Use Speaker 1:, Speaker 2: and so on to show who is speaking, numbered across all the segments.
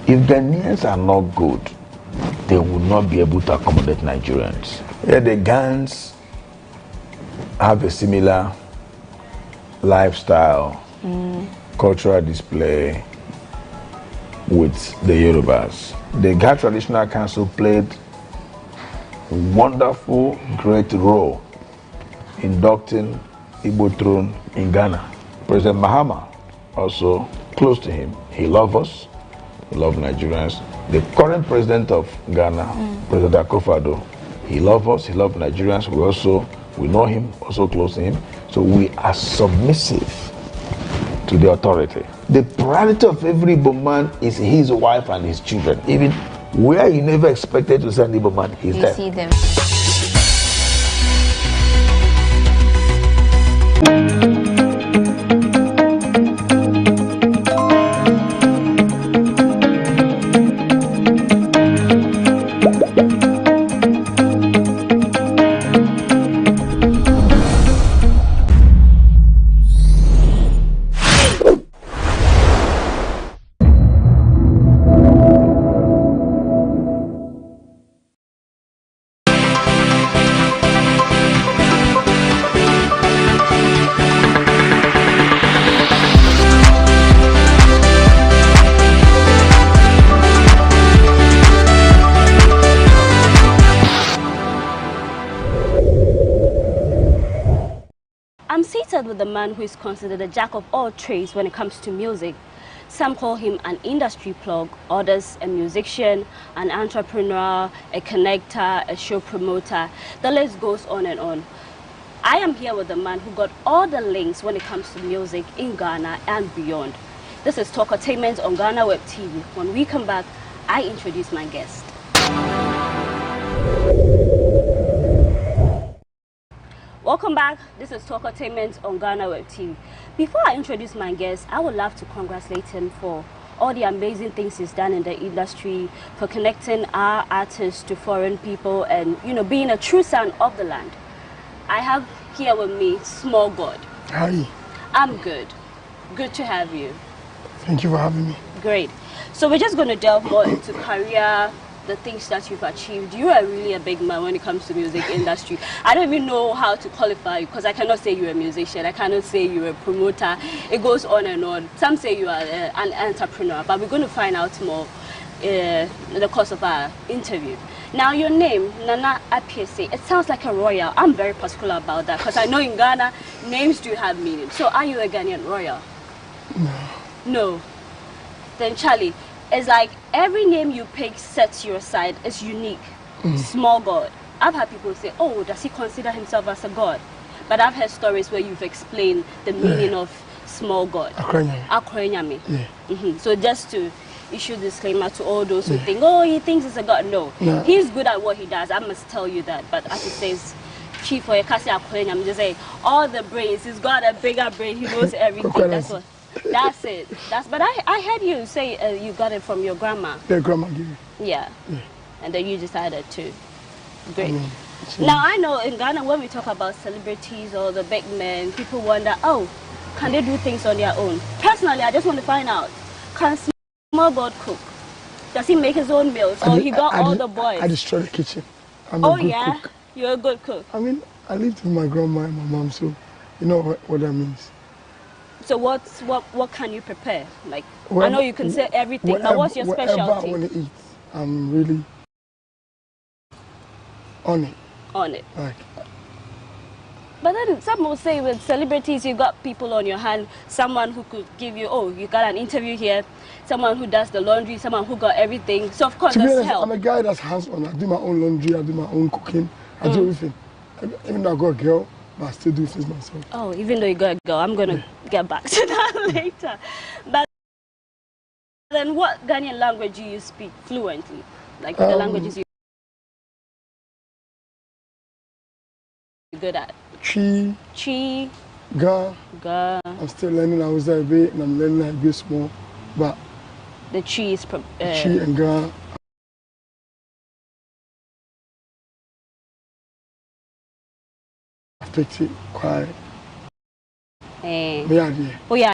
Speaker 1: If Ghanaians are not good, they will not be able to accommodate Nigerians. Yeah, the Ghans have a similar lifestyle, cultural display with the Yorubas. The Ghana Traditional Council played a wonderful, great role inducting Igbo throne in Ghana. President Mahama also close to him. He loves us, he loves Nigerians. The current president of Ghana, President Akufo-Addo, he loves us, he loves Nigerians. We know him, also close to him. So we are submissive to the authority. The priority of every Igbo man is his wife and his children. Even where you never expected to send Igbo man, he's there.
Speaker 2: See them. I'm seated with a man who is considered a jack of all trades when it comes to music. Some call him an industry plug, others a musician, an entrepreneur, a connector, a show promoter. The list goes on and on. I am here with a man who got all the links when it comes to music in Ghana and beyond. This is Talkatainment on GhanaWeb TV. When we come back, I introduce my guest. Welcome back. This is Talkatainment on GhanaWeb TV. Before I introduce my guest, I would love to congratulate him for all the amazing things he's done in the industry, for connecting our artists to foreign people and, you know, being a true son of the land. I have here with me Small God.
Speaker 3: How are you?
Speaker 2: I'm good. Good to have you.
Speaker 3: Thank you for having me.
Speaker 2: Great. So we're just going to delve more into career, the things that you've achieved. You are really a big man when it comes to music industry. I don't even know how to qualify you because I cannot say you're a musician. I cannot say you're a promoter. It goes on and on. Some say you are an entrepreneur, but we're going to find out more in the course of our interview. Now, your name, Nana Apiese, it sounds like a royal. I'm very particular about that because I know in Ghana, names do have meaning. So are you a Ghanaian royal?
Speaker 3: No.
Speaker 2: No. Then Charlie, it's like every name you pick sets your side is unique. Small God. I've had people say, oh, does he consider himself as a god? But I've heard stories where you've explained the meaning of small God. Akroenyame. Yeah. So just to issue disclaimer to all those who think, oh, he thinks he's a god. No. He's good at what he does. I must tell you that. But as it says, Chief or Ekasi Akroenyame, just say all the brains. He's got a bigger brain. He knows everything. That's what. That's it. But I heard you say you got it from your grandma.
Speaker 3: Yeah, grandma gave me.
Speaker 2: Yeah. And then you decided to. Great. Now I know in Ghana when we talk about celebrities or the big men, people wonder, oh, can they do things on their own? Personally, I just want to find out, can Small God cook? Does he make his own meals or he got all the boys?
Speaker 3: I destroy the kitchen. I'm a good cook.
Speaker 2: You're a good cook.
Speaker 3: I mean, I lived with my grandma and my mom, so you know what that means.
Speaker 2: So what can you prepare? Like, I know you can say everything, but what's your specialty?
Speaker 3: Whatever I want to eat, I'm really on it.
Speaker 2: On it.
Speaker 3: Like.
Speaker 2: But then some will say with celebrities, you got people on your hand, someone who could give you, oh, you got an interview here, someone who does the laundry, someone who got everything. So of course there's help.
Speaker 3: I'm a guy that's hands-on. I do my own laundry, I do my own cooking, I do everything. Even though I got a girl, but I still do things myself. Oh,
Speaker 2: even though you got to go, I'm going to get back to that later. But then what Ghanaian language do you speak fluently? Like the languages you're good at? Chi.
Speaker 3: Ga.
Speaker 2: Ga.
Speaker 3: I'm still learning Hausa a bit and I'm learning a bit small. But
Speaker 2: the Chi is...
Speaker 3: Chi and Ga. Fix it quiet.
Speaker 2: Oh yeah.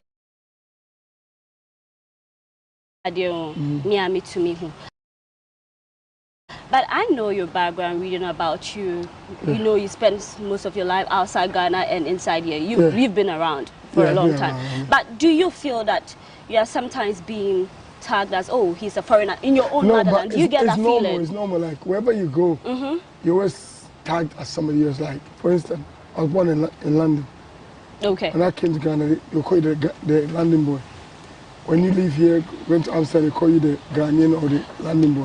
Speaker 2: near me to me. But I know your background, reading about you. You know, you spend most of your life outside Ghana and inside here. You've been around for a long time. But do you feel that you are sometimes being tagged as, oh, he's a foreigner in your own motherland? Do you get that feeling?
Speaker 3: It's normal. Like wherever you go, you're always tagged as somebody else. Like for instance, I was born in London.
Speaker 2: Okay.
Speaker 3: When I came to Ghana, they call you the London boy. When you leave here, going to Amsterdam, they call you the Ghanaian or the London boy.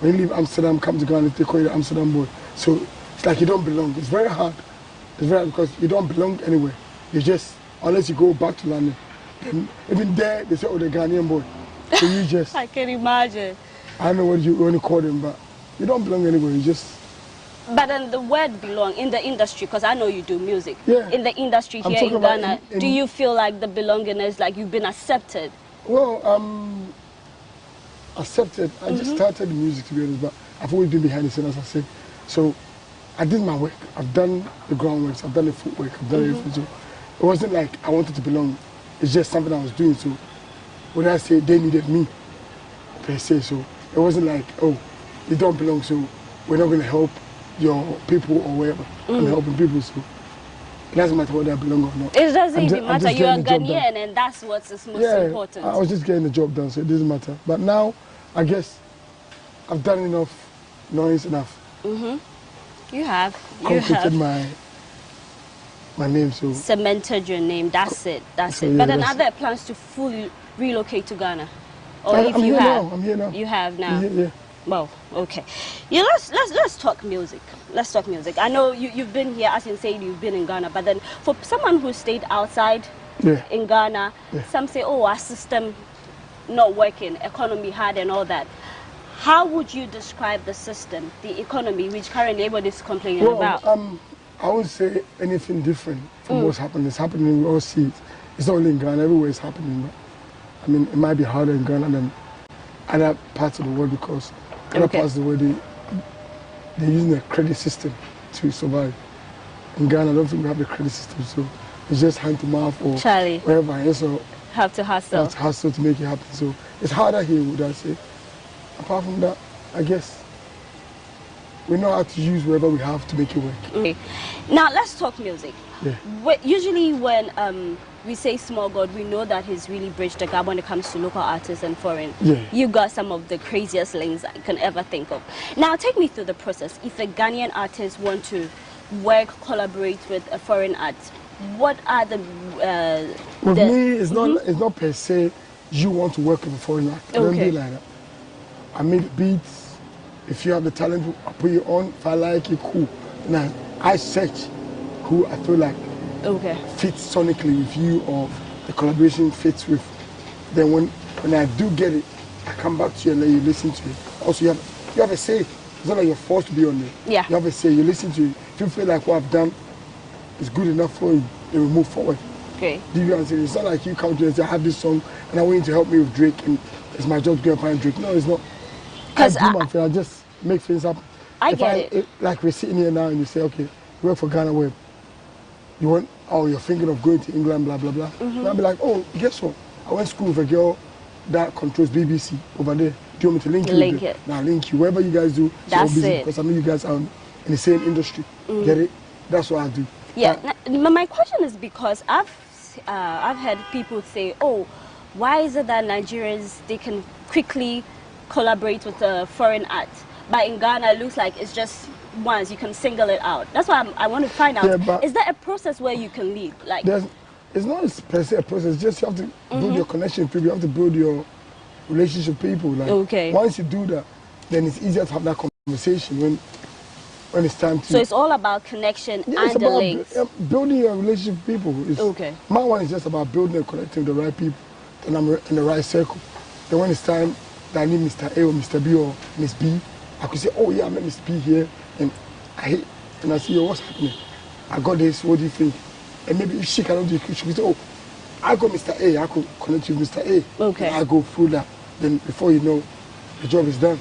Speaker 3: When you leave Amsterdam, come to Ghana, they call you the Amsterdam boy. So it's like you don't belong. It's very hard. It's very hard because you don't belong anywhere. You just, unless you go back to London. Then even there, they say, oh, the Ghanaian boy. So you just...
Speaker 2: I can imagine.
Speaker 3: I don't know what you want to call them, but you don't belong anywhere. You just...
Speaker 2: But then the word belong in the industry, because I know you do music.
Speaker 3: Yeah.
Speaker 2: In the industry here in Ghana, do you feel like the belongingness, like you've been accepted?
Speaker 3: Well, accepted. I just started the music, to be honest, but I've always been behind the scenes, as I said. So I did my work. I've done the groundwork. I've done the footwork. I've done everything. So it wasn't like I wanted to belong. It's just something I was doing. So when I say they needed me, per se, so it wasn't like, oh, you don't belong, so we're not going to help your people or whatever. I'm helping people, so it doesn't matter whether I belong or not.
Speaker 2: It doesn't even matter. You're a Ghanaian, and that's what's most important.
Speaker 3: I was just getting the job done, so it doesn't matter. But now, I guess I've done enough noise enough.
Speaker 2: You have.
Speaker 3: Completed my name, so
Speaker 2: cemented your name. That's it. That's
Speaker 3: so,
Speaker 2: it.
Speaker 3: Yeah,
Speaker 2: but then, are there plans to fully relocate to Ghana? Or if you have,
Speaker 3: I'm here now.
Speaker 2: You have now.
Speaker 3: Yeah.
Speaker 2: Well, okay. Yeah, let's talk music. Let's talk music. I know you've been here, as you say, you've been in Ghana, but then for someone who stayed outside in Ghana, some say, oh, our system not working, economy hard and all that. How would you describe the system, the economy, which currently everybody's complaining about?
Speaker 3: I wouldn't say anything different from what's happening. It's happening, we all see it. It's not only in Ghana, everywhere it's happening. But, I mean, it might be harder in Ghana than other parts of the world because other parts of the world, they're using the credit system to survive. In Ghana, I don't think we have the credit system, so it's just hand to mouth or wherever. And so
Speaker 2: have to hustle.
Speaker 3: Have to hustle to make it happen. So it's harder here, would I say. Apart from that, I guess we know how to use whatever we have to make it work.
Speaker 2: Okay. Now let's talk music.
Speaker 3: Yeah.
Speaker 2: Usually when we say small God, we know that he's really bridged the gap when it comes to local artists and foreign.
Speaker 3: Yeah.
Speaker 2: You got some of the craziest links I can ever think of. Now take me through the process. If a Ghanaian artist want to collaborate with a foreign artist, what are the...
Speaker 3: with me, it's not per se you want to work with a foreign artist. I don't do like that. I make beats. If you have the talent, I'll put you on. If I like it, cool. Now, I search who I feel like fits sonically with you or the collaboration fits with. Then when I do get it, I come back to you and let you listen to it. Also, you have a say. It's not like you're forced to be on there.
Speaker 2: Yeah.
Speaker 3: You have a say. You listen to it. If you feel like what I've done is good enough for you, then we move forward.
Speaker 2: Okay.
Speaker 3: Do you understand? It's not like you come to me and say, I have this song and I want you to help me with Drake and it's my job to go and find Drake. No, it's not. I just make things happen.
Speaker 2: I get it.
Speaker 3: Like we're sitting here now and you say, okay, you work for GhanaWeb. You want, you're thinking of going to England, blah, blah, blah. And I'll be like, oh, guess what? I went to school with a girl that controls BBC over there. Do you want me to link you?
Speaker 2: Link it.
Speaker 3: Now link you. Whatever you guys do,
Speaker 2: that's it.
Speaker 3: Because I know you guys are in the same industry. Get it? That's what I do.
Speaker 2: Yeah. Now, my question is because I've heard people say, oh, why is it that Nigerians, they can quickly collaborate with a foreign art, but in Ghana it looks like it's just once you can single it out. That's why I want to find out, is there a process where you can lead? Like
Speaker 3: it's not per se a process, it's just you have to build your connection with people, you have to build your relationship with people. Like once you do that, then it's easier to have that conversation when it's time to.
Speaker 2: So it's all about connection and the links.
Speaker 3: Building your relationship with people. My one is just about building and connecting with the right people, and I'm in the right circle. Then when it's time that I need Mr. A or Mr. B or Miss B, I could say, oh yeah, I met Miss B here, and I say, yo, what's happening? I got this, what do you think? And maybe if she cannot do it, she could say, oh, I got Mr. A, I could connect you with Mr. A.
Speaker 2: Okay.
Speaker 3: I go through that, then before you know, the job is done.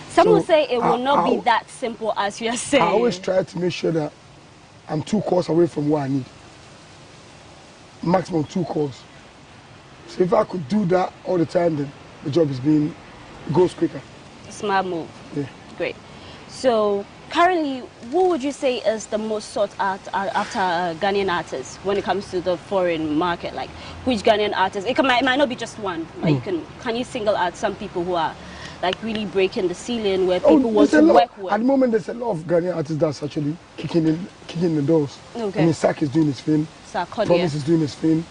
Speaker 2: Some will say it will not be that simple as you are saying.
Speaker 3: I always try to make sure that I'm 2 calls away from what I need. Maximum 2 calls. So if I could do that all the time, then the job goes quicker.
Speaker 2: Smart move.
Speaker 3: Yeah.
Speaker 2: Great. So currently, what would you say is the most sought after Ghanaian artists when it comes to the foreign market? Like, which Ghanaian artists? It might not be just one. Like, can you single out some people who are like really breaking the ceiling where people want to work with?
Speaker 3: At the moment, there's a lot of Ghanaian artists that's actually kicking the doors.
Speaker 2: Okay.
Speaker 3: I mean, Sak is doing his thing. Promise is doing his thing.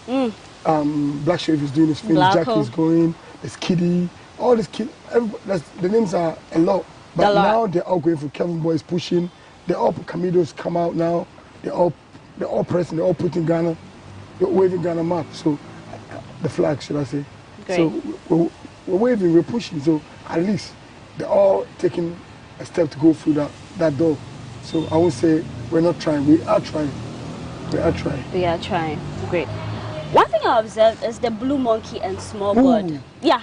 Speaker 3: Black Sheriff is doing his thing. Jackie is going. There's Kiddy. All these kids. The names are a lot. But now they're all going for Kevin Boy is pushing. They're all Camidos come out now. They're all pressing. They're all putting Ghana. They're waving Ghana map. So the flag, should I say? Great. So we're waving. We're pushing. So at least they're all taking a step to go through that door. So I won't say we're not trying. We are trying. We are trying.
Speaker 2: We are trying. Great. One thing I observed is the Blue Monkey and Small God. Yeah.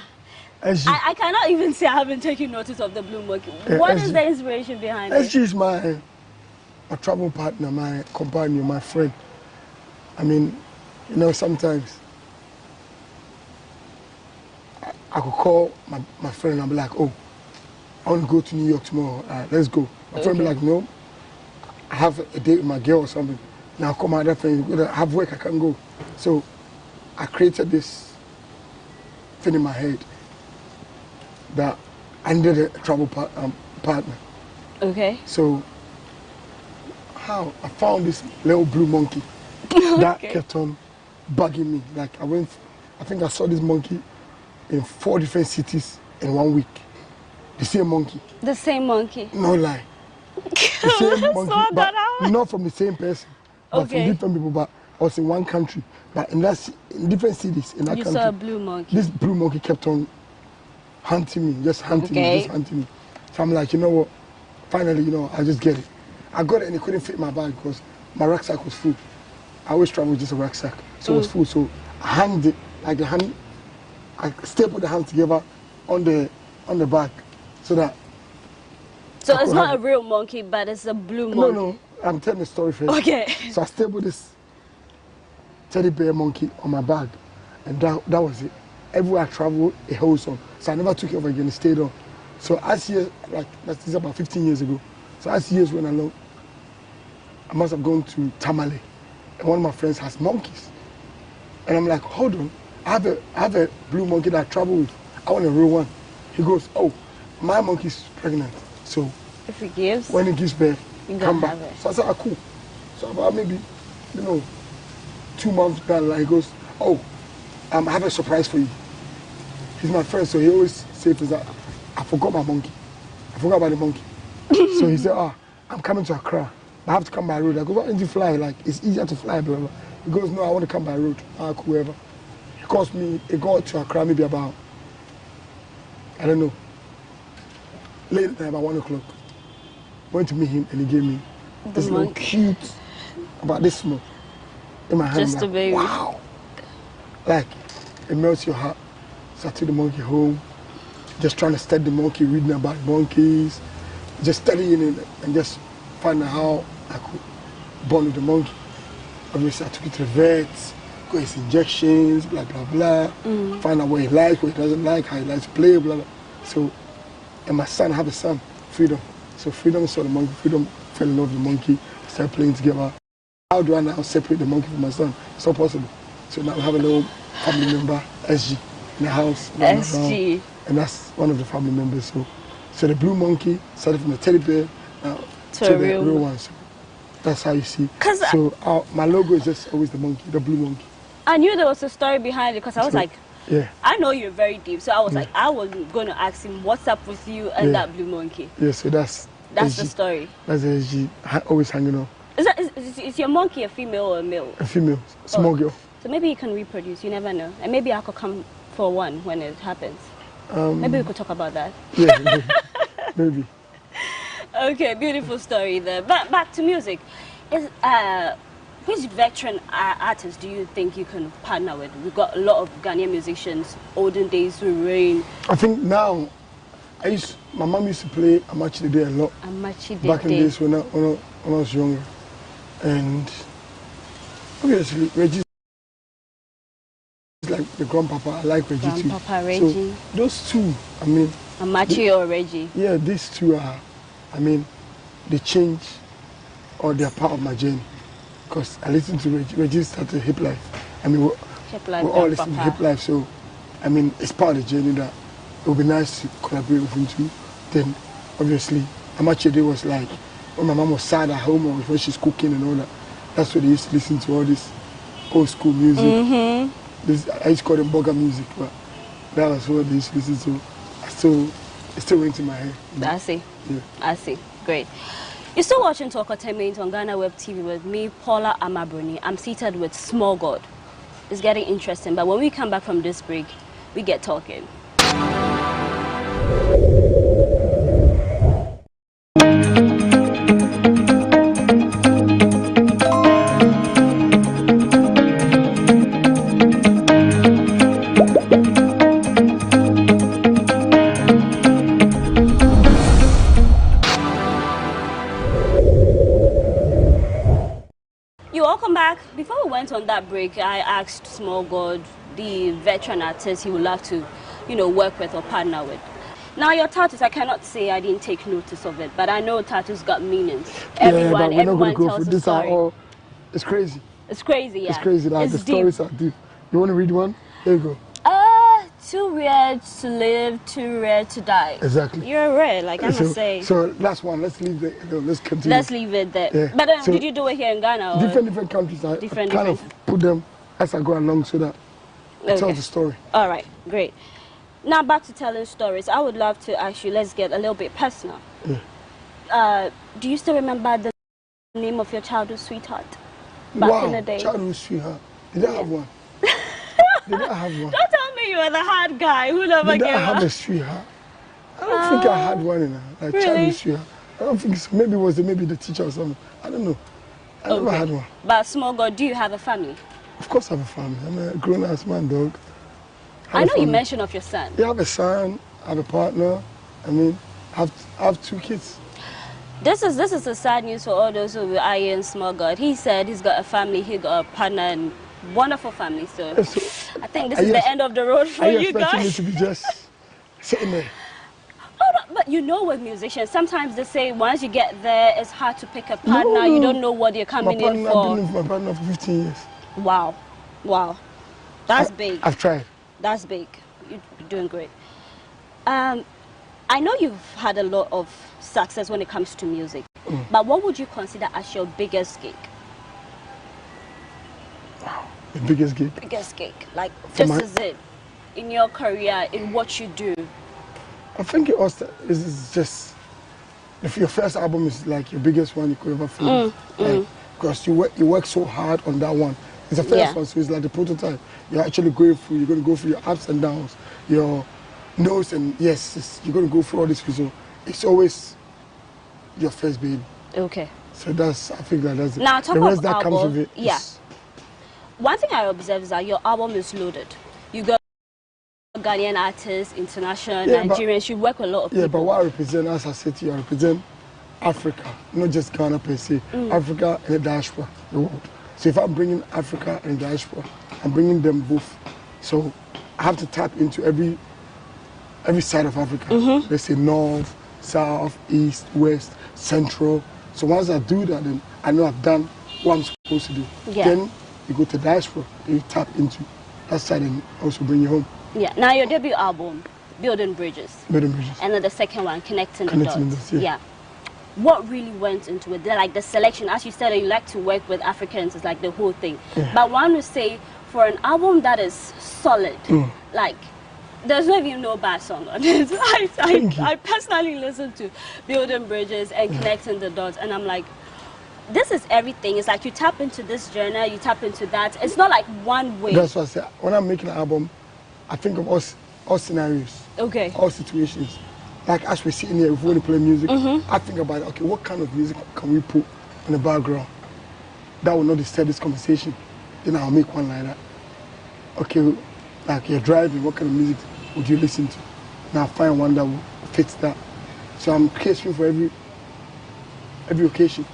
Speaker 2: I cannot even say I haven't taken notice of the Blue Monkey. What is the inspiration behind it?
Speaker 3: SG is my travel partner, my companion, my friend. I mean, you know, sometimes I could call my friend and I'll be like, oh, I want to go to New York tomorrow. Let's go. My friend will be like, no, I have a date with my girl or something. Now I'll call my other friend, I have work, I can't go. So I created this thing in my head that I needed a travel partner. Okay. So how I found this little blue monkey that kept on bugging me. Like I think I saw this monkey in 4 different cities in 1 week. The same monkey. The same monkey? No lie. The same monkey, but not from the same person, but from different people. But I was in one country, but in different cities in that country. You saw a blue monkey. This blue monkey kept on hunting me, just hunting me. So I'm like, you know what? Finally, you know, I just get it. I got it and it couldn't fit my bag because my rucksack was full. I always travel with just a rucksack, so it was full. So I hanged it like I stapled the hand together on the bag, so that. So it's not a real monkey, but it's a blue monkey. No, I'm telling the story first. Okay. So I stapled this teddy bear monkey on my bag, and that was it. Everywhere I traveled, it holds on. So I never took it over again, it stayed on. So as years, this is about 15 years ago. So as years went along, I must have gone to Tamale, and one of my friends has monkeys. And I'm like, hold on, I have a blue monkey that I travel with. I want a real one. He goes, oh, my monkey's pregnant. So if he gives, when he gives birth, come back. So I said, cool. So about maybe, 2 months down, he goes, oh, I have a surprise for you. He's my friend, so he always says that I forgot my monkey. I forgot about the monkey. So he said, I'm coming to Accra. I have to come by road. I go, why don't you fly? Like, it's easier to fly, blah, blah. He goes, no, I want to come by road. Whoever. He calls me, he got to Accra maybe about, I don't know, late at night, about 1 o'clock. Went to meet him and he gave me this little cute, about this small, in my hand. Just like, a baby. Wow. Like, it melts your heart. So I took the monkey home, just trying to study the monkey, reading about monkeys, just studying it and just finding out how I could bond with the monkey. Obviously, I took it to the vets, got his injections, blah, blah, blah, find out what he likes, what he doesn't like, how he likes to play, blah, blah. So, and my son, I have a son, Freedom. So Freedom saw the monkey, Freedom fell in love with the monkey, started playing together. How do I now separate the monkey from my son? It's not possible. So now we have a little family member, SG, in the house. SG. And that's one of the family members. So the blue monkey started from the teddy bear to the real one. So that's how you see. So my logo is just always the monkey, the blue monkey. I knew there was a story behind it because I was like, I know you're very deep. So I was like, I was going to ask him, what's up with you and that blue monkey? Yeah, so that's the story. That's SG, always hanging on. Is your monkey a female or a male? A female, small girl. So maybe you can reproduce, you never know. And maybe I could come for one when it happens. Maybe we could talk about that. Yeah, maybe. Okay, beautiful story there. But back to music. Which veteran artists do you think you can partner with? We've got a lot of Ghanaian musicians, olden days who reign. I think now, my mom used to play Amachi Day a lot. Amachi Day. Back in the days when I was younger. And obviously, Reggie is like the grandpapa, I like Reggie too.
Speaker 2: Grandpapa Reggie.
Speaker 3: So those two, I mean.
Speaker 2: Amachi or Reggie?
Speaker 3: Yeah, these two are, I mean, they change or they're part of my journey. Because I listen to Reggie. Reggie started Hip Life. I mean, we're all listening to Hip Life, so I mean, it's part of the journey that it would be nice to collaborate with him too. Then, obviously, Amachi was like, when my mom was sad at home or when she's cooking and all that, that's what they used to listen to, all this old school music. I used to call them bugger music, but that was what they used to listen to. It still went in my head.
Speaker 2: I see.
Speaker 3: Yeah.
Speaker 2: I see. Great. You're still watching Talk Entertainment on GhanaWeb TV with me, Paula Amabruni. I'm seated with Small God. It's getting interesting, but when we come back from this break, we get talking. Welcome back. Before we went on that break, I asked Small God, the veteran artist he would love to, work with or partner with. Now your tattoos, I cannot say I didn't take notice of it, but I know tattoos got meanings. Everyone tells a story.
Speaker 3: It's crazy.
Speaker 2: It's crazy, yeah.
Speaker 3: It's crazy. Like the stories are deep. You want to read one? There you go.
Speaker 2: Too rare to live, too rare to die.
Speaker 3: Exactly.
Speaker 2: You're rare, like I must say.
Speaker 3: So last one. Let's leave it. Let's continue.
Speaker 2: Let's leave it there. Yeah. But did you do it here in Ghana? Or?
Speaker 3: Different countries. I kind of put them as I go along so that it tells the story.
Speaker 2: All right, great. Now back to telling stories. I would love to ask you, let's get a little bit personal. Yeah. Do you still remember the name of your childhood sweetheart? Back in the day.
Speaker 3: Childhood sweetheart. Did I have one? Did I have one?
Speaker 2: Don't tell me you were the hard guy who never gave up.
Speaker 3: Did I have a sweetheart? I don't think I had one in her. Like really? Childhood sweetheart. I don't think so. Maybe it was maybe the teacher or something. I don't know. I never had one.
Speaker 2: But Small God, do you have a family?
Speaker 3: Of course I have a family. I'm a grown-ass man, dog.
Speaker 2: I know you mentioned of your son.
Speaker 3: Yeah, I have a son. I have a partner. I mean, I have 2 kids.
Speaker 2: This is the sad news for all those who are eyeing Small God. He said he's got a family, he got a partner, and wonderful family. So I think this is the end of the road for you guys.
Speaker 3: Are you expecting me to be just sitting there?
Speaker 2: Oh, no, but with musicians, sometimes they say once you get there, it's hard to pick a partner. No. You don't know what you're coming in for.
Speaker 3: I've been with my partner for 15 years.
Speaker 2: Wow. That's big.
Speaker 3: I've tried.
Speaker 2: That's big. You're doing great. I know you've had a lot of success when it comes to music, but what would you consider as your biggest gig?
Speaker 3: Wow, the biggest gig?
Speaker 2: Biggest gig, like just as it in your career, in what you do.
Speaker 3: I think it also is just, if your first album is like your biggest one you could ever feel, because you work so hard on that one. It's the first one, so it's like the prototype. You're actually going through, you're going to go through your ups and downs, your no's and yes, you're going to go through all this. So it's always your first baby.
Speaker 2: Okay.
Speaker 3: So I think that's
Speaker 2: now,
Speaker 3: the rest that comes with it.
Speaker 2: Yeah. One thing I observe is that your album is loaded. You got Ghanaian artists, international, Nigerians, you work with a lot of people.
Speaker 3: Yeah, but what I represent, as I said to you, I represent Africa, not just Ghana per se. Africa and the diaspora, the world. So if I'm bringing Africa and diaspora, I'm bringing them both. So I have to tap into every side of Africa. Let's say north, south, east, west, central. So once I do that, then I know I've done what I'm supposed to do. Yeah. Then you go to diaspora, then you tap into that side and also bring you home. Yeah.
Speaker 2: Now your debut album, Building Bridges.
Speaker 3: Building Bridges.
Speaker 2: And then the second one, Connecting the Dots.
Speaker 3: Yeah.
Speaker 2: What really went into it? Like the selection, as you said, you like to work with Africans, it's like the whole thing. Yeah. But one would say, for an album that is solid, like, there's not even no bad song on it. I personally listened to Building Bridges and Connecting the Dots, and I'm like, this is everything. It's like you tap into this genre, you tap into that. It's not like one way.
Speaker 3: That's what I say. When I'm making an album, I think of all scenarios, all situations. Like as we're sitting here, if we want to play music, I think about, okay, what kind of music can we put in the background that will not disturb this conversation? Then I'll make one like that. Okay, like you're driving, what kind of music would you listen to? Now find one that will fit that. So I'm catering for every occasion.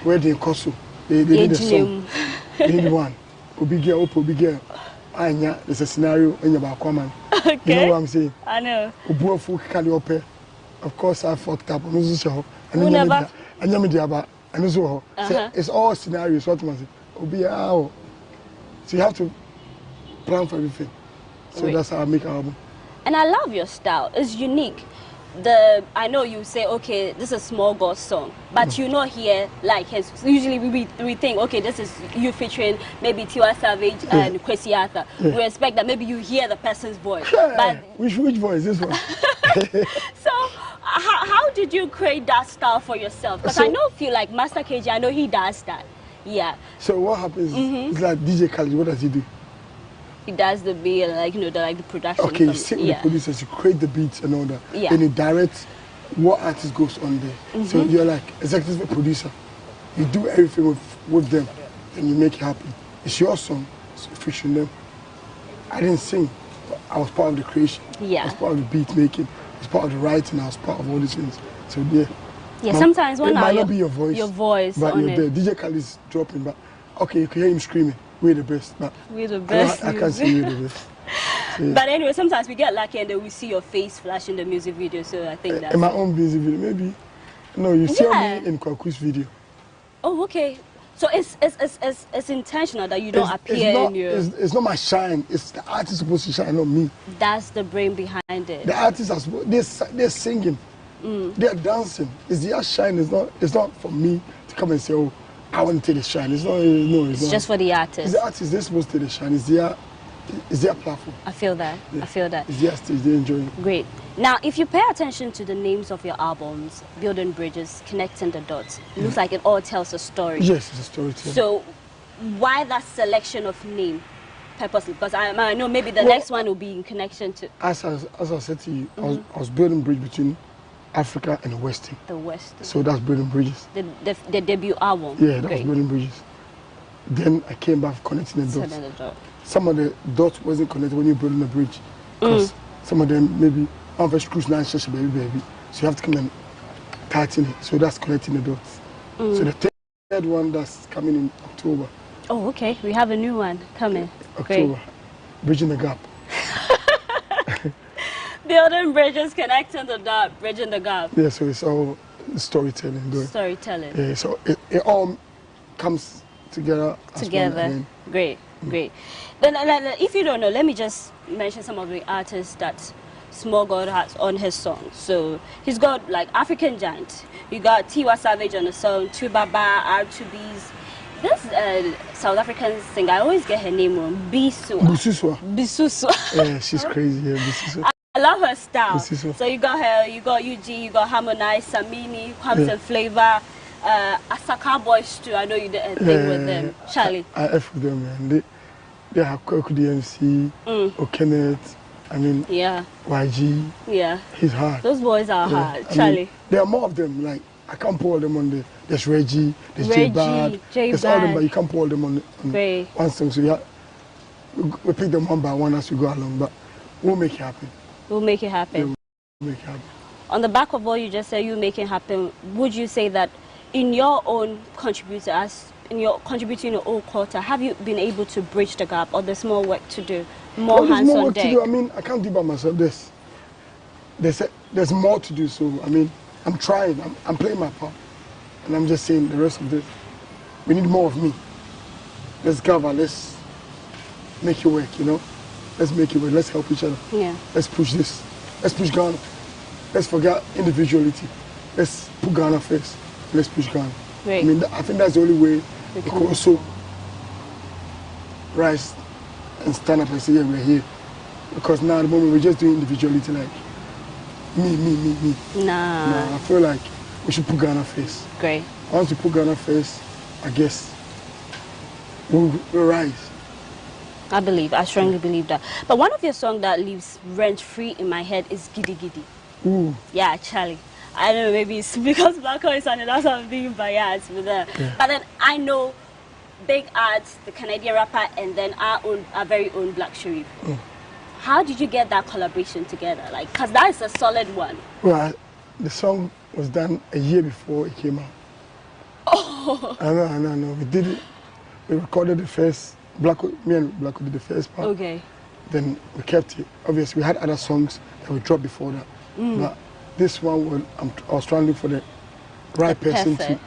Speaker 3: Where they Koso, they need a song. They need one. Obi girl, there's a scenario in your Kuami.
Speaker 2: Okay.
Speaker 3: You know what I'm saying?
Speaker 2: I know.
Speaker 3: Of course, I fucked up. And it's all scenarios. What am I saying? So you have to plan for everything. So that's how I make an album.
Speaker 2: And I love your style. It's unique. I know you say, okay, this is a small God song, but you know here, like his, usually we think, okay, this is you featuring maybe Tiwa Savage and Kwesi Arthur. We expect that maybe you hear the person's voice. But
Speaker 3: which voice? This one.
Speaker 2: So how did you create that style for yourself? Because I feel like Master KG, I know he does that. Yeah.
Speaker 3: So what happens? It's like DJ Khaled. What does he do?
Speaker 2: He does the beat, like the production.
Speaker 3: Okay, you sit with the producers, you create the beats and all that.
Speaker 2: Yeah.
Speaker 3: Then you direct what artist goes on there. So you're like executive producer. You do everything with them, and you make it happen. It's your song, so featuring them. I didn't sing, but I was part of the creation.
Speaker 2: Yeah.
Speaker 3: I was part of the beat making. I was part of the writing. I was part of all these things. So yeah.
Speaker 2: Yeah. Sometimes when
Speaker 3: it might not be your voice, but
Speaker 2: on
Speaker 3: you're there. DJ Khaled is dropping, but okay, you can hear him screaming. We're the best. But
Speaker 2: we're the best.
Speaker 3: I can't say we're the best. So, yeah.
Speaker 2: But anyway, sometimes we get lucky and then we see your face flash in the music video. So I think that's...
Speaker 3: In my own music video, maybe. No, you see me in Kwaku's video.
Speaker 2: Oh, okay. So it's intentional that you don't appear in your...
Speaker 3: It's not my shine. It's the artist supposed to shine, not me.
Speaker 2: That's the brain behind it.
Speaker 3: The artists are supposed... They're singing. They're dancing. It's their shine. It's not for me to come and say, oh, I want to take the shine. It's not. No, it's not.
Speaker 2: Just for the artist.
Speaker 3: It's the artists. They're supposed to take the shine. It's their platform.
Speaker 2: I feel that.
Speaker 3: Yeah.
Speaker 2: I feel that.
Speaker 3: It's their stage. They enjoy it.
Speaker 2: Great. Now, if you pay attention to the names of your albums, Building Bridges, Connecting the Dots, it looks like it all tells a story.
Speaker 3: Yes, it's a story.
Speaker 2: So, why that selection of name purposely? Because I know maybe the next one will be in connection to...
Speaker 3: As I said to you, I was building bridge between Africa and the West.
Speaker 2: The West.
Speaker 3: So that's Building Bridges.
Speaker 2: The debut album.
Speaker 3: Yeah, that was Building Bridges. Then I came back connecting the dots. Some of the dots wasn't connected when you're building a bridge. Because some of them maybe screws now baby. So you have to come and tighten it. So that's connecting the dots. So the third one that's coming in October.
Speaker 2: Oh, okay. We have a new one coming.
Speaker 3: October.
Speaker 2: Great.
Speaker 3: Bridging the gap.
Speaker 2: Building bridges, connecting the dot, bridging the gap.
Speaker 3: Yeah, so it's all storytelling. Good.
Speaker 2: Storytelling.
Speaker 3: Yeah, so it all comes together.
Speaker 2: Together. Great, great. Then, if you don't know, let me just mention some of the artists that Small God has on his songs. So he's got like African Giant. You got Tiwa Savage on the song, Tubaba, R2Bs. This South African singer, I always get her name wrong.
Speaker 3: Bisuswa. Yeah, she's crazy. Yeah, Bisuswa.
Speaker 2: I love her style. So you got her, you got Eugene, you got Harmonize, Samini, Quams and Flavor, Asaka Boys too. I know you did a thing with them. Charlie.
Speaker 3: I F with them, man. They have Kwaku DMC, O'Kenneth, YG.
Speaker 2: Yeah.
Speaker 3: He's hard.
Speaker 2: Those boys are hard. Charlie.
Speaker 3: There are more of them. Like, I can't put all them on there's Reggie, there's J-Bad. There's all them, but you can't put all them on one song. So we pick them one by one as we go along, but we'll make it happen.
Speaker 2: We'll make it happen.
Speaker 3: Yeah, we'll make it happen.
Speaker 2: On the back of what you just said, you make it happen, would you say that in your own contributing your own quarter, have you been able to bridge the gap, or there's more work to do, more hands on deck?
Speaker 3: I mean, I can't do by myself. There's more to do, so I mean, I'm trying, I'm playing my part, and I'm just saying the rest of this, we need more of me. Let's gather, let's make it work, you know? Let's make it work, let's help each other.
Speaker 2: Yeah.
Speaker 3: Let's push this. Let's push Ghana. Let's forget individuality. Let's put Ghana first. Let's push Ghana.
Speaker 2: Right.
Speaker 3: I mean, I think that's the only way we can also rise and stand up and say, yeah, we're here. Because now at the moment we're just doing individuality, like me.
Speaker 2: Nah.
Speaker 3: I feel like we should put Ghana first.
Speaker 2: Great.
Speaker 3: Once we put Ghana first, I guess we'll rise.
Speaker 2: I strongly believe that. But one of your songs that lives rent-free in my head is Giddy Giddy.
Speaker 3: Ooh.
Speaker 2: Yeah, Charlie. I don't know, maybe it's because Black Hole is on it, that's what I'm thinking, but yeah, it's with that. Yeah. But then I know Big Arts, the Canadian rapper, and then our very own Black Sharif. How did you get that collaboration together? Like, because that is a solid one.
Speaker 3: Well, the song was done a year before it came out.
Speaker 2: Oh.
Speaker 3: I know. We did it. We recorded the first Me and Blacko did the first part.
Speaker 2: Okay.
Speaker 3: Then we kept it. Obviously, we had other songs that we dropped before that. But this one, I was trying to look for the right person to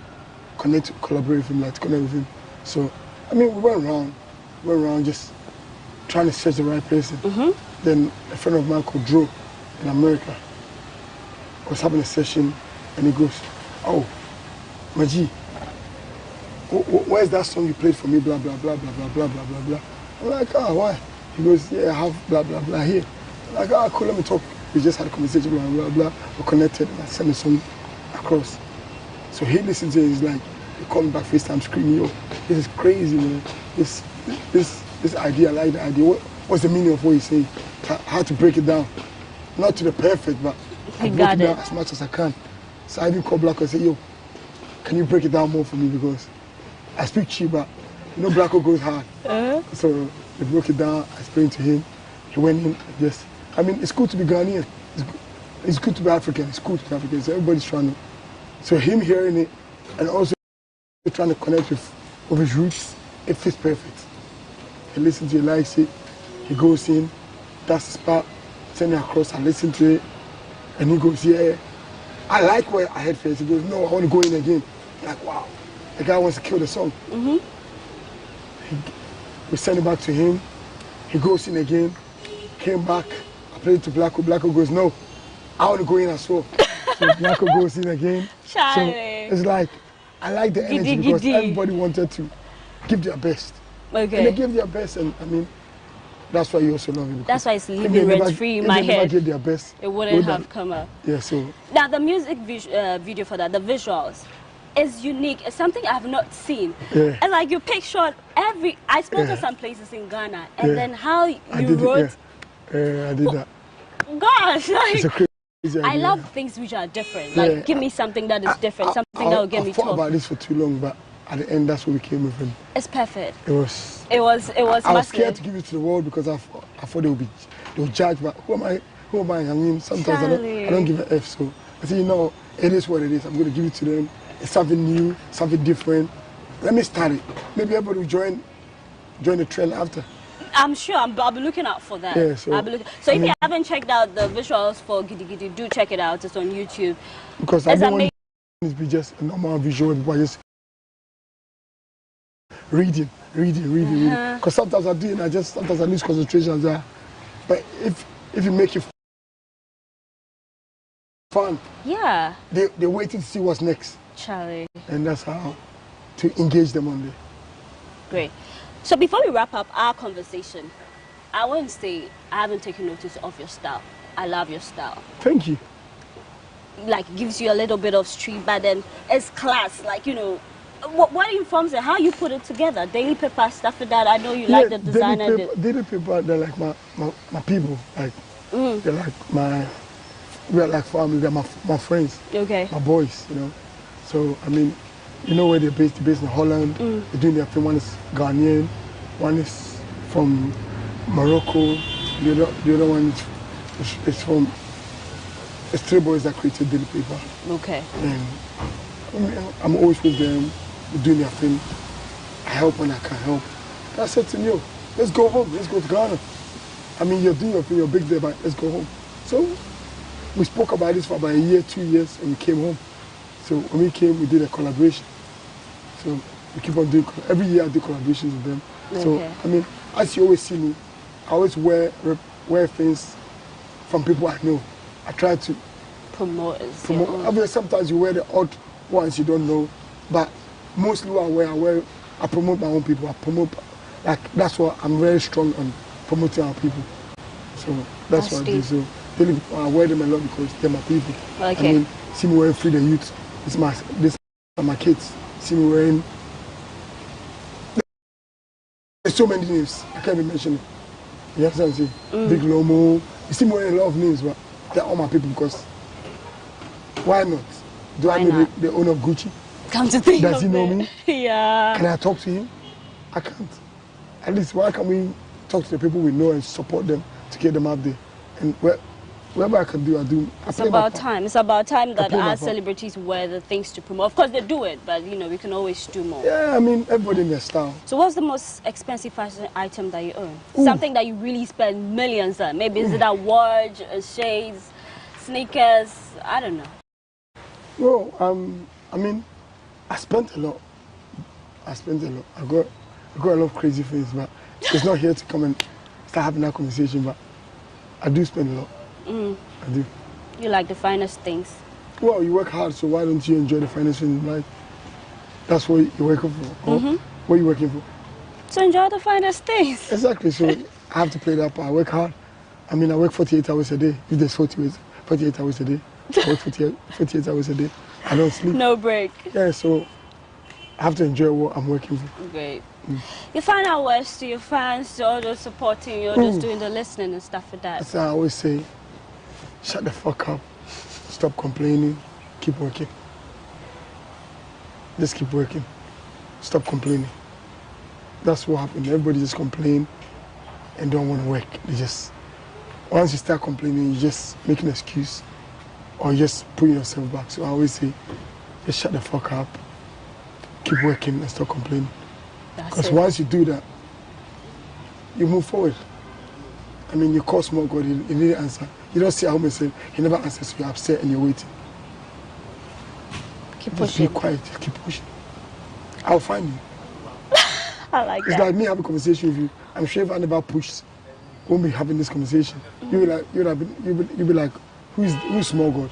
Speaker 3: connect, collaborate with him, like to connect with him. So, I mean, we went around just trying to search the right person. Then a friend of mine called Drew in America was having a session, and he goes, "Oh, Maji, where's that song you played for me? Blah blah blah blah blah blah blah blah blah." I'm like, "Ah, why?" He goes, "Yeah, I have blah blah blah here." I'm like, "Ah, cool, let me talk." We just had a conversation, blah blah blah. We connected, and I sent the song across. So he listened to it. He's like, he called me back FaceTime, screaming, "Yo, this is crazy, man. This idea, I like the idea. What's the meaning of what he's saying?" I had to break it down, not to the perfect, but I broke it down as much as I can. So I didn't call Blacko and say, "Yo, can you break it down more for me, because I speak cheap, but you know Blacko goes hard." So we broke it down. I explained to him. He went in. Just, I mean, it's good to be Ghanaian. It's good to be African. It's cool to be African. So everybody's trying to. So him hearing it and also trying to connect with his roots, it fits perfect. He listens to it, likes it. He goes in, that's his part, send it across. I listen to it, and he goes, "Yeah, I like where I head first." He goes, "No, I want to go in again." Like, wow, the guy wants to kill the song. We send it back to him. He goes in again, came back. I played it to Blacko. Blacko goes, "No, I want to go in as well." So Blacko goes in again.
Speaker 2: Charlie.
Speaker 3: So it's like, I like the energy because everybody wanted to give their best.
Speaker 2: Okay.
Speaker 3: And they gave their best, and I mean, that's why you also love it.
Speaker 2: That's why it's living rent free in my head.
Speaker 3: If they never gave their best,
Speaker 2: it wouldn't have come up.
Speaker 3: Yeah, so.
Speaker 2: Now, the music video for that, the visuals, is unique. It's something I've not seen.
Speaker 3: Yeah.
Speaker 2: And like you pictured I sponsored some places in Ghana, and then how you wrote.
Speaker 3: I did that.
Speaker 2: Gosh, like.
Speaker 3: It's a crazy idea.
Speaker 2: I love things which are different. Like, give me something that is different, something that will get me talking.
Speaker 3: I thought about this for too long, but at the end, that's what we came with. And
Speaker 2: it's perfect.
Speaker 3: It was.
Speaker 2: I was
Speaker 3: scared to give it to the world because I thought they would judge. But who am I? I mean, sometimes I don't give an F. So I said, you know, it is what it is. I'm going to give it to them. It's something new, something different. Let me start it. Maybe everybody will join the trend after. I'm
Speaker 2: sure. I'll be looking out for that.
Speaker 3: Yeah, so
Speaker 2: if you haven't checked out the visuals for Gidi Gidi, do check it out. It's on YouTube.
Speaker 3: Because I don't want it to be just a normal visual. People just reading. Because sometimes I do, and sometimes I lose concentration there. But if you make it fun,
Speaker 2: yeah,
Speaker 3: they're waiting to see what's next.
Speaker 2: Charlie.
Speaker 3: And that's how to engage them on there.
Speaker 2: Great. So before we wrap up our conversation, I want to say I haven't taken notice of your style. I love your style.
Speaker 3: Thank you.
Speaker 2: Like, it gives you a little bit of street, but then it's class. Like, you know, what informs it? How you put it together? Daily paper, stuff like that. I know you like the designer.
Speaker 3: Daily paper, they're like my people. Like, they're like we're like family. They're my friends.
Speaker 2: Okay.
Speaker 3: My boys, you know. So, I mean, you know where they're based? They're based in Holland. They're doing their thing. One is Ghanaian, one is from Morocco, the other one is from. It's 3 boys that created daily paper. Okay. And I mean, I'm always with them, they're doing their thing. I help when I can help. I said to them, let's go home, let's go to Ghana. I mean, you're doing your thing, you're big there, but let's go home. So we spoke about this for about a year, 2 years, and we came home. So when we came, we did a collaboration. So we keep on doing, every year I do collaborations with them. Okay. So, I mean, as you always see me, I always wear things from people I know. I try to promote. Obviously, sometimes you wear the odd ones you don't know, but mostly what I promote my own people. That's why I'm very strong on promoting our people. So that's what I do. So I wear them a lot because they're my people. Okay. I mean, see me wearing Free the Youth. These are my kids. See me wearing. There's so many names. I can't even mention it. You have to say Big Lomo. You see me wearing a lot of names, but they're all my people because why not? Do I know the owner of Gucci?
Speaker 2: Come to think
Speaker 3: Does he know me?
Speaker 2: Yeah.
Speaker 3: Can I talk to him? I can't. At least why can't we talk to the people we know and support them to get them out there? And whatever I can do, I do.
Speaker 2: It's about time. It's about time that our celebrities wear the things to promote. Of course, they do it, but you know, we can always do more.
Speaker 3: Yeah, I mean, everybody in their style.
Speaker 2: So what's the most expensive fashion item that you own? Ooh. Something that you really spend millions on. Maybe is it a watch, shades, sneakers? I don't know.
Speaker 3: Well, I mean, I spent a lot. I got a lot of crazy things, but it's not here to come and start having that conversation. But I do spend a lot. I do.
Speaker 2: You like the finest things?
Speaker 3: Well, you work hard, so why don't you enjoy the finest things in life? That's what you're working for. What are you working for?
Speaker 2: To enjoy the finest things.
Speaker 3: Exactly. So I have to play that part. I work hard. I mean, I work 48 hours a day. If there's 48 hours a day, I work 48 hours a day. I don't sleep.
Speaker 2: No break.
Speaker 3: Yeah, so I have to enjoy what I'm working for.
Speaker 2: Great. Your final words to your fans, to all those supporting you, just doing the listening and stuff like that.
Speaker 3: That's how I always say, shut the fuck up, stop complaining, keep working. Just keep working, stop complaining. That's what happened. Everybody just complain and don't want to work. They just, once you start complaining, you just make an excuse or just put yourself back. So I always say, just shut the fuck up, keep working and stop complaining. Because once you do that, you move forward. I mean, you call small God, he didn't answer. You don't see how many say, he never answers, so you're upset and you're waiting.
Speaker 2: Keep pushing.
Speaker 3: Just be quiet, keep pushing. I'll find you.
Speaker 2: I like that.
Speaker 3: It's like me having a conversation with you. I'm sure if I never pushed, we won't be having this conversation. You'll be like, who's small God?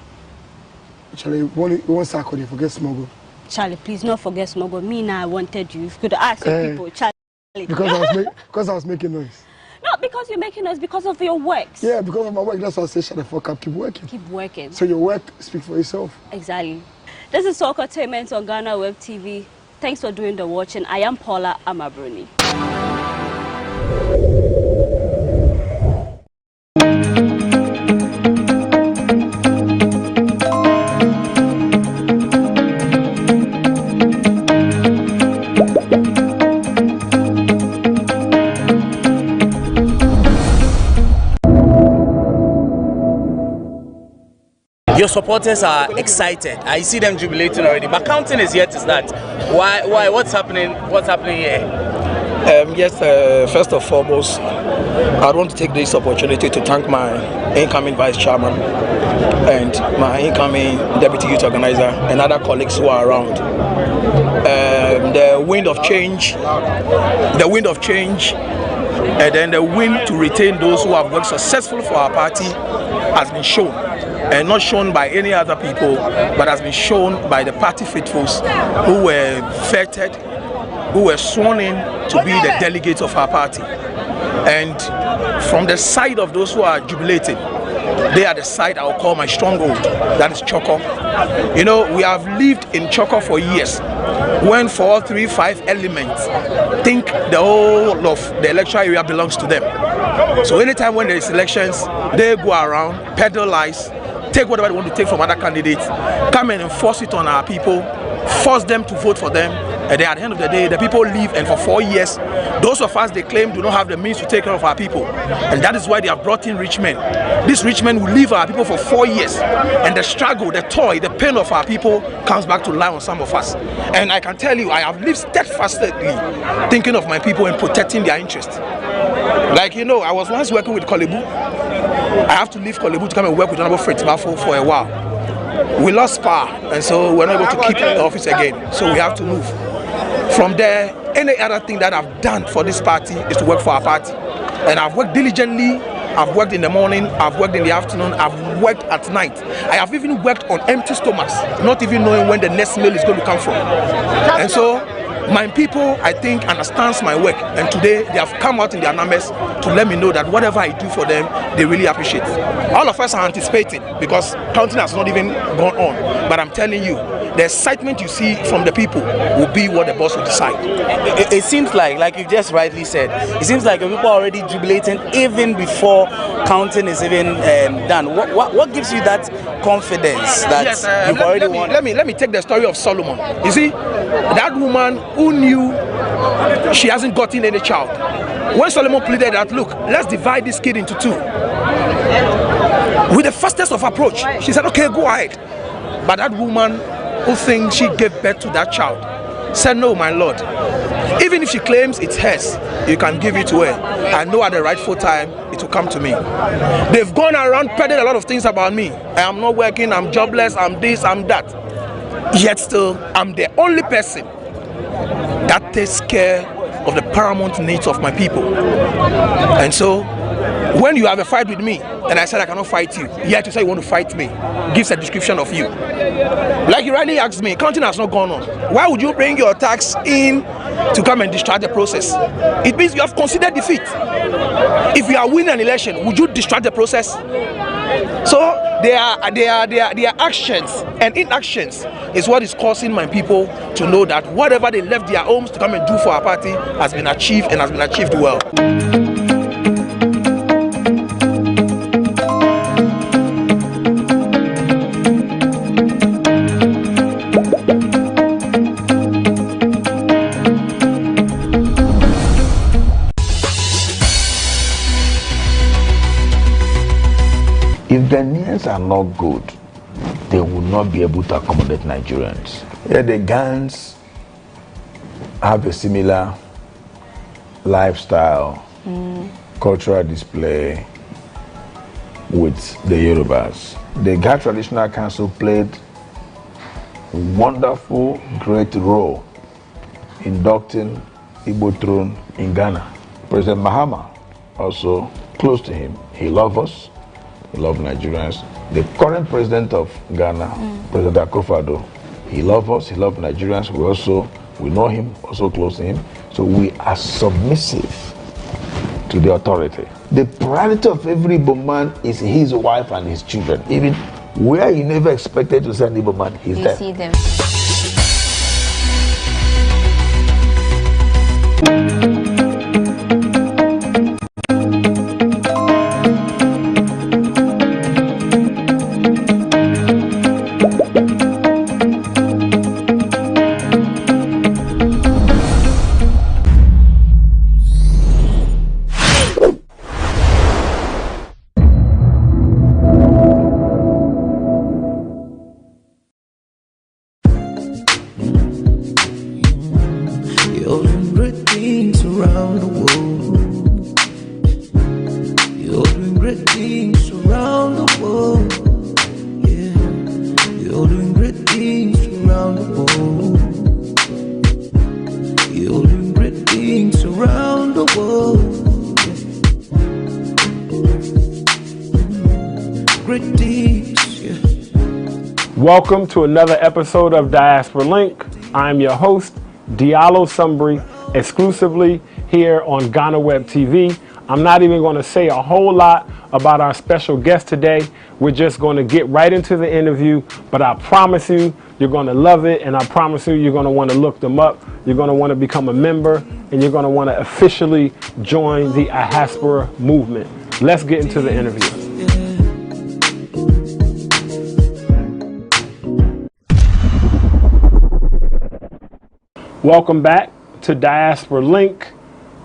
Speaker 3: Charlie, one second, forget small God.
Speaker 2: Charlie, please not forget small God. Me now, I wanted you. If you could ask people, Charlie.
Speaker 3: Because I was making noise.
Speaker 2: Not because you're making noise, because of your works.
Speaker 3: Yeah, because of my work. That's why I say shut the fuck up, keep working.
Speaker 2: Keep working.
Speaker 3: So your work speaks for yourself.
Speaker 2: Exactly. This is Talktainment on GhanaWeb TV. Thanks for doing the watching. I am Paula Amabruni.
Speaker 4: Your supporters are excited. I see them jubilating already. But counting is yet to start. Why? What's happening? What's happening here?
Speaker 5: Yes. First and foremost, I want to take this opportunity to thank my incoming vice chairman and my incoming deputy youth organizer and other colleagues who are around. The wind of change, and then the wind to retain those who have worked successfully for our party has been shown. And not shown by any other people, but has been shown by the party faithfuls who were vetted, who were sworn in to be the delegates of our party. And from the side of those who are jubilating, they are the side I will call my stronghold, that is Choco. You know, we have lived in Choco for years, when 4, 3, 5 elements think the whole of the electoral area belongs to them. So anytime when there is elections, they go around, peddle lies, take whatever they want to take from other candidates, come and enforce it on our people, force them to vote for them, and then at the end of the day, the people leave, and for 4 years, those of us they claim do not have the means to take care of our people. And that is why they have brought in rich men. These rich men will leave our people for 4 years, and the struggle, the toil, the pain of our people comes back to lie on some of us. And I can tell you, I have lived steadfastly thinking of my people and protecting their interests. Like, you know, I was once working with Kolebu. I have to leave Kolebu to come and work with Honorable Fred Bafo for a while. We lost power, and so we're not able to keep the office again. So we have to move. From there, any other thing that I've done for this party is to work for our party. And I've worked diligently. I've worked in the morning, I've worked in the afternoon, I've worked at night. I have even worked on empty stomachs, not even knowing when the next meal is going to come from. And so, my people, I think, understands my work, and today they have come out in their numbers to let me know that whatever I do for them, they really appreciate. All of us are anticipating because counting has not even gone on. But I'm telling you, the excitement you see from the people will be what the boss will decide.
Speaker 4: It seems like you just rightly said, it seems like people are already jubilating even before counting is even done. What gives you that confidence that you've already won?
Speaker 5: Let me take the story of Solomon. You see, that woman who knew she hasn't gotten any child. When Solomon pleaded that, look, let's divide this kid into 2. With the fastest of approach, she said, okay, go ahead. But that woman who thinks she gave birth to that child said, no, my lord. Even if she claims it's hers, you can give it to her. I know at the rightful time, it will come to me. They've gone around peddling a lot of things about me. I am not working, I'm jobless, I'm this, I'm that. Yet still, I'm the only person that takes care of the paramount needs of my people. And so, when you have a fight with me, and I said I cannot fight you, yet you say you want to fight me, gives a description of you. Like you rightly asked me, counting has not gone on. Why would you bring your tax in to come and distract the process? It means you have considered defeat. If you are winning an election, would you distract the process? So their actions and inactions is what is causing my people to know that whatever they left their homes to come and do for our party has been achieved and has been achieved well.
Speaker 1: If Ghanaians are not good, they will not be able to accommodate Nigerians. Yeah, the Ghans have a similar lifestyle, cultural display with the Yorubas. The Ghana Traditional Council played a wonderful, great role inducting Igbo throne in Ghana. President Mahama also close to him. He loves us. He loves Nigerians. The current president of Ghana, President Akufo-Addo, he loves us, he loves Nigerians. We know him, also close to him. So we are submissive to the authority. The priority of every Igbo man is his wife and his children. Even where you never expected to send Igbo man, he's there.
Speaker 6: You see them.
Speaker 7: Welcome to another episode of Diaspora Link. I'm your host, Diallo Sumbri, exclusively here on GhanaWeb TV. I'm not even going to say a whole lot about our special guest today. We're just going to get right into the interview, but I promise you, you're going to love it, and I promise you, you're going to want to look them up. You're going to want to become a member, and you're going to want to officially join the diaspora movement. Let's get into the interview. Welcome back to Diaspora Link.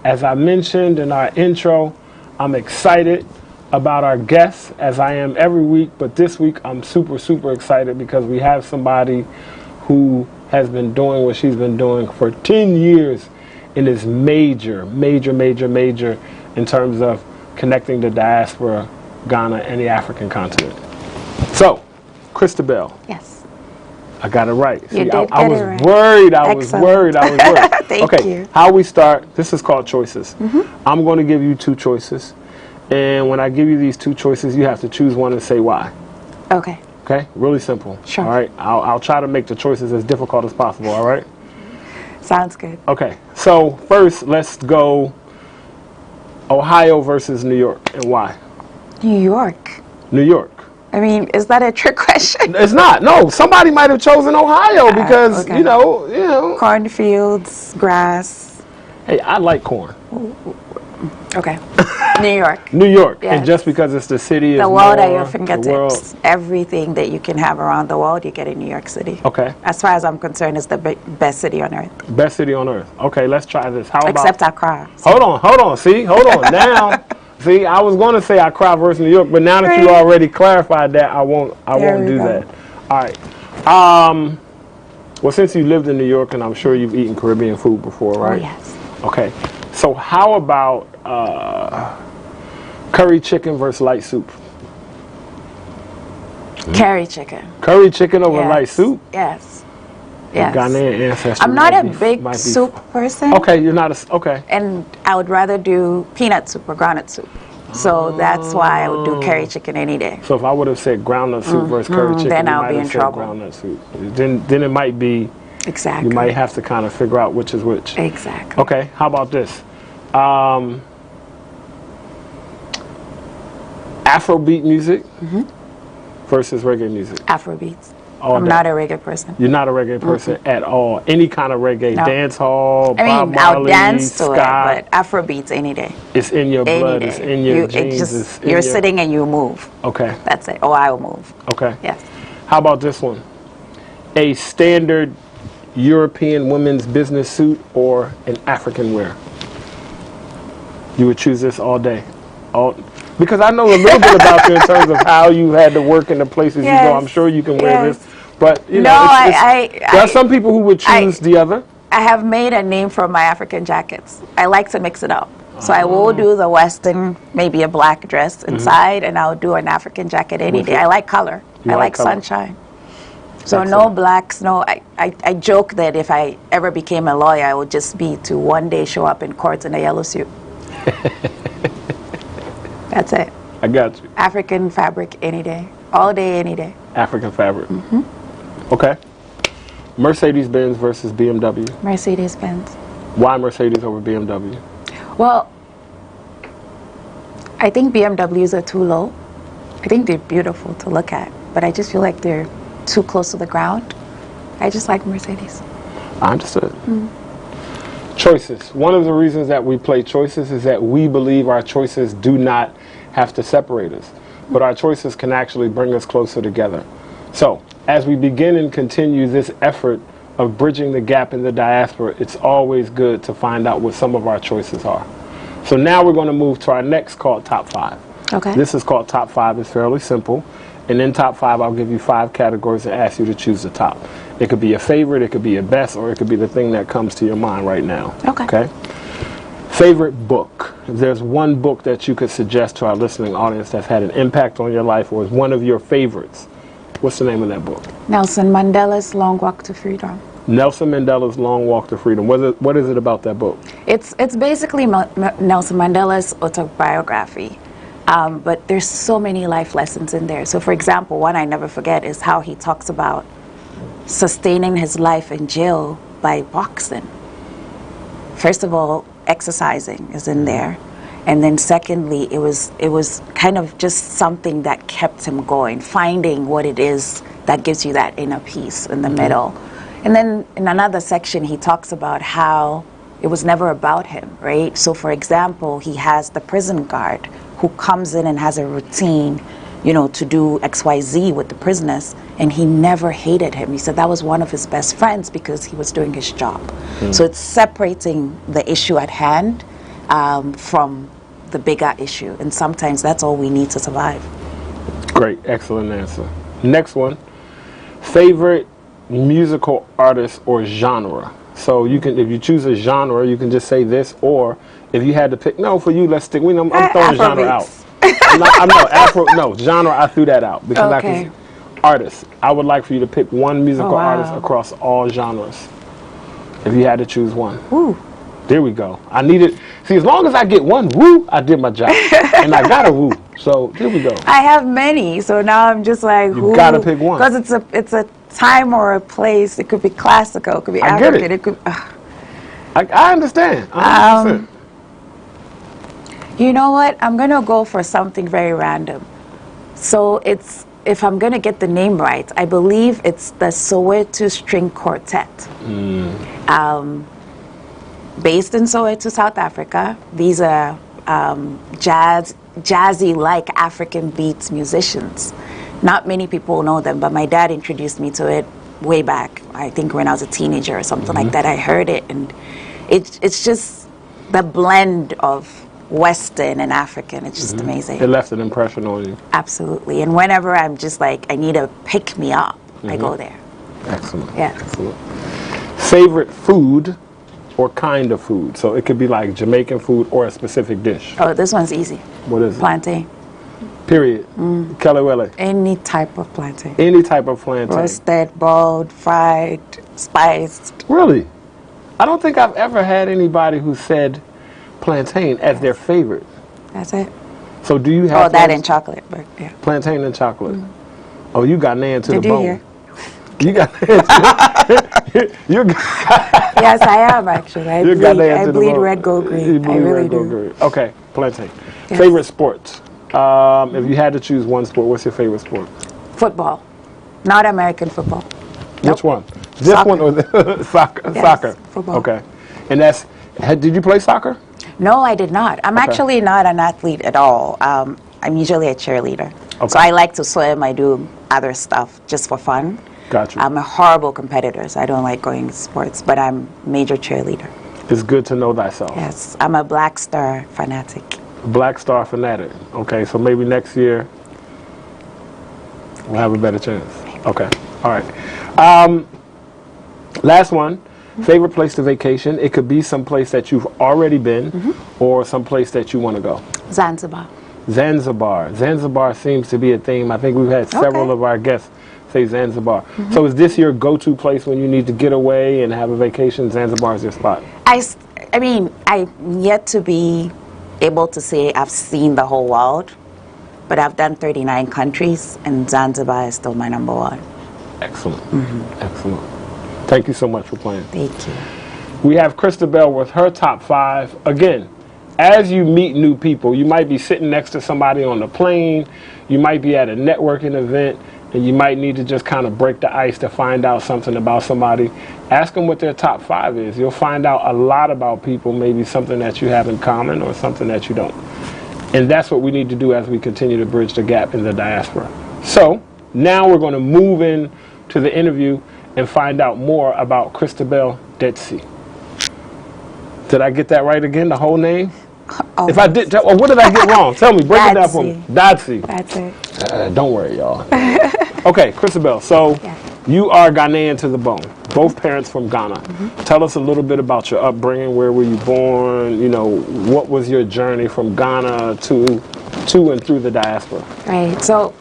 Speaker 7: As I mentioned in our intro, I'm excited about our guests, as I am every week, but this week I'm super excited because we have somebody who has been doing what she's been doing for 10 years and is major in terms of connecting the diaspora, Ghana, and the African continent. So, Christabel.
Speaker 6: Yes.
Speaker 7: I got it right.
Speaker 6: You
Speaker 7: See,
Speaker 6: did
Speaker 7: I was
Speaker 6: right.
Speaker 7: worried. I
Speaker 6: Excellent.
Speaker 7: was worried.
Speaker 6: Thank
Speaker 7: okay,
Speaker 6: you.
Speaker 7: how we start, this is called choices. I'm going to give you two choices. And when I give you these two choices, you have to choose one and say why.
Speaker 6: Okay.
Speaker 7: Okay? Really simple.
Speaker 6: Sure.
Speaker 7: All right? I'll try to make the choices as difficult as possible, all right?
Speaker 6: Sounds good.
Speaker 7: Okay. So first, let's go Ohio versus New York, and why?
Speaker 6: New York.
Speaker 7: New York.
Speaker 6: I mean, is that a trick question?
Speaker 7: It's not. No, somebody might have chosen Ohio because,
Speaker 6: okay.
Speaker 7: you know.
Speaker 6: Cornfields, grass.
Speaker 7: Hey, I like corn.
Speaker 6: Okay. New York.
Speaker 7: New York.
Speaker 6: Yes.
Speaker 7: And just because it's the city,
Speaker 6: The
Speaker 7: is
Speaker 6: world at
Speaker 7: more,
Speaker 6: your fingertips. Everything that you can have around the world, you get in New York City.
Speaker 7: Okay.
Speaker 6: As far as I'm concerned, it's the best city on earth.
Speaker 7: Best city on earth. Okay, let's try this. How
Speaker 6: Except
Speaker 7: about...
Speaker 6: Accra.
Speaker 7: Hold on. See? Hold on. Now, See, I was going to say Accra versus New York, but now that you already clarified that, I won't do that. All right. Well, since you lived in New York, and I'm sure you've eaten Caribbean food before, right?
Speaker 6: Oh, yes.
Speaker 7: Okay. So how about curry chicken versus light soup?
Speaker 6: Curry chicken.
Speaker 7: Curry chicken over light soup?
Speaker 6: Yes. Yes.
Speaker 7: Ghanaian ancestry.
Speaker 6: I'm not a big soup person.
Speaker 7: Okay, you're not okay.
Speaker 6: And I would rather do peanut soup or groundnut soup. So that's why I would do curry chicken any day.
Speaker 7: So if I would have said groundnut soup versus curry chicken,
Speaker 6: then
Speaker 7: you
Speaker 6: I'll
Speaker 7: might
Speaker 6: be
Speaker 7: have
Speaker 6: in
Speaker 7: said
Speaker 6: trouble.
Speaker 7: groundnut soup. Then it might be.
Speaker 6: Exactly.
Speaker 7: You might have to kind of figure out which is which.
Speaker 6: Exactly.
Speaker 7: Okay. How about this? Afrobeat music versus reggae music.
Speaker 6: Afrobeats.
Speaker 7: I'm
Speaker 6: not a reggae person.
Speaker 7: You're not a reggae person at all. Any kind of reggae, dance hall,
Speaker 6: I mean, I'll dance to
Speaker 7: ska,
Speaker 6: it, but Afrobeats any day.
Speaker 7: It's in your blood.
Speaker 6: Any
Speaker 7: It's
Speaker 6: day.
Speaker 7: in your genes.
Speaker 6: You're sitting and you move.
Speaker 7: Okay.
Speaker 6: That's it. Or I'll move.
Speaker 7: Okay.
Speaker 6: Yes.
Speaker 7: How about this one? A standard European women's business suit or an African wear? You would choose this all day. Because I know a little bit about you in terms of how you had to work in the places you go. I'm sure you can wear this. But, you know, there are some people who would choose the other.
Speaker 6: I have made a name for my African jackets. I like to mix it up. So I will do the Western, maybe a black dress inside, and I'll do an African jacket any day. I like color. I like sunshine. So no blacks, no. I joke that if I ever became a lawyer, I would just be to one day show up in court in a yellow suit. That's it.
Speaker 7: I got you.
Speaker 6: African fabric any day. All day, any day.
Speaker 7: African fabric. Okay. Mercedes-Benz versus BMW.
Speaker 6: Mercedes-Benz.
Speaker 7: Why Mercedes over BMW?
Speaker 6: Well, I think BMWs are too low. I think they're beautiful to look at, but I just feel like they're too close to the ground. I just like Mercedes.
Speaker 7: I understood. Choices. One of the reasons that we play choices is that we believe our choices do not have to separate us, but our choices can actually bring us closer together. So, as we begin and continue this effort of bridging the gap in the diaspora, it's always good to find out what some of our choices are. So now we're going to move to our next called Top 5.
Speaker 6: Okay.
Speaker 7: This is called Top 5. It's fairly simple. And in Top 5, I'll give you 5 categories and ask you to choose the top. It could be a favorite, it could be a best, or it could be the thing that comes to your mind right now.
Speaker 6: Okay.
Speaker 7: Favorite book. If there's one book that you could suggest to our listening audience that's had an impact on your life or is one of your favorites, what's the name of that book?
Speaker 6: Nelson Mandela's Long Walk to Freedom.
Speaker 7: Nelson Mandela's Long Walk to Freedom. What is it about that book?
Speaker 6: It's basically Nelson Mandela's autobiography. But there's so many life lessons in there. So for example, one I never forget is how he talks about sustaining his life in jail by boxing. First of all, exercising is in there. And then secondly, it was kind of just something that kept him going, finding what it is that gives you that inner peace in the middle. And then in another section, he talks about how it was never about him, right? So for example, he has the prison guard who comes in and has a routine, to do XYZ with the prisoners, and he never hated him. He said that was one of his best friends because he was doing his job. So it's separating the issue at hand from the bigger issue, and sometimes that's all we need to survive.
Speaker 7: Great, excellent answer. Next one, favorite musical artist or genre. So you can, if you choose a genre, you can just say this, or if you had to pick, I'm throwing genre out. Genre, I threw that out because artists. I would like for you to pick one musical artist across all genres. If you had to choose one.
Speaker 6: Ooh.
Speaker 7: There we go. I need it. See, as long as I get one woo, I did my job. And I got a woo. So here we go.
Speaker 6: I have many, so now I'm just like,
Speaker 7: you gotta pick one.
Speaker 6: Because it's a time or a place. It could be classical, it could be African. It could.
Speaker 7: I understand. 100%.
Speaker 6: You know what? I'm gonna go for something very random. So if I'm gonna get the name right, I believe it's the Soweto String Quartet. Based in Soweto, South Africa. These are jazzy-like African beats musicians. Not many people know them, but my dad introduced me to it way back. I think when I was a teenager or something like that. I heard it, and it's just the blend of Western and African. It's just amazing.
Speaker 7: It left an impression on you.
Speaker 6: Absolutely. And whenever I'm just like, I need a pick me up, I go there.
Speaker 7: Excellent.
Speaker 6: Yeah.
Speaker 7: Excellent. Favorite food or kind of food? So it could be like Jamaican food or a specific dish.
Speaker 6: Oh, this one's easy.
Speaker 7: What is it?
Speaker 6: Plantain.
Speaker 7: Period. Kelewele.
Speaker 6: Any type of plantain.
Speaker 7: Any type of plantain.
Speaker 6: Roasted, boiled, fried, spiced.
Speaker 7: Really? I don't think I've ever had anybody who said plantain as their favorite.
Speaker 6: That's it.
Speaker 7: So do you have...
Speaker 6: Oh, that and chocolate, but yeah.
Speaker 7: Plantain and chocolate. Oh, you got nan to the bone.
Speaker 6: Hear?
Speaker 7: You got
Speaker 6: Yes, I am actually. I bleed red, gold, green. I really do.
Speaker 7: Okay, plantain. Yes. Favorite sports? If you had to choose one sport, what's your favorite sport?
Speaker 6: Football. Not American football.
Speaker 7: Which one? This
Speaker 6: soccer.
Speaker 7: one or the soccer?
Speaker 6: Yes,
Speaker 7: soccer.
Speaker 6: Football.
Speaker 7: Okay. And did you play soccer?
Speaker 6: No, I did not. I'm actually not an athlete at all. I'm usually a cheerleader. Okay. So I like to swim. I do other stuff just for fun.
Speaker 7: Gotcha.
Speaker 6: I'm a horrible competitor, so I don't like going to sports, but I'm major cheerleader.
Speaker 7: It's good to know thyself.
Speaker 6: Yes, I'm a Black Star fanatic.
Speaker 7: Black Star fanatic. Okay, so maybe next year we'll have a better chance. Okay, all right. Last one. Favorite place to vacation? It could be some place that you've already been or some place that you want to go.
Speaker 6: Zanzibar.
Speaker 7: Zanzibar. Zanzibar seems to be a theme. I think we've had several of our guests say Zanzibar. So is this your go-to place when you need to get away and have a vacation? Zanzibar is your spot?
Speaker 6: I mean, I'm yet to be able to say I've seen the whole world, but I've done 39 countries, and Zanzibar is still my number one.
Speaker 7: Excellent. Excellent. Thank you so much for playing.
Speaker 6: Thank you.
Speaker 7: We have Christabel with her top 5. Again, as you meet new people, you might be sitting next to somebody on the plane, you might be at a networking event, and you might need to just kind of break the ice to find out something about somebody. Ask them what their top 5 is. You'll find out a lot about people, maybe something that you have in common or something that you don't. And that's what we need to do as we continue to bridge the gap in the diaspora. So now we're going to move in to the interview and find out more about Christabel Detsy. Did I get that right again, the whole name?
Speaker 6: Oh,
Speaker 7: if I did, what did I get wrong? Tell me, break it down for me. Detsy.
Speaker 6: That's it.
Speaker 7: Don't worry, y'all. Okay, Christabel, so you are Ghanaian to the bone. Both parents from Ghana. Tell us a little bit about your upbringing. Where were you born? You know, what was your journey from Ghana to and through the diaspora?
Speaker 6: Right, so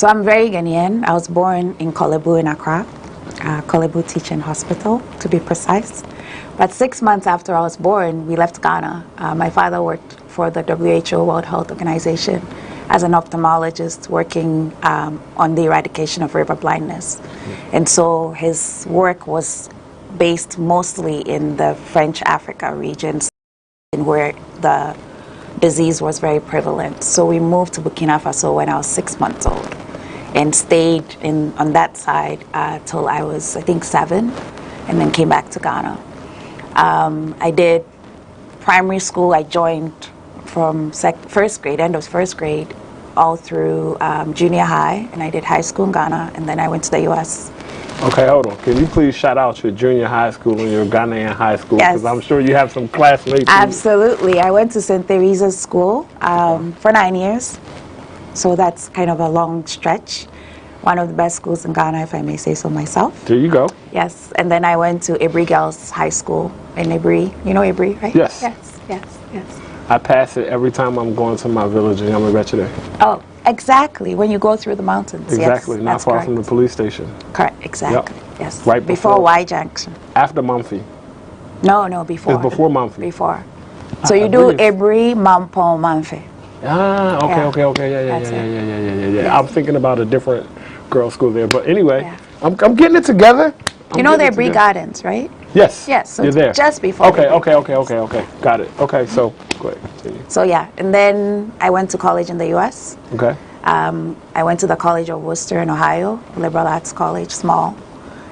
Speaker 6: I'm very Ghanaian. I was born in Kolebu in Accra, Kolebu Teaching Hospital, to be precise. But 6 months after I was born, we left Ghana. My father worked for the WHO, World Health Organization, as an ophthalmologist working on the eradication of river blindness. And so his work was based mostly in the French Africa regions where the disease was very prevalent. So we moved to Burkina Faso when I was 6 months old and stayed on that side till I was, I think, 7, and then came back to Ghana. I did primary school. I joined from first grade, end of first grade, all through junior high, and I did high school in Ghana, and then I went to the U.S.
Speaker 7: Okay, hold on. Can you please shout out your junior high school and your Ghanaian high school? Because I'm sure you have some classmates.
Speaker 6: Absolutely. I went to St. Theresa's School for 9 years, so that's kind of a long stretch. One of the best schools in Ghana, if I may say so myself.
Speaker 7: There you go.
Speaker 6: Yes, and then I went to Ibri Girls High School in Ibri. You know Ibri, right?
Speaker 7: Yes.
Speaker 6: Yes.
Speaker 7: I pass it every time I'm going to my village in Yamabetchide.
Speaker 6: Oh, exactly. When you go through the mountains.
Speaker 7: Exactly,
Speaker 6: yes,
Speaker 7: not far from the police station.
Speaker 6: Correct, exactly. Yep. Yes.
Speaker 7: Right
Speaker 6: before Y Junction.
Speaker 7: After Mumphy.
Speaker 6: No, before.
Speaker 7: It's before Mumphy.
Speaker 6: Before. So you do Ibri, Mampong, Mumphy.
Speaker 7: Okay. Yeah. I'm thinking about a different girls' school there, but anyway, I'm getting it together.
Speaker 6: You know the Ibri Gardens, right?
Speaker 7: Yes.
Speaker 6: So
Speaker 7: you're there.
Speaker 6: Just before.
Speaker 7: Okay. Got it. Okay, so go ahead. Continue.
Speaker 6: So yeah, and then I went to college in the U.S.
Speaker 7: Okay.
Speaker 6: I went to the College of Worcester in Ohio, liberal arts college, small.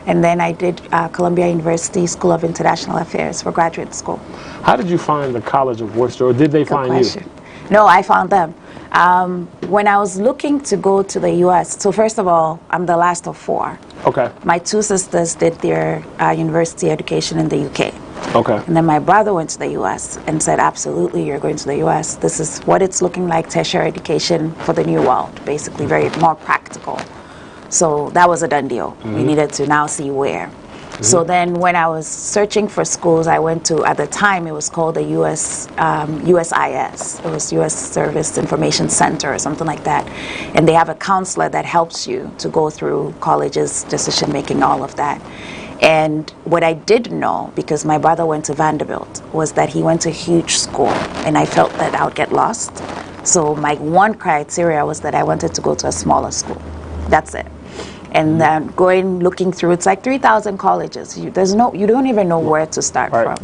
Speaker 6: And then I did Columbia University School of International Affairs for graduate school.
Speaker 7: How did you find the College of Worcester, or did they find you?
Speaker 6: No, I found them. When I was looking to go to the U.S., so first of all, I'm the last of 4.
Speaker 7: Okay.
Speaker 6: My 2 sisters did their university education in the UK. Okay. And then my brother went to the U.S. and said, absolutely, you're going to the U.S. This is what it's looking like, tertiary education for the new world, basically very more practical. So that was a done deal. We needed to now see where. So then when I was searching for schools, I went to, at the time, it was called the USIS. It was U.S. Service Information Center or something like that. And they have a counselor that helps you to go through colleges, decision-making, all of that. And what I did know, because my brother went to Vanderbilt, was that he went to a huge school. And I felt that I would get lost. So my one criteria was that I wanted to go to a smaller school. That's it. And then looking through, it's like 3,000 colleges. You don't even know where to start from.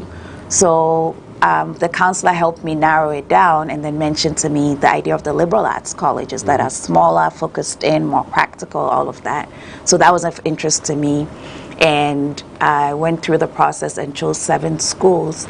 Speaker 6: So the counselor helped me narrow it down and then mentioned to me the idea of the liberal arts colleges that are smaller, focused in, more practical, all of that. So that was of interest to me. And I went through the process and chose 6 schools,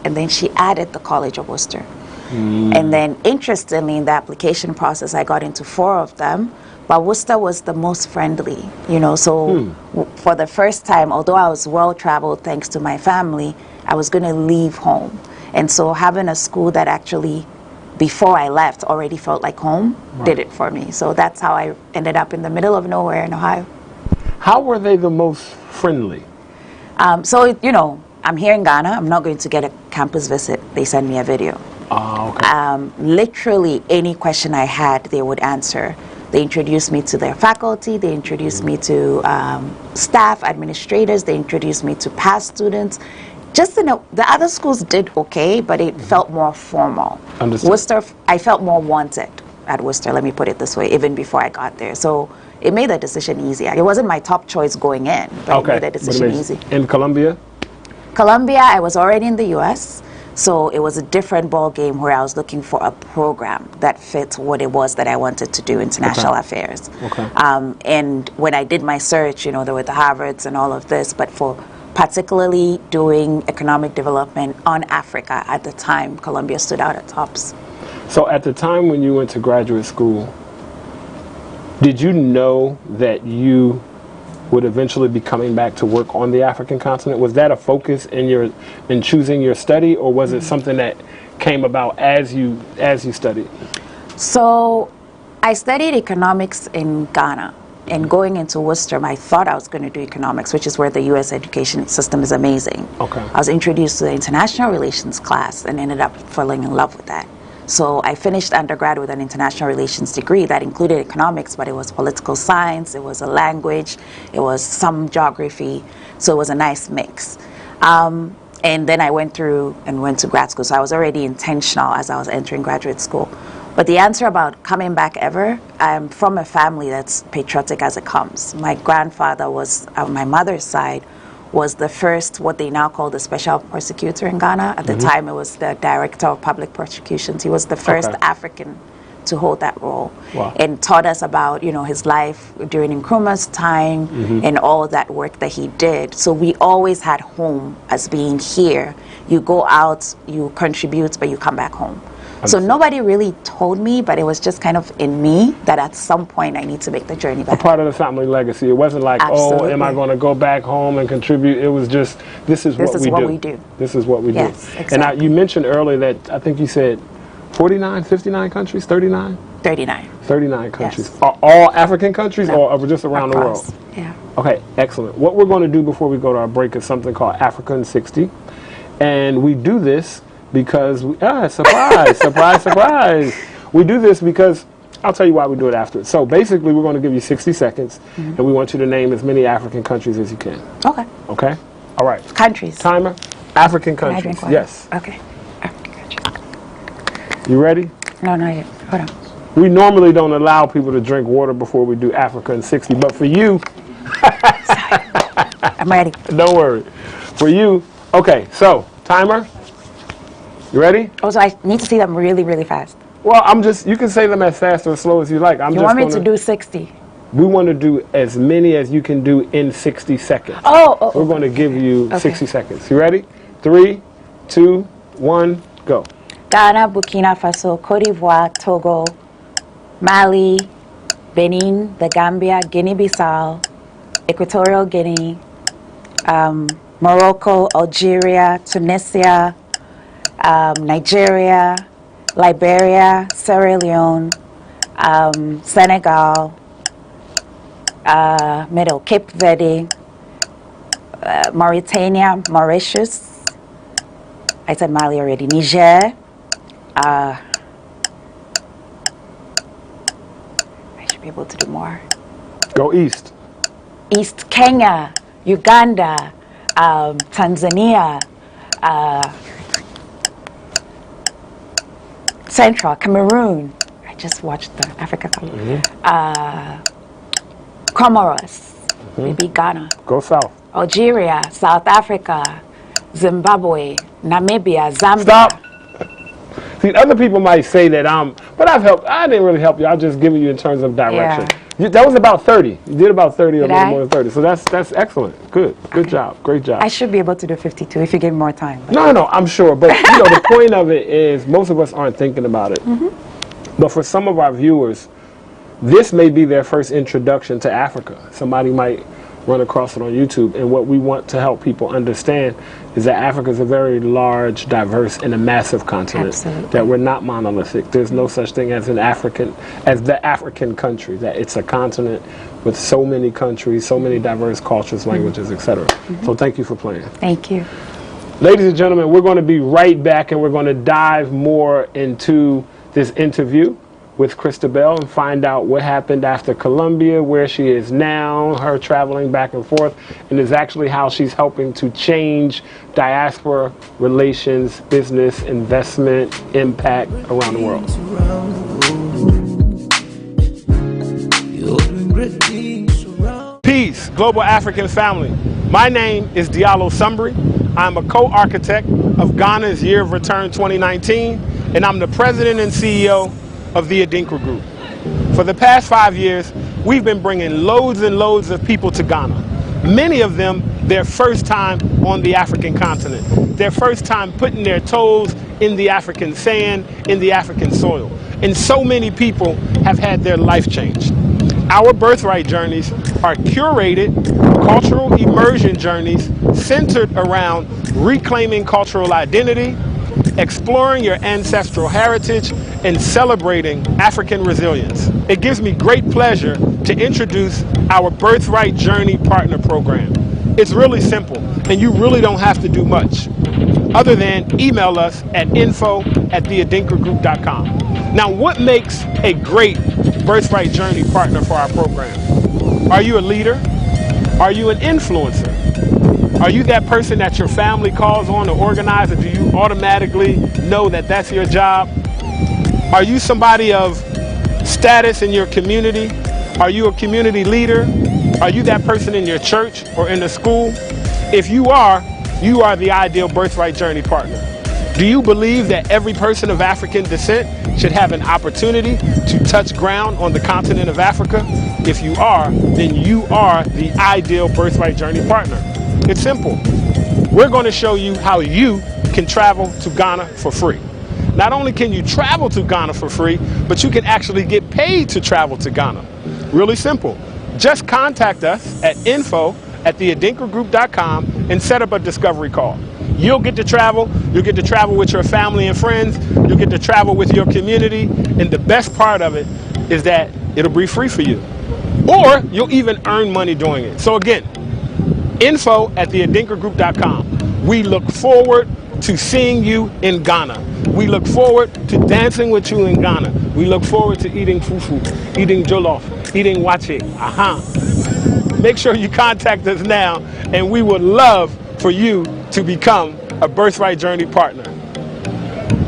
Speaker 6: and then she added the College of Worcester. And then interestingly, in the application process, I got into 4 of them. But Worcester was the most friendly, so for the first time, although I was well-traveled thanks to my family, I was going to leave home. And so having a school that actually, before I left, already felt like home, did it for me. So that's how I ended up in the middle of nowhere in Ohio.
Speaker 7: How were they the most friendly?
Speaker 6: I'm here in Ghana. I'm not going to get a campus visit. They send me a video.
Speaker 7: Oh, okay.
Speaker 6: Literally any question I had, they would answer. They introduced me to their faculty, they introduced me to staff, administrators, they introduced me to past students. Just to know, the other schools did okay, but it felt more formal.
Speaker 7: Understood.
Speaker 6: Worcester, I felt more wanted at Worcester, let me put it this way, even before I got there. So it made the decision easier. It wasn't my top choice going in, but it made the decision easy.
Speaker 7: In Columbia?
Speaker 6: Columbia, I was already in the U.S., so it was a different ball game where I was looking for a program that fit what it was that I wanted to do, international affairs.
Speaker 7: Okay.
Speaker 6: And when I did my search, there were the Harvards and all of this, but for particularly doing economic development on Africa at the time, Columbia stood out at tops.
Speaker 7: So at the time when you went to graduate school, did you know that you would eventually be coming back to work on the African continent? Was that a focus in choosing your study, or was it something that came about as you studied? So
Speaker 6: I studied economics in Ghana, and going into Worcester, I thought I was going to do economics, which is where the U.S. education system is amazing.
Speaker 7: Okay.
Speaker 6: I was introduced to the international relations class and ended up falling in love with that. So I finished undergrad with an international relations degree that included economics, but it was political science, it was a language, it was some geography, so it was a nice mix. And then I went to grad school, so I was already intentional as I was entering graduate school. But the answer about coming back ever, I'm from a family that's patriotic as it comes. My grandfather was, on my mother's side, was the first, what they now call the special prosecutor in Ghana. At the time, it was the director of public prosecutions. He was the first African to hold that role.
Speaker 7: Wow.
Speaker 6: And taught us about, his life during Nkrumah's time and all that work that he did. So we always had home as being here. You go out, you contribute, but you come back home. So nobody really told me, but it was just kind of in me that at some point I need to make the journey back.
Speaker 7: A part of the family legacy. It wasn't like,
Speaker 6: Absolutely.
Speaker 7: oh, am I going to go back home and contribute? It was just, this is what we do. This is what we do.
Speaker 6: Exactly.
Speaker 7: And you mentioned earlier that I think you said 49, 59 countries, 39?
Speaker 6: 39.
Speaker 7: 39 countries.
Speaker 6: Yes.
Speaker 7: Are all African countries or just around the world?
Speaker 6: Yeah.
Speaker 7: Okay, excellent. What we're going to do before we go to our break is something called Africa in 60. And we do this because, surprise, surprise, surprise. We do this because, I'll tell you why we do it afterwards. So basically, we're going to give you 60 seconds, and we want you to name as many African countries as you can.
Speaker 6: Okay.
Speaker 7: Okay? All right.
Speaker 6: Countries.
Speaker 7: Timer. African countries. Yes.
Speaker 6: Okay. African countries.
Speaker 7: You ready?
Speaker 6: No, not yet. Hold on.
Speaker 7: We normally don't allow people to drink water before we do Africa in 60, but for you...
Speaker 6: Sorry. I'm ready.
Speaker 7: Don't worry. For you, okay, so, timer. You ready?
Speaker 6: Oh, so I need to see them really, really fast.
Speaker 7: Well, you can say them as fast or as slow as you like.
Speaker 6: You want me to do 60?
Speaker 7: We want to do as many as you can do in 60 seconds. We're going to give you 60 seconds. You ready? 3, 2, 1, go.
Speaker 6: Ghana, Burkina Faso, Cote d'Ivoire, Togo, Mali, Benin, the Gambia, Guinea-Bissau, Equatorial Guinea, Morocco, Algeria, Tunisia, Nigeria, Liberia, Sierra Leone, Senegal, Cape Verde, Mauritania, Mauritius. I said Mali already. Niger. I should be able to do more.
Speaker 7: Go east.
Speaker 6: East Kenya, Uganda, Tanzania, Central, Cameroon. I just watched the Africa Cup. Comoros, maybe Ghana.
Speaker 7: Go south.
Speaker 6: Algeria, South Africa, Zimbabwe, Namibia, Zambia.
Speaker 7: Stop. See, other people might say that but I've helped. I didn't really help you. I'll just give you in terms of direction.
Speaker 6: Yeah.
Speaker 7: That was about 30. You did about 30 or a
Speaker 6: Did
Speaker 7: little
Speaker 6: I?
Speaker 7: more than 30. So that's excellent. Good job. Great job.
Speaker 6: I should be able to do 52 if you give me more time.
Speaker 7: No, I'm sure. But you know, the point of it is most of us aren't thinking about it. But for some of our viewers, this may be their first introduction to Africa. Somebody might run across it on YouTube. And what we want to help people understand is that Africa is a very large, diverse, and a massive continent.
Speaker 6: Absolutely.
Speaker 7: That we're not monolithic. There's no such thing as the African country. That it's a continent with so many countries, so many diverse cultures, languages, etc. So thank you for playing.
Speaker 6: Thank you.
Speaker 7: Ladies and gentlemen, we're going to be right back, and we're going to dive more into this interview with Christabel and find out what happened after Colombia, where she is now, her traveling back and forth, and is actually how she's helping to change diaspora relations, business, investment, impact around the world. Peace, global African family. My name is Diallo Sumbri. I'm a co-architect of Ghana's Year of Return 2019, and I'm the president and CEO of the Adinkra Group. For the past 5 years, we've been bringing loads and loads of people to Ghana. Many of them, their first time on the African continent. Their first time putting their toes in the African sand, in the African soil. And so many people have had their life changed. Our birthright journeys are curated cultural immersion journeys centered around reclaiming cultural identity, exploring your ancestral heritage, and celebrating African resilience. It gives me great pleasure to introduce our Birthright Journey Partner Program. It's really simple, and you really don't have to do much, other than email us at info@theadinkragroup.com. Now, what makes a great Birthright Journey partner for our program? Are you a leader? Are you an influencer? Are you that person that your family calls on to organize, or do you automatically know that that's your job? Are you somebody of status in your community? Are you a community leader? Are you that person in your church or in the school? If you are the ideal Birthright Journey partner. Do you believe that every person of African descent should have an opportunity to touch ground on the continent of Africa? If you are, then you are the ideal Birthright Journey partner. It's simple. We're going to show you how you can travel to Ghana for free. Not only can you travel to Ghana for free, but you can actually get paid to travel to Ghana. Really simple. Just contact us at info@theadinkragroup.com and set up a discovery call. You'll get to travel with your family and friends, you'll get to travel with your community, and the best part of it is that it'll be free for you. Or you'll even earn money doing it. So again, info@theadinkragroup.com. We look forward to seeing you in Ghana. We look forward to dancing with you in Ghana. We look forward to eating fufu, eating jollof, eating wache. Make sure you contact us now, and we would love for you to become a Birthright Journey partner.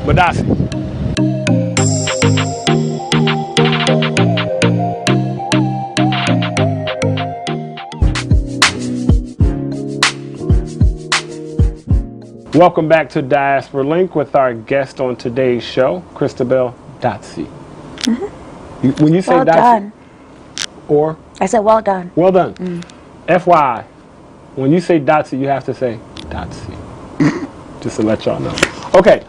Speaker 7: Madasi. Welcome back to Diaspora Link with our guest on today's show, Christabel Dotsie. When you say
Speaker 6: Well
Speaker 7: Dotsie,
Speaker 6: done.
Speaker 7: or?
Speaker 6: I said well done.
Speaker 7: Well done. FYI, when you say Dotsie, you have to say Dotsie. Just to let y'all know. Okay.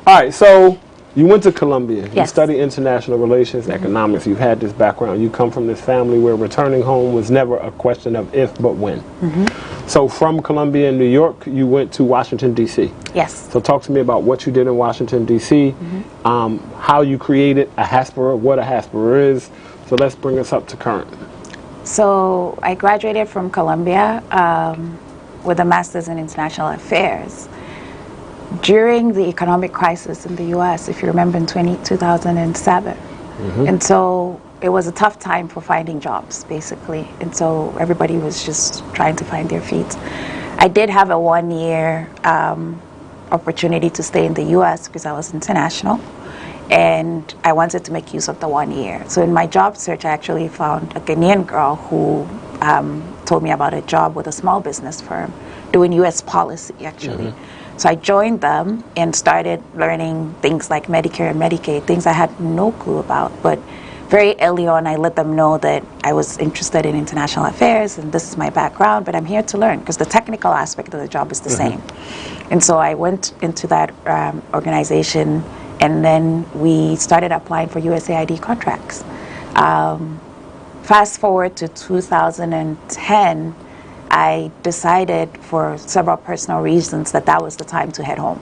Speaker 7: All right, so You went to Columbia.
Speaker 6: Yes.
Speaker 7: You studied international relations, economics. You've had this background. You come from this family where returning home was never a question of if, but when. So from Columbia in New York, you went to Washington, D.C.
Speaker 6: Yes.
Speaker 7: So talk to me about what you did in Washington, D.C., how you created a Hasbro, what a Hasbro is. So let's bring us up to current.
Speaker 6: So I graduated from Columbia with a master's in international affairs. During the economic crisis in the U.S., if you remember, in 2007. And so it was a tough time for finding jobs, basically. And so everybody was just trying to find their feet. I did have a 1-year opportunity to stay in the U.S. because I was international. And I wanted to make use of the 1 year. So in my job search, I actually found a Ghanaian girl who told me about a job with a small business firm doing U.S. policy, actually. So I joined them and started learning things like Medicare and Medicaid, things I had no clue about. But very early on, I let them know that I was interested in international affairs and this is my background, but I'm here to learn because the technical aspect of the job is the same. And so I went into that organization, and then we started applying for USAID contracts. Fast forward to 2010, I decided for several personal reasons that that was the time to head home.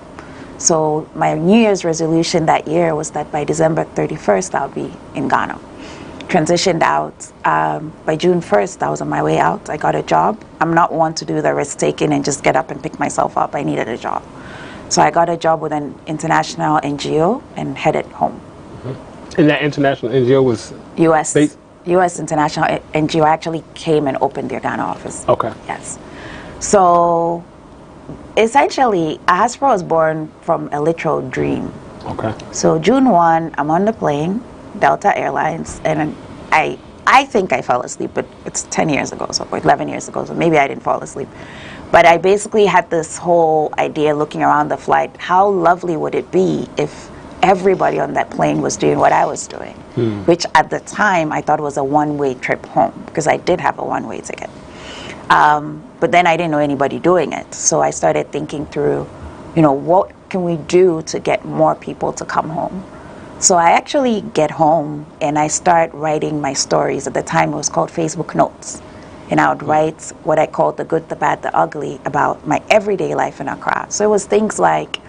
Speaker 6: So my New Year's resolution that year was that by December 31st, I'll be in Ghana. Transitioned out. By June 1st, I was on my way out. I got a job. I'm not one to do the risk-taking and just get up and pick myself up. I needed a job. So I got a job with an international NGO and headed home.
Speaker 7: And that international NGO was?
Speaker 6: U.S. International NGO actually came and opened their Ghana office.
Speaker 7: Okay.
Speaker 6: Yes. So essentially, Hasbro was born from a literal dream.
Speaker 7: Okay.
Speaker 6: So June 1, I'm on the plane, Delta Airlines, and I think I fell asleep, but it's 10 years ago, so 11 years ago, so maybe I didn't fall asleep. But I basically had this whole idea looking around the flight, how lovely would it be if everybody on that plane was doing what I was doing, which at the time I thought was a one-way trip home, because I did have a one-way ticket. But then I didn't know anybody doing it. So I started thinking through, what can we do to get more people to come home? So I actually get home and I start writing my stories. At the time it was called Facebook Notes. And I would write what I called the good, the bad, the ugly about my everyday life in Accra. So it was things like,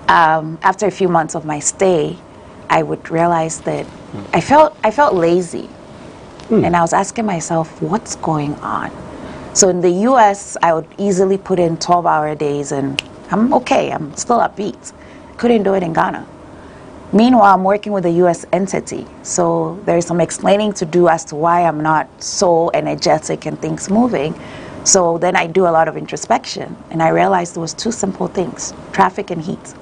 Speaker 6: after a few months of my stay, I would realize that I felt lazy. And I was asking myself, what's going on? So in the US, I would easily put in 12-hour days and I'm okay, I'm still upbeat. Couldn't do it in Ghana. Meanwhile, I'm working with a US entity, so there's some explaining to do as to why I'm not so energetic and things moving. So then I do a lot of introspection, and I realized there was two simple things: traffic and heat.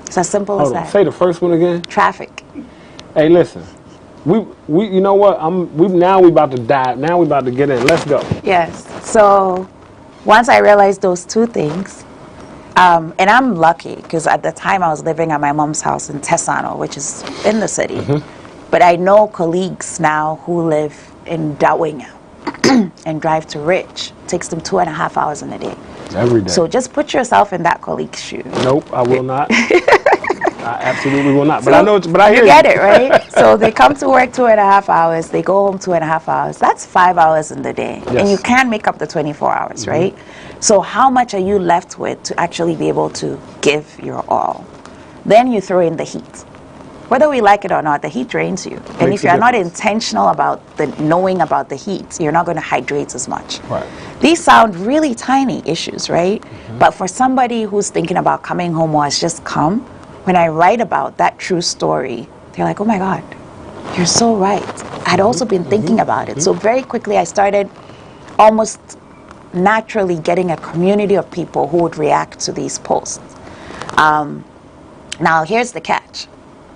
Speaker 6: It's as simple as that.
Speaker 7: Say the first one again.
Speaker 6: Traffic.
Speaker 7: Hey, listen. We you know what? Now we about to dive. Now we about to get in. Let's go.
Speaker 6: Yes. So once I realized those two things, and I'm lucky because at the time I was living at my mom's house in Tesano, which is in the city. But I know colleagues now who live in Dawenya and drive to Rich. It takes them 2.5 hours in a day.
Speaker 7: Every day.
Speaker 6: So just put yourself in that colleague's shoes.
Speaker 7: Nope, I will not. I absolutely will not. But I know. But I hear
Speaker 6: you. Get it, right? So they come to work 2.5 hours. They go home 2.5 hours. That's 5 hours in the day, and you can't make up the 24 hours, right? So how much are you left with to actually be able to give your all? Then you throw in the heat. Whether we like it or not, the heat drains you. And if you're not intentional about knowing about the heat, you're not going to hydrate as much.
Speaker 7: Right.
Speaker 6: These sound really tiny issues, right? But for somebody who's thinking about coming home or has just come, when I write about that true story, they're like, oh my God, you're so right. I'd also been thinking about it. So very quickly I started almost naturally getting a community of people who would react to these posts. Now here's the catch.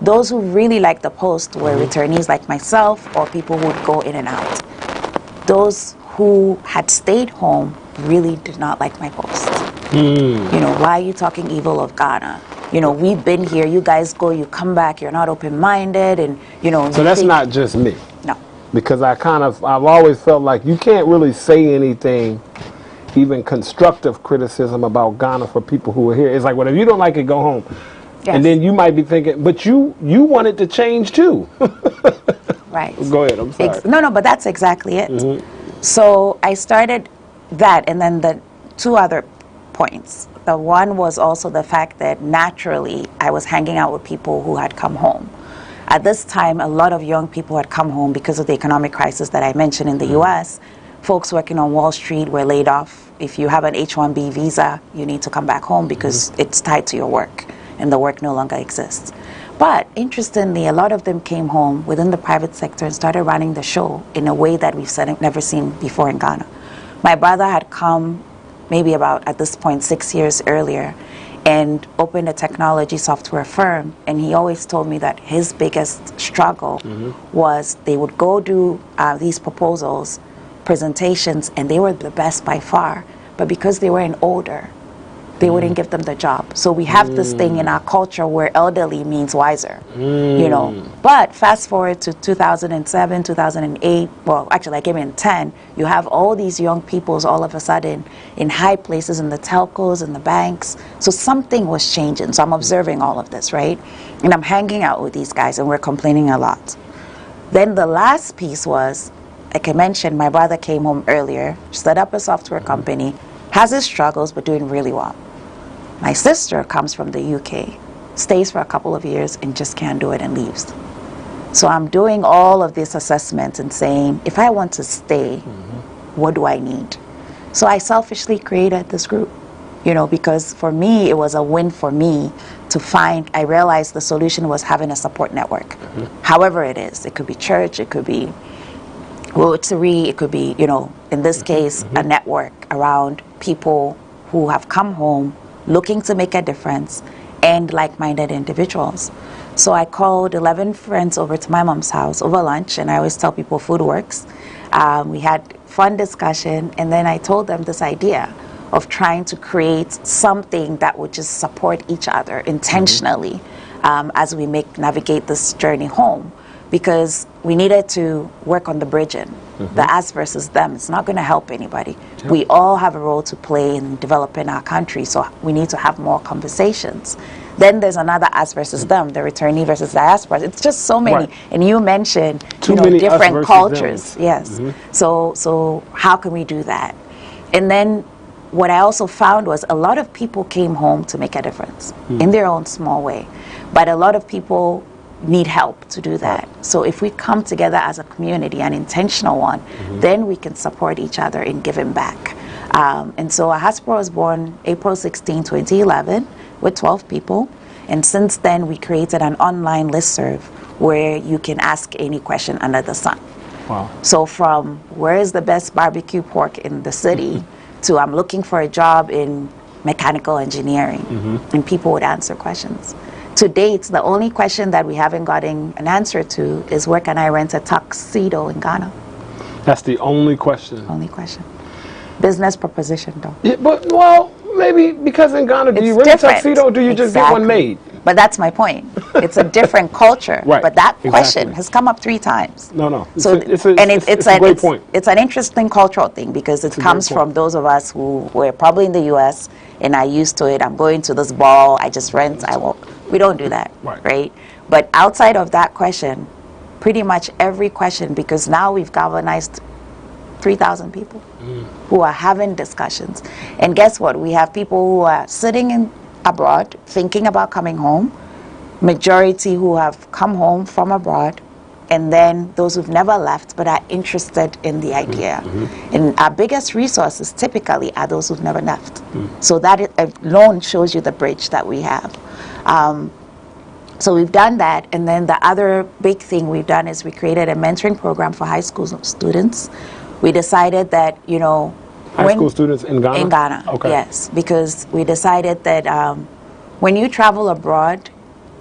Speaker 6: Those who really liked the post were returnees like myself or people who would go in and out. Those who had stayed home really did not like my post. Why are you talking evil of Ghana? We've been here, you guys go, you come back, you're not open-minded, and,
Speaker 7: So that's not just me.
Speaker 6: No.
Speaker 7: Because I've always felt like you can't really say anything, even constructive criticism about Ghana for people who are here. It's like, well, if you don't like it, go home.
Speaker 6: Yes.
Speaker 7: And then you might be thinking, but you want it to change too.
Speaker 6: Right.
Speaker 7: Go ahead, I'm sorry.
Speaker 6: No, but that's exactly it. So I started that, and then the two other points. The one was also the fact that naturally I was hanging out with people who had come home. At this time, a lot of young people had come home because of the economic crisis that I mentioned in the U.S. Folks working on Wall Street were laid off. If you have an H-1B visa, you need to come back home because it's tied to your work, and the work no longer exists. But interestingly, a lot of them came home within the private sector and started running the show in a way that we've never seen before in Ghana. My brother had come maybe about, at this point, 6 years earlier, and opened a technology software firm, and he always told me that his biggest struggle was they would go do these proposals, presentations, and they were the best by far, but because they were older, they wouldn't give them the job. So we have this thing in our culture where elderly means wiser, you know. But fast forward to 2007, 2008, well, actually I came in 10, you have all these young peoples all of a sudden in high places in the telcos and the banks. So something was changing. So I'm observing all of this, right? And I'm hanging out with these guys and we're complaining a lot. Then the last piece was, like I mentioned, my brother came home earlier, set up a software company, has his struggles, but doing really well. My sister comes from the UK, stays for a couple of years and just can't do it and leaves. So I'm doing all of these assessments and saying, if I want to stay, what do I need? So I selfishly created this group, you know, because for me, it was a win for me to find, I realized the solution was having a support network. However it is, it could be church, it could be Rotary, it could be, you know, in this case, a network around people who have come home looking to make a difference and like-minded individuals. So I called 11 friends over to my mom's house over lunch, and I always tell people food works. We had fun discussion, and then I told them this idea of trying to create something that would just support each other intentionally as we navigate this journey home, because we needed to work on the bridging, the us versus them. It's not going to help anybody. We all have a role to play in developing our country, so we need to have more conversations. Then there's another us versus them, the returnee versus diaspora. It's just so many. And you mentioned, you know, different cultures. Yes. So how can we do that? And then what I also found was a lot of people came home to make a difference in their own small way, but a lot of people need help to do that. So if we come together as a community, an intentional one, then we can support each other in giving back. And so Diaspora was born April 16, 2011 with 12 people. And since then, we created an online listserv where you can ask any question under the sun. So from where is the best barbecue pork in the city to I'm looking for a job in mechanical engineering, and people would answer questions. To date, the only question that we haven't gotten an answer to is where can I rent a tuxedo in Ghana?
Speaker 7: That's the only question.
Speaker 6: Only question. Business proposition, though.
Speaker 7: Yeah, but, well, maybe because in Ghana, do you rent a tuxedo or do you just get one made?
Speaker 6: But that's my point. It's a different culture. But that question has come up 3 times.
Speaker 7: No.
Speaker 6: So it's a great point. It's an interesting cultural thing because it comes from those of us who were probably in the U.S. and are used to it. I'm going to this ball. I just rent. I won't. We don't do that, right? But outside of that question, pretty much every question, because now we've galvanized 3,000 people who are having discussions. And guess what? We have people who are sitting abroad thinking about coming home, majority who have come home from abroad, and then those who've never left but are interested in the idea. And our biggest resources typically are those who've never left. So that alone shows you the bridge that we have. So we've done that, and then the other big thing we've done is we created a mentoring program for high school students. We decided that, you know,
Speaker 7: high school students in Ghana?
Speaker 6: In Ghana, yes, because we decided that when you travel abroad,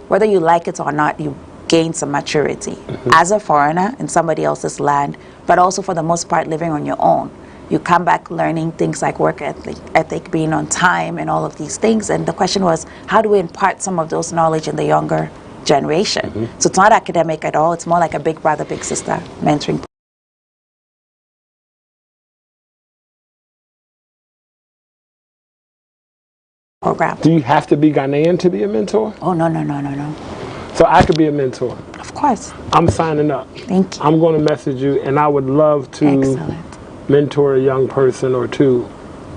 Speaker 6: whether you like it or not, you gain some maturity as a foreigner in somebody else's land, but also for the most part living on your own. You come back learning things like work ethic, being on time, and all of these things. And the question was, how do we impart some of those knowledge in the younger generation? So it's not academic at all. It's more like a big brother, big sister mentoring program.
Speaker 7: Do you have to be Ghanaian to be a mentor?
Speaker 6: Oh, no, no, no, no, no.
Speaker 7: So I could be a mentor.
Speaker 6: Of course.
Speaker 7: I'm signing up.
Speaker 6: Thank you.
Speaker 7: I'm going to message you, and I would love to mentor a young person or two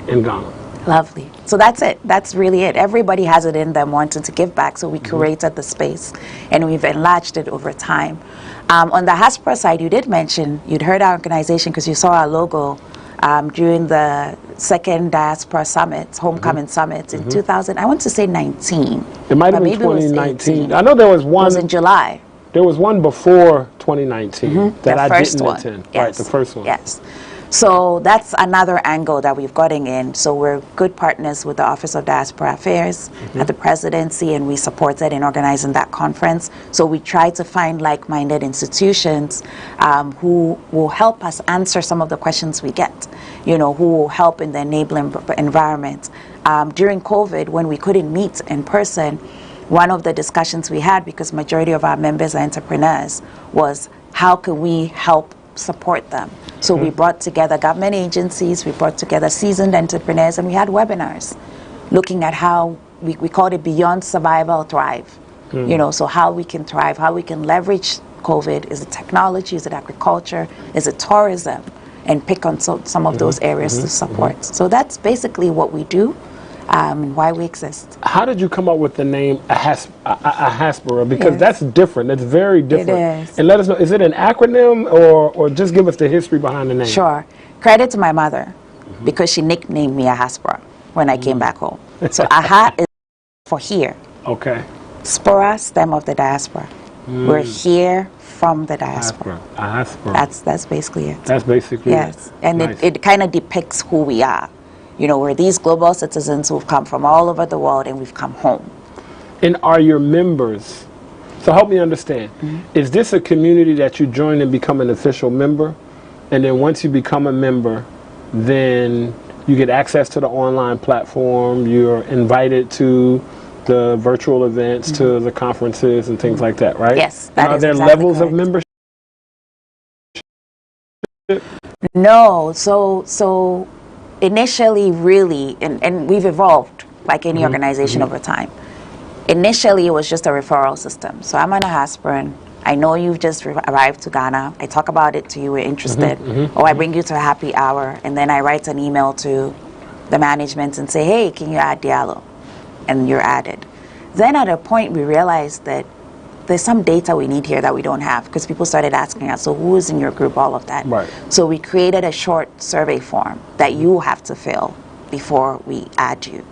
Speaker 7: in Ghana.
Speaker 6: Lovely. So that's it. That's really it. Everybody has it in them wanting to give back, so we curated the space, and we've enlarged it over time. On the diaspora side, you did mention, you'd heard our organization because you saw our logo during the second Diaspora Summit, Homecoming Summit in 2000, I want to say 19.
Speaker 7: It might have been 2019. I know there was one.
Speaker 6: It was in July.
Speaker 7: There was one before 2019 that I didn't attend.
Speaker 6: Yes.
Speaker 7: Right, the first one.
Speaker 6: Yes. So that's another angle that we've gotten in. So we're good partners with the Office of Diaspora Affairs at the Presidency, and we supported in organizing that conference. So we try to find like-minded institutions who will help us answer some of the questions we get, you know, who will help in the enabling environment. During COVID, when we couldn't meet in person, one of the discussions we had, because majority of our members are entrepreneurs, was how can we help support them? So we brought together government agencies, we brought together seasoned entrepreneurs, and we had webinars looking at how we called it Beyond Survival Thrive. You know, so how we can thrive, how we can leverage COVID. Is it technology? Is it agriculture? Is it tourism? And pick on some of those areas to support. So that's basically what we do. And why we exist.
Speaker 7: How did you come up with the name Diaspora? Because that's different. It's very different.
Speaker 6: It is.
Speaker 7: And let us know, is it an acronym or just give us the history behind the name?
Speaker 6: Sure. Credit to my mother because she nicknamed me Diaspora when I came back home. So Aha is for here.
Speaker 7: Okay.
Speaker 6: Spora, stem of the diaspora. We're here from the diaspora.
Speaker 7: Diaspora.
Speaker 6: That's basically it.
Speaker 7: That's basically it.
Speaker 6: Yes. And
Speaker 7: nice.
Speaker 6: it kind of depicts who we are. You know, we're these global citizens who've come from all over the world and we've come home.
Speaker 7: And are your members, so help me understand, is this a community that you join and become an official member? And then once you become a member, then you get access to the online platform, you're invited to the virtual events, to the conferences and things like that, right?
Speaker 6: Yes, that
Speaker 7: are
Speaker 6: is
Speaker 7: there
Speaker 6: exactly
Speaker 7: levels
Speaker 6: correct.
Speaker 7: of membership?
Speaker 6: No, so initially really, and we've evolved like any organization over time. Initially, it was just a referral system. So I'm an diasporan. I know you've just arrived to Ghana. I talk about it to you, we're interested. Or I bring you to a happy hour, and then I write an email to the management and say, hey, can you add Diallo? And you're added. Then at a point, we realized that there's some data we need here that we don't have, because people started asking us, so who is in your group, all of that.
Speaker 7: Right.
Speaker 6: So we created a short survey form that you have to fill before we add you.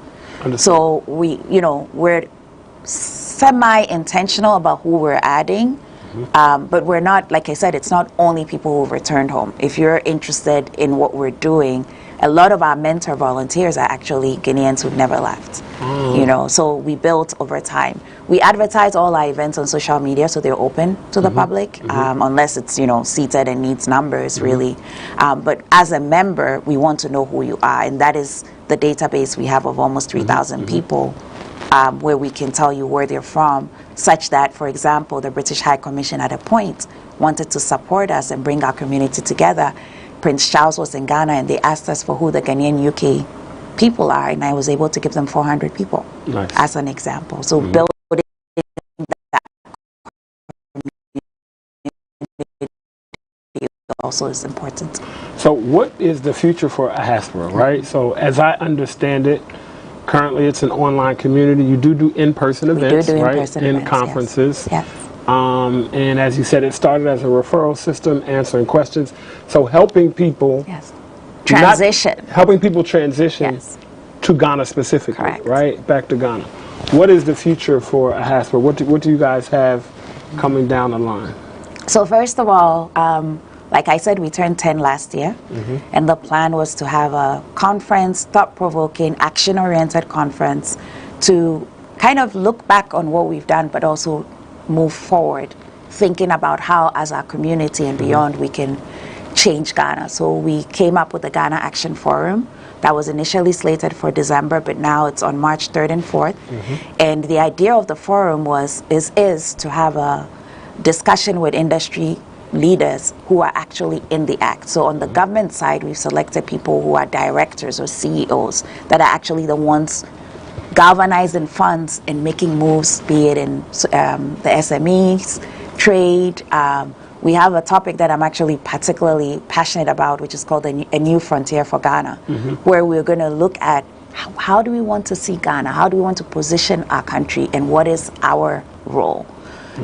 Speaker 7: Understood.
Speaker 6: So we're semi-intentional about who we're adding, but we're not, like I said, it's not only people who've returned home. If you're interested in what we're doing, a lot of our mentor volunteers are actually Ghanaians who've never left. You know, so we built over time. We advertise all our events on social media, so they're open to the public, unless it's, seated and needs numbers, really. But as a member, we want to know who you are, and that is the database we have of almost 3,000 people, where we can tell you where they're from, such that, for example, the British High Commission at a point wanted to support us and bring our community together. Prince Charles was in Ghana, and they asked us for who the Ghanaian UK people are, and I was able to give them 400 people as an example. So building that also is important.
Speaker 7: So what is the future for Diaspora, right? So as I understand it, currently it's an online community. You do in-person events, right? In conferences.
Speaker 6: Yes.
Speaker 7: And as you said, it started as a referral system, answering questions. So helping people
Speaker 6: transition.
Speaker 7: Helping people transition to Ghana specifically, right? Back to Ghana. What is the future for Diaspora? What do you guys have coming down the line?
Speaker 6: So first of all, like I said, we turned 10 last year, and the plan was to have a conference, thought-provoking, action-oriented conference to kind of look back on what we've done, but also move forward, thinking about how, as our community and beyond, we can change Ghana. So we came up with the Ghana Action Forum that was initially slated for December, but now it's on March 3rd and 4th. And the idea of the forum is to have a discussion with industry leaders who are actually in the act. So on the government side, we've selected people who are directors or CEOs that are actually the ones galvanizing funds and making moves, be it in the SMEs, trade. We have a topic that I'm actually particularly passionate about, which is called a new frontier for Ghana, where we're going to look at how do we want to see Ghana, how do we want to position our country, and what is our role.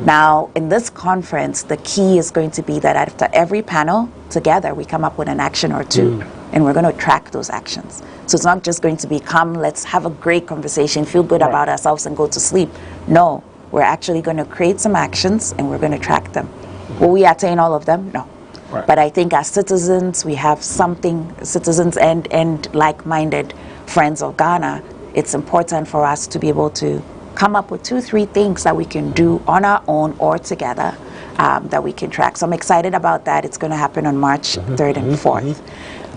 Speaker 6: Now, in this conference, the key is going to be that after every panel, together, we come up with an action or two, and we're going to track those actions. So it's not just going to be, come, let's have a great conversation, feel good about ourselves, and go to sleep. No, we're actually going to create some actions, and we're going to track them. Will we attain all of them? No. But I think as citizens, we have something, citizens and like-minded friends of Ghana, it's important for us to be able to come up with 2-3 things that we can do on our own or together that we can track. So I'm excited about that. It's going to happen on March 3rd and 4th.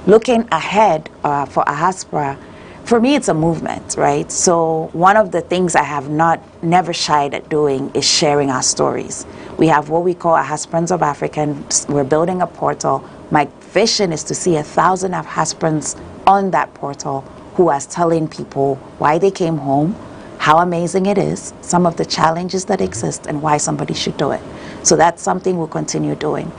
Speaker 6: Looking ahead for AHASPRA, for me, it's a movement, right? So one of the things I have never shied at doing is sharing our stories. We have what we call AHASPRANs of Africa. We're building a portal. My vision is to see 1,000 AHASPRANs on that portal who are telling people why they came home, how amazing it is, some of the challenges that exist, and why somebody should do it. So that's something we'll continue doing.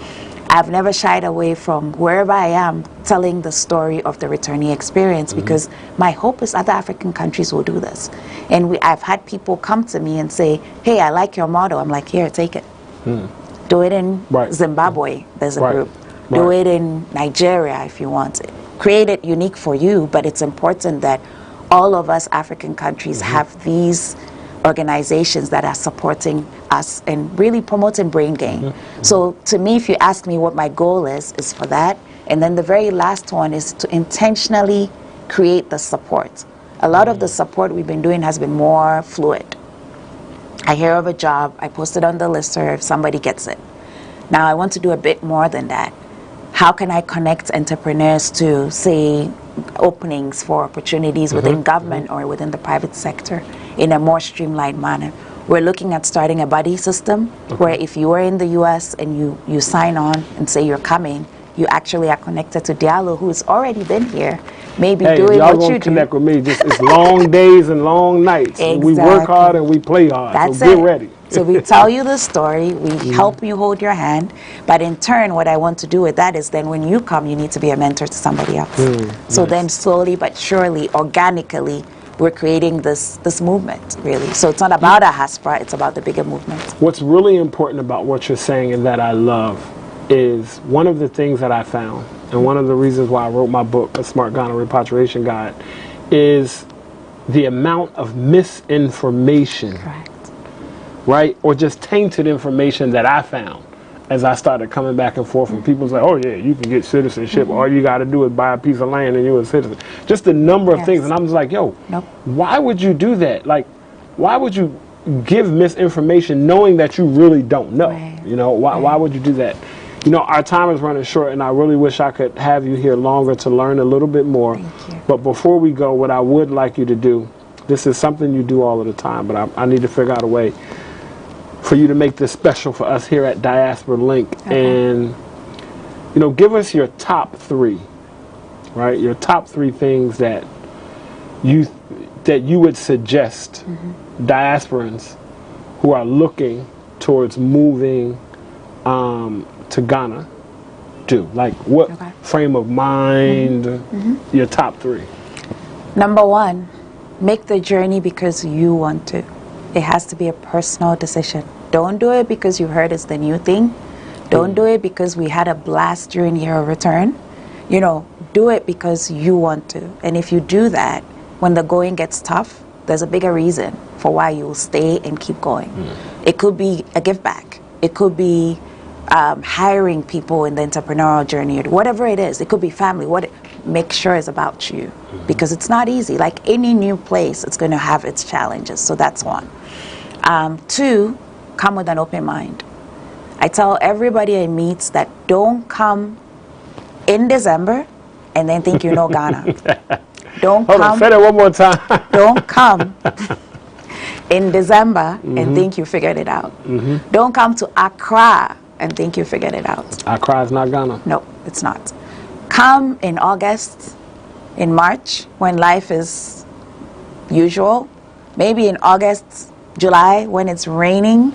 Speaker 6: I've never shied away from wherever I am telling the story of the returnee experience because my hope is other African countries will do this. And I've had people come to me and say, hey, I like your model. I'm like, here, take it. Do it in Zimbabwe, there's a group. Do it in Nigeria if you want it. Create it unique for you, but it's important that all of us African countries have these organizations that are supporting us and really promoting brain gain. So to me, if you ask me what my goal is for that. And then the very last one is to intentionally create the support. A lot of the support we've been doing has been more fluid. I hear of a job, I post it on the listserv, somebody gets it. Now I want to do a bit more than that. How can I connect entrepreneurs to, say, openings for opportunities within government or within the private sector in a more streamlined manner? We're looking at starting a buddy system where if you are in the US and you sign on and say you're coming, you actually are connected to Diallo, who's already been here, maybe doing what you do.
Speaker 7: Connect with me. Just it's long days and long nights.
Speaker 6: Exactly.
Speaker 7: We work hard and we play hard.
Speaker 6: That's
Speaker 7: so get ready.
Speaker 6: So we tell you the story, we help you hold your hand, but in turn, what I want to do with that is then when you come, you need to be a mentor to somebody else. So then slowly but surely, organically, we're creating this movement, really. So it's not about AHASPRA, it's about the bigger movement.
Speaker 7: What's really important about what you're saying and that I love is one of the things that I found, and one of the reasons why I wrote my book, A Smart Ghana Repatriation Guide, is the amount of misinformation.
Speaker 6: Correct.
Speaker 7: Right? Or just tainted information that I found as I started coming back and forth and people say, oh yeah, you can get citizenship. All you got to do is buy a piece of land and you're a citizen. Just the number of things. And I'm just like, yo, why would you do that? Like, why would you give misinformation knowing that you really don't know? You know, why would you do that? You know, our time is running short and I really wish I could have you here longer to learn a little bit more.
Speaker 6: Thank you.
Speaker 7: But before we go, what I would like you to do, this is something you do all of the time, but I need to figure out a way for you to make this special for us here at Diaspora Link. And, you know, give us your top 3, right? Your top 3 things that you would suggest diasporans who are looking towards moving to Ghana do. Like what frame of mind, your top 3.
Speaker 6: Number 1, make the journey because you want to. It has to be a personal decision. Don't do it because you heard it's the new thing. Don't do it because we had a blast during your return. You know, do it because you want to. And if you do that, when the going gets tough, there's a bigger reason for why you will stay and keep going. It could be a give back. It could be hiring people in the entrepreneurial journey, or whatever it is. It could be family. Make sure it's about you, because it's not easy. Like any new place, it's going to have its challenges. So that's 1. 2, come with an open mind. I tell everybody I meet that don't come in December and then think you know Ghana. Don't
Speaker 7: Hold on, say that one more time.
Speaker 6: Don't come in December and think you figured it out. Don't come to Accra and think you figured it out.
Speaker 7: Accra is not Ghana.
Speaker 6: No, it's not. Come in August, in March, when life is usual, maybe in August, July, when it's raining,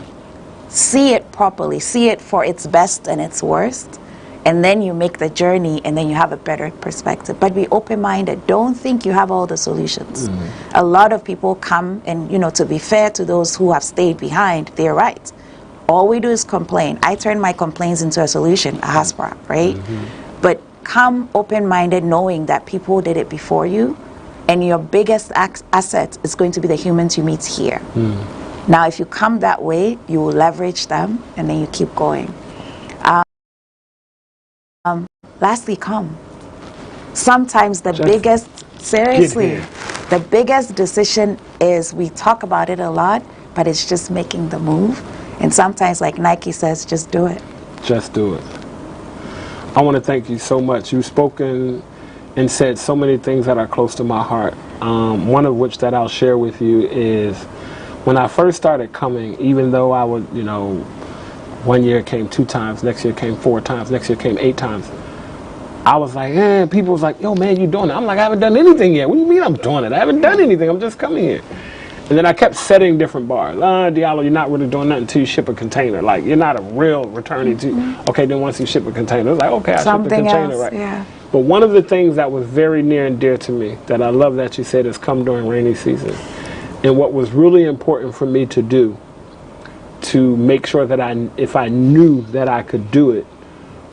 Speaker 6: see it properly, see it for its best and its worst, and then you make the journey, and then you have a better perspective. But be open-minded. Don't think you have all the solutions. A lot of people come, and to be fair to those who have stayed behind, they're right. All we do is complain. I turn my complaints into a solution, a HASPRA, right? But come open-minded, knowing that people did it before you, and your biggest asset is going to be the humans you meet here. Now, if you come that way, you will leverage them, and then you keep going. Lastly, come. Sometimes the biggest, seriously, the biggest decision is, we talk about it a lot, but it's just making the move. And sometimes, like Nike says, just do it. Just do it. I want to thank you so much. You've spoken and said so many things that are close to my heart. One of which that I'll share with you is, when I first started coming, even though I would, 1 year came 2 times, next year came 4 times, next year came 8 times. I was like, people was like, yo, man, you doing it? I'm like, I haven't done anything yet. What do you mean I'm doing it? I haven't done anything. I'm just coming here. And then I kept setting different bars. Diallo, you're not really doing nothing until you ship a container. Like, you're not a real returning to. Okay, then once you ship a container, it's like, okay, I shipped the container, else, right? Yeah. But one of the things that was very near and dear to me, that I love that you said, is come during rainy season. And what was really important for me to do, to make sure that if I knew that I could do it,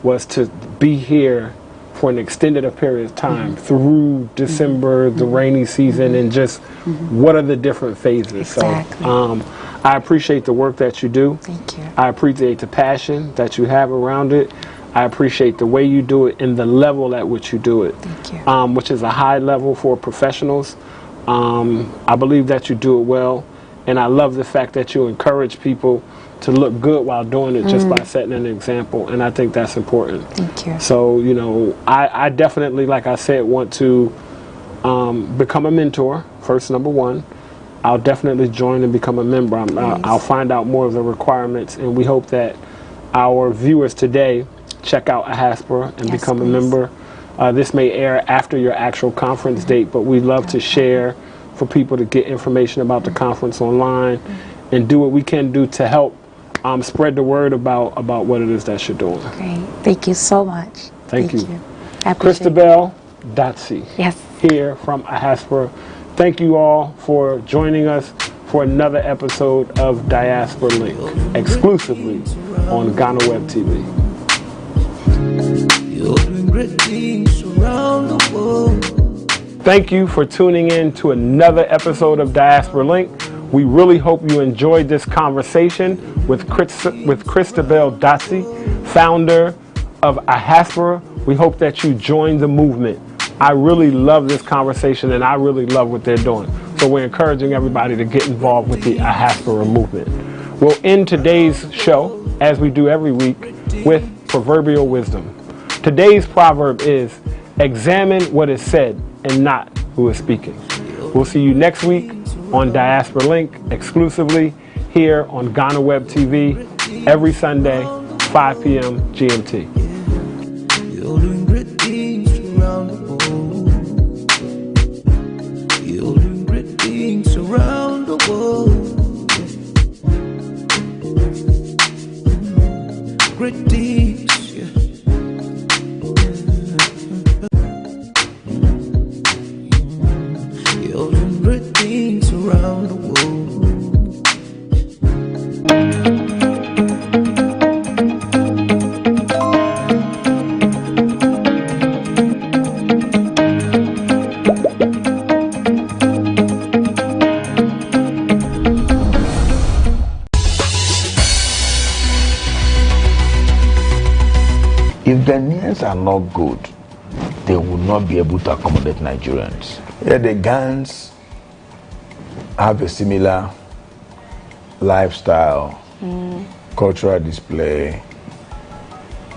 Speaker 6: was to be here for an extended period of time through December, the rainy season, and just what are the different phases. Exactly. So I appreciate the work that you do. Thank you. I appreciate the passion that you have around it. I appreciate the way you do it and the level at which you do it. Thank you. Which is a high level for professionals. I believe that you do it well, and I love the fact that you encourage people to look good while doing it, just by setting an example, and I think that's important. Thank you. So, I definitely, like I said, want to become a mentor, first, number one. I'll definitely join and become a member. I'll find out more of the requirements, and we hope that our viewers today check out AHASPRA and become a member. This may air after your actual conference date, but we'd love to share for people to get information about the conference online and do what we can do to help spread the word about what it is that you're doing. Great. Thank you so much. Thank you. Christabel Dotsie. Yes. Here from AHASPRA. Thank you all for joining us for another episode of Diaspora Link, exclusively on GhanaWeb TV. You're doing great things around the world. Thank you for tuning in to another episode of Diaspora Link. We really hope you enjoyed this conversation with Christabel Dotsie, founder of AHASPRA. We hope that you join the movement. I really love this conversation, and I really love what they're doing. So we're encouraging everybody to get involved with the AHASPRA movement. We'll end today's show, as we do every week, with proverbial wisdom. Today's proverb is, examine what is said and not who is speaking. We'll see you next week on Diaspora Link, exclusively here on GhanaWeb TV, every Sunday, 5 p.m. GMT. You're doing great things around the world. You're doing great things around the world. Great things, yeah. You're doing great things around the world.
Speaker 1: If the Ghanaians are not good, they will not be able to accommodate Nigerians. Yeah, the Ghans have a similar lifestyle, cultural display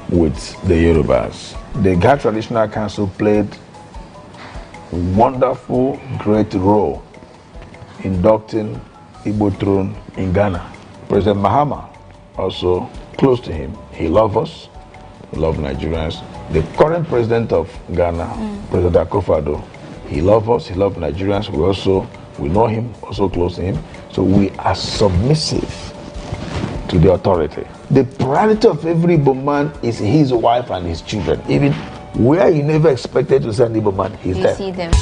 Speaker 1: with the Yorubas. The Ghana Traditional Council played a wonderful, great role inducting Igbo throne in Ghana. President Mahama, also close to him, he loves us. We love Nigerians. The current president of Ghana, President Akufo-Addo, he loves us, he loves Nigerians. We also We know him, also close to him. So we are submissive to the authority. The priority of every Igbo man is his wife and his children. Even where you never expected to send Igbo man, he's there.
Speaker 8: See them.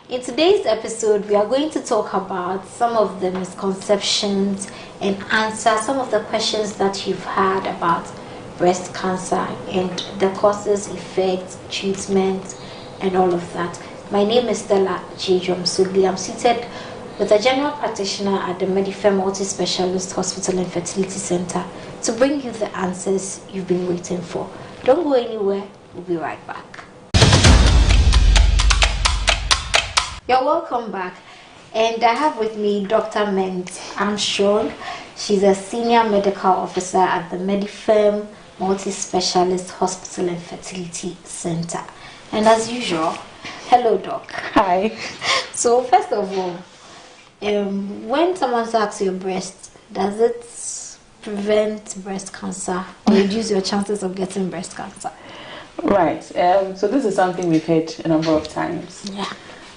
Speaker 9: In today's episode, we are going to talk about some of the misconceptions and answer some of the questions that you've had about breast cancer and the causes, effects, treatment, and all of that. My name is Stella Sugli. I'm seated with a general practitioner at the Medifem Multi-Specialist Hospital and Fertility Center to bring you the answers you've been waiting for. Don't go anywhere. We'll be right back. You're welcome back, and I have with me Dr. Ment Armstrong. She's a senior medical officer at the Medifem Multi-Specialist Hospital and Fertility Center. And as usual, hello, Doc.
Speaker 6: Hi.
Speaker 9: So first of all, when someone sucks your breast, does it prevent breast cancer or reduce your chances of getting breast cancer?
Speaker 10: Right. So this is something we've heard a number of times.
Speaker 9: Yeah.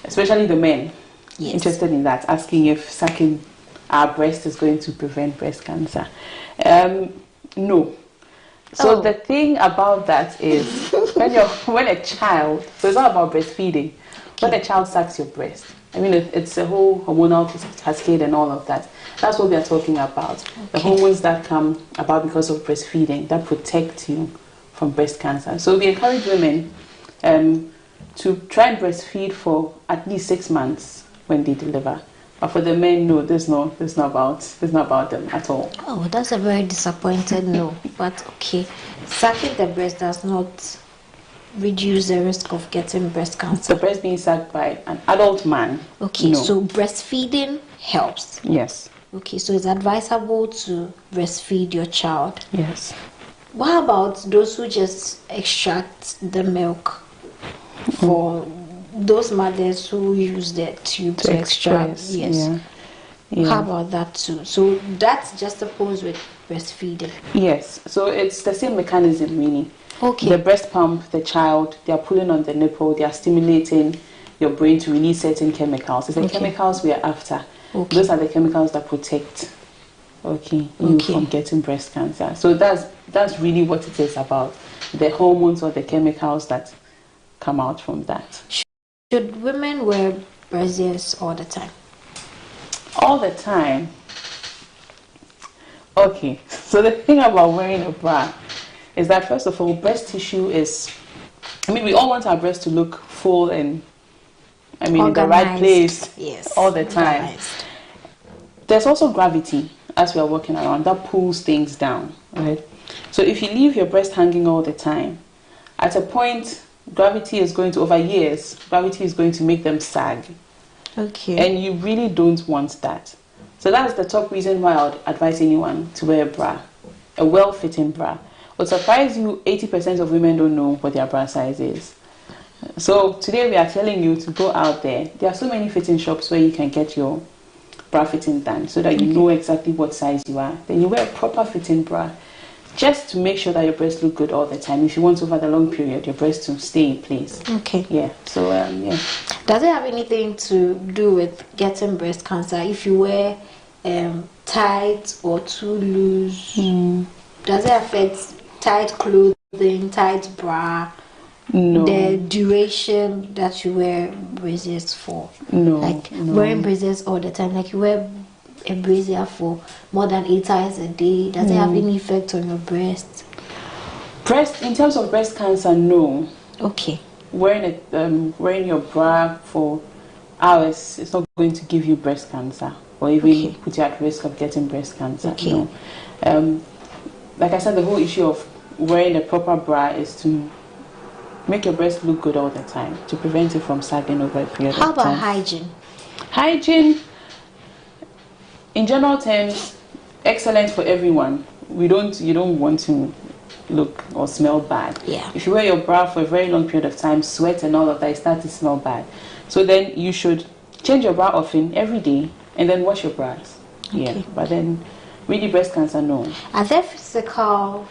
Speaker 10: Especially the men interested in that, asking if sucking our breast is going to prevent breast cancer. No. So the thing about that is when a child, so it's not about breastfeeding, when a child sucks your breast, I mean it's a whole hormonal cascade and all of that. That's what we are talking about. The hormones that come about because of breastfeeding that protect you from breast cancer. So we encourage women to try and breastfeed for at least 6 months when they deliver. But for the men, no, there's not about them at all.
Speaker 9: Oh, that's a very disappointed no. But okay, sucking the breast does not reduce the risk of getting breast cancer.
Speaker 10: The breast being sucked by an adult man.
Speaker 9: Okay,
Speaker 10: no.
Speaker 9: So breastfeeding helps.
Speaker 10: Yes.
Speaker 9: Okay, so it's advisable to breastfeed your child.
Speaker 10: Yes.
Speaker 9: What about those who just extract the milk? For those mothers who use the tube to extract, yes. Yeah. How about that too? So that's just opposed with breastfeeding.
Speaker 10: Yes. So it's the same mechanism, really.
Speaker 9: Okay.
Speaker 10: The breast pump, the child, they are pulling on the nipple, they are stimulating your brain to release certain chemicals. It's the chemicals we are after. Okay. Those are the chemicals that protect you from getting breast cancer. So that's really what it is about. The hormones or the chemicals that come out from that.
Speaker 9: Should women wear braziers all the time?
Speaker 10: All the time? Okay, so the thing about wearing a bra is that first of all, breast tissue is, we all want our breast to look full and in the right place all the time. Organized. There's also gravity as we are walking around that pulls things down, right? So if you leave your breast hanging all the time, at a point gravity is going to, over years, gravity is going to make them sag. Okay. And you really don't want that. So that's the top reason why I would advise anyone to wear a bra, a well-fitting bra. What surprise you, 80% of women don't know what their bra size is. So today we are telling you to go out there. There are so many fitting shops where you can get your bra fitting done so that you know exactly what size you are. Then you wear a proper fitting bra, just to make sure that your breasts look good all the time. If you want over the long period, your breasts to stay in place. Okay. Yeah. So yeah.
Speaker 9: Does it have anything to do with getting breast cancer if you wear tight or too loose? Does it affect tight clothing, tight bra? No. The duration that you wear braziers for? No. Like wearing braziers all the time, like you wear a brazier for more than 8 hours a day, does it have any effect on your breast?
Speaker 10: In terms of breast cancer, no.
Speaker 9: Okay.
Speaker 10: Wearing your bra for hours is not going to give you breast cancer or even put you at risk of getting breast cancer. Okay. No. like I said, the whole issue of wearing a proper bra is to make your breast look good all the time, to prevent it from sagging over a period of time.
Speaker 9: How about hygiene?
Speaker 10: Hygiene, in general terms, excellent for everyone. You don't want to look or smell bad.
Speaker 9: Yeah.
Speaker 10: If you wear your bra for a very long period of time, sweat and all of that, it starts to smell bad. So then you should change your bra often, every day, and then wash your bras. Okay. Yeah. But then, really, breast cancer, no.
Speaker 9: Are there physical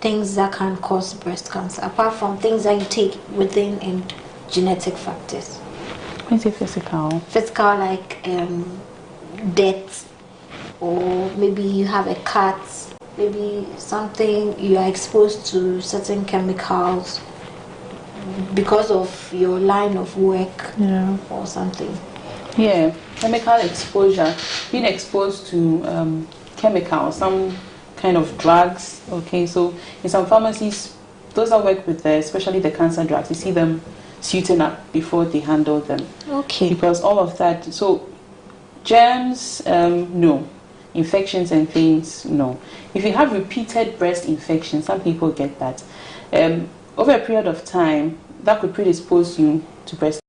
Speaker 9: things that can cause breast cancer, apart from things that you take within and genetic factors?
Speaker 10: When you say physical?
Speaker 9: Physical, like death, or maybe you have a cut, maybe something, you are exposed to certain chemicals because of your line of work, or something.
Speaker 10: Yeah, chemical exposure, being exposed to chemicals, some kind of drugs. Okay, so in some pharmacies, those that work with especially the cancer drugs, you see them suiting up before they handle them.
Speaker 9: Okay.
Speaker 10: Because all of that, so germs, no. Infections and things, no. If you have repeated breast infections, some people get that. Over a period of time, that could predispose you to breast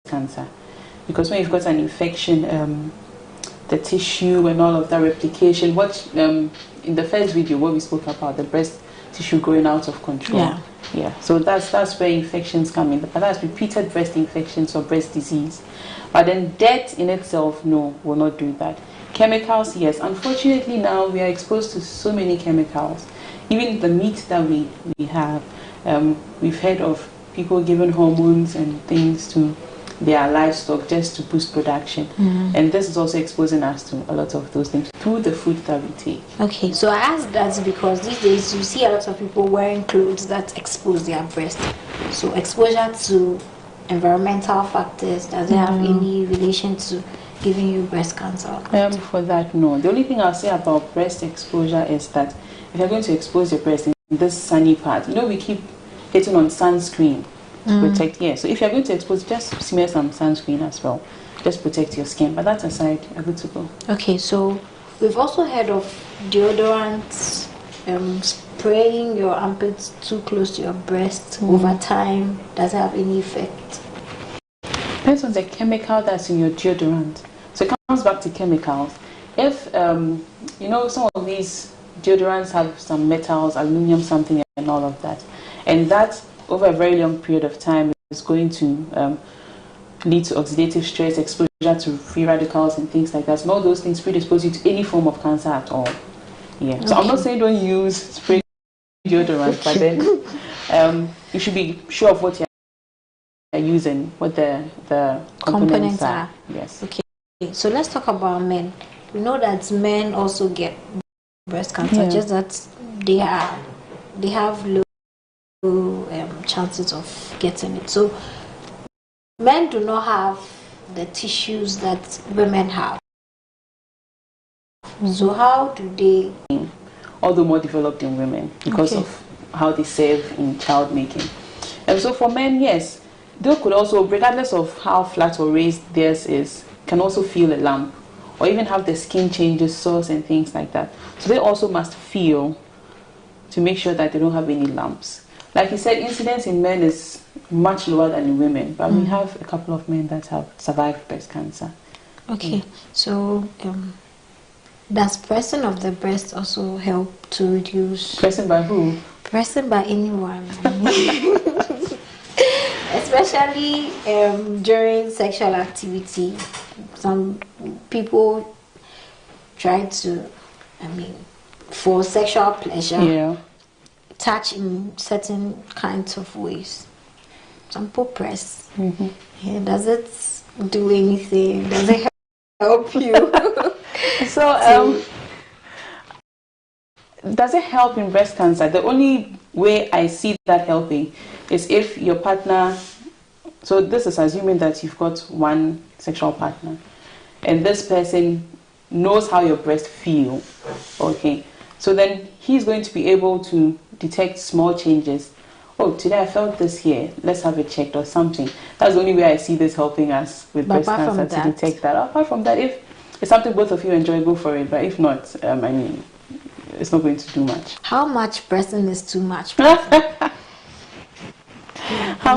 Speaker 10: cancer. Because when you've got an infection, the tissue and all of that replication, in the first video what we spoke about, the breast tissue growing out of control. Yeah. So that's where infections come in. But that's repeated breast infections or breast disease. But then death in itself, no, will not do that. Chemicals, yes. Unfortunately now we are exposed to so many chemicals. Even the meat that we have, we've heard of people giving hormones and things to their livestock just to boost production. And this is also exposing us to a lot of those things through the food that we take.
Speaker 9: Okay, so I asked that because these days you see a lot of people wearing clothes that expose their breast. So exposure to environmental factors, does it have any relation to giving you breast cancer?
Speaker 10: For that, no. The only thing I'll say about breast exposure is that if you're going to expose your breast in this sunny part, we keep hitting on sunscreen to protect. Yeah, so if you're going to expose, just smear some sunscreen as well. Just protect your skin. But that aside, you're good to go.
Speaker 9: Okay, so we've also heard of deodorants, spraying your armpits too close to your breast over time. Does it have any effect?
Speaker 10: Depends on the chemical that's in your deodorant. So it comes back to chemicals. If, some of these deodorants have some metals, aluminum, something, and all of that. And that, over a very long period of time, is going to lead to oxidative stress, exposure to free radicals and things like that. So all those things predispose you to any form of cancer at all. Yeah. Okay. So I'm not saying don't use spray deodorant, but then you should be sure of what you're using, what the components are. Yes.
Speaker 9: Okay. So let's talk about men. We know that men also get breast cancer, just that they have low chances of getting it. So men do not have the tissues that women have. So how do they?
Speaker 10: Although more developed in women because of how they serve in child making. And so for men, yes, they could also, regardless of how flat or raised theirs is, can also feel a lump or even have the skin changes, sores and things like that. So they also must feel to make sure that they don't have any lumps. Like you said, incidence in men is much lower than in women, but we have a couple of men that have survived breast cancer.
Speaker 9: Okay, so does pressing of the breast also help to reduce?
Speaker 10: Pressing by who?
Speaker 9: Pressing by anyone. Especially during sexual activity. Some people try to, for sexual pleasure, touch in certain kinds of ways. Some people press. Does it do anything? Does it help you?
Speaker 10: So, does it help in breast cancer? The only way I see that helping is if your partner, so this is assuming that you've got one sexual partner, and this person knows how your breast feel, okay? So then he's going to be able to detect small changes. Oh, today I felt this here, let's have it checked or something. That's the only way I see this helping us with breast cancer, to detect that. Apart from that, if it's something both of you enjoy, go for it. But if not, it's not going to do much.
Speaker 9: How much pressing is too much?
Speaker 10: How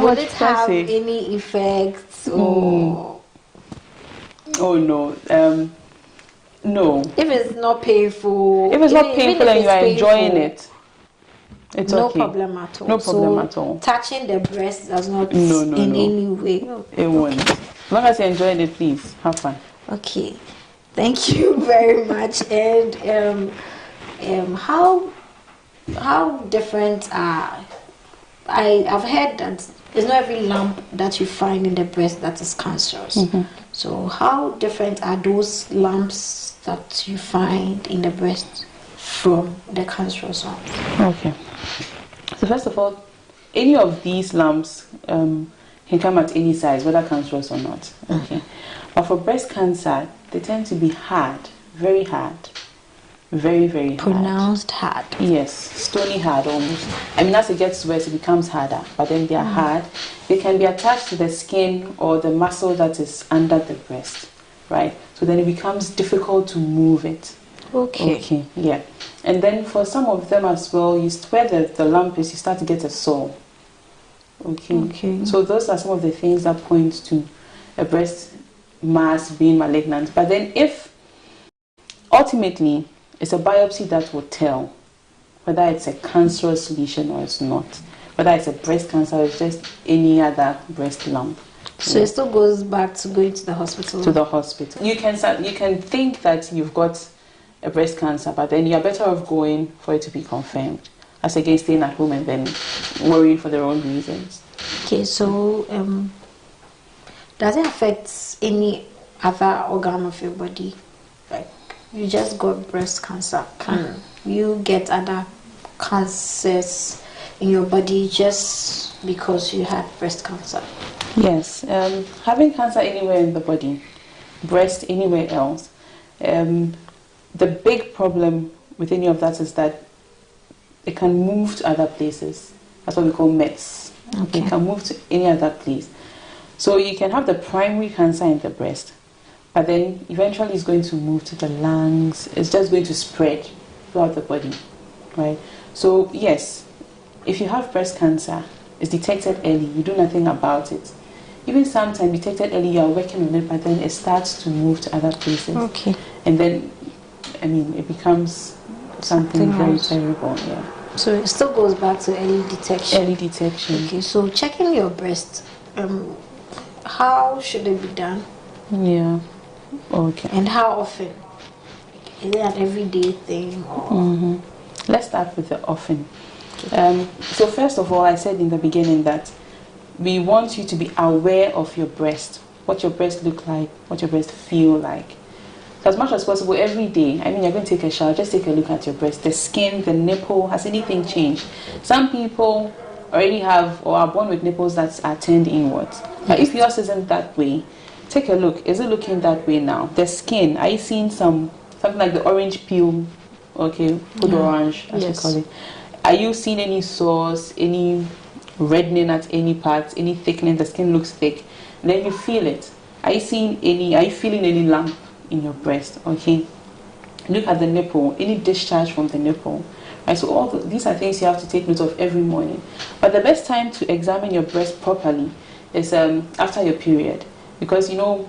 Speaker 9: Would
Speaker 10: much
Speaker 9: it have
Speaker 10: pressing?
Speaker 9: any effects or?
Speaker 10: Oh no. No.
Speaker 9: If it's not painful.
Speaker 10: If it's not painful and you are enjoying it, it's
Speaker 9: no
Speaker 10: okay.
Speaker 9: problem at all.
Speaker 10: No problem at all.
Speaker 9: Touching the breast does not
Speaker 10: no,
Speaker 9: any way.
Speaker 10: It won't. As long as you're enjoying it, please have fun.
Speaker 9: Okay. Thank you very much. And how different are I've heard that it's not every lump that you find in the breast that is cancerous. So how different are those lumps that you find in the breast from the cancerous ones?
Speaker 10: Okay. So first of all, any of these lumps can come at any size, whether cancerous or not. Okay. But for breast cancer, they tend to be hard, very hard. Very, very hard.
Speaker 9: Pronounced hard.
Speaker 10: Yes, stony hard almost. I mean, as it gets worse, it becomes harder. But then they are hard. They can be attached to the skin or the muscle that is under the breast, right? So then it becomes difficult to move it.
Speaker 9: Okay.
Speaker 10: Okay, yeah. And then for some of them as well, where the lump is, you start to get a sore. Okay.
Speaker 9: Okay.
Speaker 10: So those are some of the things that point to a breast mass being malignant. But then if ultimately it's a biopsy that will tell whether it's a cancerous lesion or it's not, whether it's a breast cancer or it's just any other breast lump.
Speaker 9: So it still goes back to going to the hospital?
Speaker 10: To the hospital. You can think that you've got a breast cancer, but then you're better off going for it to be confirmed, as against staying at home and then worrying for the wrong reasons.
Speaker 9: Okay, so does it affect any other organ of your body? Like, you just got breast cancer. Can you get other cancers in your body just because you had breast cancer?
Speaker 10: Yes. Having cancer anywhere in the body, breast, anywhere else, the big problem with any of that is that it can move to other places. That's what we call mets. Okay. It can move to any other place. So you can have the primary cancer in the breast, but then eventually it's going to move to the lungs. It's just going to spread throughout the body, right? So yes, if you have breast cancer, it's detected early, you do nothing about it. Even sometimes detected early, you are working on it, but then it starts to move to other places.
Speaker 9: Okay.
Speaker 10: And then, I mean, it becomes something very terrible, yeah.
Speaker 9: So it still goes back to early detection.
Speaker 10: Early detection.
Speaker 9: Okay, so checking your breast, how should it be done?
Speaker 10: Yeah. Okay.
Speaker 9: And how often? Is it an everyday thing? Or?
Speaker 10: Let's start with the often. So first of all, I said in the beginning that we want you to be aware of your breast, what your breast look like, what your breast feel like. So as much as possible every day, I mean, you're going to take a shower, just take a look at your breast, the skin, the nipple, has anything changed? Some people already have or are born with nipples that are turned inwards. But if yours isn't that way, take a look. Is it looking that way now? The skin, are you seeing something like the orange peel? Okay, food orange, as we call it. Are you seeing any sores, any reddening at any parts, any thickening? The skin looks thick. And then you feel it. Are you feeling any lump in your breast? Okay. Look at the nipple, any discharge from the nipple. Right, so these are things you have to take note of every morning. But the best time to examine your breast properly is after your period, because you know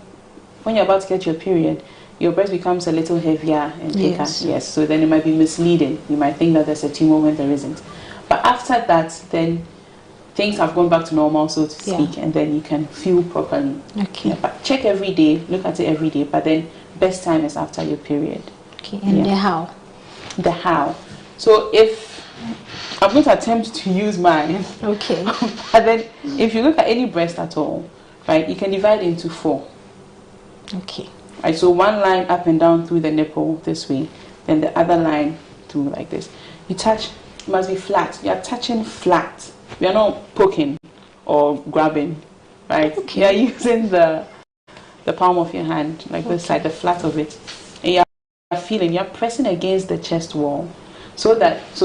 Speaker 10: when you're about to get your period, your breast becomes a little heavier and thicker. Yes, so then it might be misleading. You might think that there's a tumor when there isn't. But after that, then things have gone back to normal, so to speak, and then you can feel properly.
Speaker 9: Okay.
Speaker 10: Yeah, but check every day, look at it every day, but then best time is after your period.
Speaker 9: Okay, and the how? The how.
Speaker 10: So if I'm going to attempt to use mine.
Speaker 9: Okay.
Speaker 10: But then if you look at any breast at all, right, you can divide into 4.
Speaker 9: Okay.
Speaker 10: Right, so one line up and down through the nipple this way, then the other line through like this. You touch, it must be flat. You are touching flat. We are not poking or grabbing, right?
Speaker 9: Okay.
Speaker 10: You are using the palm of your hand, like this side, the flat of it. And you are feeling, you are pressing against the chest wall. So let's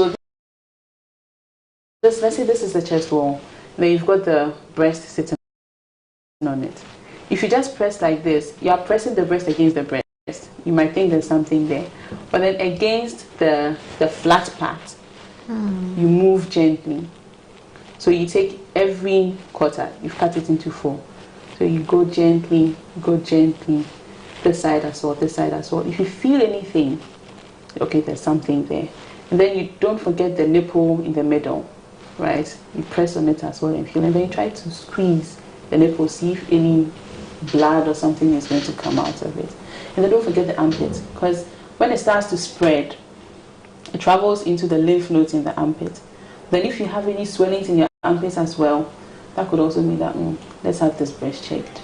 Speaker 10: say this is the chest wall. Then you've got the breast sitting on it. If you just press like this, you are pressing the breast against the breast. you might think there's something there. But then against the flat part, you move gently. So you take every quarter, you cut it into 4. So you go gently, this side as well, this side as well. If you feel anything, okay, there's something there. And then you don't forget the nipple in the middle, right? You press on it as well and feel, and then you try to squeeze the nipple, see if any blood or something is going to come out of it. And then don't forget the armpit, because when it starts to spread, it travels into the lymph nodes in the armpit. Then if you have any swellings in your armpits as well, that could also mean that let's have this breast checked.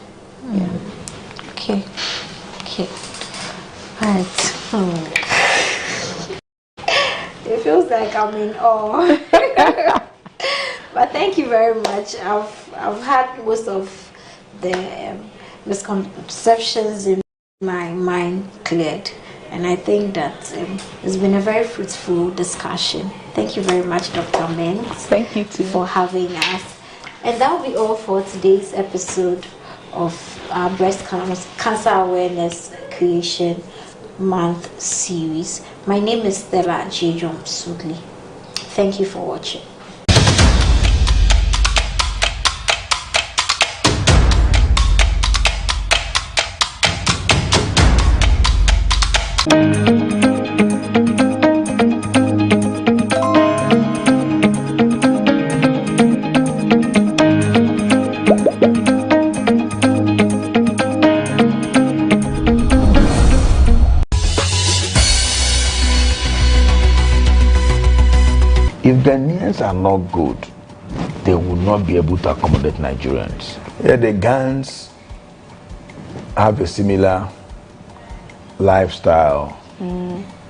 Speaker 10: Yeah.
Speaker 9: Okay. Right. It feels like I'm in awe. But thank you very much. I've had most of the misconceptions in my mind cleared, and I think that it's been a very fruitful discussion. Thank you very much, Dr. Mengs.
Speaker 10: Thank you too
Speaker 9: for having us. And that will be all for today's episode of our Breast Cancer Awareness Creation Month series. My name is Stella Jejom Sudley. Thank you for watching.
Speaker 1: If Ghanaians are not good, they will not be able to accommodate Nigerians. Yeah, the Ghanaians have a similar lifestyle,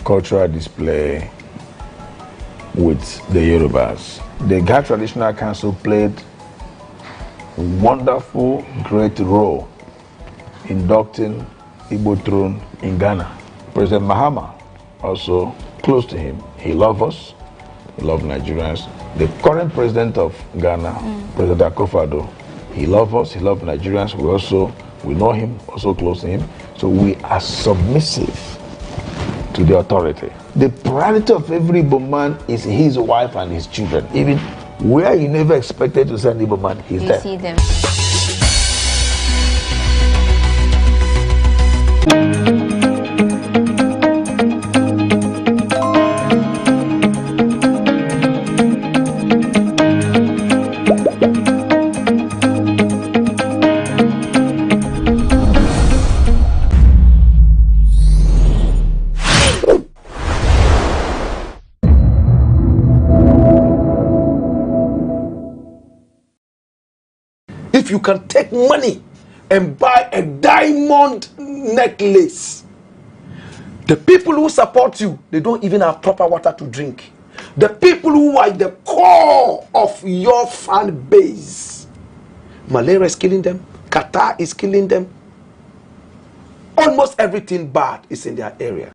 Speaker 1: cultural display with the Yorubas. The Ghana Traditional Council played a wonderful, great role inducting Igbo throne in Ghana. President Mahama also close to him. He loved us. He loved Nigerians. The current president of Ghana, President Akufo-Addo, he loved us, he loved Nigerians. We know him, also close to him. So we are submissive to the authority. The priority of every Igbo man is his wife and his children. Even where you never expected to send Igbo man, he's there.
Speaker 8: You see them.
Speaker 5: If you can take money and buy a diamond necklace, the people who support you, they don't even have proper water to drink. The people who are the core of your fan base, malaria is killing them, Qatar is killing them. Almost everything bad is in their area.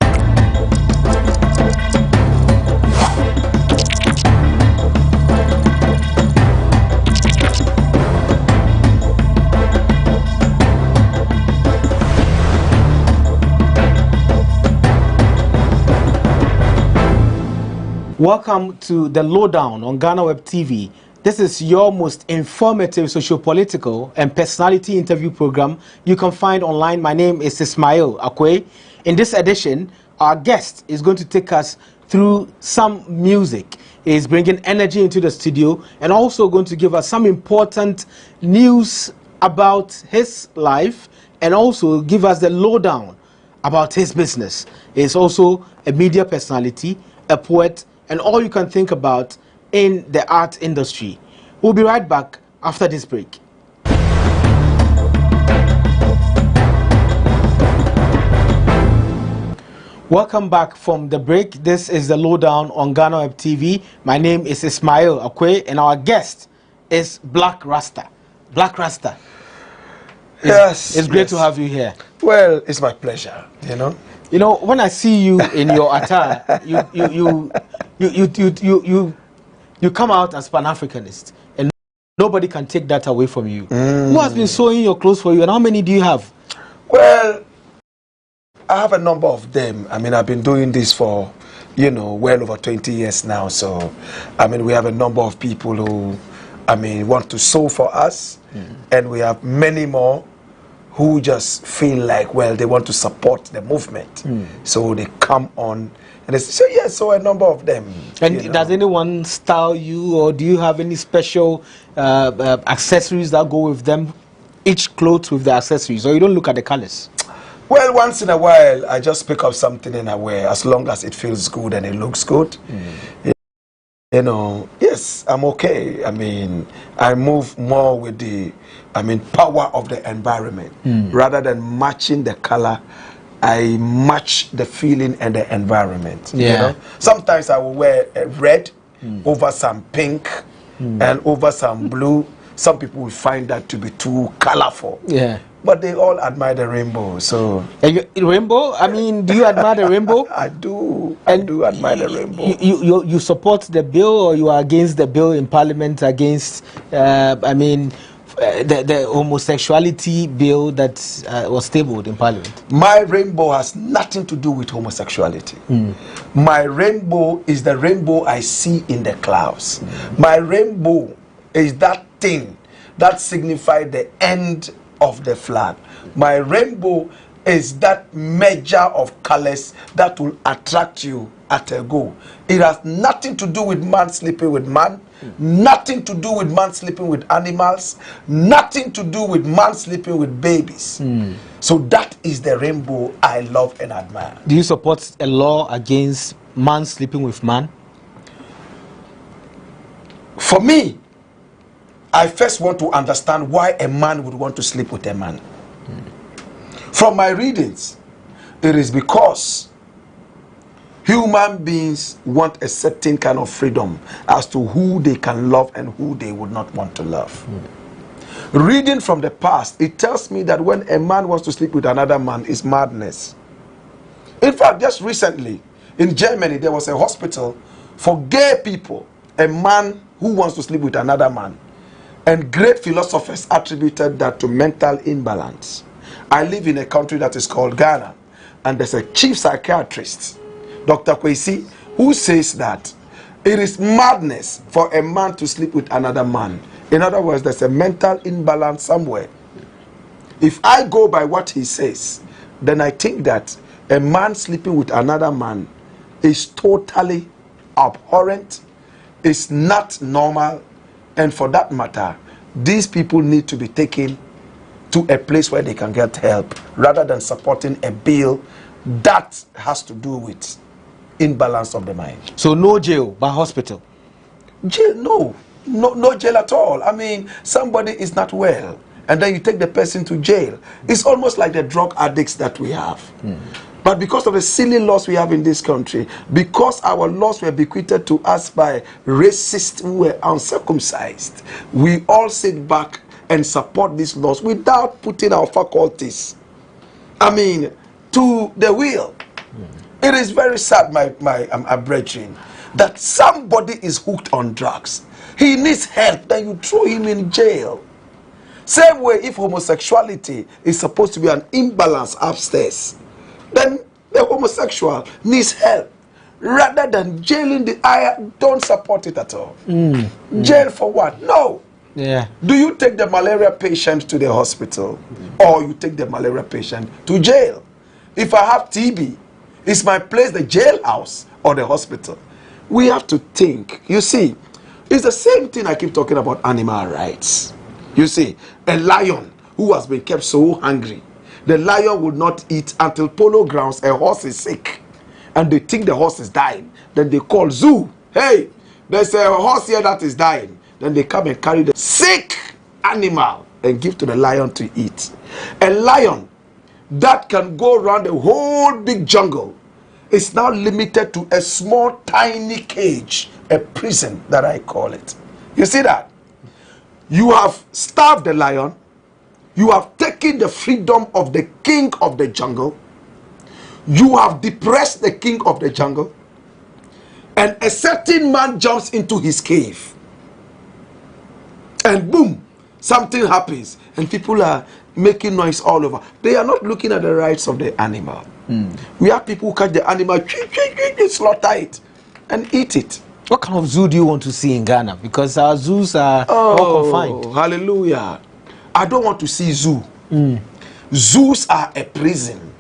Speaker 11: Welcome to the Lowdown on GhanaWeb TV. This is your most informative socio-political and personality interview program you can find online. My name is Ismail Akwe. In this edition, our guest is going to take us through some music. He is bringing energy into the studio and also going to give us some important news about his life and also give us the lowdown about his business. He is also a media personality, a poet, and all you can think about in the art industry. We'll be right back after this break. Welcome back from the break. This is the Lowdown on GhanaWeb TV. My name is Ismail Akwe, and our guest is Black Rasta. Black Rasta. It's great to have you here.
Speaker 5: Well, it's my pleasure,
Speaker 11: You know, when I see you in your attire, you come out as Pan-Africanist, and nobody can take that away from you. Who has been sewing your clothes for you, and how many do you have?
Speaker 5: Well,
Speaker 8: I have a number of them. I mean, I've been doing this for, well over 20 years now. So, I mean, we have a number of people who, want to sow for us. And we have many more who just feel like, well, they want to support the movement. So they come on and they say, yes, so a number of them.
Speaker 11: And does anyone style you, or do you have any special accessories that go with them? Each clothes with the accessories, or you don't look at the colors?
Speaker 8: Well, once in a while, I just pick up something and I wear, as long as it feels good and it looks good. Yes, I'm okay. I mean, I move more with the, power of the environment. Rather than matching the color, I match the feeling and the environment. Sometimes I will wear red over some pink and over some blue. Some people will find that to be too colorful. But they all admire the rainbow. So
Speaker 11: rainbow? I mean, do you admire the rainbow?
Speaker 8: I do. I do admire the rainbow.
Speaker 11: You support the bill, or you are against the bill in Parliament against? The homosexuality bill that was tabled in Parliament?
Speaker 8: My rainbow has nothing to do with homosexuality. My rainbow is the rainbow I see in the clouds. My rainbow is that thing that signifies the end of the flag. My rainbow is that measure of colors that will attract you at a go. It has nothing to do with man sleeping with man, nothing to do with man sleeping with animals, nothing to do with man sleeping with babies. So that is the rainbow I love and admire.
Speaker 11: Do you support a law against man sleeping with man?
Speaker 8: For me, I first want to understand why a man would want to sleep with a man. From my readings, it is because human beings want a certain kind of freedom as to who they can love and who they would not want to love. Reading from the past, it tells me that when a man wants to sleep with another man, it's madness. In fact, just recently, in Germany, there was a hospital for gay people, a man who wants to sleep with another man. And great philosophers attributed that to mental imbalance. I live in a country that is called Ghana, and there's a chief psychiatrist, Dr. Kwesi, who says that it is madness for a man to sleep with another man. In other words, there's a mental imbalance somewhere. If I go by what he says, then I think that a man sleeping with another man is totally abhorrent, is not normal, and for that matter, these people need to be taken to a place where they can get help, rather than supporting a bill that has to do with imbalance of the mind.
Speaker 11: So no jail, but hospital?
Speaker 8: Jail, no jail at all. I mean, somebody is not well, and then you take the person to jail. It's almost like the drug addicts that we have. But because of the silly laws we have in this country, because our laws were bequeathed to us by racists who were uncircumcised, we all sit back and support these laws without putting our faculties, to the wheel. It is very sad, my brethren, that somebody is hooked on drugs. He needs help, then you throw him in jail. Same way, if homosexuality is supposed to be an imbalance upstairs, then the homosexual needs help. Rather than jailing I don't support it at all. Jail for what? No. Do you take the malaria patient to the hospital, or you take the malaria patient to jail? If I have TB, is my place the jailhouse or the hospital? We have to think. You see, it's the same thing I keep talking about animal rights. You see, a lion who has been kept so hungry, the lion would not eat until polo grounds a horse is sick, and they think the horse is dying. Then they call zoo. Hey, there's a horse here that is dying. Then they come and carry the sick animal and give to the lion to eat. A lion that can go around the whole big jungle is now limited to a small tiny cage, a prison that I call it. You see that? You have starved the lion. You have taken the freedom of the king of the jungle. You have depressed the king of the jungle. And a certain man jumps into his cave. And boom, something happens. And people are making noise all over. They are not looking at the rights of the animal. We have people who catch the animal, slaughter it, and eat it.
Speaker 11: What kind of zoo do you want to see in Ghana? Because our zoos are all confined.
Speaker 8: Hallelujah. I don't want to see zoo. Zoos are a prison.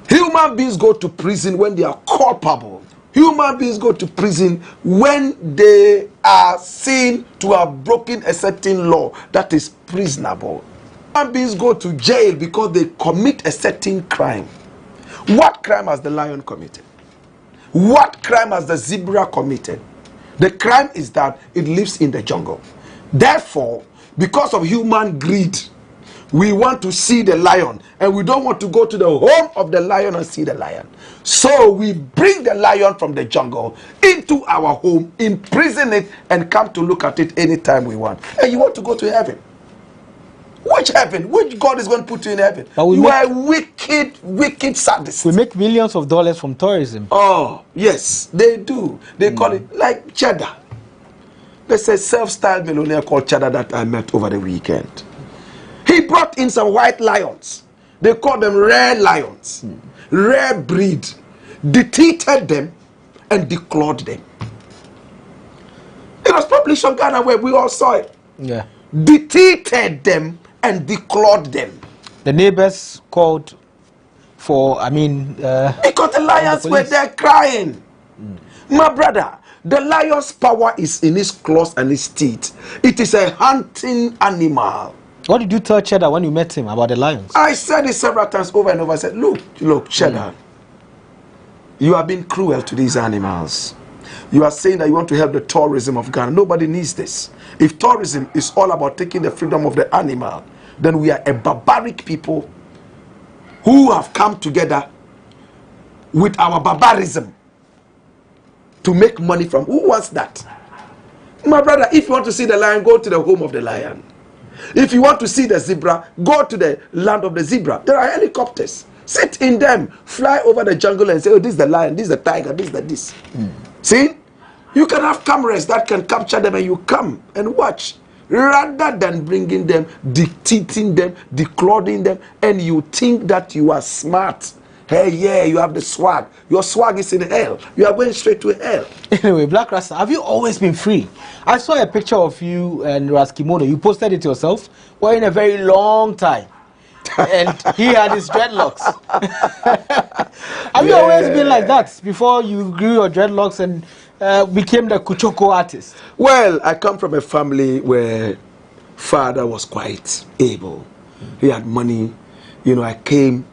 Speaker 8: Human beings go to prison when they are culpable. Human beings go to prison when they are seen to have broken a certain law that is prisonable. Human beings go to jail because they commit a certain crime. What crime has the lion committed? What crime has the zebra committed? The crime is that it lives in the jungle. Therefore, because of human greed, we want to see the lion, and we don't want to go to the home of the lion and see the lion. So we bring the lion from the jungle into our home, imprison it, and come to look at it anytime we want. And you want to go to heaven. Which heaven? Which God is going to put you in heaven? You are a wicked, wicked sadist.
Speaker 11: We make millions of dollars from tourism.
Speaker 8: Oh, yes, they do. They call it like cheddar. There's a self-styled millionaire called Cheddar that I met over the weekend. He brought in some white lions. They call them rare lions. Rare breed. Detected them and declawed them. It was published on GhanaWeb. We all saw it.
Speaker 11: Yeah.
Speaker 8: Detected them and declawed them.
Speaker 11: The neighbors called for,
Speaker 8: because the lions were there crying. My brother, the lion's power is in his claws and his teeth. It is a hunting animal.
Speaker 11: What did you tell Cheddar when you met him about the lions?
Speaker 8: I said it several times over and over. I said, look, Cheddar, you are being cruel to these animals. You are saying that you want to help the tourism of Ghana. Nobody needs this. If tourism is all about taking the freedom of the animal, then we are a barbaric people who have come together with our barbarism to make money from. Who wants that? My brother, if you want to see the lion, go to the home of the lion. If you want to see the zebra, go to the land of the zebra. There are helicopters. Sit in them, fly over the jungle and say, oh, this is the lion, this is the tiger, this is the this. See? You can have cameras that can capture them and you come and watch. Rather than bringing them, dictating them, declawing them, and you think that you are smart. Hey, yeah, you have the swag. Your swag is in hell. You are going straight to hell.
Speaker 11: Anyway, Black Rasta, have you always been free? I saw a picture of you and Ras Kimono. You posted it yourself. Wearing a very long time. And he had his dreadlocks. Have you always been like that before you grew your dreadlocks and became the Kuchoko artist?
Speaker 8: Well, I come from a family where father was quite able. He had money. You know, I came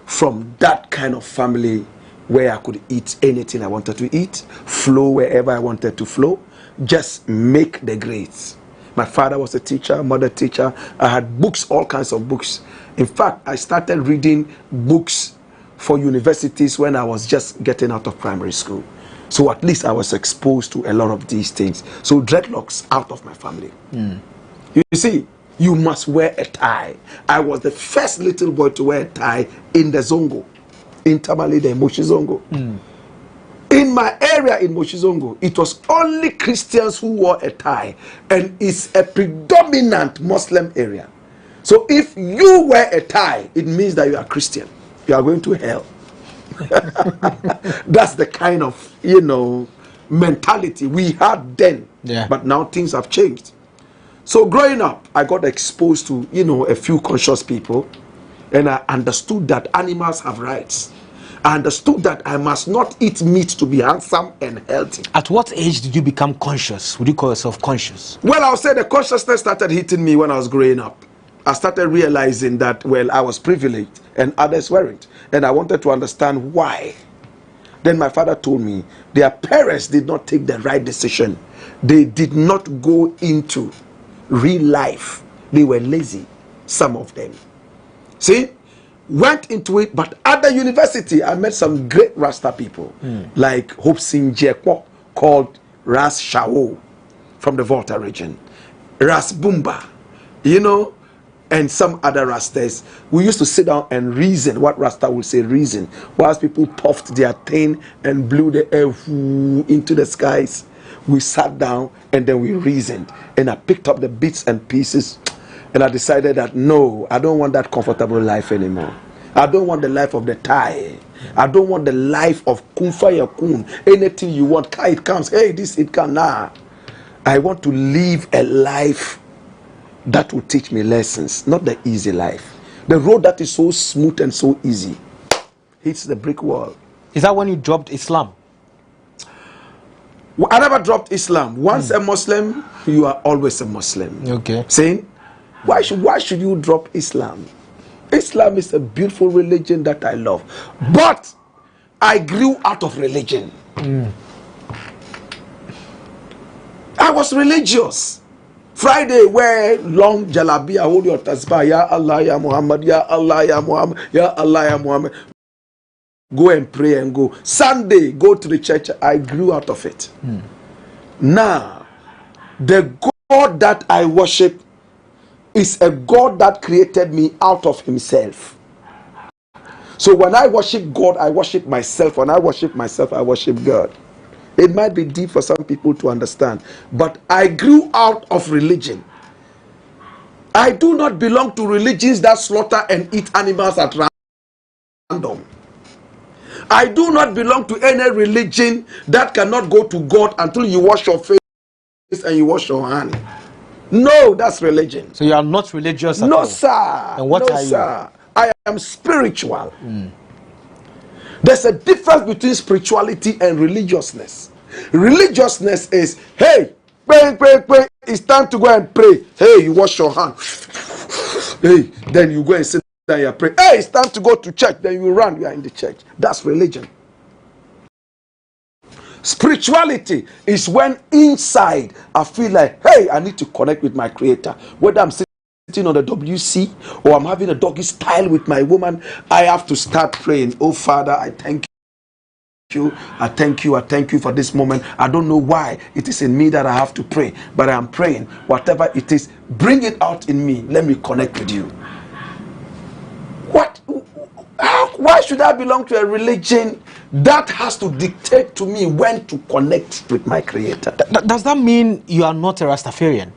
Speaker 8: from that kind of family where I could eat anything I wanted to eat, flow wherever I wanted to flow, just make the grades. My father was a teacher, mother teacher. I had books, all kinds of books. In fact, I started reading books for universities when I was just getting out of primary school. So at least I was exposed to a lot of these things. So dreadlocks out of my family. You see, you must wear a tie. I was the first little boy to wear a tie in the Zongo, in Tamale, the Moshi Zongo. In my area in Moshi Zongo, it was only Christians who wore a tie, and it's a predominant Muslim area. So if you wear a tie, it means that you are Christian. You are going to hell. That's the kind of, mentality we had then.
Speaker 11: Yeah.
Speaker 8: But now things have changed. So growing up, I got exposed to, a few conscious people, and I understood that animals have rights. I understood that I must not eat meat to be handsome and healthy.
Speaker 11: At what age did you become conscious? Would you call yourself conscious?
Speaker 8: Well, I'll say the consciousness started hitting me when I was growing up. I started realizing that, I was privileged and others weren't. And I wanted to understand why. Then my father told me their parents did not take the right decision. They did not go into real life. They were lazy, some of them. See? Went into it, but at the university, I met some great Rasta people, like Hope Singh Jekwo, called Ras Shao from the Volta region, Ras Bumba, and some other Rastas. We used to sit down and reason what Rasta would say, reason, whilst people puffed their thing and blew the air into the skies. We sat down and then we reasoned, and I picked up the bits and pieces And I decided that no, I don't want that comfortable life anymore. I don't want the life of the Thai. I don't want the life of kun fire kun. Anything you want, it comes. Hey, this it can now. I want to live a life that will teach me lessons, not the easy life. The road that is so smooth and so easy hits the brick wall.
Speaker 11: Is that when you dropped Islam?
Speaker 8: I never dropped Islam. Once a Muslim, you are always a Muslim.
Speaker 11: Okay.
Speaker 8: Saying, why should you drop Islam? Islam is a beautiful religion that I love. But I grew out of religion. I was religious. Friday, wear long jalabia, hold your tasbih, Ya Allah, Ya Muhammad, Ya Allah, Ya Muhammad, Ya Allah, Ya Muhammad. Go and pray and go. Sunday, go to the church. I grew out of it. Now, the God that I worship is a God that created me out of himself. So when I worship God, I worship myself. When I worship myself, I worship God. It might be deep for some people to understand, but I grew out of religion. I do not belong to religions that slaughter and eat animals at random. I do not belong to any religion that cannot go to God until you wash your face and you wash your hand. No, that's religion.
Speaker 11: So you are not religious at
Speaker 8: all?
Speaker 11: all?
Speaker 8: No, sir.
Speaker 11: And what are
Speaker 8: you? I am spiritual. There's a difference between spirituality and religiousness. Religiousness is, hey, pray. It's time to go and pray. Hey, you wash your hand. Hey, then you go and sit down and pray. Hey, it's time to go to church. Then you run. You are in the church. That's religion. Spirituality is when inside I feel like, hey, I need to connect with my Creator. Whether I'm sitting on the WC or I'm having a doggy style with my woman, I have to start praying. Oh Father, I thank you. I thank you for this moment. I don't know why it is in me that I have to pray, but I am praying. Whatever it is, bring it out in me. Let me connect with you. Why should I belong to a religion that has to dictate to me when to connect with my Creator?
Speaker 11: Does that mean you are not a Rastafarian?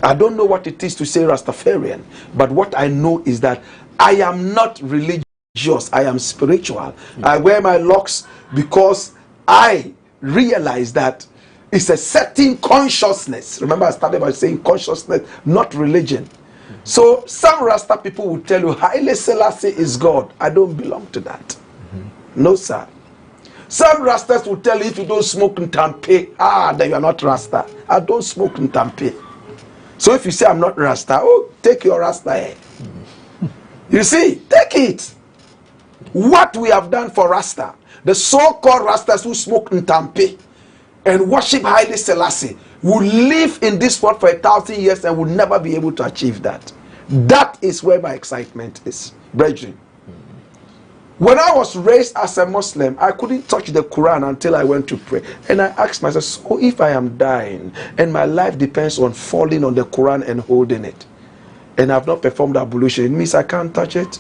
Speaker 8: I don't know what it is to say Rastafarian, but what I know is that I am not religious. I am spiritual. I wear my locks because I realize that it's a certain consciousness. Remember, I started by saying consciousness, not religion. So some Rasta people will tell you Haile Selassie is God. I don't belong to that. No, sir. Some Rastas will tell you if you don't smoke Ntampe, then you are not Rasta. I don't smoke Ntampe. So if you say I'm not Rasta, take your Rasta head. You see, take it. What we have done for Rasta, the so-called Rastas who smoke Ntampe and worship Haile Selassie will live in this world for 1,000 years and will never be able to achieve that. That is where my excitement is, brethren. When I was raised as a Muslim, I couldn't touch the Quran until I went to pray. And I asked myself, so if I am dying and my life depends on falling on the Quran and holding it, and I've not performed ablution, it means I can't touch it?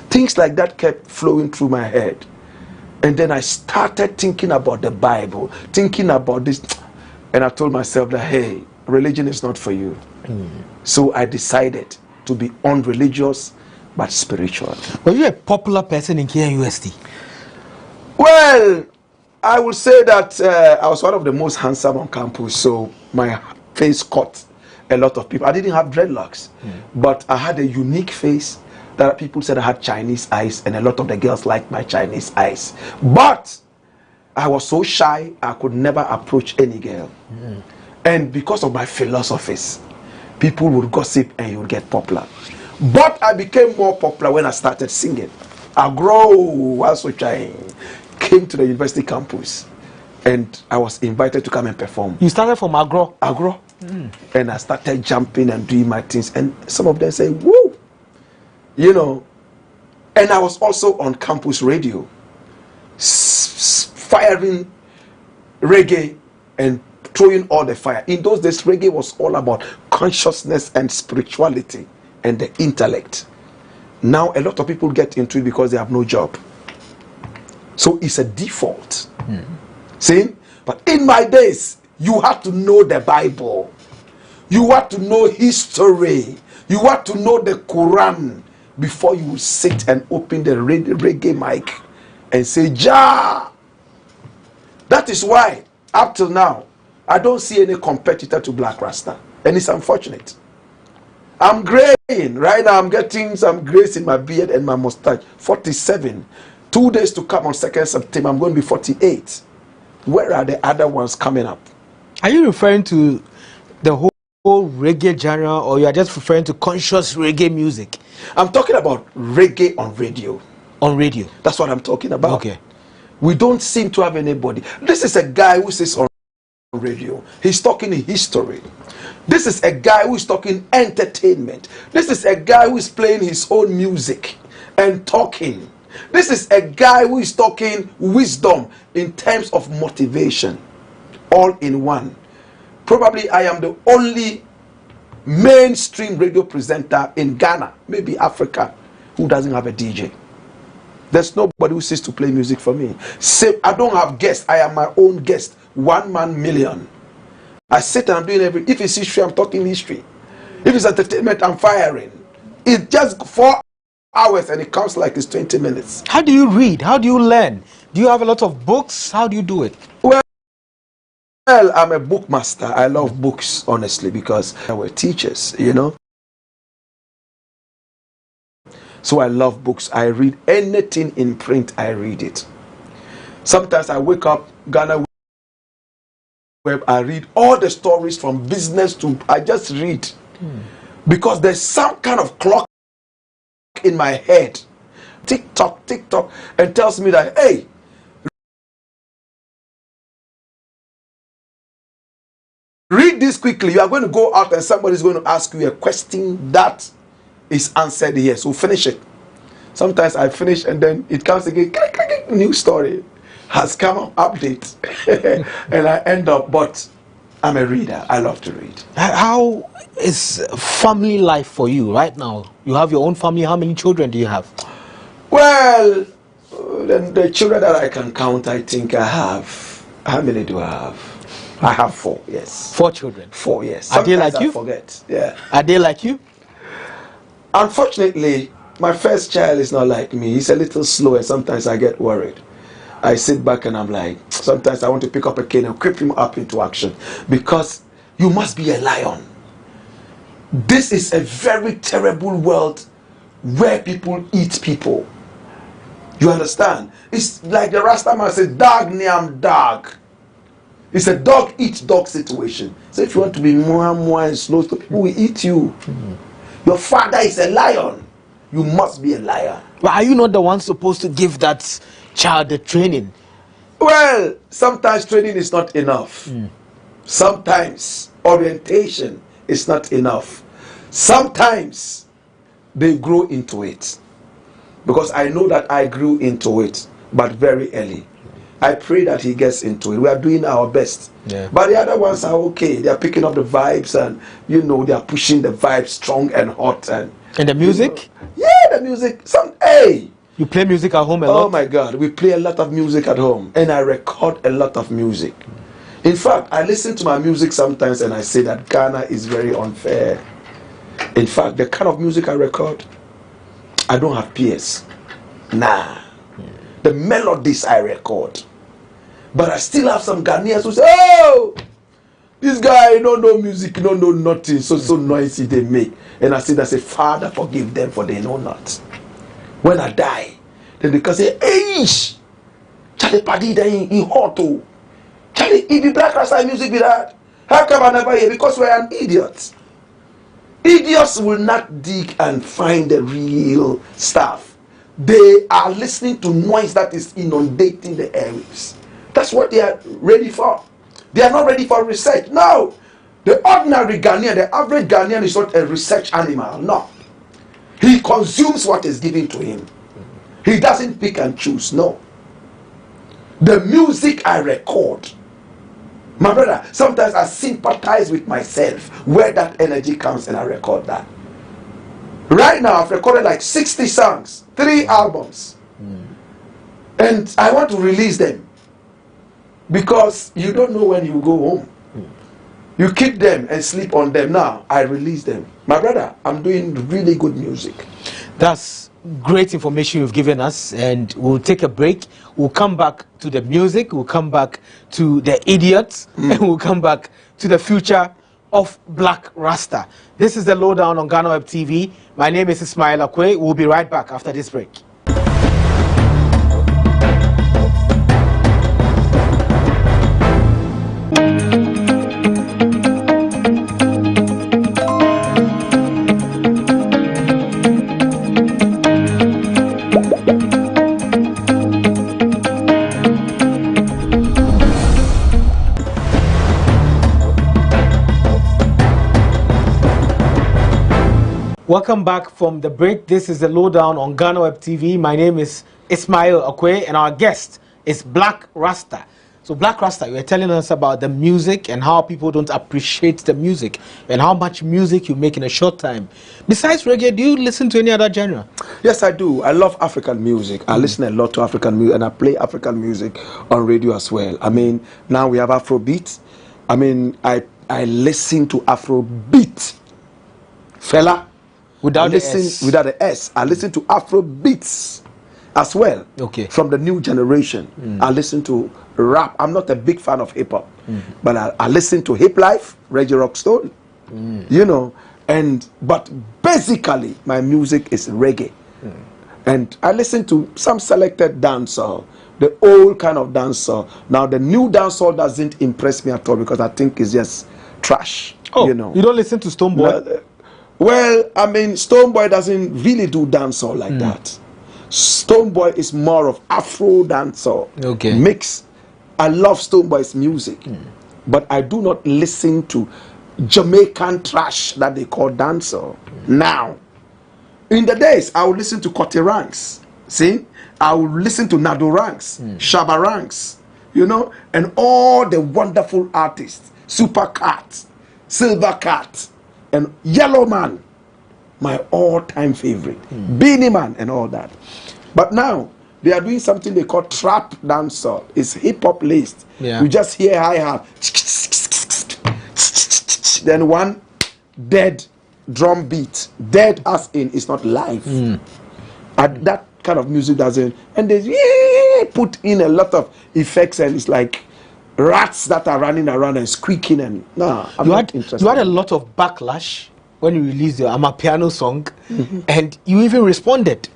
Speaker 8: Things like that kept flowing through my head. And then I started thinking about the Bible, thinking about this. And I told myself that, hey, religion is not for you. So I decided to be unreligious but spiritual.
Speaker 11: Were you a popular person in KNUST?
Speaker 8: Well, I would say that I was one of the most handsome on campus. So my face caught a lot of people. I didn't have dreadlocks, but I had a unique face that people said I had Chinese eyes, and a lot of the girls liked my Chinese eyes. But I was so shy, I could never approach any girl. And because of my philosophies, people would gossip and you would get popular. But I became more popular when I started singing. Agro, also came to the university campus, and I was invited to come and perform.
Speaker 11: You started from Agro?
Speaker 8: Agro. And I started jumping and doing my things, and some of them say, woo! You know, and I was also on campus radio, firing reggae and throwing all the fire. In those days, reggae was all about consciousness and spirituality and the intellect. Now, a lot of people get into it because they have no job. So it's a default. See? But in my days, you had to know the Bible. You had to know history. You want to know the Quran before you sit and open the reggae mic and say, Ja! That is why, up till now, I don't see any competitor to Black Rasta. And it's unfortunate. I'm graying. Right now, I'm getting some grace in my beard and my mustache. 47. 2 days to come on 2nd September, I'm going to be 48. Where are the other ones coming up?
Speaker 11: Are you referring to the whole reggae genre, or you are just referring to conscious reggae music?
Speaker 8: I'm talking about reggae on radio.
Speaker 11: On radio?
Speaker 8: That's what I'm talking about.
Speaker 11: Okay.
Speaker 8: We don't seem to have anybody. This is a guy who says on radio. He's talking history. This is a guy who is talking entertainment. This is a guy who is playing his own music and talking. This is a guy who is talking wisdom in terms of motivation. All in one. Probably I am the only mainstream radio presenter in Ghana, maybe Africa, who doesn't have a DJ. There's nobody who says to play music for me. Say, I don't have guests. I am my own guest. One man million. I sit and I'm doing every. If it's history, I'm talking history. If it's entertainment, I'm firing. It's just 4 hours and it counts like it's 20 minutes.
Speaker 11: How do you read? How do you learn? Do you have a lot of books? How do you do it?
Speaker 8: Well, I'm a bookmaster. I love books, honestly, because we're teachers, you know. So I love books. I read anything in print, I read it. Sometimes I wake up, GhanaWeb, I read all the stories from business to, I just read. Because there's some kind of clock in my head. TikTok, and tells me that, hey, read this quickly. You are going to go out and somebody's going to ask you a question that is answered here. So finish it. Sometimes I finish and then it comes again. New story has come up, update. And I end up, but I'm a reader. I love to read.
Speaker 11: How is family life for you right now? You have your own family. How many children do you have?
Speaker 8: Well, the children that I can count, I think I have. How many do I have? I have 4, yes.
Speaker 11: 4 children?
Speaker 8: 4, yes.
Speaker 11: Sometimes are they like you?
Speaker 8: I forget, yeah.
Speaker 11: Are they like you?
Speaker 8: Unfortunately, my first child is not like me. He's a little slow and sometimes I get worried. I sit back and I'm like, sometimes I want to pick up a cane and whip him up into action. Because you must be a lion. This is a very terrible world where people eat people. You understand? It's like the Rasta man said, dog niam dog. It's a dog eat dog situation. So if you want to be more and slow, people will eat you. Your father is a lion. You must be a lion.
Speaker 11: But are you not the one supposed to give that child the training?
Speaker 8: Well, sometimes training is not enough. Sometimes orientation is not enough. Sometimes they grow into it. Because I know that I grew into it, but very early. I pray that he gets into it. We are doing our best.
Speaker 11: Yeah.
Speaker 8: But the other ones are okay. They are picking up the vibes and, you know, they are pushing the vibes strong and hot. And
Speaker 11: the music?
Speaker 8: You know, yeah, the music. Hey!
Speaker 11: You play music at home a lot?
Speaker 8: Oh my God. We play a lot of music at home. And I record a lot of music. In fact, I listen to my music sometimes and I say that Ghana is very unfair. In fact, the kind of music I record, I don't have peers. Nah. The melodies I record. But I still have some Ghanaians who say, oh, this guy don't know music, don't know nothing, so noisy they make. And I say, Father, forgive them for they know not. When I die, then they can say, hey, Charlie Paddy, he hot too. Charlie, if the Black Rasta music be that, how come I never hear? Because we're an idiot. Idiots will not dig and find the real stuff. They are listening to noise that is inundating the airwaves. That's what they are ready for. They are not ready for research. No. The ordinary Ghanaian, the average Ghanaian is not a research animal. No. He consumes what is given to him. He doesn't pick and choose. No. The music I record, my brother, sometimes I sympathize with myself where that energy comes and I record that. Right now, I've recorded like 60 songs, 3 albums. And I want to release them. Because you don't know when you go home. You keep them and sleep on them. Now, I release them. My brother, I'm doing really good music.
Speaker 11: That's great information you've given us, and we'll take a break. We'll come back to the music, we'll come back to the idiots, and we'll come back to the future of Black Rasta. This is the Lowdown on GhanaWeb TV. My name is Ismail Akwe. We'll be right back after this break. Welcome back from the break. This is the Lowdown on GhanaWeb TV. My name is Ismail Akwe, and our guest is Black Rasta. So Black Rasta, you were telling us about the music and how people don't appreciate the music and how much music you make in a short time. Besides reggae, do you listen to any other genre?
Speaker 8: Yes, I do. I love African music. I listen a lot to African music, and I play African music on radio as well. I mean, now we have Afrobeat. I mean, I listen to Afrobeat. Fela.
Speaker 11: Without the S.
Speaker 8: Without the S. I listen to Afro beats as well.
Speaker 11: Okay.
Speaker 8: From the new generation. I listen to rap. I'm not a big fan of hip hop, but I listen to hip life, Reggie Rockstone. You know, but basically my music is reggae. And I listen to some selected dancehall, the old kind of dancehall. Now the new dancehall doesn't impress me at all because I think it's just trash.
Speaker 11: Oh,
Speaker 8: you know.
Speaker 11: You don't listen to Stonebwoy?
Speaker 8: No, well, I mean, Stonebwoy doesn't really do dancehall like that. Stonebwoy is more of Afro dancehall.
Speaker 11: Okay.
Speaker 8: Mix. I love Stonebwoy's music, but I do not listen to Jamaican trash that they call dancehall. Now, in the days, I would listen to Cotty Ranks. See? I would listen to Nado Ranks, Shabba Ranks, you know, and all the wonderful artists, Super Cat, Silver Cat, and Yellow Man, my all-time favorite, Beanie Man and all that. But now they are doing something they call trap dancehall. It's hip-hop laced.
Speaker 11: Yeah.
Speaker 8: You just hear hi-hat, then one dead drum beat, dead as in it's not live. And that kind of music doesn't, and they put in a lot of effects, and it's like rats that are running around and squeaking, and I'm not interested.
Speaker 11: You had a lot of backlash when you released your Amapiano song, and you even responded.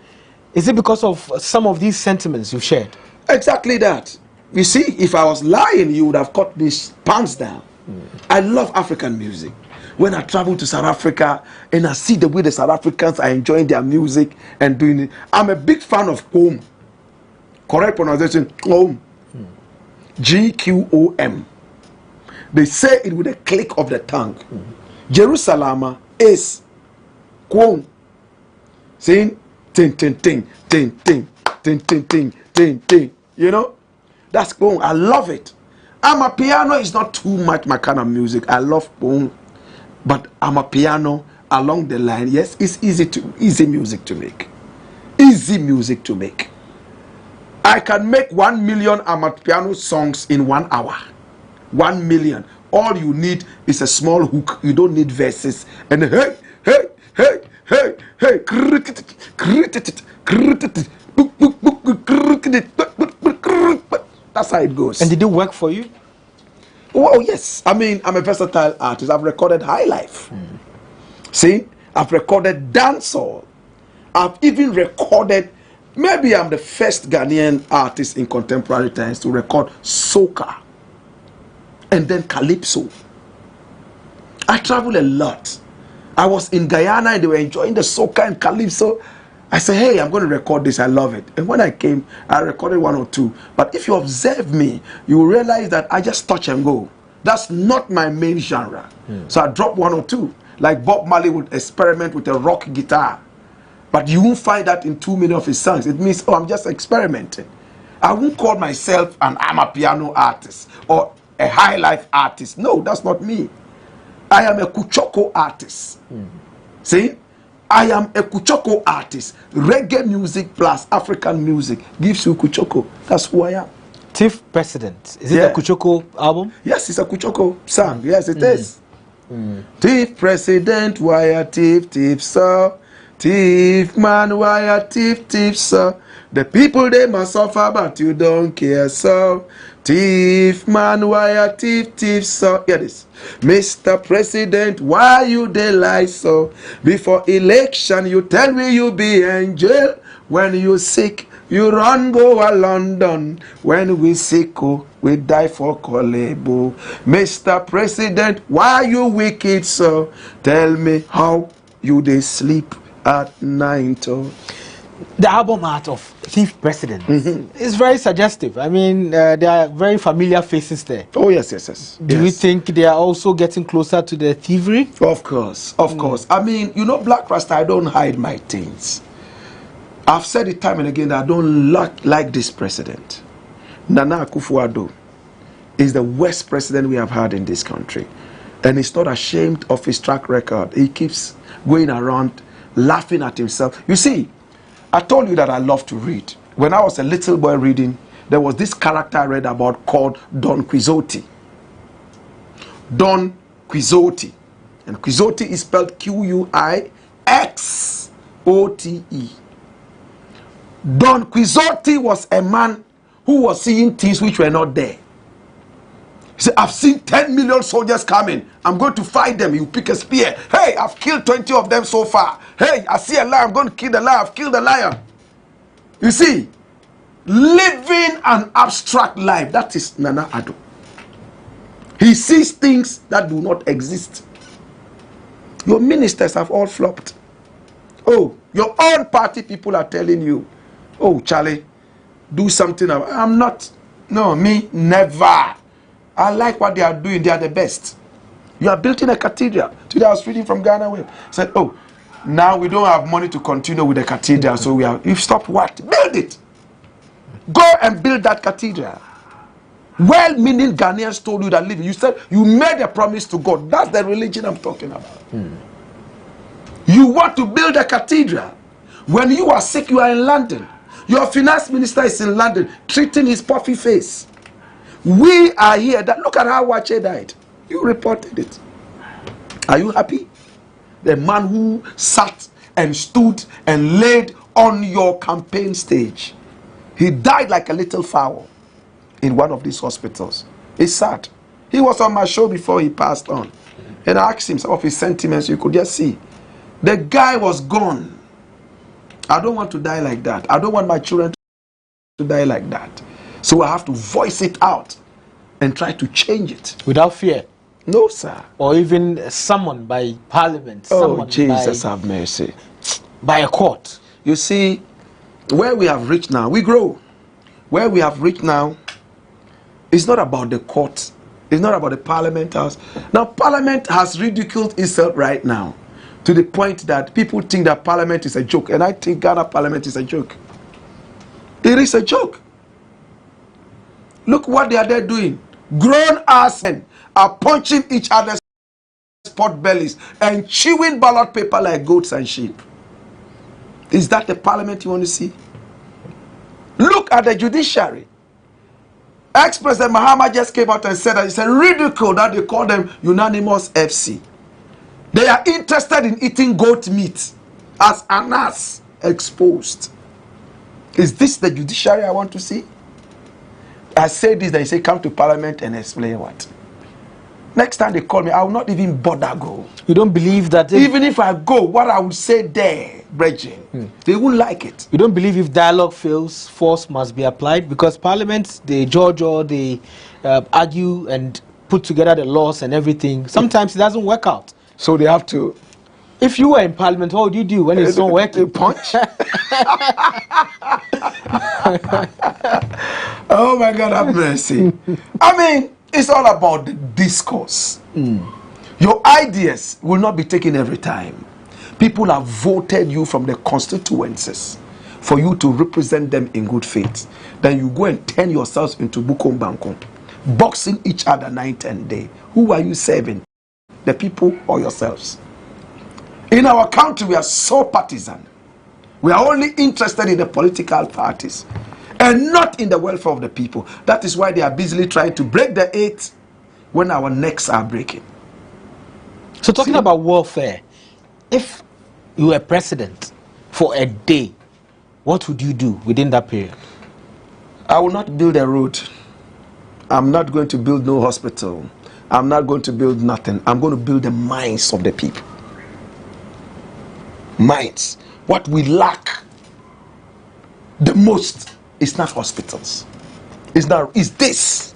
Speaker 11: Is it because of some of these sentiments you've shared?
Speaker 8: Exactly that. You see, if I was lying, you would have cut these pants down. I love African music. When I travel to South Africa and I see the way the South Africans are enjoying their music and doing it, I'm a big fan of Kuom. Correct pronunciation, Kuom. G-Q-O-M. They say it with a click of the tongue. Jerusalem is Kuom. Saying ting ting ting ting ting ting ting ting ting ting. You know? That's Kuom. I love it. Amapiano is not too much my kind of music. I love Kuom. But Amapiano along the line, yes, it's easy music to make. Easy music to make. I can make 1 million Amapiano songs in 1 hour. 1 million. All you need is a small hook. You don't need verses. And hey, hey, hey, hey, hey. That's how it goes.
Speaker 11: And did it work for you?
Speaker 8: Oh, yes. I mean, I'm a versatile artist. I've recorded high life. See? I've recorded dancehall. I've even recorded, maybe I'm the first Ghanaian artist in contemporary times to record soca and then calypso. I travel a lot. I was in Guyana and they were enjoying the soca and calypso. I said, hey, I'm going to record this. I love it. And when I came, I recorded 1 or 2. But if you observe me, you will realize that I just touch and go. That's not my main genre. So I drop 1 or 2. Like Bob Marley would experiment with a rock guitar. But you won't find that in too many of his songs. It means, oh, I'm just experimenting. I won't call myself an Amapiano artist or a high life artist. No, that's not me. I am a Kuchoko artist. See? I am a Kuchoko artist. Reggae music plus African music gives you Kuchoko. That's who I am.
Speaker 11: TIFF President. Is it a Kuchoko album?
Speaker 8: Yes, it's a Kuchoko song. Yes, it is. Thief president, why a thief, sir? Thief man, why a thief, sir? The people, they must suffer, but you don't care, sir. Thief man, why a thief, sir? Hear this. Mr. President, why you dey lie, so? Before election, you tell me you be in jail. When you sick, you run go a London. When we sick, oh, we die for Kolebo. Mr. President, why you wicked, so? Tell me how you dey sleep at night, oh.
Speaker 11: The album art of Thief President is very suggestive. I mean, there are very familiar faces there.
Speaker 8: Oh, yes.
Speaker 11: Do you think they are also getting closer to the thievery?
Speaker 8: Of course. I mean, you know, Black Rasta, I don't hide my things. I've said it time and again that I don't like this president. Nana Akufo-Addo is the worst president we have had in this country. And he's not ashamed of his track record. He keeps going around laughing at himself. You see, I told you that I love to read. When I was a little boy reading, there was this character I read about called Don Quixote. Don Quixote. And Quixote is spelled Quixote. Don Quixote was a man who was seeing things which were not there. He said, I've seen 10 million soldiers coming. I'm going to fight them. You pick a spear. Hey, I've killed 20 of them so far. Hey, I see a lion. I'm going to kill the lion. I've killed the lion. You see, living an abstract life, that is Nana Addo. He sees things that do not exist. Your ministers have all flopped. Oh, your own party people are telling you, oh, Charlie, do something. I'm not. No, me, never. I like what they are doing. They are the best. You are building a cathedral. Today I was reading from GhanaWeb. Said, oh, now we don't have money to continue with the cathedral. So you've stopped what? Build it. Go and build that cathedral. Well-meaning Ghanaians told you that living. You said you made a promise to God. That's the religion I'm talking about. You want to build a cathedral. When you are sick, you are in London. Your finance minister is in London treating his puffy face. We are here. Look at how Wache died. You reported it. Are you happy? The man who sat and stood and laid on your campaign stage. He died like a little fowl in one of these hospitals. It's sad. He was on my show before he passed on. And I asked him some of his sentiments. You could just see. The guy was gone. I don't want to die like that. I don't want my children to die like that. So I have to voice it out and try to change it.
Speaker 11: Without fear?
Speaker 8: No, sir.
Speaker 11: Or even summoned by parliament?
Speaker 8: Oh, Jesus have mercy.
Speaker 11: By a court?
Speaker 8: You see, where we have reached now, we grow. Where we have reached now, it's not about the court. It's not about the parliament house. Now, parliament has ridiculed itself right now to the point that people think that parliament is a joke. And I think Ghana parliament is a joke. It is a joke. Look what they are there doing. Grown-ass men are punching each other's pot bellies and chewing ballot paper like goats and sheep. Is that the parliament you want to see? Look at the judiciary. Ex-President Mahama just came out and said that it's a ridicule that they call them unanimous FC. They are interested in eating goat meat as an ass exposed. Is this the judiciary I want to see? I say this, they say come to parliament and explain what. Next time they call me, I will not even bother go.
Speaker 11: You don't believe that...
Speaker 8: Even if I go, what I would say there, Bridget, they won't like it.
Speaker 11: You don't believe if dialogue fails, force must be applied? Because parliament, they judge or they argue and put together the laws and everything. Sometimes it doesn't work out.
Speaker 8: So they have to...
Speaker 11: If you were in parliament, what would you do when it's not working?
Speaker 8: Punch. Oh my God, have mercy. I mean, it's all about the discourse. Your ideas will not be taken every time. People have voted you from the constituencies for you to represent them in good faith. Then you go and turn yourselves into bukom bankom, boxing each other night and day. Who are you serving? The people or yourselves? In our country, we are so partisan. We are only interested in the political parties and not in the welfare of the people. That is why they are busily trying to break the eight when our necks are breaking.
Speaker 11: So talking about welfare, if you were president for a day, what would you do within that period?
Speaker 8: I will not build a road. I'm not going to build no hospital. I'm not going to build nothing. I'm going to build the minds of the people. Minds. What we lack the most is not hospitals. It's this.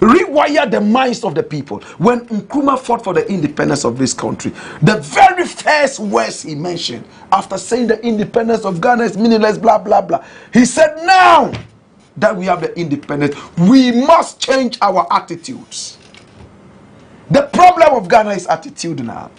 Speaker 8: Rewire the minds of the people. When Nkrumah fought for the independence of this country, the very first words he mentioned after saying the independence of Ghana is meaningless, blah, blah, blah, he said, now that we have the independence, we must change our attitudes. The problem of Ghana is attitude now.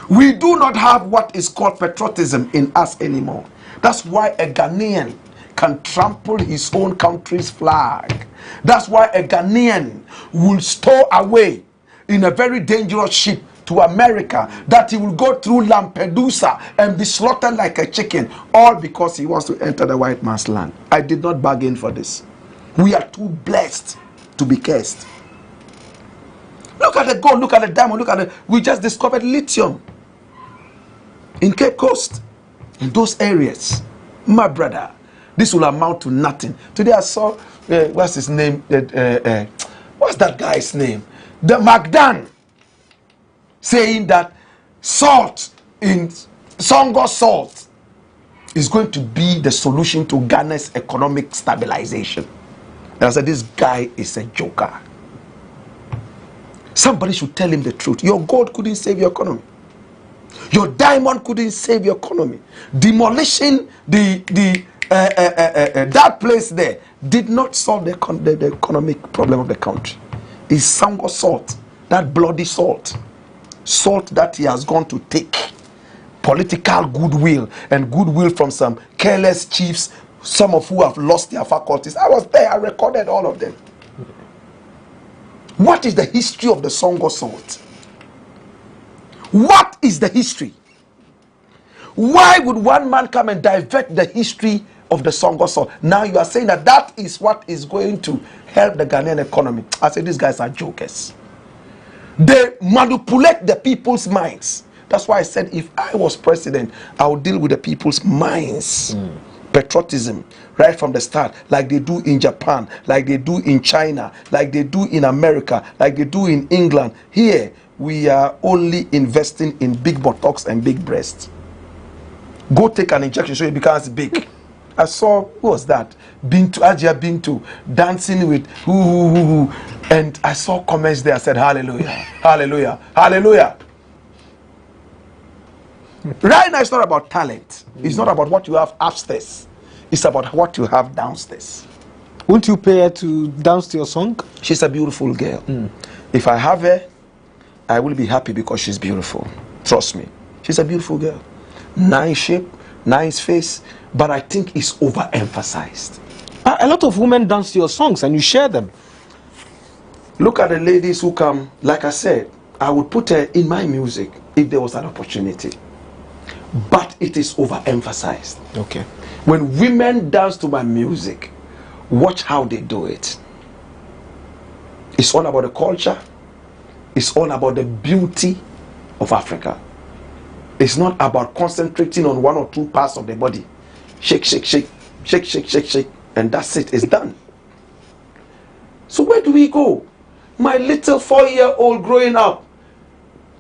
Speaker 8: We do not have what is called patriotism in us anymore. That's why a Ghanaian can trample his own country's flag. That's why a Ghanaian will stow away in a very dangerous ship to America, that he will go through Lampedusa and be slaughtered like a chicken, all because he wants to enter the white man's land. I did not bargain for this. We are too blessed to be cursed. Look at the gold, look at the diamond, look at the... We just discovered lithium in Cape Coast, in those areas. My brother, this will amount to nothing. Today I saw, what's his name? What's that guy's name? The Magdan, saying that salt in Songo salt is going to be the solution to Ghana's economic stabilization. And I said, this guy is a joker. Somebody should tell him the truth. Your gold couldn't save your economy. Your diamond couldn't save your economy. Demolishing that place there did not solve the economic problem of the country. It's Songo salt, that bloody salt. Salt that he has gone to take political goodwill and goodwill from some careless chiefs, some of who have lost their faculties. I was there, I recorded all of them. What is the history of the Songo salt? What is the history? Why would one man come and divert the history of the Songo salt? Now you are saying that that is what is going to help the Ghanaian economy. I say these guys are jokers. They manipulate the people's minds. That's why I said if I was president, I would deal with the people's minds. Patriotism right from the start, like they do in Japan, like they do in China, like they do in America, like they do in England. Here we are only investing in big buttocks and big breasts. Go take an injection so it becomes big. I saw, who was that? Ajia Bintu dancing with who, and I saw comments there. I said, hallelujah, hallelujah, hallelujah. Right now, it's not about talent. It's not about what you have upstairs. It's about what you have downstairs.
Speaker 11: Won't you pay her to dance to your song?
Speaker 8: She's a beautiful girl. If I have her, I will be happy because she's beautiful. Trust me. She's a beautiful girl. Nice shape, nice face, but I think it's overemphasized.
Speaker 11: A lot of women dance to your songs and you share them.
Speaker 8: Look at the ladies who come. Like I said, I would put her in my music if there was an opportunity. But it is overemphasized.
Speaker 11: Okay.
Speaker 8: When women dance to my music, watch how they do it. It's all about the culture. It's all about the beauty of Africa. It's not about concentrating on one or two parts of the body. Shake, shake, shake, shake, shake, shake, shake, and that's it. It's done. So where do we go? My little 4-year-old growing up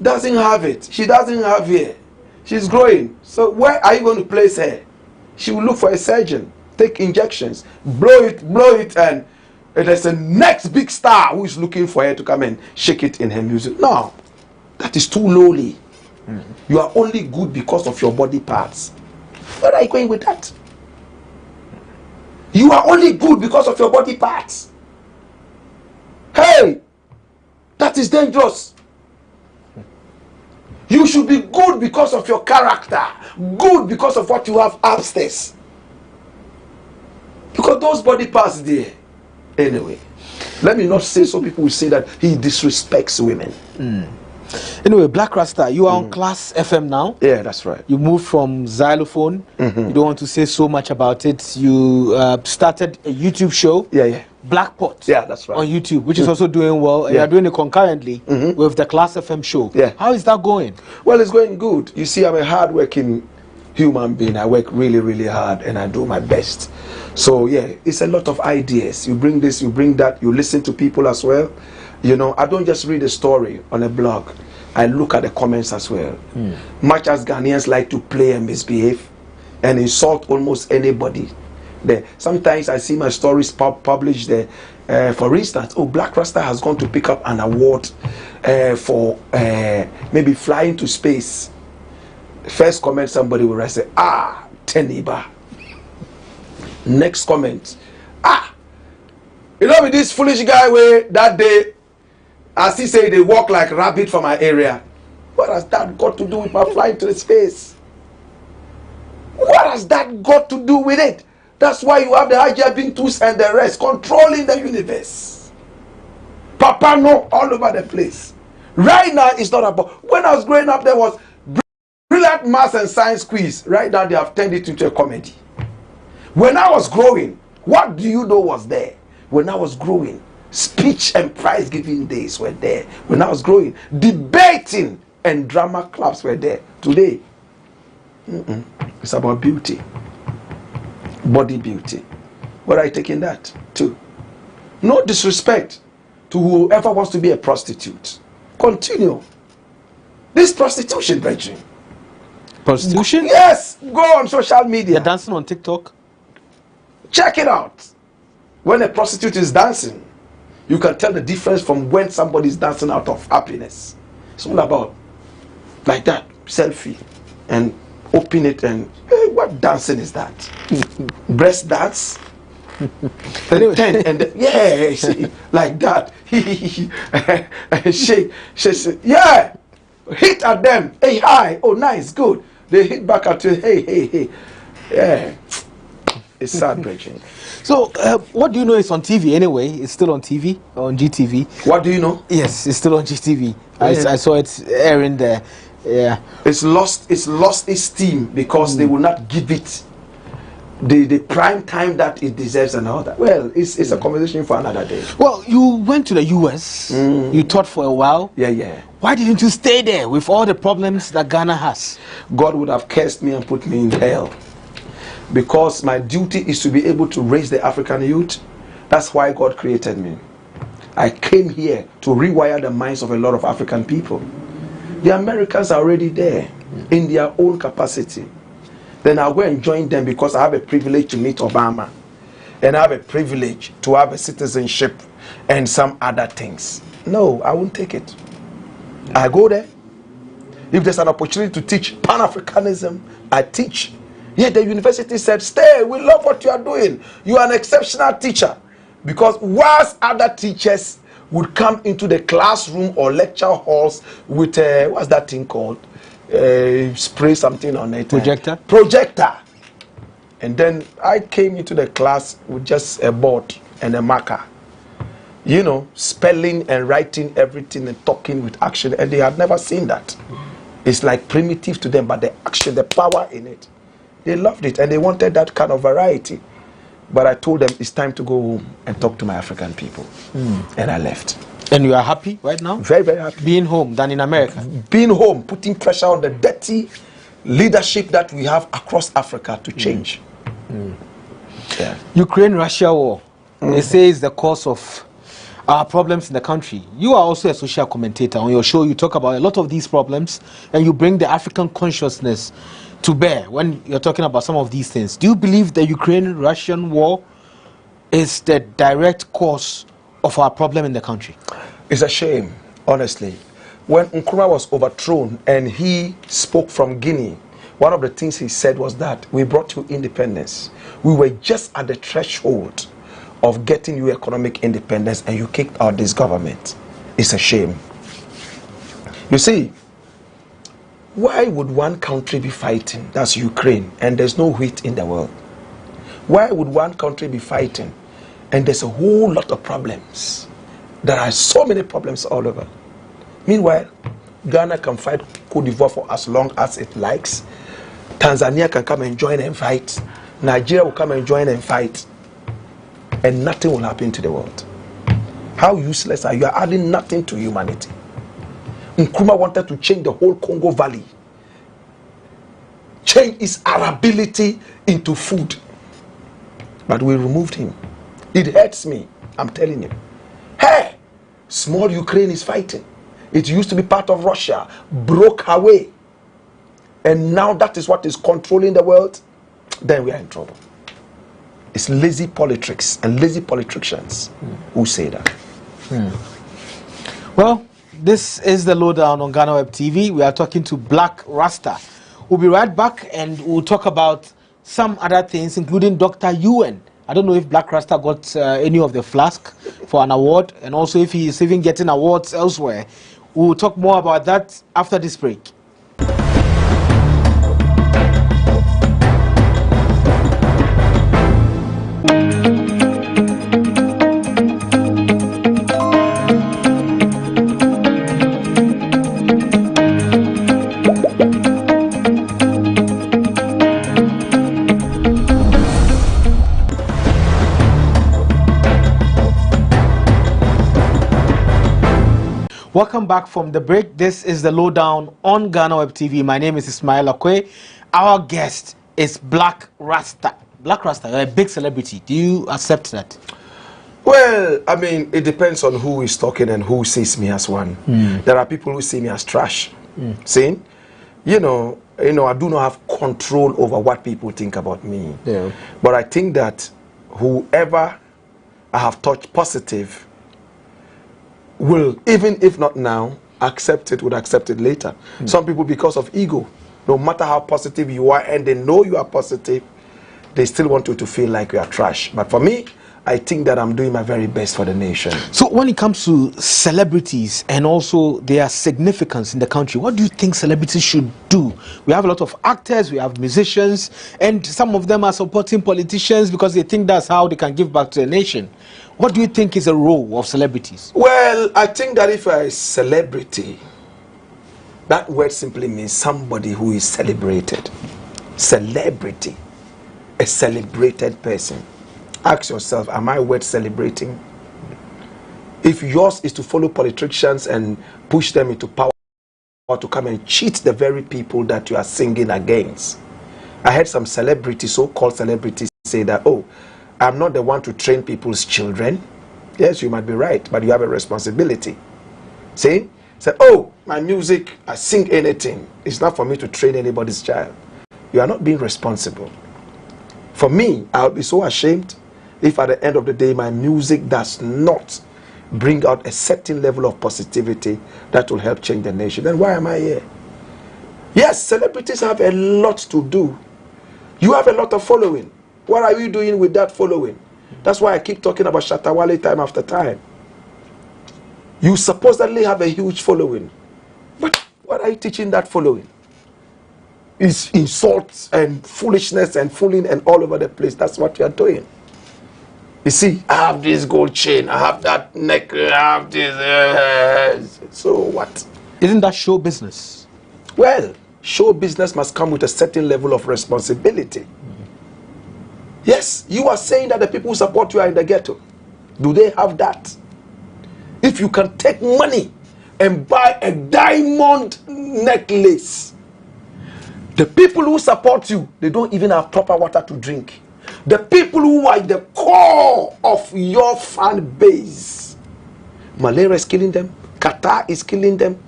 Speaker 8: doesn't have it. She doesn't have hair. She's growing. So where are you going to place her? She will look for a surgeon, take injections, blow it, and there's a next big star who is looking for her to come and shake it in her music. No, that is too lowly. You are only good because of your body parts. Where are you going with that? You are only good because of your body parts. Hey, that is dangerous. You should be good because of your character. Good because of what you have upstairs. Because those body parts there. Anyway, let me not say so people will say that he disrespects women.
Speaker 11: Anyway, Black Rasta, you are on Class FM now.
Speaker 8: Yeah, that's right.
Speaker 11: You moved from xylophone. You don't want to say so much about it. You started a YouTube show.
Speaker 8: Yeah.
Speaker 11: Blackpot.
Speaker 8: Yeah, that's right.
Speaker 11: On YouTube, which is also doing well. And you're doing it concurrently with the Class FM show.
Speaker 8: Yeah.
Speaker 11: How is that going?
Speaker 8: Well, it's going good. You see, I'm a hard-working human being. I work really, really hard, and I do my best. So, yeah, it's a lot of ideas. You bring this, you bring that. You listen to people as well. You know, I don't just read a story on a blog. I look at the comments as well. Much as Ghanaians like to play and misbehave and insult almost anybody, sometimes I see my stories published there. For instance, Black Rasta has gone to pick up an award for maybe flying to space. First comment, somebody will write, say, Teniba. Next comment, you know, with this foolish guy where that day, as he say, they walk like rabbit from my area. What has that got to do with my flying to the space? What has that got to do with it? That's why you have the hijabing tools and the rest controlling the universe. Papa no all over the place. Right now, it's not about... When I was growing up, there was brilliant maths and science quiz. Right now, they have turned it into a comedy. When I was growing, what do you know was there? When I was growing, speech and prize giving days were there. When I was growing, debating and drama clubs were there. Today, it's about beauty, body beauty. What are you taking that to? No disrespect to whoever wants to be a prostitute. Continue. This prostitution, Bridget.
Speaker 11: Prostitution?
Speaker 8: Yes. Go on social media.
Speaker 11: You're dancing on TikTok?
Speaker 8: Check it out. When a prostitute is dancing, you can tell the difference from when somebody is dancing out of happiness. It's all about like that, selfie, and open it and what dancing is that? Breast dance? See, like that. shake, yeah. Hit at them. Hey, hi. Oh, nice, good. They hit back at you. Hey. Yeah. It's sad, Bridget.
Speaker 11: So, what do you know is on TV anyway? It's still on TV, on GTV.
Speaker 8: What do you know?
Speaker 11: Yes, it's still on GTV. I saw it airing there. Yeah.
Speaker 8: It's lost its steam because they will not give it the prime time that it deserves and all that. Well, it's a conversation for another day.
Speaker 11: Well, you went to the US. You taught for a while.
Speaker 8: Yeah.
Speaker 11: Why didn't you stay there with all the problems that Ghana has?
Speaker 8: God would have cursed me and put me in hell. Because my duty is to be able to raise the African youth. That's why God created me. I came here to rewire the minds of a lot of African people. The Americans are already there in their own capacity. Then I'll go and join them because I have a privilege to meet Obama. And I have a privilege to have a citizenship and some other things. No, I won't take it. I go there. If there's an opportunity to teach Pan-Africanism, I teach. Yet the university said, stay, we love what you are doing. You are an exceptional teacher. Because whilst other teachers would come into the classroom or lecture halls with, what's that thing called? Spray something on it.
Speaker 11: Projector?
Speaker 8: Projector. And then I came into the class with just a board and a marker. You know, spelling and writing everything and talking with action. And they had never seen that. It's like primitive to them, but the action, the power in it. They loved it and they wanted that kind of variety. But I told them it's time to go home and talk to my African people. And I left.
Speaker 11: And you are happy right now?
Speaker 8: Very, very happy.
Speaker 11: Being home than in America?
Speaker 8: Being home, putting pressure on the dirty leadership that we have across Africa to change. Yeah.
Speaker 11: Ukraine-Russia war. They say it's the cause of our problems in the country. You are also a social commentator. On your show, you talk about a lot of these problems and you bring the African consciousness to bear when you're talking about some of these things. Do you believe the Ukraine-Russian war is the direct cause of our problem in the country?
Speaker 8: It's a shame, honestly. When Nkrumah was overthrown and he spoke from Guinea, one of the things he said was that we brought you independence. We were just at the threshold of getting you economic independence and you kicked out this government. It's a shame. You see, why would one country be fighting? That's Ukraine, and there's no wheat in the world. Why would one country be fighting and there's a whole lot of problems? There are so many problems all over. Meanwhile, Ghana can fight Cote d'Ivoire for as long as it likes. Tanzania can come and join and fight. Nigeria will come and join and fight. And nothing will happen to the world. How useless are you? You are adding nothing to humanity. Nkrumah wanted to change the whole Congo Valley. Change its arability into food. But we removed him. It hurts me. I'm telling you. Hey! Small Ukraine is fighting. It used to be part of Russia. Broke away. And now that is what is controlling the world. Then we are in trouble. It's lazy politics and lazy politicians who say that.
Speaker 11: Well, this is the lowdown on GhanaWeb TV. We are talking to Black Rasta. We'll be right back and we'll talk about some other things, including Dr. Ewan. I don't know if Black Rasta got any of the flask for an award, and also if he is even getting awards elsewhere. We'll talk more about that after this break. Welcome back from the break. This is the lowdown on GhanaWeb TV. My name is Ismail Akwe. Our guest is Black Rasta. Black Rasta, you're a big celebrity. Do you accept that?
Speaker 8: Well, I mean, it depends on who is talking and who sees me as one. There are people who see me as trash. See? You know, I do not have control over what people think about me. Yeah. But I think that whoever I have touched positive will, even if not now, accept it, would accept it later. Some people, because of ego, no matter how positive you are and they know you are positive, they still want you to feel like you are trash. But for me, I think that I'm doing my very best for the nation.
Speaker 11: So when it comes to celebrities and also their significance in the country, what do you think celebrities should do? We have a lot of actors, we have musicians, and some of them are supporting politicians because they think that's how they can give back to the nation. What do you think is the role of celebrities?
Speaker 8: Well, I think that if you're a celebrity, that word simply means somebody who is celebrated. Celebrity. A celebrated person. Ask yourself, am I worth celebrating? If yours is to follow politicians and push them into power, or to come and cheat the very people that you are singing against. I heard some celebrities, so-called celebrities, say that, oh, I'm not the one to train people's children. Yes, you might be right, but you have a responsibility. See? Say, oh, my music, I sing anything. It's not for me to train anybody's child. You are not being responsible. For me, I'll be so ashamed if at the end of the day my music does not bring out a certain level of positivity that will help change the nation. Then why am I here? Yes, celebrities have a lot to do. You have a lot of following. What are you doing with that following? That's why I keep talking about Shatawale time after time. You supposedly have a huge following. But what are you teaching that following? It's insults and foolishness and fooling and all over the place. That's what you are doing. You see, I have this gold chain, I have that necklace, I have this. So what?
Speaker 11: Isn't that show business?
Speaker 8: Well, show business must come with a certain level of responsibility. Yes, you are saying that the people who support you are in the ghetto. Do they have that? If you can take money and buy a diamond necklace, the people who support you, they don't even have proper water to drink. The people who are the core of your fan base, malaria is killing them, Qatar is killing them.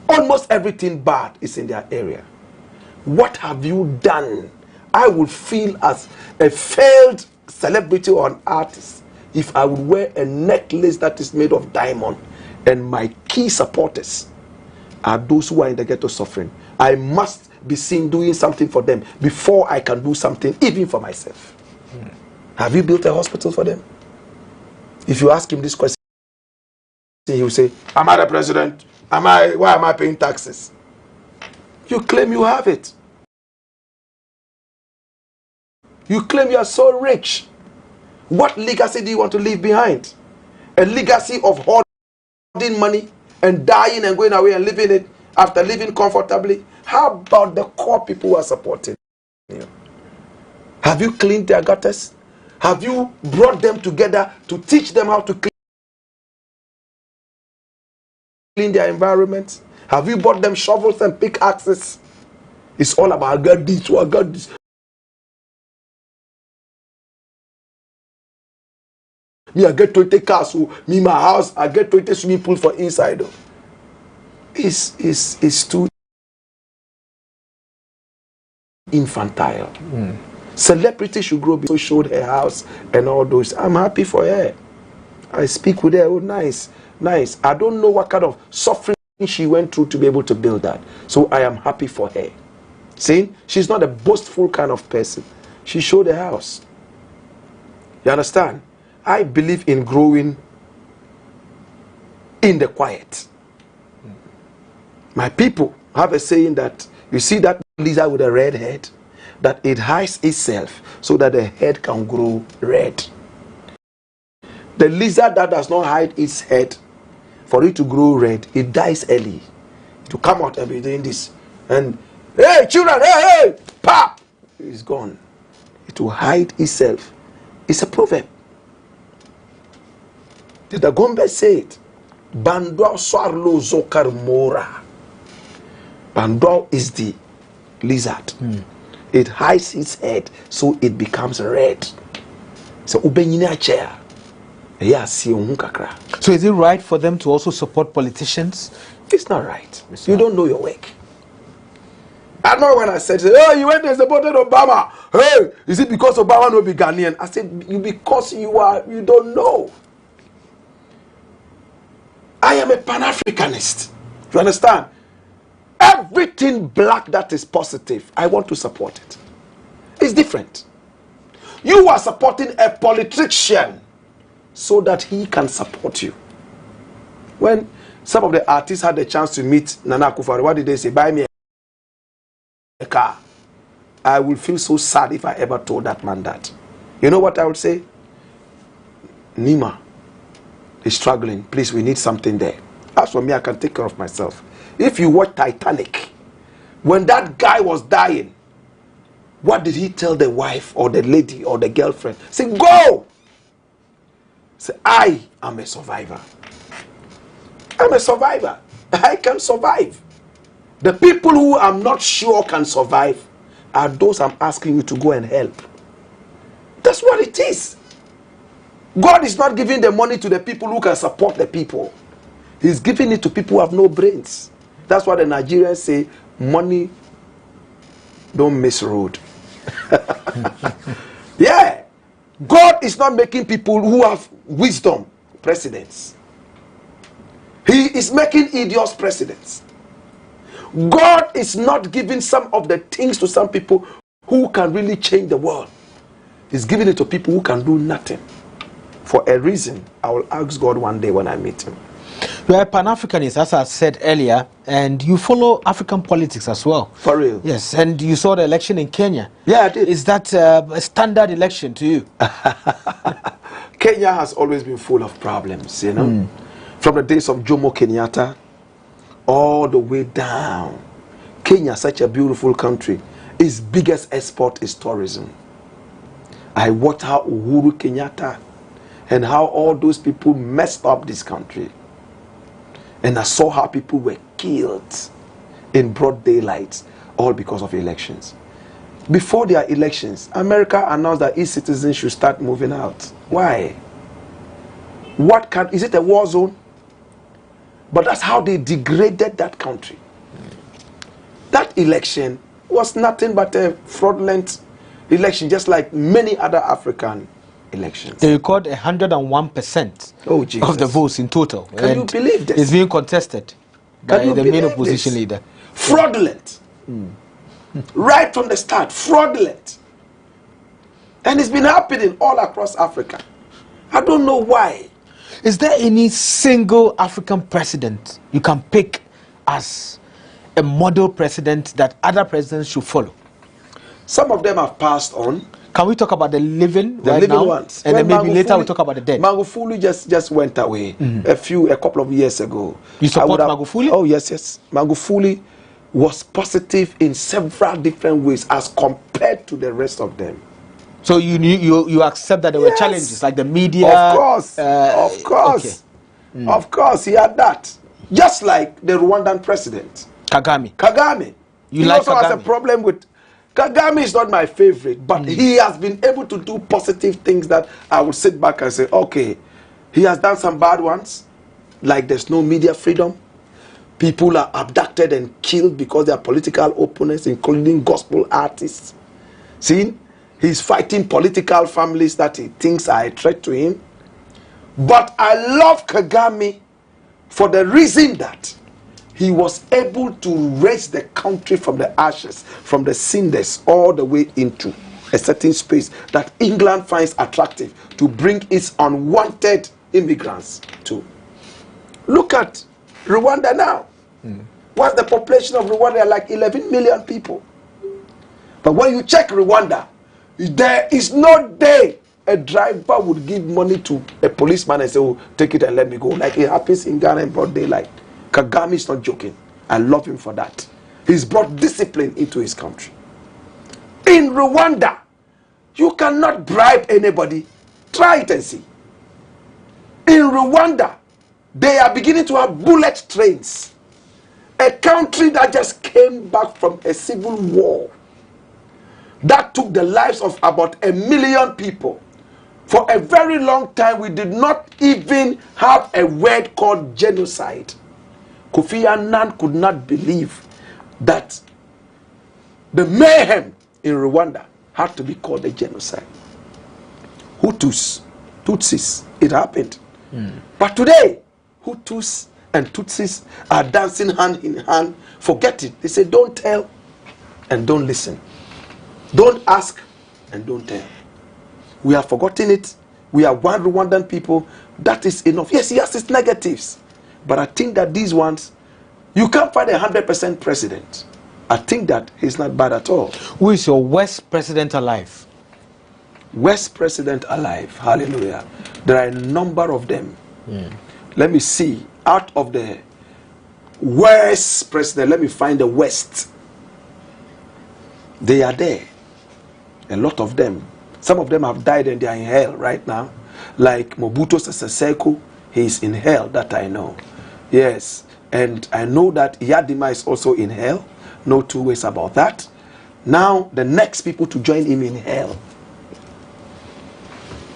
Speaker 8: Almost everything bad is in their area. What have you done? I would feel as a failed celebrity or an artist if I would wear a necklace that is made of diamond and my key supporters are those who are in the ghetto suffering. I must be seen doing something for them before I can do something even for myself. Have you built a hospital for them? If you ask him this question, he will say, am I the president? Why am I paying taxes? You claim you have it. You claim you are so rich. What legacy do you want to leave behind? A legacy of hoarding money, and dying and going away and living it after living comfortably? How about the core people who are supporting you? Have you cleaned their gutters? Have you brought them together to teach them how to clean their environment? Have you bought them shovels and pickaxes? It's all about, I got this, I got this. Me, I get 20 cars, so me, my house, I get 20 swimming pool for inside. It's too infantile. Celebrity should grow, so showed her house and all those. I'm happy for her. I speak with her. Oh, nice, nice. I don't know what kind of suffering she went through to be able to build that. So I am happy for her. See, she's not a boastful kind of person. She showed her house. You understand? I believe in growing in the quiet. My people have a saying that, you see that lizard with a red head, that it hides itself so that the head can grow red. The lizard that does not hide its head, for it to grow red, it dies early. To come out and be doing this. And, hey, children, hey, pop! It's gone. It will hide itself. It's a proverb. Did the Gombe say it? Bandwa swarlo zokar mora. Bandwa is the lizard. It hides its head so it becomes red. So ubenyina chair.
Speaker 11: So is it right for them to also support politicians?
Speaker 8: It's not right. You don't know your work. I know when I said, oh, you went and supported Obama. Hey, is it because Obama will be Ghanaian? I said, because you don't know. I am a Pan-Africanist. You understand? Everything black that is positive, I want to support it. It's different. You are supporting a politician so that he can support you. When some of the artists had the chance to meet Nana Akufo-Addo, what did they say? Buy me a car. I will feel so sad if I ever told that man that. You know what I would say? Nima is struggling. Please, we need something there. As for me, I can take care of myself. If you watch Titanic, when that guy was dying, what did he tell the wife or the lady or the girlfriend? Say, go! Say, I am a survivor. I'm a survivor. I can survive. The people who I'm not sure can survive are those I'm asking you to go and help. That's what it is. God is not giving the money to the people who can support the people. He's giving it to people who have no brains. That's why the Nigerians say, money don't miss road. Yeah. God is not making people who have wisdom presidents. He is making idiots presidents. God is not giving some of the things to some people who can really change the world. He's giving it to people who can do nothing. For a reason, I will ask God one day when I meet him.
Speaker 11: You are a Pan-Africanist, as I said earlier, and you follow African politics as well.
Speaker 8: For real?
Speaker 11: Yes, and you saw the election in Kenya.
Speaker 8: Yeah, I did.
Speaker 11: Is that a standard election to you?
Speaker 8: Kenya has always been full of problems, you know. From the days of Jomo Kenyatta, all the way down. Kenya, such a beautiful country. Its biggest export is tourism. I watched how Uhuru Kenyatta and how all those people messed up this country. And I saw how people were killed in broad daylight, all because of elections. Before their elections, America announced that its citizens should start moving out. Why? Is it a war zone? But that's how they degraded that country. That election was nothing but a fraudulent election, just like many other African elections.
Speaker 11: They record 101% of the votes in total.
Speaker 8: Can you believe this?
Speaker 11: It's being contested by the main opposition leader.
Speaker 8: Fraudulent. Right from the start, fraudulent. And it's been happening all across Africa. I don't know why.
Speaker 11: Is there any single African president you can pick as a model president that other presidents should follow?
Speaker 8: Some of them have passed on.
Speaker 11: Can we talk about the living
Speaker 8: the
Speaker 11: right
Speaker 8: living
Speaker 11: now?
Speaker 8: ones.
Speaker 11: And then maybe later we'll talk about the dead.
Speaker 8: Magufuli just went away a couple of years ago.
Speaker 11: You support Magufuli?
Speaker 8: Oh yes. Magufuli was positive in several different ways as compared to the rest of them.
Speaker 11: So you accept that there were challenges like the media?
Speaker 8: Of course. Okay. Of course, he had that. Just like the Rwandan president.
Speaker 11: Kagame.
Speaker 8: He
Speaker 11: like
Speaker 8: also
Speaker 11: Kagame?
Speaker 8: has a problem with... Kagame is not my favorite, but he has been able to do positive things that I would sit back and say, okay, he has done some bad ones, like there's no media freedom. People are abducted and killed because they are political opponents, including gospel artists. See, he's fighting political families that he thinks are a threat to him. But I love Kagame for the reason that he was able to raise the country from the ashes, from the cinders, all the way into a certain space that England finds attractive to bring its unwanted immigrants to. Look at Rwanda now. What's the population of Rwanda? Like 11 million people. But when you check Rwanda, there is no day a driver would give money to a policeman and say, oh, take it and let me go. Like it happens in Ghana in broad daylight. Kagame is not joking. I love him for that. He's brought discipline into his country. In Rwanda, you cannot bribe anybody. Try it and see. In Rwanda, they are beginning to have bullet trains. A country that just came back from a civil war that took the lives of about 1 million people. For a very long time, we did not even have a word called genocide. Kofi Annan could not believe that the mayhem in Rwanda had to be called a genocide. Hutus, Tutsis, it happened. But today, Hutus and Tutsis are dancing hand in hand. Forget it. They say, don't tell and don't listen. Don't ask and don't tell. We have forgotten it. We are one Rwandan people. That is enough. Yes, he has its negatives. But I think that these ones, you can't find 100% president. I think that he's not bad at all.
Speaker 11: Who is your worst president alive?
Speaker 8: Worst president alive. Hallelujah. There are a number of them. Let me see. Out of the worst president, let me find the worst. They are there. A lot of them. Some of them have died and they are in hell right now. Like Mobutu Sese Seko, he is in hell, that I know. Yes. And I know that Yadima is also in hell. No two ways about that. Now, the next people to join him in hell.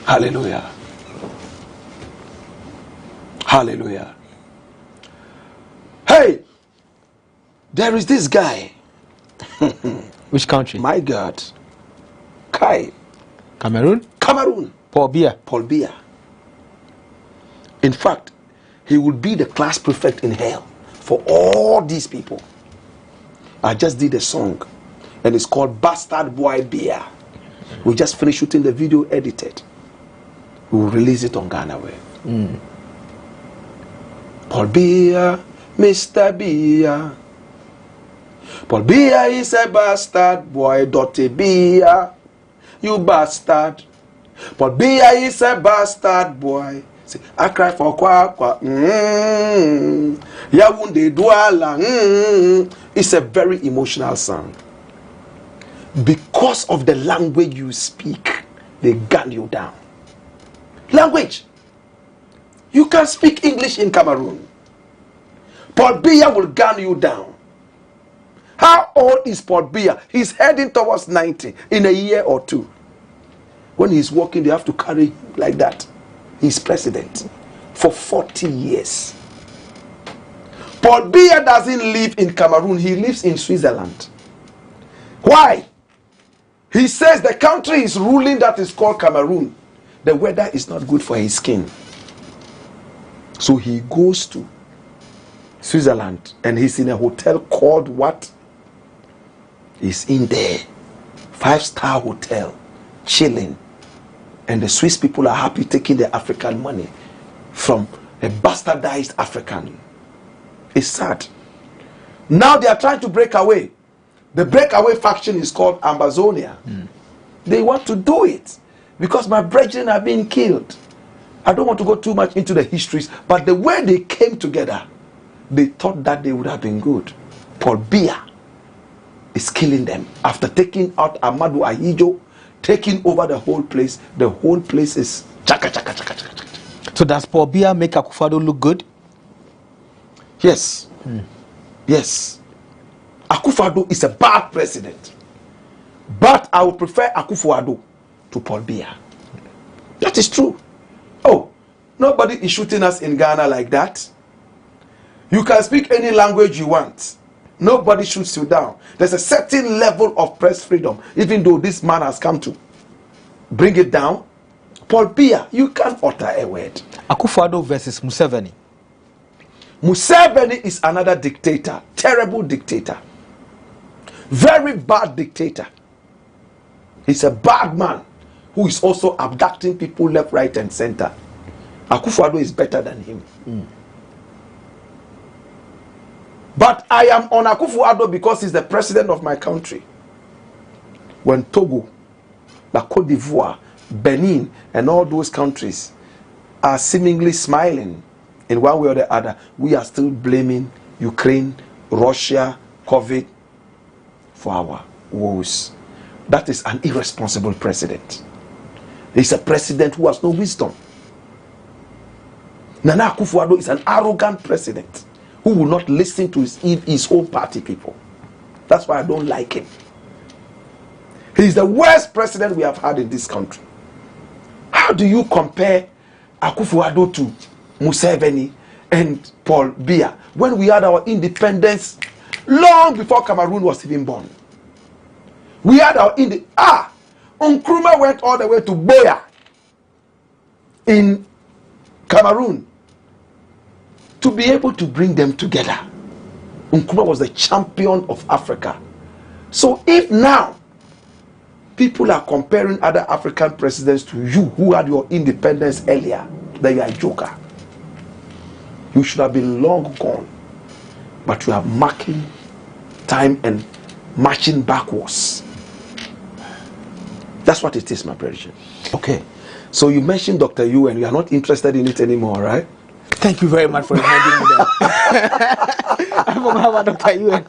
Speaker 8: Hallelujah. Hallelujah. Hey, there is this guy.
Speaker 11: Which country?
Speaker 8: My God. Kai.
Speaker 11: Cameroon?
Speaker 8: Cameroon.
Speaker 11: Paul Biya.
Speaker 8: Paul Biya. In fact, he will be the class prefect in hell for all these people. I just did a song and it's called Bastard Boy Biya. We just finished shooting the video, edited. We will release it on GhanaWeb. Paul Biya, Mr. Biya. Paul Biya is a bastard boy, Dotty Biya. You bastard. Paul Biya is a bastard boy. See, I cry for kwa. Yawunde Douala. It's a very emotional song. Because of the language you speak, they gun you down. Language. You can speak English in Cameroon. Paul Biya will gun you down. How old is Paul Biya? He's heading towards 90 in a year or two. When he's walking, they have to carry him like that. He's president for 40 years. Paul Biya doesn't live in Cameroon. He lives in Switzerland. Why? He says the country is ruling that is called Cameroon. The weather is not good for his skin. So he goes to Switzerland and he's in a hotel called what? He's in there. 5-star hotel. Chilling. And the Swiss people are happy taking the African money from a bastardized African. It's sad. Now they are trying to break away. The breakaway faction is called Amazonia. They want to do it because my brethren are being killed. I don't want to go too much into the histories, but the way they came together, they thought that they would have been good. Paul Biya is killing them after taking out Amadu Ahijo, taking over the whole place. The whole place is chaka chaka chaka chaka chaka.
Speaker 11: So does Paul Biya make Akufo-Addo look good?
Speaker 8: Yes. Yes. Akufo-Addo is a bad president. But I would prefer Akufo-Addo to Paul Biya. That is true. Oh, nobody is shooting us in Ghana like that. You can speak any language you want. Nobody shoots you down. There's a certain level of press freedom, even though this man has come to bring it down. Paul Biya, you can't utter a word.
Speaker 11: Akufo-Addo versus Museveni.
Speaker 8: Museveni is another dictator, terrible dictator. Very bad dictator. He's a bad man who is also abducting people left, right, and center. Akufo-Addo is better than him. But I am on Akufo-Addo because he's the president of my country. When Togo, La Côte d'Ivoire, Benin, and all those countries are seemingly smiling in one way or the other, we are still blaming Ukraine, Russia, COVID for our woes. That is an irresponsible president. He's a president who has no wisdom. Nana Akufo-Addo is an arrogant president who will not listen to his own party people. That's why I don't like him. He's the worst president we have had in this country. How do you compare Akufo-Addo to Museveni and Paul Biya when we had our independence long before Cameroon was even born? We had our Nkrumah went all the way to Boya in Cameroon to be able to bring them together. Nkrumah was the champion of Africa. So if now people are comparing other African presidents to you who had your independence earlier, then you are a joker. You should have been long gone. But you are marking time and marching backwards. That's what it is, my prediction.
Speaker 11: Okay.
Speaker 8: So you mentioned Dr. Eugene. You are not interested in it anymore, right?
Speaker 11: Thank you very much for reminding me that. I forgot about Dr. Eugene.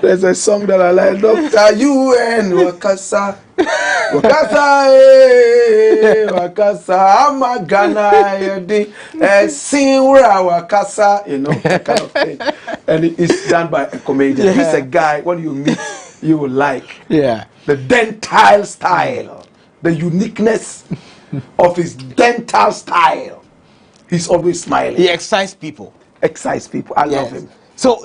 Speaker 8: There's a song that I like. Dr. Eugene, Wakasa. Wakasa, Wakasa, Amagana, Sinura, Wakasa, you know, that kind of thing. And it's done by a comedian. He's a guy, when you meet, you will like.
Speaker 11: Yeah.
Speaker 8: The dental style, the uniqueness of his dental style. He's always smiling.
Speaker 11: He excites people.
Speaker 8: Excites people. I love him.
Speaker 11: So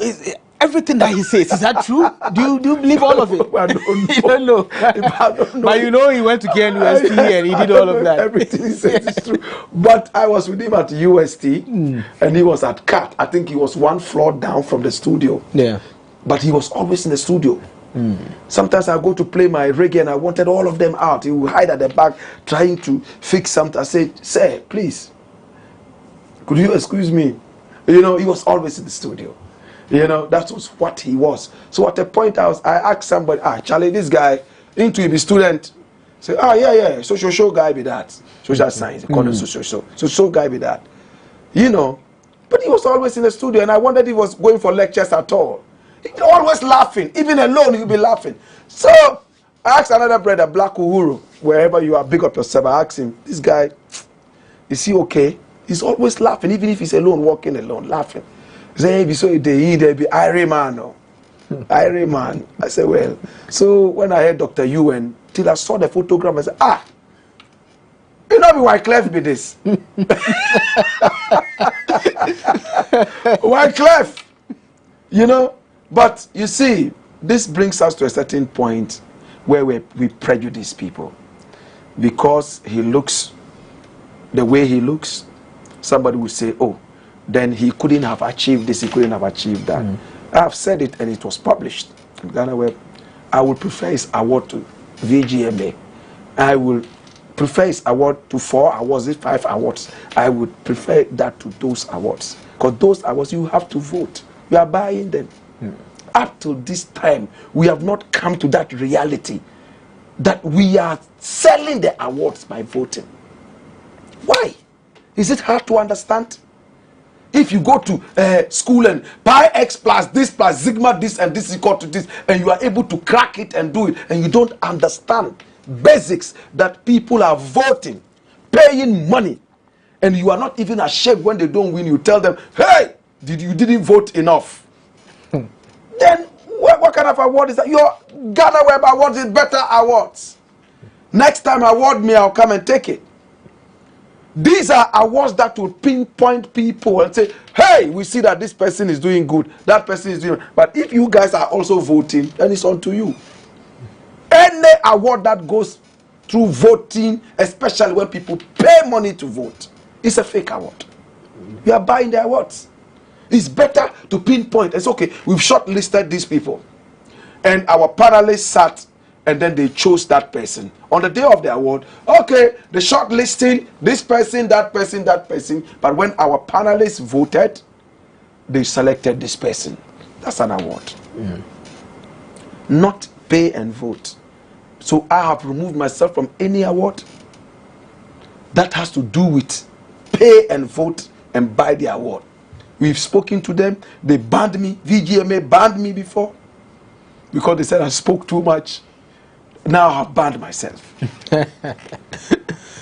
Speaker 11: everything that he says, is that true? Do you believe all of it?
Speaker 8: I don't know.
Speaker 11: You don't know.
Speaker 8: I don't know.
Speaker 11: But you know he went to GhanaWeb TV and he did all of that.
Speaker 8: Everything he says is true. But I was with him at UST and he was at CAT. I think he was one floor down from the studio.
Speaker 11: Yeah.
Speaker 8: But he was always in the studio. Sometimes I go to play my reggae and I wanted all of them out. He would hide at the back trying to fix something. I said, sir, please, could you excuse me? You know, he was always in the studio. You know, that was what he was. So at a point I asked somebody, Charlie, this guy, into him, student. Say, yeah, social guy be that. Social science, social guy be that. You know, but he was always in the studio and I wondered if he was going for lectures at all. He's always laughing. Even alone, he'll be laughing. So I asked another brother, Black Uhuru, wherever you are, big up yourself. I asked him, this guy, is he okay? He's always laughing, even if he's alone, walking alone, laughing. He said, be so there be Irie man. No? Irie man. I said, well. So when I heard Dr. Eugene, till I saw the photograph, I said, you know, Wyclef be this. Wyclef. You know. But you see, this brings us to a certain point where we prejudice people. Because he looks the way he looks, somebody will say, oh, then he couldn't have achieved this, he couldn't have achieved that. I have said it and it was published in GhanaWeb. I would prefer his award to VGMA. I will prefer his award to 4 awards, 5 awards. I would prefer that to those awards. Because those awards, you have to vote. You are buying them. up to this time, we have not come to that reality that we are selling the awards by voting. Why? Is it hard to understand? If you go to school and pi x plus sigma this and this is equal to this, and you are able to crack it and do it, and you don't understand basics that people are voting, paying money, and you are not even ashamed when they don't win, you tell them, hey, you didn't vote enough. Then what kind of award is that? Your GhanaWeb Awards is better awards. Next time award me, I'll come and take it. These are awards that will pinpoint people and say, hey, we see that this person is doing good, that person is doing. But if you guys are also voting, then it's on to you. Any award that goes through voting, especially when people pay money to vote, is a fake award. You are buying the awards. It's better to pinpoint. It's okay, we've shortlisted these people, and our panelists sat, and then they chose that person. On the day of the award, okay, the shortlisting, this person, that person, that person. But when our panelists voted, they selected this person. That's an award. Not pay and vote. So I have removed myself from any award that has to do with pay and vote and buy the award. We've spoken to them. They banned me. VGMA banned me before because they said I spoke too much. Now I have banned myself.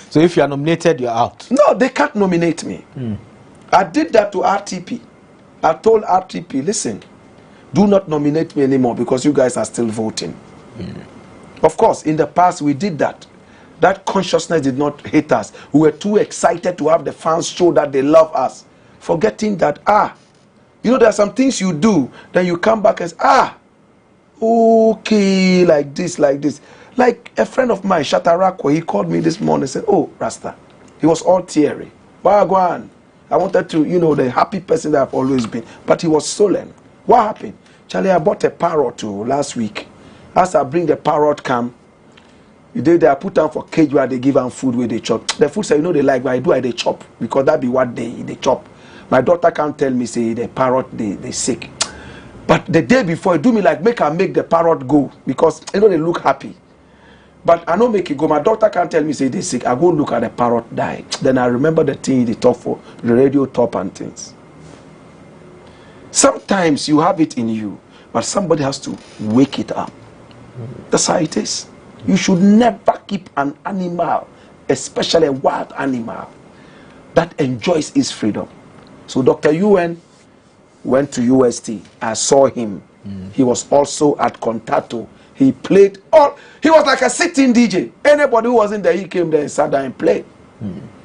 Speaker 11: So if you are nominated, you're out.
Speaker 8: No, they can't nominate me. I did that to RTP. I told RTP, listen, do not nominate me anymore because you guys are still voting. Of course, in the past we did that. That consciousness did not hit us. We were too excited to have the fans show that they love us, forgetting that, you know, there are some things you do, then you come back and say, okay, like this. Like a friend of mine, Shatarako, he called me this morning and said, oh, Rasta. He was all teary. Wagwan. I wanted to, you know, the happy person that I've always been. But he was sullen. What happened? Charlie, I bought a parrot last week. As I bring the parrot come, I put them for cage where they give them food where they chop. The food say, you know, they like, but they chop. Because that be what they chop. My daughter can't tell me, say, the parrot, they sick. But the day before, it do me like, make the parrot go. Because, you know, they look happy. But I don't make it go. My daughter can't tell me, say, they sick. I go look at the parrot die. Then I remember the thing they talk for, the radio top and things. Sometimes you have it in you, but somebody has to wake it up. That's how it is. You should never keep an animal, especially a wild animal, that enjoys its freedom. So Dr. UN went to UST. I saw him. He was also at Contato. He played he was like a sitting DJ. Anybody who wasn't there, he came there and sat down and played.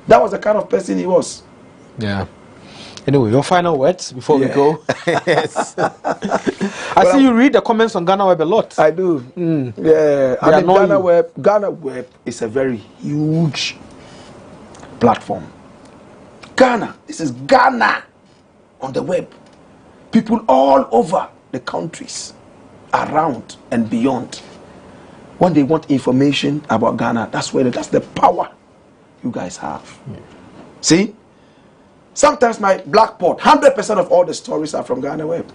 Speaker 8: That was the kind of person he was.
Speaker 11: Yeah. Anyway, your final words before we go. Yes. I see you read the comments on GhanaWeb a lot.
Speaker 8: I do. Yeah. I mean, GhanaWeb is a very huge platform. Ghana. This is Ghana on the web. People all over the countries, around and beyond, when they want information about Ghana, that's the power you guys have. See? Sometimes my blackboard, 100% of all the stories are from GhanaWeb.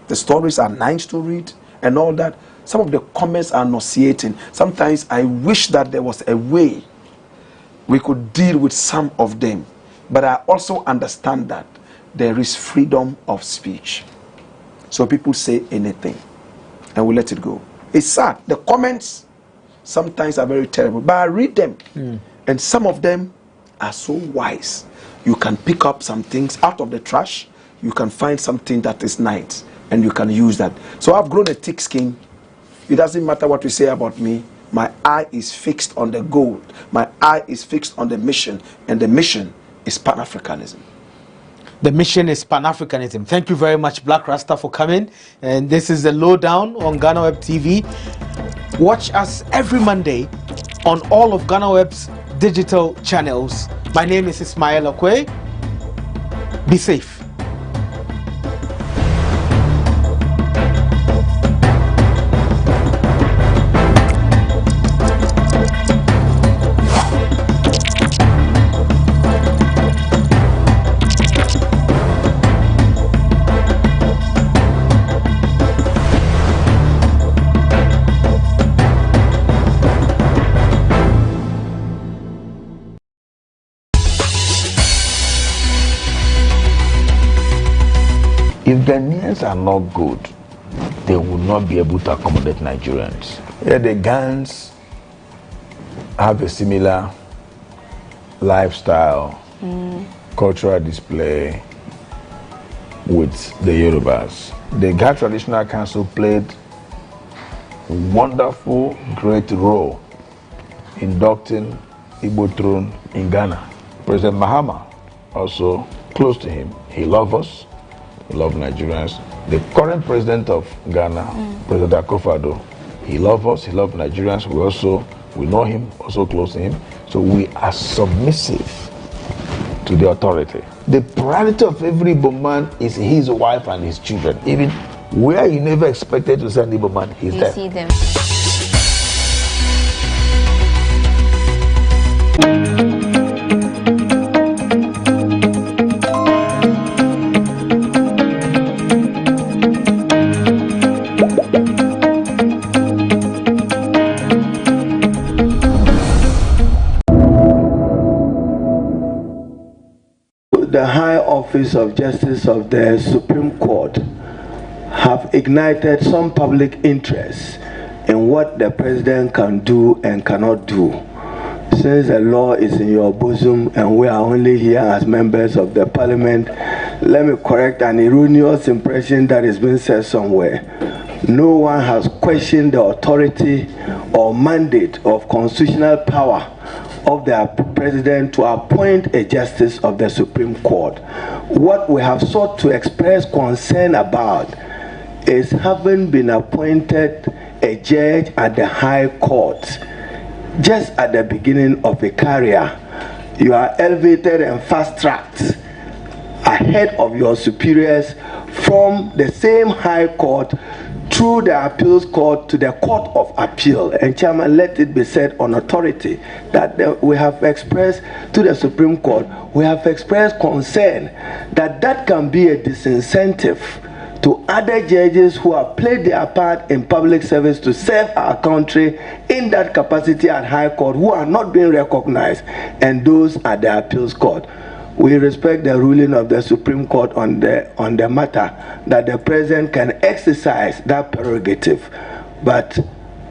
Speaker 8: The stories are nice to read and all that. Some of the comments are nauseating. Sometimes I wish that there was a way we could deal with some of them. But I also understand that there is freedom of speech. So people say anything and we let it go. It's sad. The comments sometimes are very terrible, but I read them. And some of them are so wise. You can pick up some things out of the trash. You can find something that is nice and you can use that. So I've grown a thick skin. It doesn't matter what you say about me. My eye is fixed on the goal. My eye is fixed on the mission, and the mission is Pan-Africanism.
Speaker 11: The mission is Pan-Africanism. Thank you very much, Black Rasta, for coming. And this is the lowdown on GhanaWeb TV. Watch us every Monday on all of GhanaWeb's digital channels. My name is Ismail Okwe. Be safe.
Speaker 1: If Ghanaians are not good, they will not be able to accommodate Nigerians. Yeah, the Ghans have a similar lifestyle, cultural display with the Yorubas. The Ghana Traditional Council played a wonderful, great role inducting Igbo throne in Ghana. President Mahama, also close to him, he loves us, he loves Nigerians. The current president of Ghana, President Akufo-Addo, he loves us, he loves Nigerians. We know him, also close to him. So we are submissive to the authority. The priority of every Igbo man is his wife and his children. Even where you never expected to send Igbo man, he's there.
Speaker 9: See them.
Speaker 12: The High Office of Justice of the Supreme Court have ignited some public interest in what the president can do and cannot do. Since the law is in your bosom and we are only here as members of the parliament, let me correct an erroneous impression that has been said somewhere. No one has questioned the authority or mandate of constitutional power of the president to appoint a justice of the Supreme Court. What we have sought to express concern about is having been appointed a judge at the High Court. Just at the beginning of a career, you are elevated and fast-tracked ahead of your superiors from the same High Court through the appeals court to the Court of Appeal. And Chairman, let it be said on authority that we have expressed to the Supreme Court, we have expressed concern that that can be a disincentive to other judges who have played their part in public service to serve our country in that capacity at High Court who are not being recognized, and those at the appeals court. We respect the ruling of the Supreme Court on the matter that the president can exercise that prerogative, but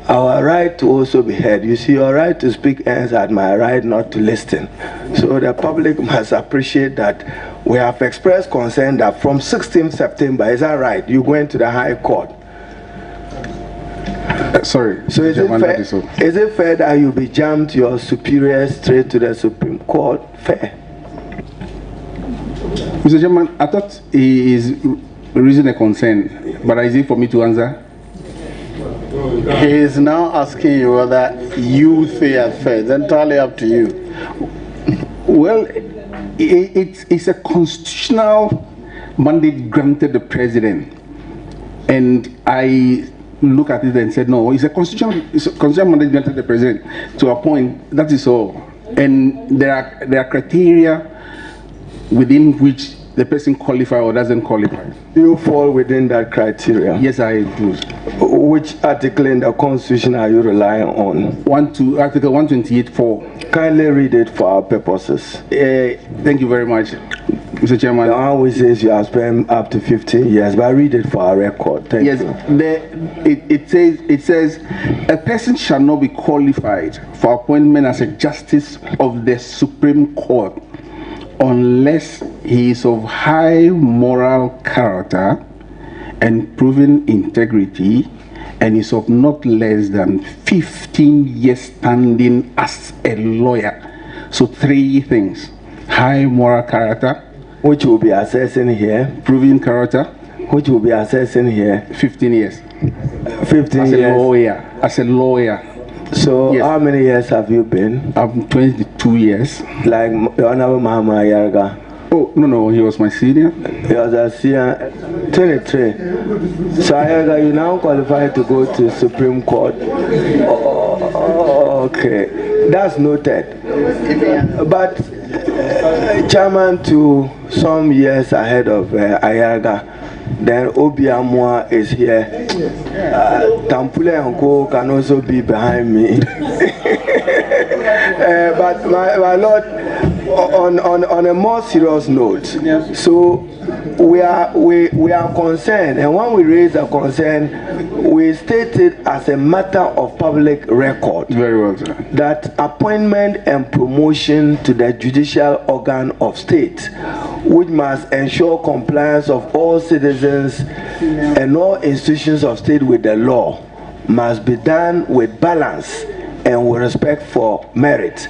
Speaker 12: our right to also be heard. You see, your right to speak ends at my right not to listen. So the public must appreciate that we have expressed concern that from 16th September, is that right? You went to the High Court.
Speaker 13: Sorry.
Speaker 12: So is it fair that you be jammed your superiors straight to the Supreme Court? Fair.
Speaker 13: Mr. Chairman, I thought he is raising a concern, but is it for me to answer?
Speaker 14: He is now asking you whether you say fair. It's entirely up to you.
Speaker 13: Well, it's a constitutional mandate granted the president, and I look at it and said, no, it's a constitutional mandate granted the president to appoint. That is all, and there are criteria within which the person qualifies or doesn't qualify.
Speaker 12: You fall within that criteria?
Speaker 13: Yes, I do.
Speaker 12: Which article in the Constitution are you relying on?
Speaker 13: Article 128.4.
Speaker 12: Kindly read it for our purposes.
Speaker 13: Thank you very much, Mr. Chairman.
Speaker 12: The one which says you have spent up to 15 years, but read it for our record. Thank you.
Speaker 13: It says a person shall not be qualified for appointment as a justice of the Supreme Court unless he is of high moral character and proven integrity and is of not less than 15 years standing as a lawyer. So 3 things: high moral character,
Speaker 12: which will be assessing here;
Speaker 13: proven character,
Speaker 12: which will be assessing here;
Speaker 13: 15 years.
Speaker 12: 15
Speaker 13: as
Speaker 12: years.
Speaker 13: As a lawyer.
Speaker 12: So yes. How many years have you been?
Speaker 13: I'm 22 years.
Speaker 12: Like Honorable Mahama Yarga?
Speaker 13: Oh, no, he was my senior.
Speaker 12: He was a senior, 23. So Yarga, you now qualified to go to Supreme Court. Okay, that's noted. But Chairman, to some years ahead of Ayaga, then Obiamwa is here. Tampule Uncle can also be behind me. But my Lord, on a more serious note, so we are concerned, and when we raise a concern, we state it as a matter of public record.
Speaker 13: Very well, sir.
Speaker 12: That appointment and promotion to the judicial organ of state, which must ensure compliance of all citizens and all institutions of state with the law, must be done with balance and with respect for merit.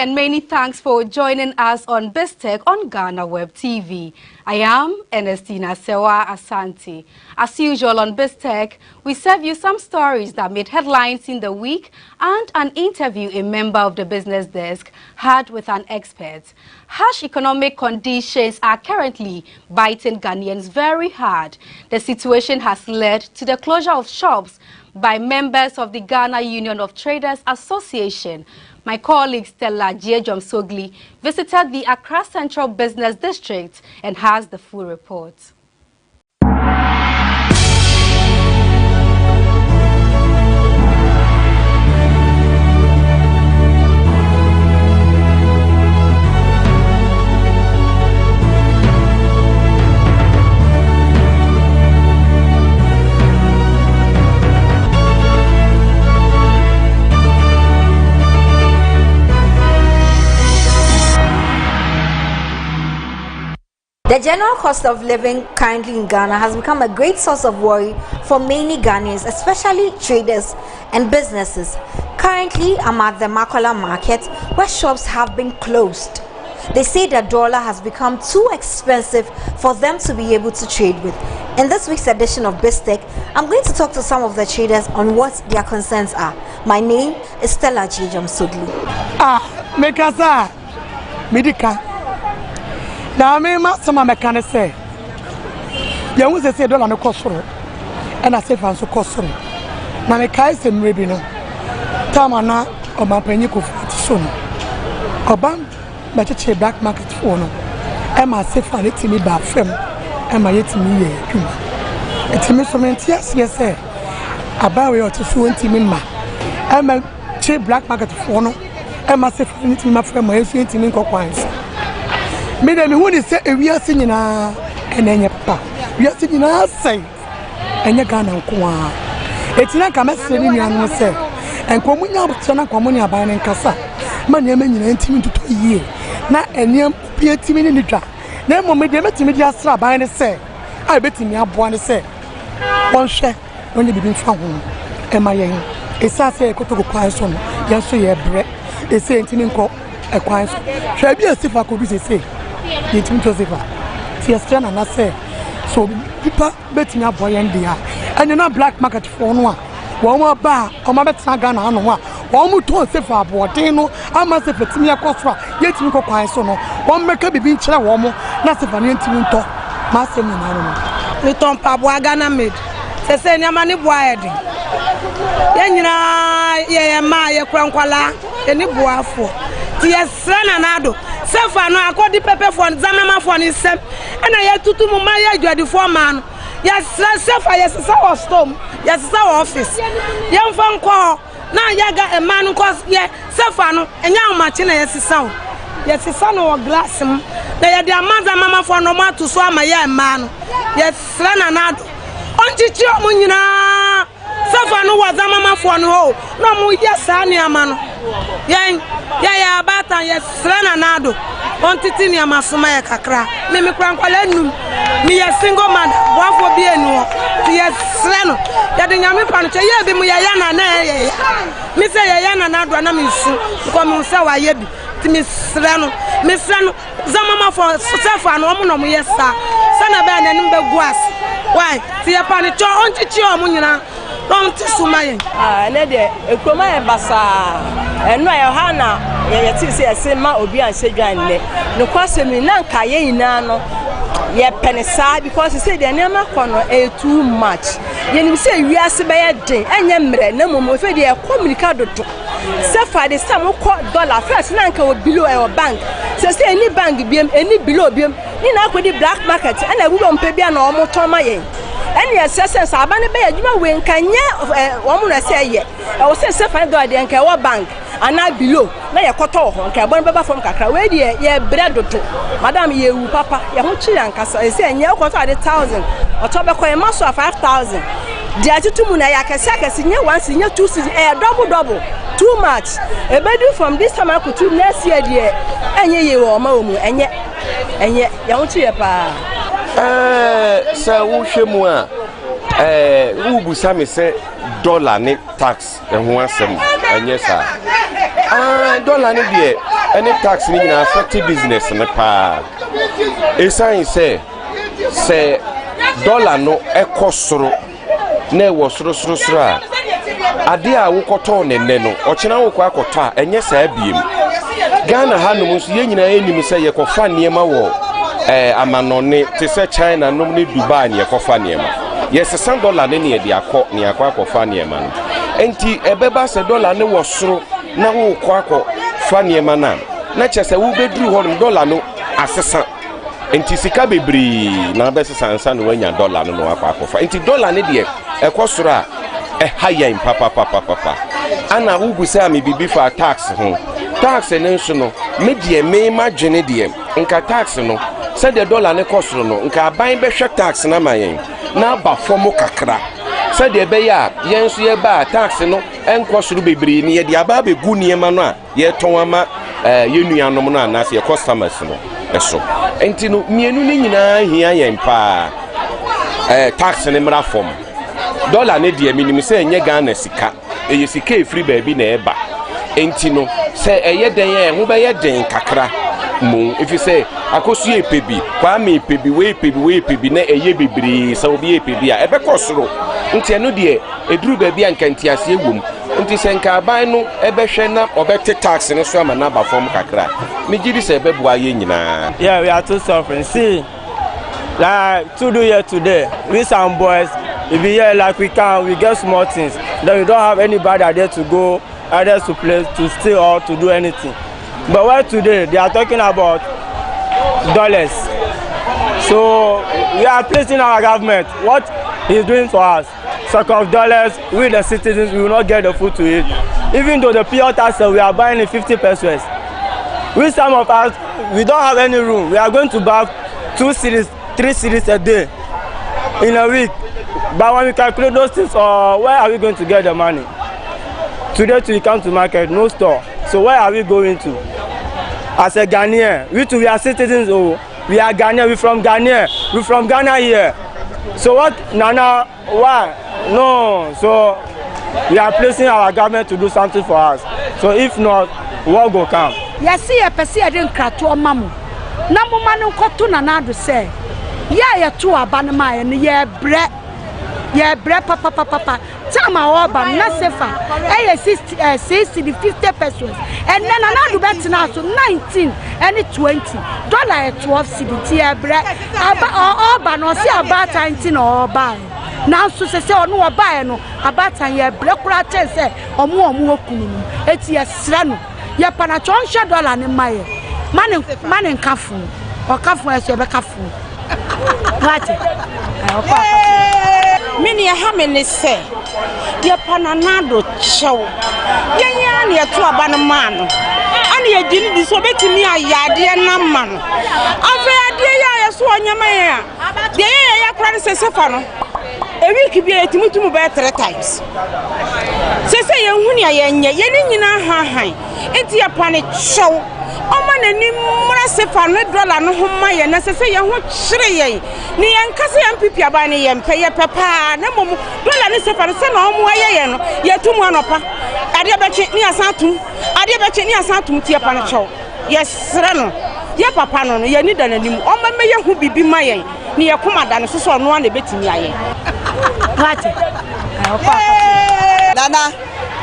Speaker 15: And many thanks for joining us on BizTech on GhanaWeb TV. I am Ernestina Sewa Asante. As usual on BizTech, we serve you some stories that made headlines in the week and an interview a member of the business desk had with an expert. Harsh economic conditions are currently biting Ghanaians very hard. The situation has led to the closure of shops by members of the Ghana Union of Traders Association. My colleague Stella Giejom-Sogli visited the Accra Central Business District and has the full report.
Speaker 16: The general cost of living currently in Ghana has become a great source of worry for many Ghanaians, especially traders and businesses. Currently, I'm at the Makola market where shops have been closed. They say the dollar has become too expensive for them to be able to trade with. In this week's edition of BizTech, I'm going to talk to some of the traders on what their concerns are. My name is Stella Giejom-Sogli.
Speaker 3: Mekasa, Medika. Now, I mean, some mechanic say, you want to say, don't cost and I say, Franco Costro. Now, I can't say, maybe no. Tamana or my penny for soon. Obam, but it's a black market for no. And my safe and it's me back from, and my yet me. It's a measurement, yes, sir. About we ought to 20 minutes. I'm a cheap black market for no. And my safe and it's my friend, my 20 minutes. Madam, who is say we are singing and then your papa. We are singing us say and your gun and qua. It's not a message in your say. And Comunia Sana Comunia buying and Casa. My name is intimate to ye. Not a name peer timid in the trap. Then, moment they met me just buying a say. I bet me up one say. One share when you begin from home. Am I young? It's a say, go to quiet son. Yes, so you have bread. They say, intimate call a quiet. Shall be as if I could be say. It's Joseph. Tiastrian and I say, so people bet me up boy and dear. And you're not black market for one. One more bar, or my bet Sagana on one. One more to say for Boatino, I must have put me a costra, yet you go quiet so no. One make a baby chair warm, not if an intimate talk. Master me,
Speaker 17: we don't Pabuagana made. Say, Yamani Boyd. Yenna, Maya Cranquala, any boafo. Yes, Ranado. Sefa no akodi pepe for Zanama for his self, and I had to do my the foreman. Yes, Sefa, yes, it's our storm, yes, it's our office. Young phone call now, Yaga a man who calls, yes, Sefano, and young Martina, yes, it's so. Yes, it's son or glass. They are their mother, mamma for no man to swam a young man. Yes, Ranado. Auntie Munina Sefano was a mamma for no, no more, yes, Sania man. Yeah, bata yes, Ranado. On Titinia Masuma Kakra, Mimi Cranqualenum, me a single man, one for being no, the yes sreno ya de nyame panoche ye bi mu ya na na ye mi se ya na na do na mi su ko mi se wa ye bi ti mi sreno zamama for sefa no mo no mo yes sa na be na nim be guas why ti ya panoche onchichi o mo nyina don ti sumaye
Speaker 18: ne de ekroma e basa eno e ha na ye ti se ese ma obi an sedwan ne no kwase mi na nka ye ina no ye penisa because say the name kono too much ye nim say wiase be ye den enye mre na momo fe de e communicate dodo say for the same ko dollar first na nka o below e bank say any bank biem any below biem ni na akodi black market na wu bo mpe bia na o mo ton ma ye any assessors abane be adwuma we nkanye o mo na say ye e wo say $5 de nka wo bank ana below na ye koto ho nka bon beba from kakra we de ye bread dodo madam ye wu papa ye ho chi yankasa e say enye koto ade 1000 oto be ko e maso 5000 de atutu mu na ya kese nye 1 nye 2 double too much e be do from this time akutu next year de enye ye wo ma omu enye ye ho chi ye pa
Speaker 19: sa wo hwemu a wo busa me se dollar ne tax ho asem enye sa dollar ne de any tax ni na affect business ne pa e sign say dollar no ekosoro na e wo soro a ade a wo koto ne no ochina wo kwa koto a enye sa abiem Ghana hanom so ye nyina enim say ye kofa niema wo amanone te se China no ne Dubai ne kofa niema yes $100 ne ne de akofa niema no enti ebeba se dollar ne wo soro na wo kwa fa niema na chese wo bedru ho dollar no asesa enti sika bebri na be sesa ansa no wanya dollar no akwa enti dollar ne de ekosoro a higher in papa ana wo busa me bibi for tax ho tax ne nso no me de me magene de nka tax no se de dollar ne kosoro no nka aban be hwe tax na mayen na ba fomo kakra se de be ya yen so ye ba tax no enkosoro bebri ne ye de aba be gu niema no a ye ton ama ye nuanom no anase ye customers no eso enti no mienu ni nyina hia yen pa tax ne mra fom dollar ne de minim se enye Ghana sika eye sika e free baabi na eba enti no se eye den ye ho be ye den kakra mo if you say akosu epebi Kuami epebi na eye bibiri se obi epebi a ebe kosoro nti eno de eduru baabi ankanti ase ewom nti se nka aban no ebe hwe na obete tax ne so ama na ba form kakra me gidi se ebe bua ye nyina.
Speaker 18: Yeah, we are too suffering. See, like to do here today with some boys, if we here like we get small things, then we don't have anybody there to go either to play, to steal or to do anything. But where today they are talking about dollars. So we are placing our government what he's doing for us. Sake of dollars, we the citizens we will not get the food to eat. Even though the pure tax we are buying in 50 pesos. With some of us we don't have any room. We are going to buy 2 cities, 3 cities a day in a week. But when we calculate those things, where are we going to get the money? Today we come to market, no store. So where are we going to? As a Ghanaian, we are citizens. We are Ghanaian. We from Ghana here. So what? Nana, why? No. So we are placing our government to do something for us. So if not, what will come?
Speaker 17: Yes, see, I perceive I didn't cry to a mamu. Namu manu kotu nanadu say. Yeah, to a banama and yeah, bread. Yeah, bread, papa. Tama oba na sefa. 60 50 pesos. And then another bet now so 19 and $20. $12 cedi. Yeah, bread. Oba no see about 19 or buy. Now so say no buy no about yeah, bread kura say omu okunu. Eti yesrano. Ya pana chonsha $1 ne maye. Man kafu. O kafu eso be kafu. What?
Speaker 20: Mini ha me say ya pananado chow ya ne to abanama no ani ya gini di so betimi ayade na ma no afa ade ya so onyama ya de ya kra ne sesefa no e week bi etimitum be 3 times sese ye hu ne ya nye ye ni nyina ha han enti ya pane chow Oman and Nimrasifan $1 no home my and say you want shrey. Nian Cassie and Pipiabani and pay a papa, no more $1 send on way, yet 2 1 upper. Adiabachit near Santum, Adiabachit near Santum Tia Panacho. Yes, Rano. Ya papa no ye ni dan anim o ma me hu bibi mayen ni ye koma dan so so no na betimi ayen pati
Speaker 21: nana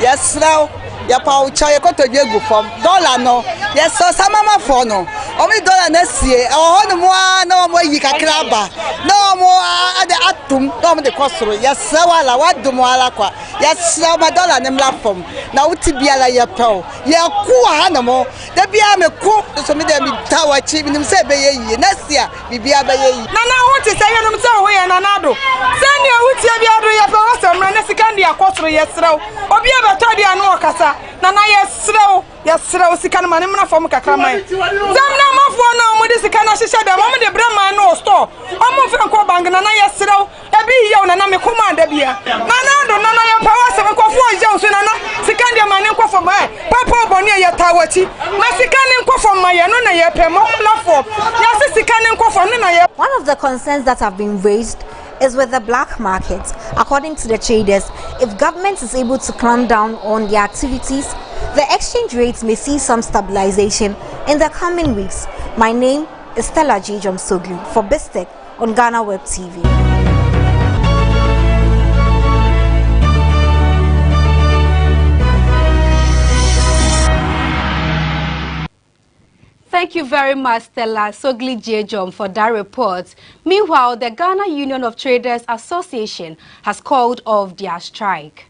Speaker 21: yes now ya pa u cha ye ko to gu fom dollar no yes so samama fo no o mi dollar na sie o ho no mo na mo yi kakra ba no mo ade atum no mo de kosoro yes wala wadum wala kwa yes ma dollar ne mla fom na uti biala ye pew ye ku ha na mo da bia me ku so me de mi tawa chi mi nim se be ye yi na sia bibia be ye yi
Speaker 20: nana ho ti se ye no se ho ye nana do se ni o ti bia do ye pe wo se mra na sika ndi akosoro yes rew obi e be to dia no okasa nana yes rew sika no mane mna fom kakra man zamna mafo na mo de sika na hihye da mo de brema no store o mo fe ko bang nana yes rew e bi ye nana me koma da bia nana do nana ye pa wo se me ko fo je so nana sika ndi mane ko fo mai papa boni ye tawachi na sika ni ko fo mai no na ye pe mo platform ya sika ni ko fo na ye.
Speaker 16: One of the concerns that have been raised is with the black market. According to the traders, if government is able to clamp down on their activities, the exchange rates may see some stabilization in the coming weeks. My name is Stella J. Jomsoglu for BizTech on GhanaWeb TV.
Speaker 15: Thank you very much, Stella Sogli Jejom, for that report. Meanwhile, the Ghana Union of Traders Association has called off their strike.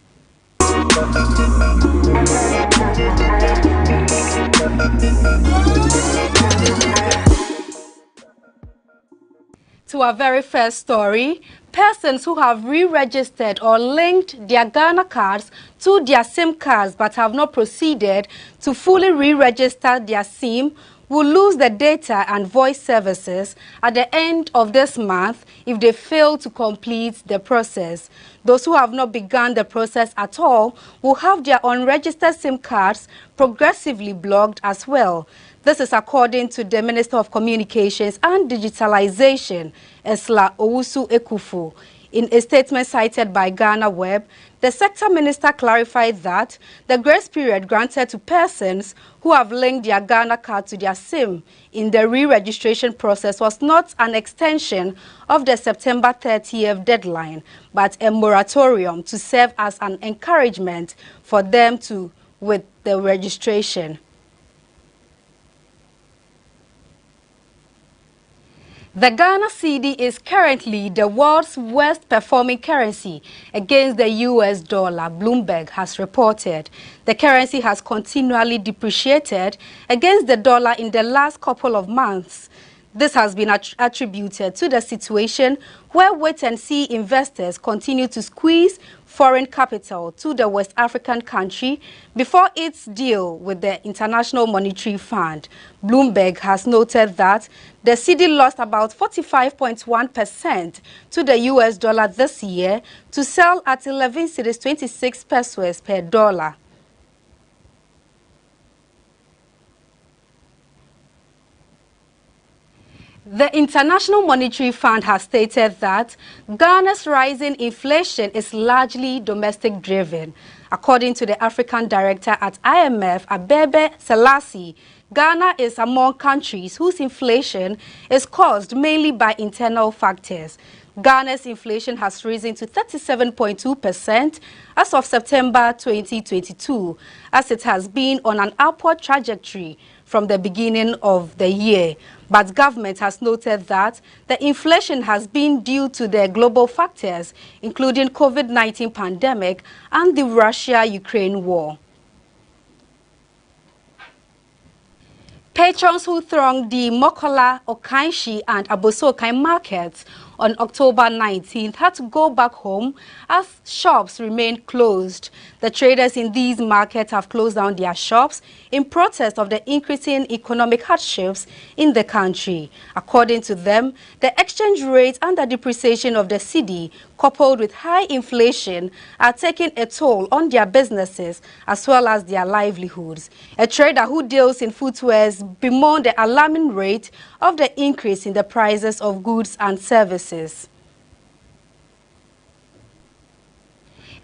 Speaker 15: To our very first story, persons who have re-registered or linked their Ghana cards to their SIM cards but have not proceeded to fully re-register their SIM will lose the data and voice services at the end of this month if they fail to complete the process. Those who have not begun the process at all will have their unregistered SIM cards progressively blocked as well. This is according to the Minister of Communications and Digitalization, Esla Owusu Ekufu. In a statement cited by GhanaWeb, the sector minister clarified that the grace period granted to persons who have linked their Ghana card to their SIM in the re-registration process was not an extension of the September 30th deadline, but a moratorium to serve as an encouragement for them to with the registration. The Ghana cedi is currently the world's worst performing currency against the US dollar, Bloomberg has reported. The currency has continually depreciated against the dollar in the last couple of months. This has been attributed to the situation where wait-and-see investors continue to squeeze foreign capital to the West African country before its deal with the International Monetary Fund. Bloomberg has noted that the cedi lost about 45.1% to the US dollar this year to sell at 11 cedis 26 pesos per dollar. The International Monetary Fund has stated that Ghana's rising inflation is largely domestic-driven. According to the African Director at IMF, Abebe Selassie, Ghana is among countries whose inflation is caused mainly by internal factors. Ghana's inflation has risen to 37.2% as of September 2022, as it has been on an upward trajectory from the beginning of the year. But government has noted that the inflation has been due to the global factors, including COVID-19 pandemic and the Russia-Ukraine war. Patrons who thronged the Mokola, Okanshi and Abosokai markets on October 19th had to go back home as shops remain closed. The traders in these markets have closed down their shops in protest of the increasing economic hardships in the country. According to them, the exchange rate and the depreciation of the cedi, coupled with high inflation, are taking a toll on their businesses as well as their livelihoods. A trader who deals in footwears bemoaned the alarming rate of the increase in the prices of goods and services.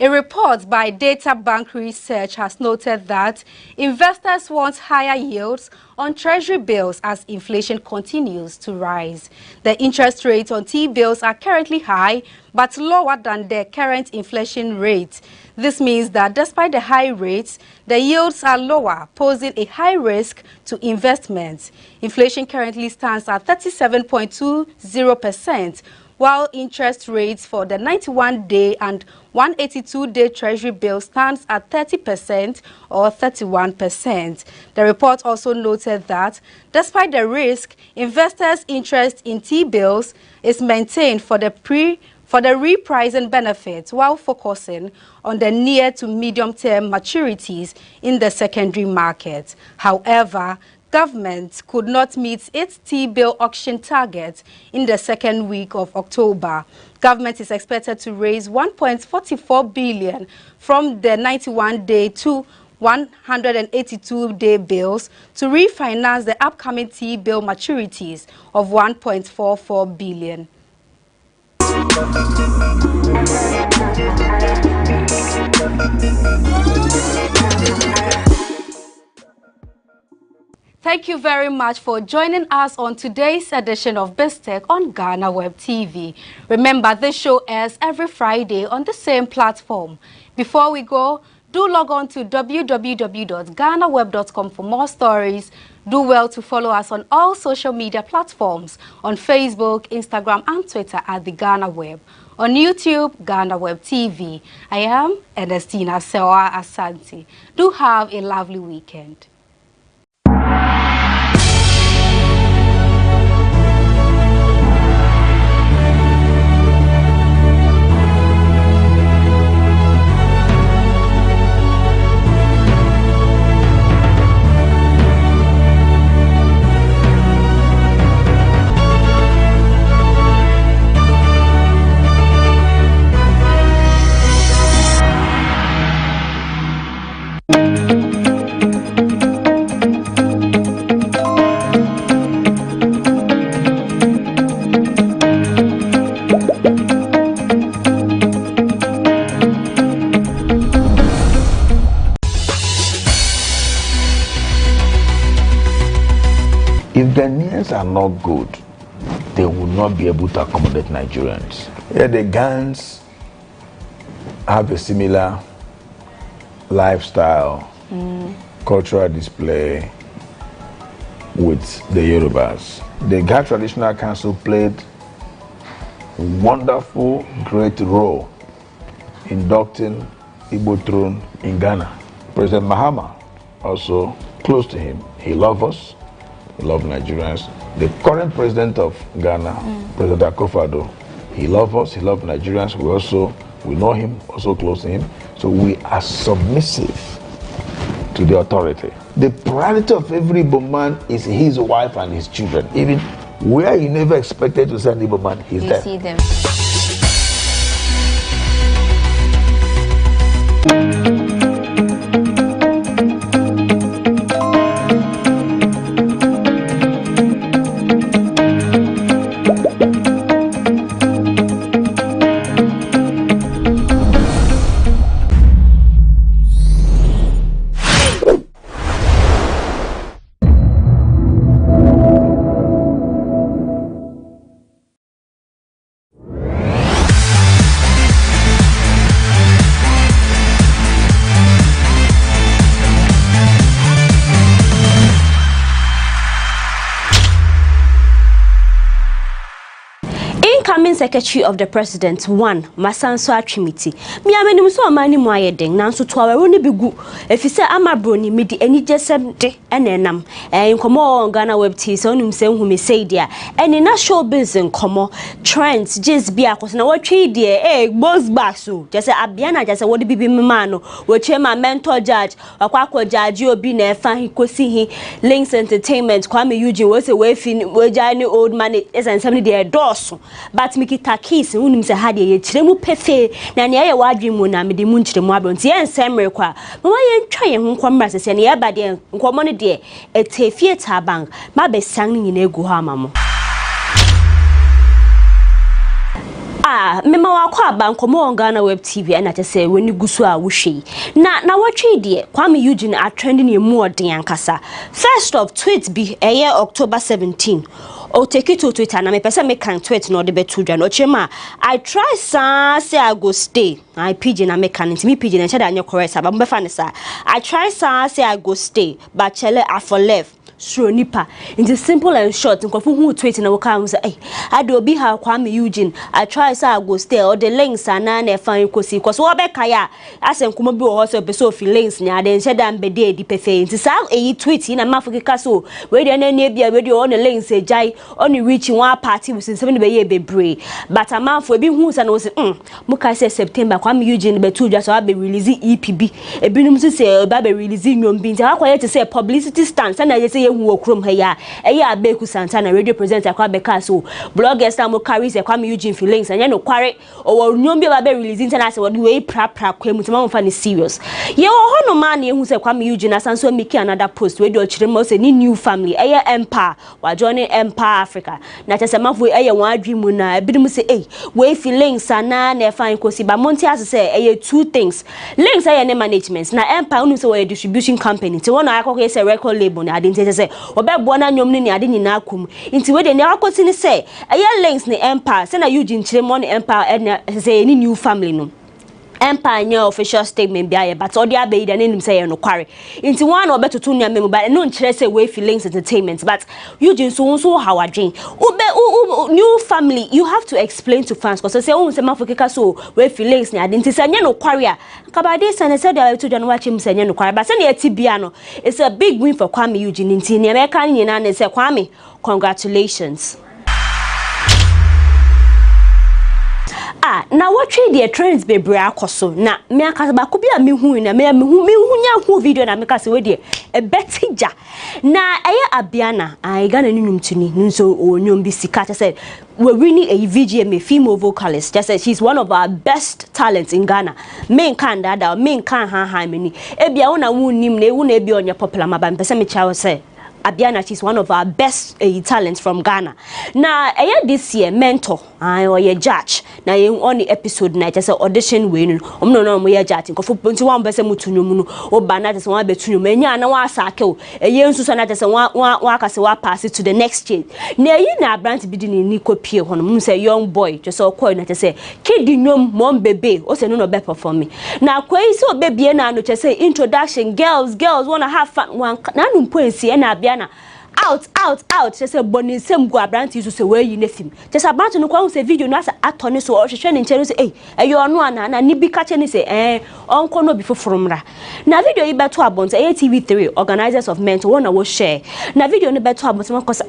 Speaker 15: A report by Data Bank Research has noted that investors want higher yields on treasury bills as inflation continues to rise. The interest rates on T-bills are currently high but lower than the current inflation rate. This means that despite the high rates, the yields are lower, posing a high risk to investments. Inflation currently stands at 37.20%, while interest rates for the 91-day and 182-day treasury bill stands at 30% or 31%. The report also noted that despite the risk, investors' interest in T-bills is maintained for the repricing benefits while focusing on the near to medium-term maturities in the secondary market. However, government could not meet its T-bill auction target in the second week of October. Government is expected to raise 1.44 billion from the 91-day to 182-day bills to refinance the upcoming T-bill maturities of 1.44 billion. Thank you very much for joining us on today's edition of BizTech on GhanaWeb TV. Remember, this show airs every Friday on the same platform. Before we go, do log on to www.ghanaweb.com for more stories. Do well to follow us on all social media platforms on Facebook, Instagram, and Twitter at the GhanaWeb. On YouTube, GhanaWeb TV. I am Ernestina Sewa Asante. Do have a lovely weekend.
Speaker 1: If Ghanaians are not good, they will not be able to accommodate Nigerians. Yeah, the Ghanaians have a similar lifestyle, cultural display with the Yorubas. The Ghana Traditional Council played a wonderful, great role inducting Igbo throne in Ghana. President Mahama also close to him. He loves us. We love Nigerians. The current president of Ghana, President Akufo-Addo, he loves us, he loves Nigerians. We know him, also close to him. So we are submissive to the authority. The priority of every Igbo man is his wife and his children. Even where you never expected to send Igbo man, he's there.
Speaker 2: You see them. Permanent Secretary of the President, one, Masanso Atrimiti. Me ameni so amani mu ayedeng, nanso to awe ni bigu. If you say amabroni me di eni jesem de enenam. Nkomo on GhanaWeb TV, so onim se hu me say dia. Eni na showbiz nkomo trends just be akos na watwe die boss baso. Just say Abiana just say wodi bibi mema no. Watwe ma mentor judge, akwa judge obi na efa hikosi hi Links Entertainment Kuami Eugene we say we fin we jani old man is and somebody there doors. But Mikita Kiss, unim se hadi ye chiremu pefe, na ni aye wadri mu na mede mu nchiremu abron. Ti ye nsemre kwa. Mama ye ntwa ye ho kwamra sese ne ye ba de nkomo ne de etefie tabang. Ma be sang ni na egu ha mamo. Mema wakwa bankomo on GhanaWeb TV and I say when you go so wushi. Na watwe de Kuami Eugene are trending ye more den ankasa. First of tweets be a year October 17. O take it to Twitter na me person make can tweet no de betu dwa no chema. I try say I go stay. I pidgin na make can me pidgin and say that you correct but me fa ne sa. I try say I go stay but chele I for left. Sure nipa into simple and short nkofu hu tweet na woka say eh I do be ha Kuami Eugene I try say I go stay or the links ana na fan kosi cause wo be kaya asem kuma bi wo so be so fi links nya den she dan be dey di pefe nti sa e tweet na mafukika so we dey na na bia we dey on the links ejai on reach one party with 7 be ye bebre but amanfo bi hu sa na wo say muka say September Kuami Eugene be tu dwa so be release EPB ebinum so say ba be release nyom bi nti akoye to say publicity stand na ye say hu okrom ha ya eya abeku santana radio presenter akwa beka so bloggers na mo carry say Kuami Eugene feelings anya no kware o nyom bi ba be release international we wey pra kwemu tima mo fa ni serious ye wo hono ma na ehu say Kuami Eugene asanso make another post we do chire mo say ni new family eya empire wa joining empire Africa na tese mafo eya wan adwimu na ebidum say we feelings ana na fa nkosi ba monti as say eya two things links eya ne management na empire unu say we distribution company ti wona akoko say record label na identity say obebo na nyom ni ade nyina akum nti we de ne akoti ni say eya links ni empire say na Eugene chire mo ni empire say ni new family no empire nya official statement bia but odi abeyi da nenim say no kware nti one obetoto nua memu but no nchire say we feelings entertainment but Eugene so hawadwen new family you have to explain to fans because say say mafokeka so we feelings ni ade nti say nya no kware a kabade say say da to dwan wache say nya no kware but say na etibia no it's a big win for Kuami Eugene nti ne America nyina na say Kuami congratulations. Na watwe the trends bebre akoso na me akasa ba ko bia me hu na me hu nya hu video na me kase we de e betija na eye Abiana ai Ghana nunum tuni nso onyom bi sika say we really a VGM female vocalist just said she's one of our best talents in Ghana men kan dada men kan han many e bia wona wunim na e wona e bia onye popular ma ba mpese me chawo say Abiana, she's one of our best talents from Ghana. Now, this year, mentor, or a judge. Now, you on the episode night, just audition winning. No, we are judging. Kofu punti one person mutunyumu, or banana just one betunyum. Menya na wa sako. A young Susana just one kase wa pass it to the next stage. Now, you na brand bidini Nico Pio on say young boy just all coin and say kid nyum mom baby. Or say no better for me. Now, kwe so baby na no just say introduction. Girls wanna have fun. One nanum poinsi and Abiana. Out just say boni sem go abranti you say where you nefim just about no kwa say video no as atone so o hwehwe ne nche say you no ana na ni bi ka che ni say onko no bi foforomra na video yi beto abonto TV3 organizers of men to one wo share na video no beto abonto man ko say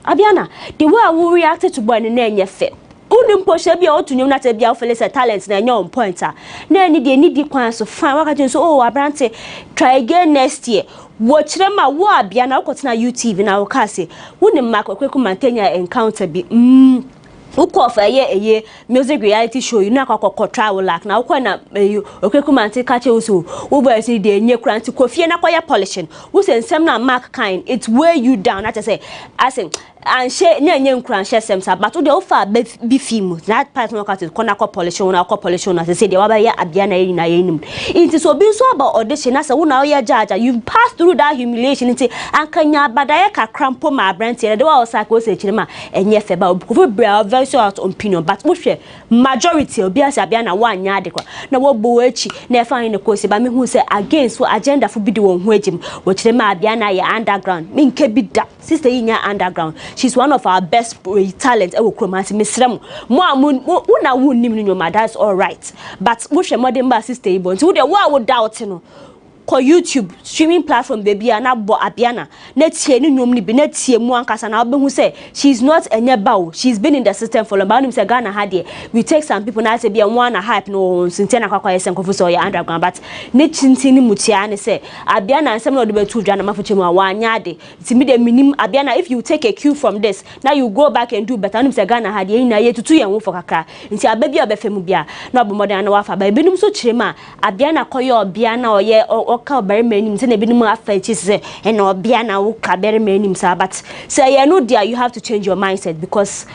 Speaker 2: Abiana the way I reacted to boy na enye fe unim poshe bia otunyum na te bia ofele say talent na enye on point a na ni di kwan so fine waka so abranti try again next year watchre ma wo Abiana ukotena YouTube na ukase woni makweku mantenya encounter bi ukofa ye music reality show you na akwa travel like na ukwa na okweku mante kache uso wo boy say de enye kura nti kofie na kwaya polishing wo say nsem na mark kind it weigh you down that say and she nye nkran she semsa but the offer be film that part no cut corner polishing na polishing na say de wa ba ya Abiana yi na yenim it so be so about audition na say wo na ya judge you pass through that humiliation nti ankanya badaya kakrampo ma brand ye de wa osaka wo say chirima enye fe ba ko bra very out opinion but wo hwe majority obi as Abiana wa anya ade kwa na wo bo echi na e fa ne ko se ba me hu say against so agenda for bi de won hu agim wo chirima Abiana ye underground me nke bi da sister yi nya underground she's one of our best talents e wo kromati mesrem mo una wonnim no nyoma that's all right but wo hwe modern ba sister ibo nti wo de wo doubt no ko YouTube streaming platform baby na bo Abiana na tie ni nyom ni bi na tie mu ankasa na obehu say she's not enyebawo she's been in the system for long but nim say Ghana had there we take some people na say be one hype no sintia na kwakwa yesen kofu so ya underground but ne chinti ni mutia ne say Abiana nsem na odebetu dwa na mafoche mu awanya ade ti me de minim Abiana if you take a cue from this now you go back and do better nim say Ghana had there na ye tutu ye wo for kakra nti ababi obefemu bia na obomodan na wafa ba binum so chirema Abiana koyo obia na oye ka very many say na binum afa chi say and obia na wo ka very many say but say you know there you have to change your mindset because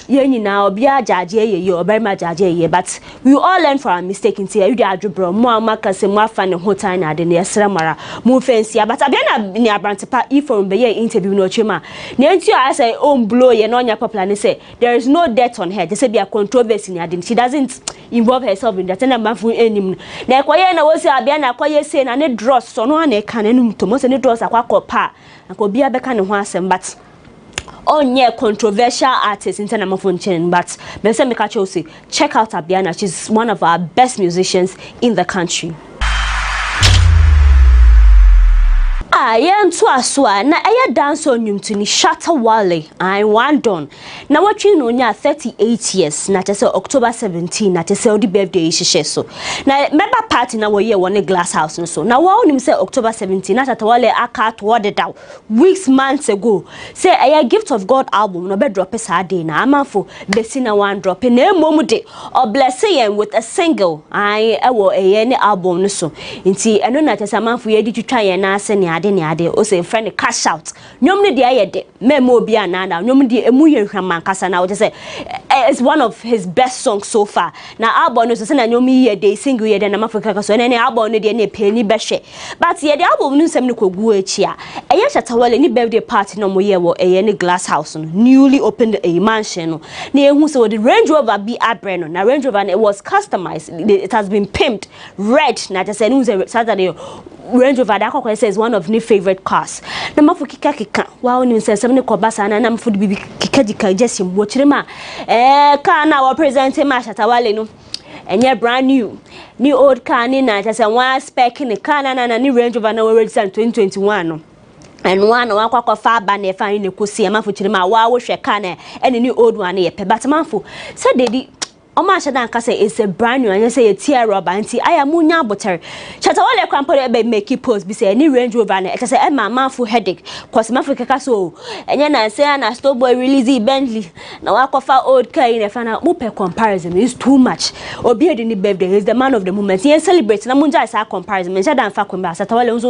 Speaker 2: yen na obia jaje ye oberma jaje ye but we all learn from our mistake nti you dey adwebro mo amaka se mo afa ne hotan na de ne esra mara mo fancy but Abiana ni abrantepa ifom be ye interview no chema na enti I say blow ye no nya popular ne say there is no debt on her they say be a controversy ni ade she doesn't involve herself in that na mafu enim na ekoye na wo say Abiana akoye say na ne dross so no na e kan enum to mo say ne dross akwakopa akobia be kan ne ho asem but onye controversial artist in terms of chain, but check out Abiana. She's one of our best musicians in the country. Yen to aswa na eya dance on nyumtuni Shatta Wale I want done. Na watching no nya 38 years na tese October 17 na tese odi birthday sheshe so. Na member party na wo ye won glass house no so. Na wo nim say October 17 na Shatta Wale aka to word down weeks months ago. Say eya Gift of God album no be drop sa day na amanfo besi na one drop na emom de or blessing with a single I ewo eya ni album no so. Nti eno na tese amanfo ye di twitwa ye na ase ne ade o say friend cash out nyom ne de ayede memo obi anana nyom de emu ye hwaman kasa na wo say it's one of his best songs so far na album no say na nyom ye de single ye de na mafaka so na album no de na peni behwe but ye de album no nsem ne kogu achi a eye Shatta Wale ni birthday party no mo ye wo eye ne glass house no newly opened a mansion no na ehu say the Range Rover be abre no na Range Rover it was customized it has been pimped red na just say no Saturday Range Rover that kwakwa says one of his favorite cars na mafu kika wow ni nsem ne kobasa na mafu bibi kika jesim wo chirema car na wa present ma Shatta Wale no enye brand new old car ni na just one spec ni car na ni Range Rover na we register 2021 no and one kwakwa fa ba na fa ni kosi mafu chirema wa wo hwe car na ene ni old one ye pe but mafu say dedi Oma Shadan kase is a brand new and you say a tear rubber anti I am munya butter. Shatta Wale kwampo be make it post be say any Range Rover na say e ma manful headache cause manful keka so enye na say na store boy release Bentley na wakofa old car in fa na mo per comparison is too much. Obi edi ni birthday is the man of the moment. He celebrate na munja isa comparison. Shadan fa kwamba Shatta Wale so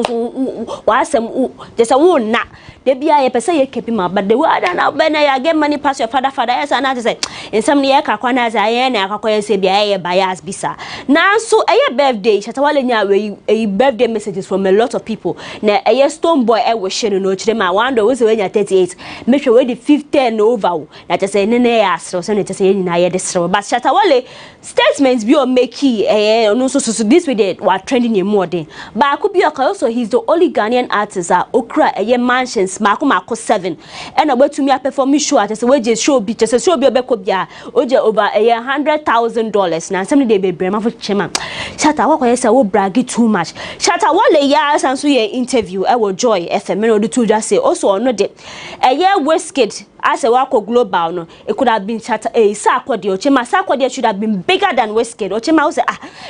Speaker 2: wa asem just say wo na de bia ye pese ye kepi ma but the word na be na ya get money pass your father yes na say in some near kakwa na say na akakoye se bia ye bias bisa na so eye birthday Shatta Wale nya we birthday messages from a lot of people na eye stone boy e we share no chire ma wando we se we nya 38 make sure we the 15 over na just say ne ya asro so na just say nyina ye desro but Shatta Wale statements bi o make no so this we did what trending in more than but could be also he's the only Ghanaian artist okra eye mansions mako 7 and obetumi perform show at say we just show bi just show bi obeko bia oje over $100,000 na some dey be brema for chema Shatta Wale say wo brag too much Shatta Wale ya sanso ye interview e wo Joy FM no do to just say also no de Wizkid as a wako global no it could have been Shatta Sarkodie Ochema Sarkodie should have been bigger than Wizkid Ochema say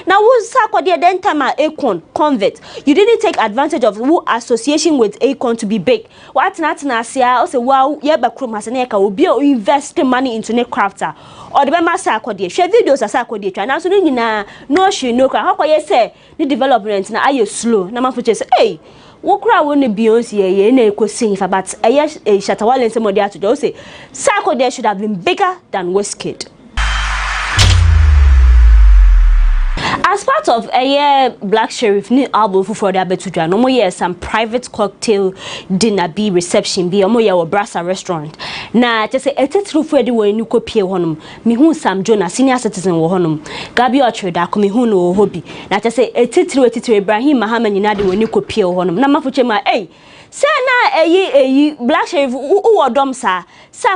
Speaker 2: now who Sarkodie then time Akon convert you didn't take advantage of who association with Akon to be big what na sia o say wow ye ba krom ase na ka obi invest money into ne crafter or the be ma Sarkodie share videos Sarkodie twa na so no nyina no she no kra hakoye say the development na aye slow na mafuche say hey wokura woni Beyonce ye na ekosin fa but Shatta Wale say modi atu do say Sarkodie should have been bigger than Wizkid. As part of Black Sheriff new album for the Abetudra, no more some private cocktail dinner be reception be omo ya Brasa restaurant. Na just say etetru for the way you copy honum. Me hu Sam Jonas senior citizen wo honum. Gabi Ochoda ko me hu no hobby. Na just say etetru Ibrahim Muhammad nyina de we ni copy honum. Na mafuche ma say na black sheriff who dom sa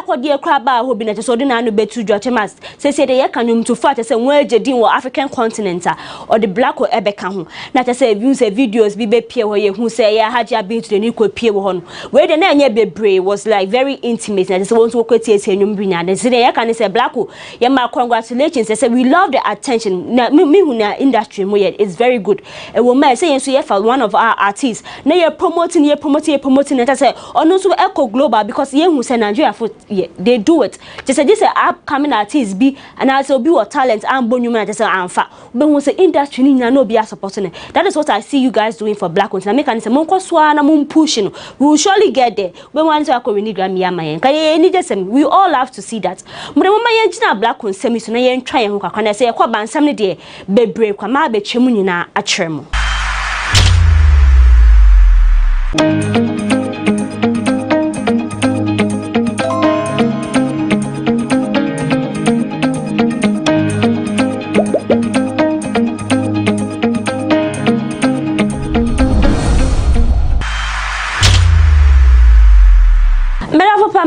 Speaker 2: kwade kra ba ho bi na so de na no betu dwochemas say de ye kanum to fat say won agedin wo African continent or the black or ebeka ho na say view say videos bi be pie ho ye hu say ya haja bin to ni ko pie wo ho no we de na anya bebre was like very intimate na say won so kwati ese enum bi na say ye kan say black ye ma congratulations say we love the attention na me hu na industry mo ye is very good e wo ma say so ye for one of our artists na ye promoting na say ono so eco global because ye hu say Nigeria for they do it just say this upcoming artists be and also be what talent and bonum na just say amfa be hu say industry ni na no be supporting that is what I see you guys doing for black ones na make an say mon kwaswa na mon pushing we will surely get there we want to akọ we Grammy amayen ka ye ni just we all have to see that mo de mama ye gina black ones semi so na ye ntwa ye ho kakwa na say ye kwa bansam ne de bebre kwa ma be twemu nyina a kyeremo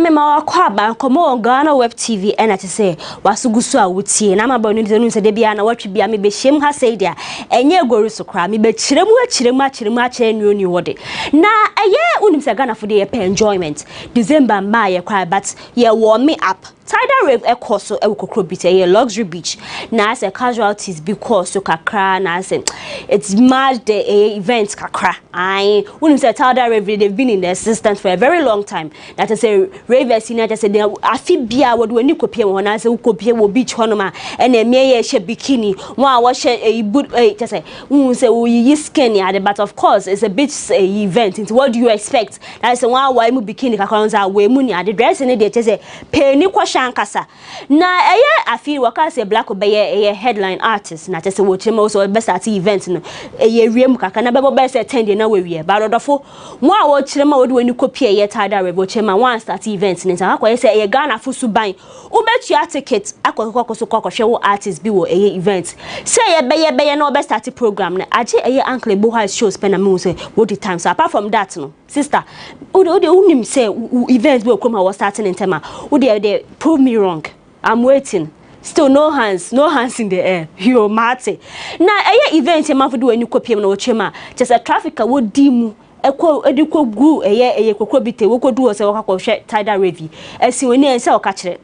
Speaker 2: Mema kwa ba komo GhanaWeb TV and ati say wasugusu a wutie na maba no denu se de bia na watwe bia me be hyem ha say dia enye goru so kra me be kiremu akire ni wode na eye unim se Ghana for de enjoyment December ma ye kwa but ye warm me up Tidal Rave ekoso ekokro beach a luxury beach na as casualties because so kakra na as it's mad the events kakra I unim say Tidal Rave they've been in the assistance for a very long time that is a rave senior just say afi bia wo do ni kopie wo na say kopie wo beach hono ma and e me ye she bikini one wo she just say say wo yi skin ya but of course it's a beach event into what do you expect that is one why mu bikini kakra on say we mu ni ade dress ni dey just say pay ni kwasha nkasa na eye afi waka say black obey headline artist na just say wo chema so best at event no eye wiem kaka na bebo best attend na we wie ba rodofo one wo chema wo do ni kopie ye Tidal Rave wo chema one start event ni sa akwa say ye Ghana fusu ban ubetua ticket akwa wo artist bi wo event say ye beye no be start program na age uncle bo house shows pen na me say what the time so apart from that no sister unim say events be come was starting in tema they prove me wrong I'm waiting still no hands in the air yo mate na event e man for do any kopiem na wo chema just a traffic wo dimu ekwo ediko gu kokro bite wo kodu o se wo kakwo hwe Tidal Rave esi woni en se o ka kire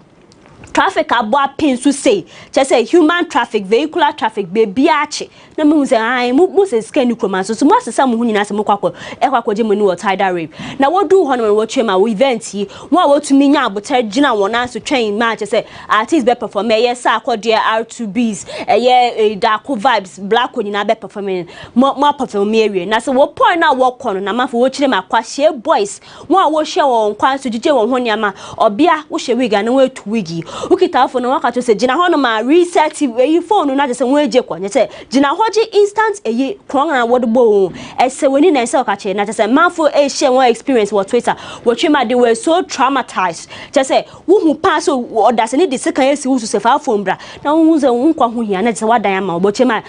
Speaker 2: traffic abo apin so say just say human traffic vehicular traffic be ache na me say ai mu say scan kroma so mu asesa mu nyina se mu kwakọ je mu ni wo Tidal Rave na wo du hono wo twema wo event yi wo a wo tumi nya abota gina won aso train match say artist be perform yes akode R2Bs dark vibes black nyina be performing mo perform area na so wo point na wo kono na mafo wo kire makwahye boys wo a wo hye won kwan so jije won honiama obia wo hye wig na wo tu wigi ukita phone waka to say gina hono ma reset phone na just we je kwa say gina hoji instant kron na word bo ese woni na ese okache na just say manfo share one experience what Twitter what you they were so traumatized just say wo hu pass so oda se ni de sekan esi wo so se fa phone bra na wo ze wo kwa hu hia na just wadan ma obo chema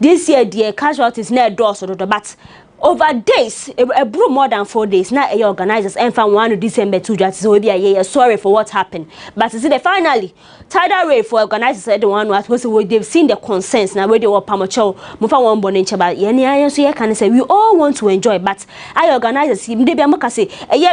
Speaker 2: this year the casualties na door so do but over days a brew more than 4 days now organizers and found 1 December 2 just so be sorry for what happened but see the finally Tidal Rave for organizers said the one was they've seen the consensus now where they were pamacho mufa one born chaba yeni so can say we all want to enjoy but I organizers they be amaka say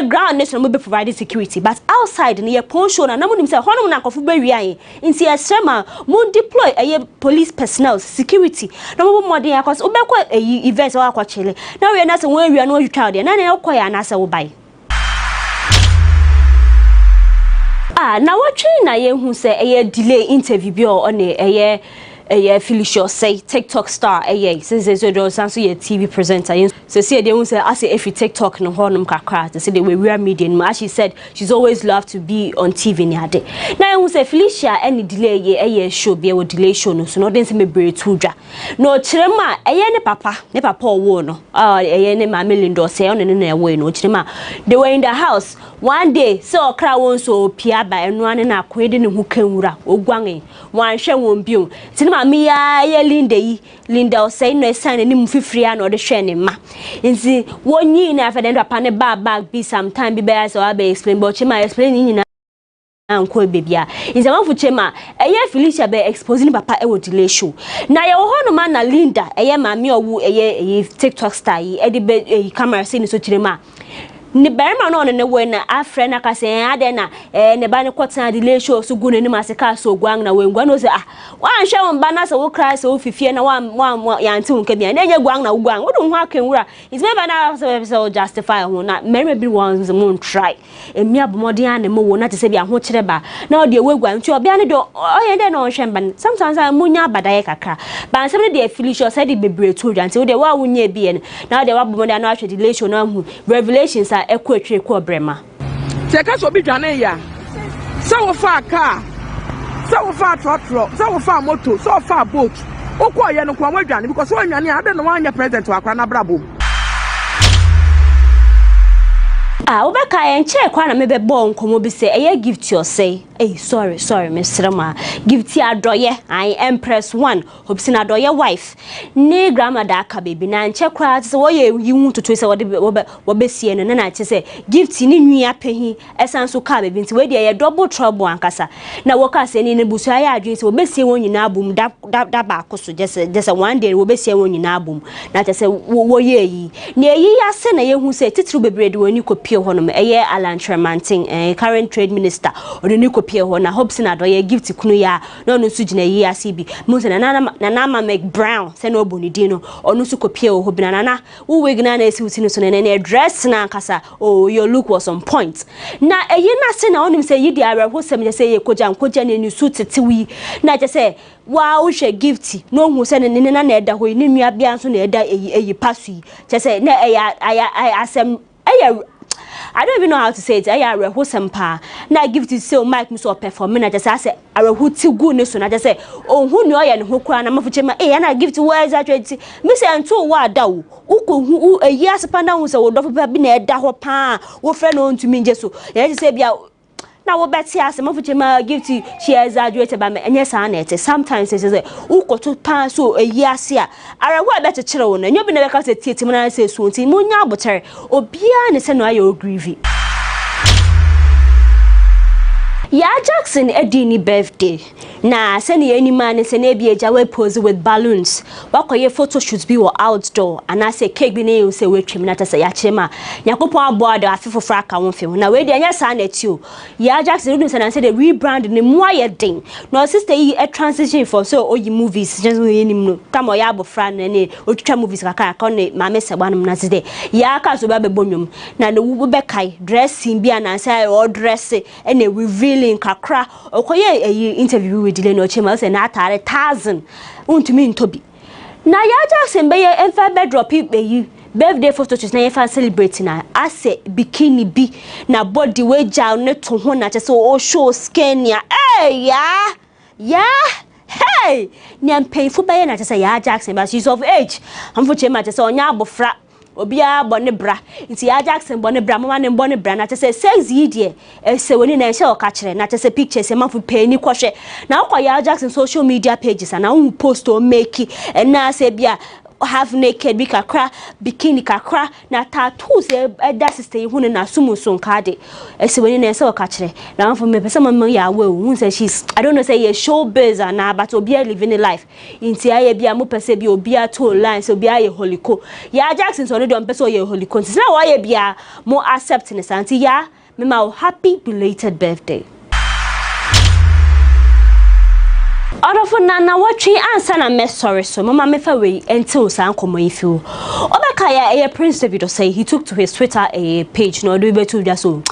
Speaker 2: ground nation will be providing security but outside near pon show na namu nim say hono na kofu be wi aye nti esrema mon deploy police personnel security na mo modern akos obekwa events wa akwa chele now we na say when we are no you child na na koya na say wo bai na watching na ye hu say delay interview bi on Felicia say TikTok star since they do sanso ye TV presenter say they won say as if TikTok no honum kakra say they were media as she said she's always loved to be on TV ni ade na won say Felicia any delay show be a delay show no so no den say me bre tudwa no kirema ne papa owo no ne ma Melindo say on ne na we no kirema they were in the house one day so okra won so pia ba enu ane na akwede ne hu kanwura ogwan wan hwe won biom mami ya Linda say no sign ni mfifiri na ode hwe ne ma nti wonyi na afede ndo pa ne bag be sometime be bear so be explain but chema explain nyina anko bebia nti manfu chema eye Felicia be exposing papa e wo delay show na ye wo hono ma na Linda eye mami owu eye TikTok star yi e de be camera say ni so chirema ni berma no ne we na afre na ka se ade na ne ba ne kwota delay show so gu ne ma se ka so guan na we ngwa no se wan hwe won ba na se wo cry se wo fifie na wan ya nti won ka bia na nya guan na wo guan wo do ho akenwura is me ba na so justify ho na merry be ones moon try emi abomode an mo wo na te se bia ho kire ba na o de we guan nti obia ne do oye de no hwe ban sometimes I munya abadaye kakra ba nsem ne de Felicia said the bebre to dwan nti wo de wa wonya bi na de wa abomode na ahwe delay show na hu revelations ekwetwe ko brema
Speaker 4: teka so bi dwane ya so wo fa car so wo fa truck so wo fa motor so wo fa boat okwo ye no kwa mwadwane because so nwane ade no wanya president wakra na brabo
Speaker 2: obeka enche kwa na mebe bo nkomo bi se eye gift you say sorry Mr. Ma gift ya doye I Empress 1 hopsi na doye wife ni grandmother aka baby na enche kwa se wo ye yiwu toto se wo be sie no na che se gift ni nwia pehi esanso ka baby nti we de ye double trouble ankasa na wo ka se ni ne busu ya adwen se wo be sie won nyina abum da ba akoso just one day wo be sie won nyina abum na che se wo ye yi na yi ya se na ye hu se titru bebrede woni kopie hono eye Alan Tremantin current trade minister oni kopie ho na hopsi na doye gift kunu ya na onu su gina yi asibi mu se na ma Meg Brown se no boni din no onu su kopie ho bi na wo we gina na esi uti no so na dress na nkasa your look was on point na eye na se na onu se yi di areho se me se ye koja na ni su tetiwi na je se wa wo hwe gift no hu se ne na eda ho ni nua bia so na eda eyi pasu je se na asem I don't even know how to say it. I reho sempa. Na gift is so Mike so perform na just say reho ti gu ne so na just say oh hu ni oye ne ho kura na mafuche ma na gift where is that me say nto wa da wo uko eyi asepanda hu se wo do pa bi na eda ho pa wo fre no ntumi nje so ya say bia na wo beti ase mafuche ma gift she exaggerate ba me enye sa na ete sometimes say ukoto pa so eyi ase a reho abete kire wo na nyo bi na be ka say tietim na say so nti mo nya abotere obia ne se no ayo grievy Ya Jackson Edini birthday. Na seni any man se na bia we pose with balloons. Wakoye photo shoots bi wo outdoor and I say cake bi na say we twem na ta say ya chema. Yakopon aboard afefo fraka won fe. Na we de anya sa na ti o. Ya Jackson do say na say the rebrand ne mo aye den. No sister yi a transition for so oyi movies just we nim no. Kama ya abofra na ne otwitwa movies kaka ka ne mama se gbanum na say ya ka so ba be bonwom. Na ne wo be kai dressing bi na say o dress e na reveal kakra okoye interview with Delano Chema say na atare 1000 untumi ntobi na ya Jackson be ye enfa bedrop yi birthday photos na ye fan celebrating na ase bikini bi na body we jaw ne to ho na che o show skin ya hey nyam painful be na che say ya Jackson but she's of age amfo Chema che say onya abofra obia bone bra nti ya Jackson bone bra mama ne bone bra na tese sex yi de se woni na ehye o ka kire na tese pictures e mafu pani kwhwe na akwa ya Jackson social media pages na un post o make na se bia half naked bi kakra bikini kakra na tattoos that sister yi hunu na sumu so nkade se woni na ehye o ka kire na amfo me pese mama ya we hu say she's I don't know say ye show biz na but obia living a life nti aye bia mo pese bi obia to line so obia ye holiko ya Jackson so no don pese ye holiko nti na wa ye bia mo accept ne santi ya me ma happy belated birthday. Orofo na watwi ansa na me sorry so mama me fa we until san komo ifu obeka ya Prince David say he took to his Twitter page no do betu just so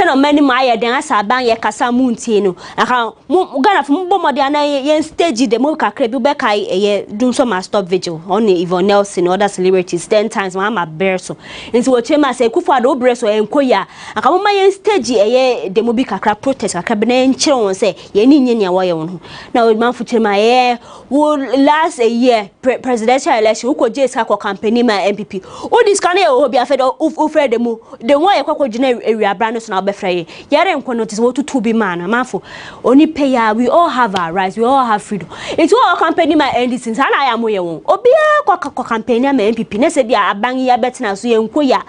Speaker 2: no many my den asa ban ye kasa muntie no aka Ghana fo mbomode ana ye stage de mo kakra bi obeka ye do so ma stop vigil on Yvonne Nelson other celebrities 10 times mama bear so nti wo chema say kufu ado bre so enkoya aka mama ye stage ye de mo bi kakra protest kakra be na enchire won say ye ni nyenya wo ye won na Fuchema wo last a year presidential election who could just have a campaign my MPP o this can o be afed o fred dem the one ye kwakọ gina area brand so na obefra yare nko notice what to be man amafo oni pay ya we all have our rights we all have freedom it's all company my end since and I am ye won obi kwa campaign am MPP na say dia aban ya betina so ye nko ya.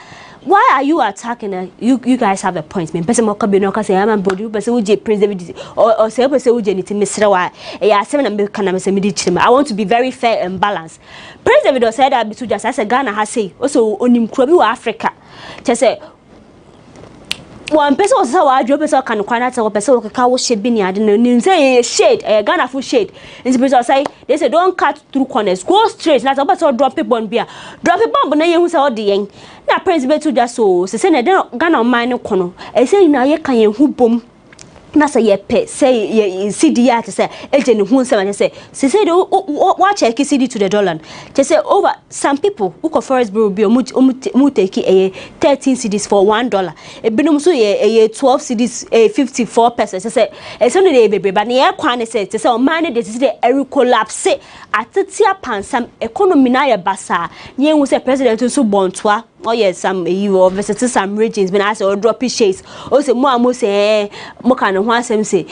Speaker 2: Why are you attacking you guys have a point me person mo ka be no ka say am body person wo je Prince David or say person wo je ni ti mesre wa e ya asem na me kana me say me di chire I want to be very fair and balanced. Prince David said that bitu just say Ghana has say also onim kro bi wa Africa che say one person was so I drop person can kwana tell person ka wo shade bi ni ade no say shade Ghana full shade in person say they say don't cut through corners go straight na person drop it bomb bia drop it bomb na ye hu say all the yen na Prince betu just so say na Ghana man kono e say na ye kan ye hu bom na say ye pe say ye CD at say agent hu say say do watch check CD to the dollar they say over some people who go forest bureau bi mu take 13 cedis for $1 e binum so ye 12 cedis 54 pesos say e so no dey bebe but na ye kwan say o man dey say e collapse atetia pansam economy na ye basa ye hu say president so bontoa oh yes some you visit some regions but I say drop shades o say mo say mo kan ho asem say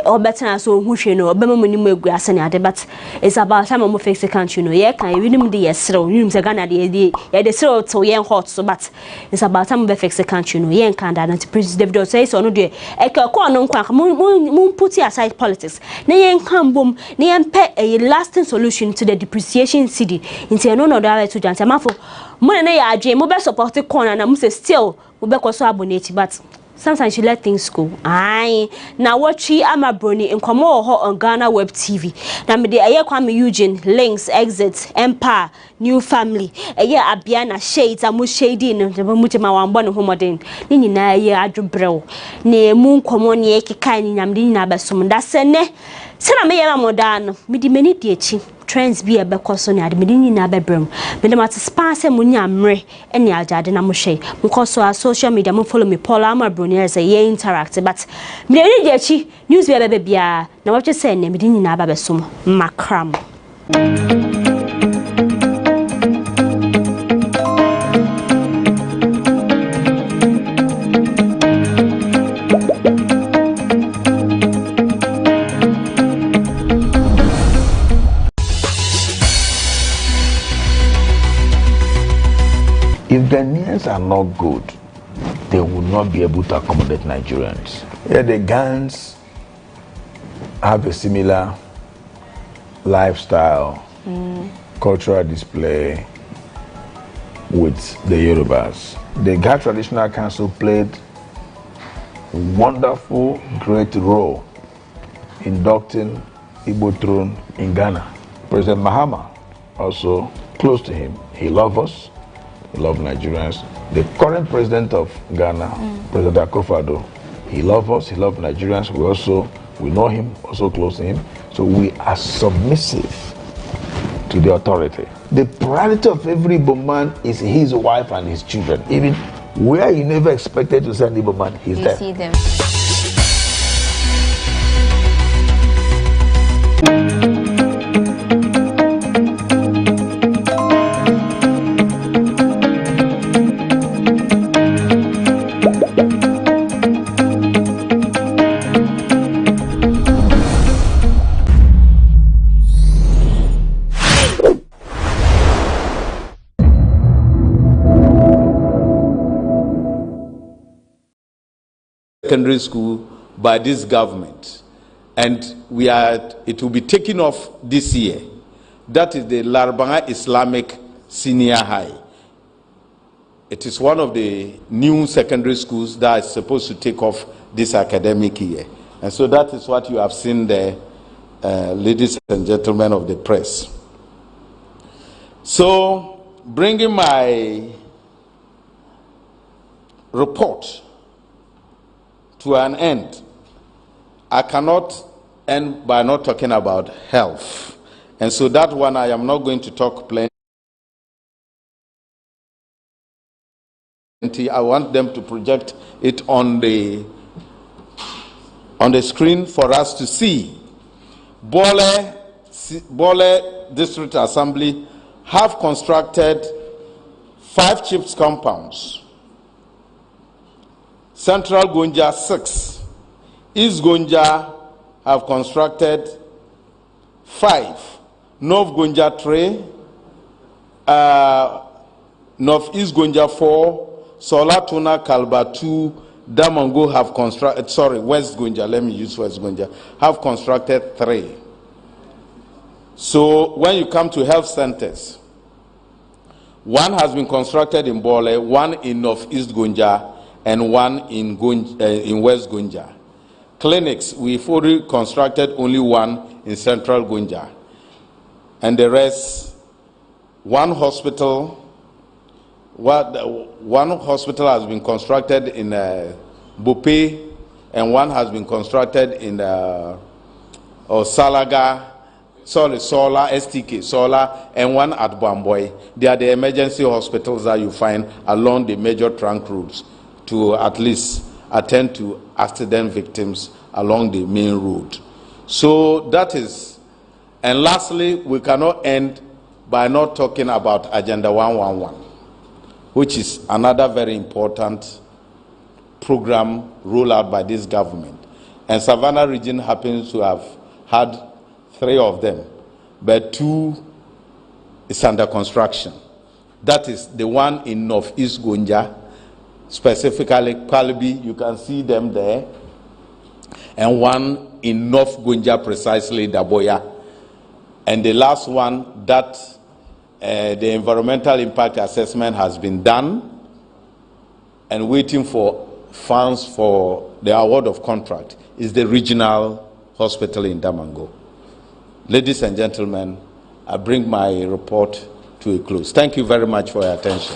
Speaker 2: o better so hu hwe no obema muni mu egu ase ne ade but it's about time mo fix the country no ye kan we nim de yesrew nim say Ghana de srew to ye hot so but it's about time mo fix the country no ye kan da na President David say so no de e ka ko no nkwa mo put aside politics na ye kan bom na ye mpe a lasting solution to the depreciation cedi into no da to jante mafo mo na ya adwe mo be support corner na mo say still mo be koso abonate but sometimes you let things go aye na watchi amabroni nkomo ho on GhanaWeb TV na me de aye Kuami Eugene links exit empire new family aye Abiana shades amu shady no mo chema wambo ne homoden ni nyina aye adwobrew na mu nkomo ne ekeka ni nyamde nyina besom da sene se na me yema modano me di mani di echi trends be a bekoso ne admedi nyina bebrem me dem atspanse mu nyamre ene aljade na mo hwe mkoso a social media mo follow me Paul Amabroni say ye interact but me dey di echi news be bebe bia na watch say ne medi nyina ba besom makram.
Speaker 1: If Ghanaians are not good, they will not be able to accommodate Nigerians. Yeah, the Ghanaians have a similar lifestyle, cultural display with the Yorubas. The Ghana Traditional Council played a wonderful, great role inducting Igbo throne in Ghana. President Mahama also close to him. He loves us. He loves Nigerians. The current president of Ghana, President Akufo-Addo, he loves us, he loves Nigerians. We know him, also close to him. So we are submissive to the authority. The priority of every Igbo man is his wife and his children. Even where you never expected to send Igbo man, he's there.
Speaker 7: See them.
Speaker 22: Secondary school by this government, and it will be taken off this year. That is the Larbanga Islamic Senior High. It is one of the new secondary schools that is supposed to take off this academic year, and so that is what you have seen there, ladies and gentlemen of the press. So, bringing my report to an end, I cannot end by not talking about health. And so that one I am not going to talk plenty. I want them to project it on the screen for us to see. Bole District Assembly have constructed 5 chips compounds. Central Gonja 6. East Gonja have constructed 5. North Gonja 3. Northeast Gonja 4. Solatuna Kalba 2. Damongo have constructed, West Gonja, let me use West Gonja, have constructed 3. So when you come to health centers, 1 has been constructed in Bole, 1 in Northeast Gonja, and 1 in West Gonja. Clinics, we've already constructed only 1 in Central Gonja. And the rest, 1 hospital, one hospital has been constructed in Bupe, and 1 has been constructed in Salaga, Sola, STK, Sola, and 1 at Bamboy. They are the emergency hospitals that you find along the major trunk routes to at least attend to accident victims along the main road. So that is, and lastly, we cannot end by not talking about Agenda 111. Which is another very important program rolled out by this government. And Savannah region happens to have had 3 of them, but 2 is under construction. That is the one in Northeast Gonja, specifically Kalbi, you can see them there, and 1 in North Gonja, precisely Daboya. And the last one, that the environmental impact assessment has been done and waiting for funds for the award of contract, is the regional hospital in Damongo. Ladies and gentlemen, I bring my report to a close. Thank you very much for your attention.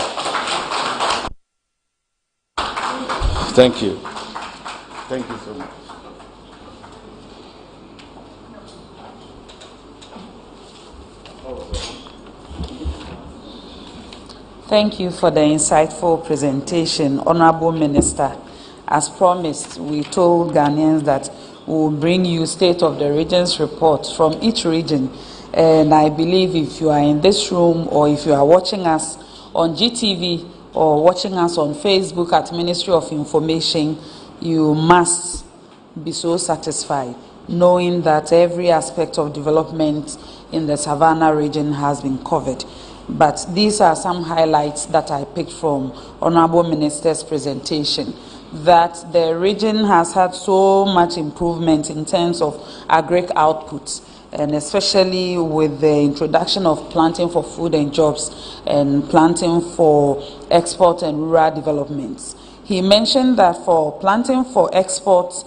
Speaker 22: Thank you. Thank you so much.
Speaker 6: Thank you for the insightful presentation, Honorable Minister. As promised, we told Ghanaians that we will bring you State of the Regions reports from each region. And I believe if you are in this room or if you are watching us on GTV or watching us on Facebook at Ministry of Information, you must be so satisfied knowing that every aspect of development in the Savannah region has been covered. But these are some highlights that I picked from Honorable Minister's presentation, that the region has had so much improvement in terms of agric output, and especially with the introduction of planting for food and jobs and planting for export and rural developments. He mentioned that for planting for exports,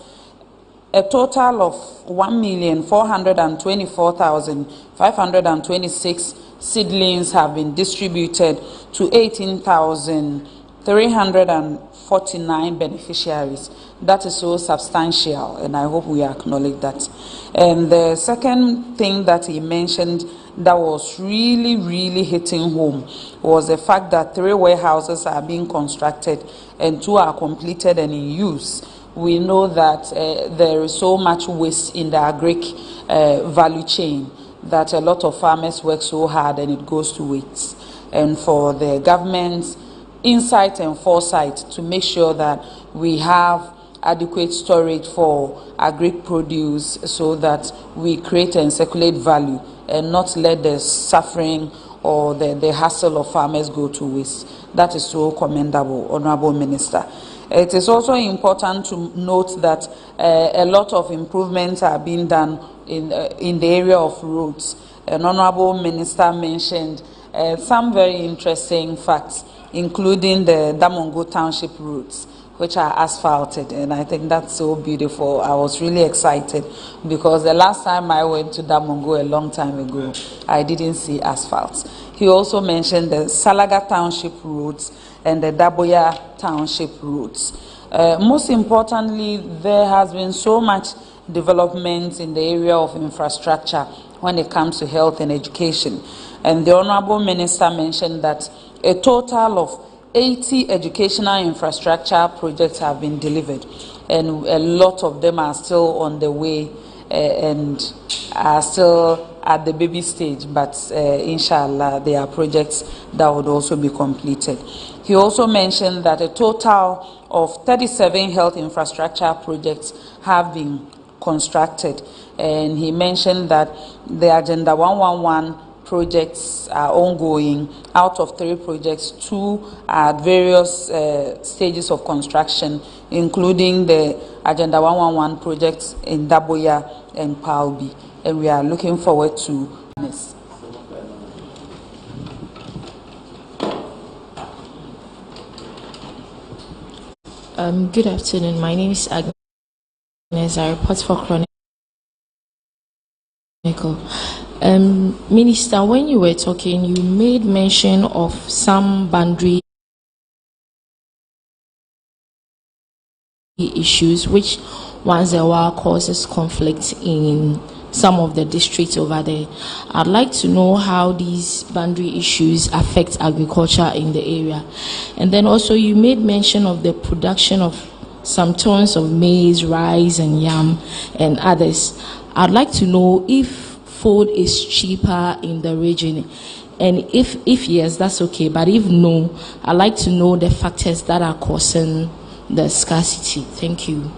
Speaker 6: a total of 1,424,526 seedlings have been distributed to 18,349 beneficiaries. That is so substantial, and I hope we acknowledge that. And the second thing that he mentioned that was really hitting home was the fact that 3 warehouses are being constructed and 2 are completed and in use. We know that there is so much waste in the agric value chain that a lot of farmers work so hard and it goes to waste. And for the government's insight and foresight to make sure that we have adequate storage for agric produce so that we create and circulate value and not let the suffering or the hassle of farmers go to waste. That is so commendable, Honorable Minister. It is also important to note that a lot of improvements are being done in the area of roads. An Honorable Minister mentioned some very interesting facts, including the Damongo Township roads, which are asphalted, and I think that's so beautiful. I was really excited because the last time I went to Damongo a long time ago, I didn't see asphalt. He also mentioned the Salaga Township roads and the Daboya Township roads. Most importantly, there has been so much development in the area of infrastructure when it comes to health and education. And the Honorable Minister mentioned that a total of 80 educational infrastructure projects have been delivered, and a lot of them are still on the way and are still at the baby stage, but inshallah, there are projects that would also be completed. He also mentioned that a total of 37 health infrastructure projects have been constructed, and he mentioned that the Agenda 111 projects are ongoing. Out of 3 projects, 2 are at various stages of construction, including the Agenda 111 projects in Daboya and Palbi, and we are looking forward to this.
Speaker 7: Good afternoon. My name is Agnes. I report for Chronicle. Minister, when you were talking, you made mention of some boundary issues, which once a while causes conflict in some of the districts over there. I'd like to know how these boundary issues affect agriculture in the area. And then also you made mention of the production of some tons of maize, rice and yam and others. I'd like to know if food is cheaper in the region, and if yes, that's okay, but if no, I'd like to know the factors that are causing the scarcity. Thank you.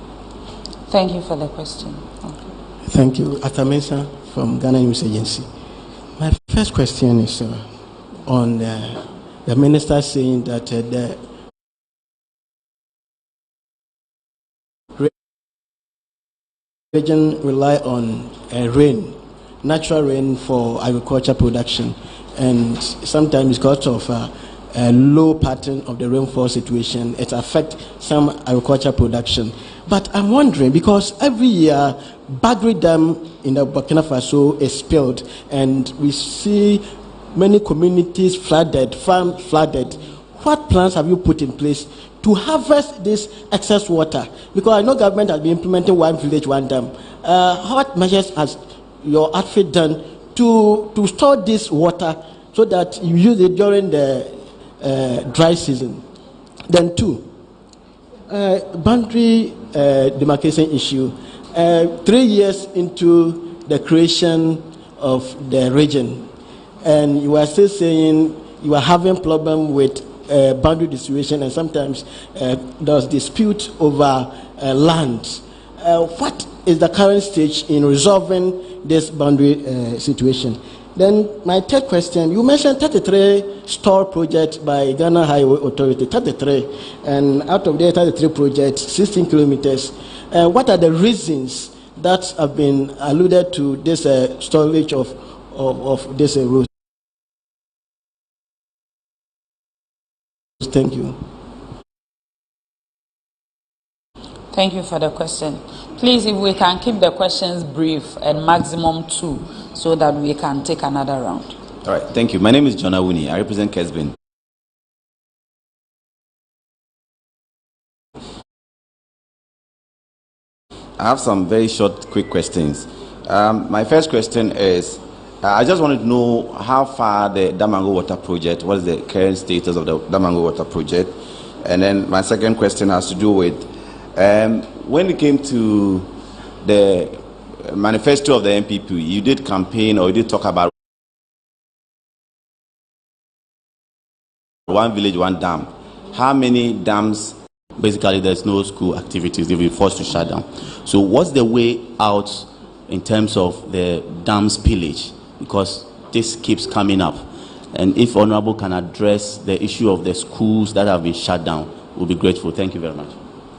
Speaker 6: Thank you for the question.
Speaker 10: Thank you. Atamesa from Ghana News Agency. My first question is on the minister saying that the region rely on rain, natural rain for agriculture production, and sometimes because of a low pattern of the rainfall situation, it affects some agriculture production. But I'm wondering, because every year Bagri Dam in the Burkina Faso is spilled, and we see many communities flooded, farms flooded. What plans have you put in place to harvest this excess water? Because I know government has been implementing one village, one dam. What measures has your outfit done to store this water so that you use it during the dry season? Then 2, boundary demarcation issue. 3 years into the creation of the region, and you are still saying you are having problem with boundary distribution, and sometimes there's dispute over land. What is the current stage in resolving this boundary situation? Then my third question, you mentioned 33 store projects by Ghana Highway Authority, 33, and out of the 33 projects, 16 kilometers. What are the reasons that have been alluded to this storage of this road? Thank you.
Speaker 6: Thank you for the question. Please, if we can keep the questions brief and maximum 2, so that we can take another round.
Speaker 23: All right, thank you. My name is John Awuni. I represent Kesbin. I have some very short, quick questions. My first question is, I just wanted to know how far the Damango Water Project, what is the current status of the Damango Water Project? And then my second question has to do with, when it came to the manifesto of the MPP, you did campaign or you did talk about one village, one dam. How many dams? Basically, there's no school activities. They've been forced to shut down. So what's the way out in terms of the dam spillage? Because this keeps coming up. And if Honorable can address the issue of the schools that have been shut down, we'll be grateful. Thank you very much.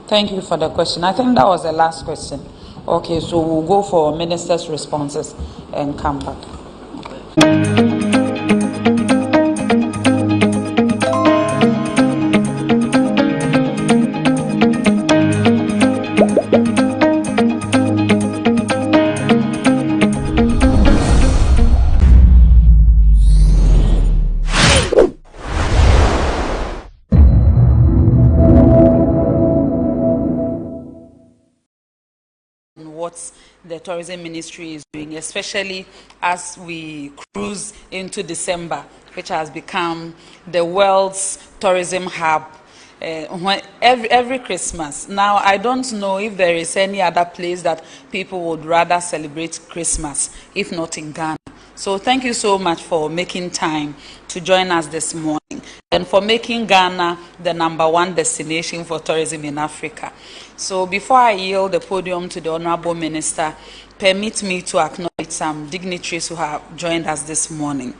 Speaker 6: Thank you for the question. I think that was the last question. Okay, so we'll go for Minister's responses and come back. The tourism ministry is doing, especially as we cruise into December, which has become the world's tourism hub every Christmas. Now, I don't know if there is any other place that people would rather celebrate Christmas, if not in Ghana. So thank you so much for making time to join us this morning and for making Ghana the #1 destination for tourism in Africa. So before I yield the podium to the Honorable Minister, permit me to acknowledge some dignitaries who have joined us this morning.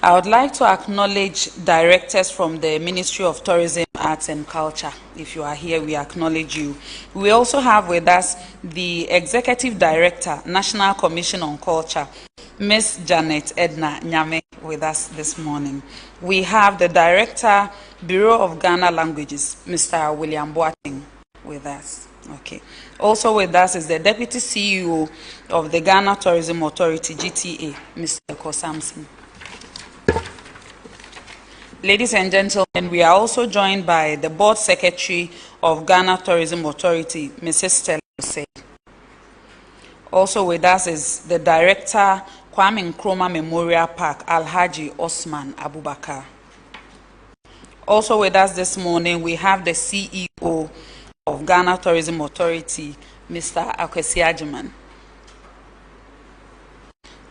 Speaker 6: I would like to acknowledge directors from the Ministry of Tourism, Arts and Culture. If you are here, we acknowledge you. We also have with us the Executive Director, National Commission on Culture, Ms. Janet Edna Nyame, with us this morning. We have the Director, Bureau of Ghana Languages, Mr. William Boateng, with us. Okay. Also with us is the Deputy CEO of the Ghana Tourism Authority, GTA, Mr. Eko Samson. Ladies and gentlemen, we are also joined by the Board Secretary of Ghana Tourism Authority, Mrs. Stella Osei. Also with us is the Director, Kuami Nkrumah Memorial Park, Alhaji Osman Abubakar. Also with us this morning, we have the CEO of Ghana Tourism Authority, Mr. Akwesi Agyeman.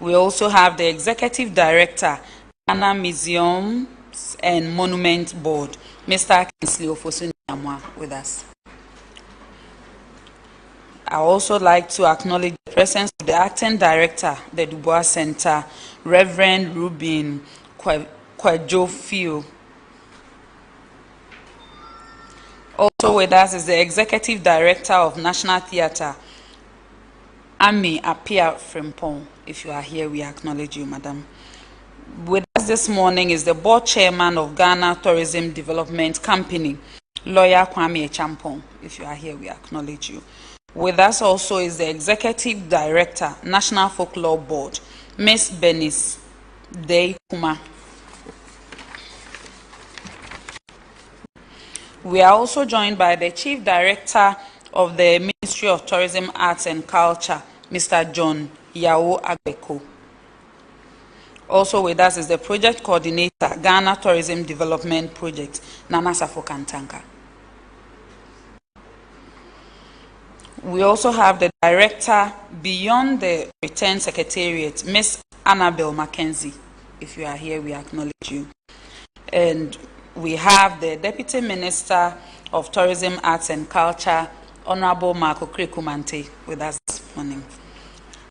Speaker 6: We also have the Executive Director, Ghana Museums and Monument Board, Mr. Kinsley Ofosu-Nyamwa, with us. I also like to acknowledge the presence of the Acting Director, the Dubois Center, Reverend Rubin Kwajofio. Also with us is the Executive Director of National Theatre, Ami Apia Frimpong. If you are here, we acknowledge you, Madam. With us this morning is the Board Chairman of Ghana Tourism Development Company, Lawyer Kuami Eugene. If you are here, we acknowledge you. With us also is the Executive Director, National Folklore Board, Ms. Bernice Dey Kuma. We are also joined by the Chief Director of the Ministry of Tourism, Arts and Culture, Mr. John Yao Agbeko. Also with us is the Project Coordinator, Ghana Tourism Development Project, Nana Safo Kantanka. We also have the Director, Beyond the Return Secretariat, Ms. Annabelle Mackenzie. If you are here, we acknowledge you. And we have the Deputy Minister of Tourism, Arts and Culture, Honorable Marco Krekumante, with us this morning.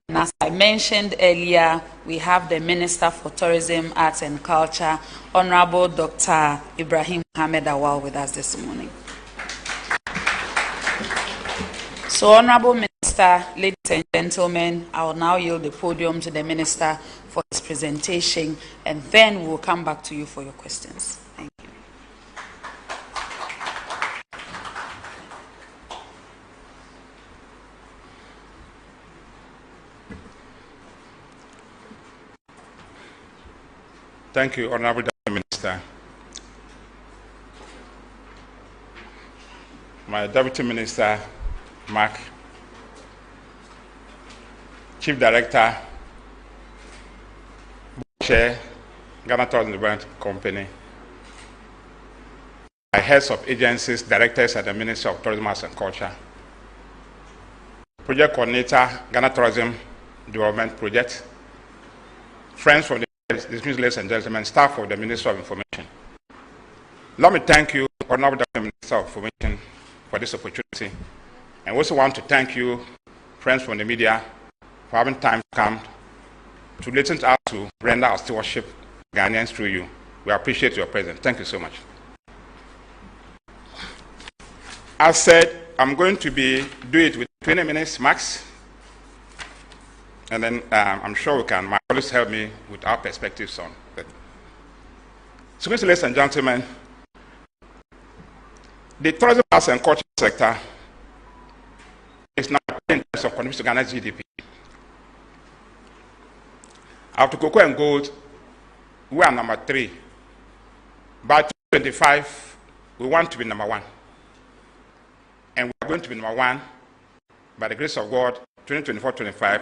Speaker 6: And as I mentioned earlier, we have the Minister for Tourism, Arts and Culture, Honorable Dr. Ibrahim Mohamed Awal, with us this morning. So, Honorable Minister, ladies and gentlemen, I will now yield the podium to the Minister for his presentation, and then we will come back to you for your questions. Thank you.
Speaker 5: Thank you, Honorable Minister. My Deputy Minister, Mark, Chief Director, Chair, Ghana Tourism Development Company, my heads of agencies, directors at the Ministry of Tourism, Arts and Culture, Project Coordinator, Ghana Tourism Development Project, friends from the dismissed, ladies and gentlemen, staff of the Ministry of Information. Let me thank you, Honorable Minister of Information, for this opportunity. And also want to thank you, friends from the media, for having time to come to listen to us to render our stewardship Ghanaians through you. We appreciate your presence. Thank you so much. As said, I'm going to do it with 20 minutes max. And then I'm sure my colleagues help me with our perspectives on that. So, ladies and gentlemen, the tourism, arts and culture sector is now 10% of contribution to Ghana's GDP. After cocoa and gold, we are number 3. By 2025, we want to be number 1. And we are going to be number 1 by the grace of God, 2024-25.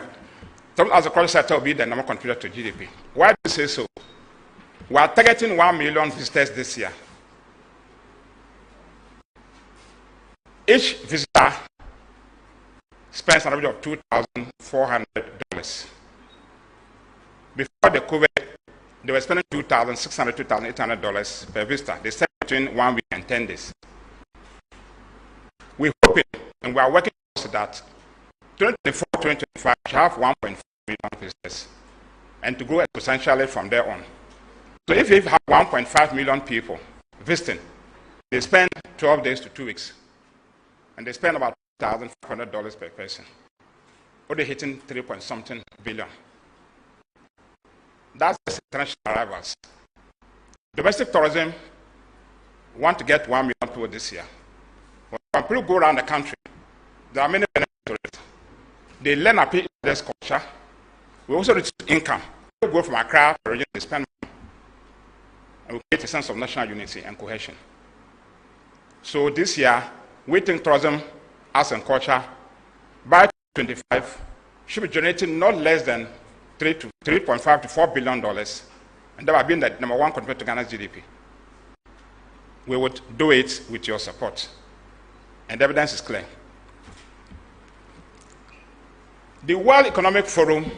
Speaker 5: As a culture sector will be the number contributor to GDP. Why do you say so? We are targeting 1 million visitors this year. Each visitor spends an average of $2,400. Before the COVID, they were spending $2,600, $2,800 per visitor. They spent between 1 week and 10 days. We're hoping, and we are working towards that 2024, 2025 should have 1.4 million visitors, and to grow exponentially from there on. So if you have 1.5 million people visiting, they spend 12 days to 2 weeks, and they spend about $1,500 per person. Or they're hitting 3-point-something billion. That's the international arrivals. Domestic tourism want to get 1 million people this year. When people go around the country, there are many benefits to it. They learn about this culture. We also reduce income. People go from Accra to the region, they spend money. And we create a sense of national unity and cohesion. So this year, we think tourism, arts and culture, by 2025, should be generating not less than $3.5 to $4 billion, and that would be the number one contributor to Ghana's GDP. We would do it with your support, and the evidence is clear. The World Economic Forum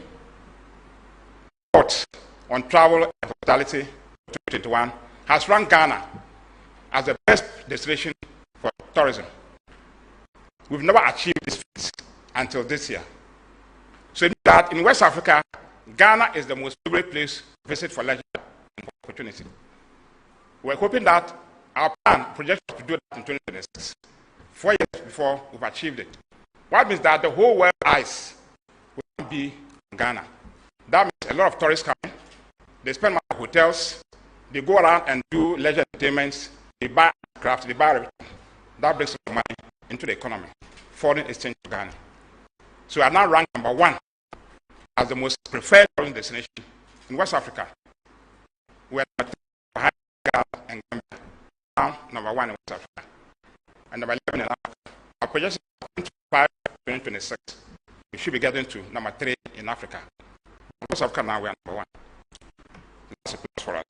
Speaker 5: report on travel and hospitality 2021 has ranked Ghana as the best destination for tourism. We've never achieved this feat until this year. So that in West Africa, Ghana is the most favorite place to visit for leisure and opportunity. We're hoping that our plan projects to do that in 2026, 4 years before we've achieved it. What means that the whole world eyes will be in Ghana. That means a lot of tourists come, they spend money at hotels, they go around and do leisure entertainments, they buy crafts, they buy everything. That brings some money into the economy, foreign exchange to Ghana. So we are now ranked number 1 as the most preferred tourism destination in West Africa. We are number 2 behind Ghana and Gambia. Now number 1 in West Africa. And number 11 in Africa. Our projection is 2025-2026. We should be getting to number 3 in Africa. In West Africa now we are number 1. That's a plus for us.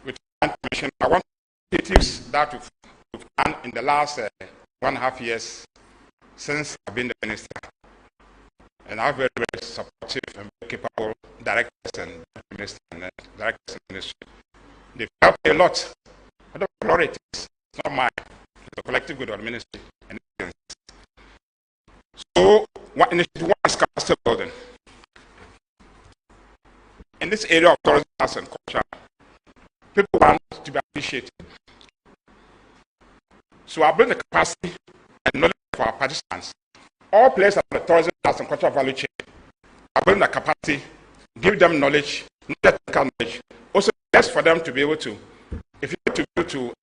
Speaker 5: With information, I want initiatives that we've done in the last 1.5 years since I've been the minister. And I have very, very supportive and very capable directors and ministers and directors in the ministry. They've helped me a lot. I don't glory it. It's not mine. It's a collective good of the ministry. So, initiative 1 is capacity building. In this area of tourism, arts and culture, people want to be appreciated. So I bring the capacity and knowledge for our participants. All players at the tourism, arts and cultural value chain. I bring the capacity, give them knowledge, not technical knowledge. Also, best for them to be able to, if you want to go to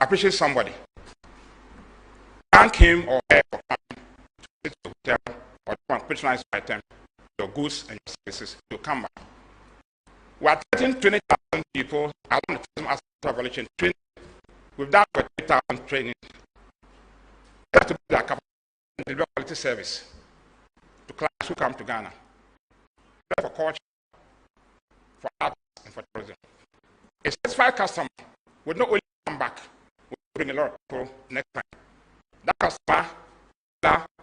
Speaker 5: appreciate somebody, thank him or her for coming to the hotel or to patronize item, your goods and your services to come back. We are treating 20,000 people along the tourism arts and cultural value chain training. We've done 20,000 training. We have to build our capacity and deliver quality service to clients who come to Ghana. For culture, for arts, and for tourism. A satisfied customer would not only come back, will bring a lot of people next time. That customer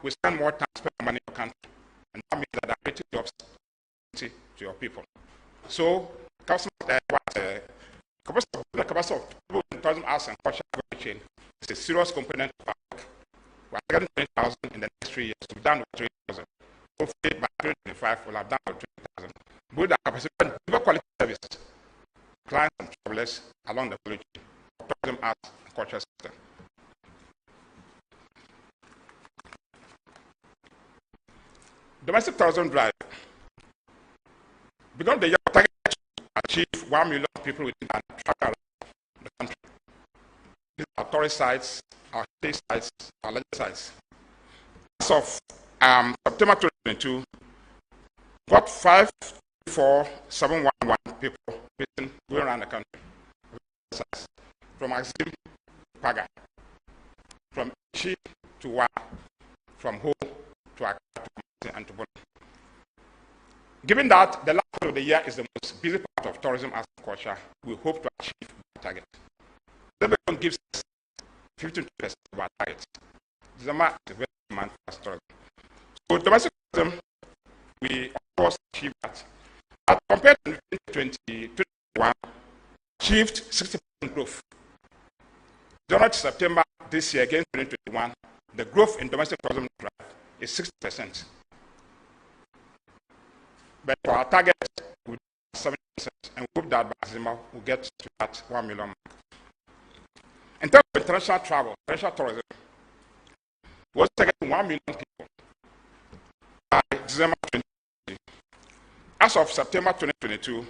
Speaker 5: will spend more time spending money in your country. And that means that they're creating jobs to your people. So, capacity of people in tourism, arts, and culture value chain is a serious component of our work. We're getting 20,000 in the next 3 years. We've done 3,000. Hopefully, by 2025, we'll have done 20,000. Build our capacity and deliver quality service to clients and travelers along the value chain of tourism, arts, and culture sector. Domestic tourism drive. Because the year target to achieve 1 million people within the country. These are tourist sites, our state sites, our leisure sites. As of September 2022, got 54711 people going around the country. From Axim to Paga, from Ichi to Wa, from Ho to Accra to and to Bono. Given that the last part of the year is the most busy part of tourism and culture, we hope to achieve the target. The gives us 15% of our target. December is a very good month for tourism. So domestic tourism, we of course achieved that. But compared to 2021, achieved 60% growth. January to September this year against 2021, the growth in domestic tourism is 60%. But for our target, we 70%, and we hope that by December we'll get to that 1 million mark. In terms of international travel, international tourism, we was targeting 1 million people by December 2020. As of September 2022,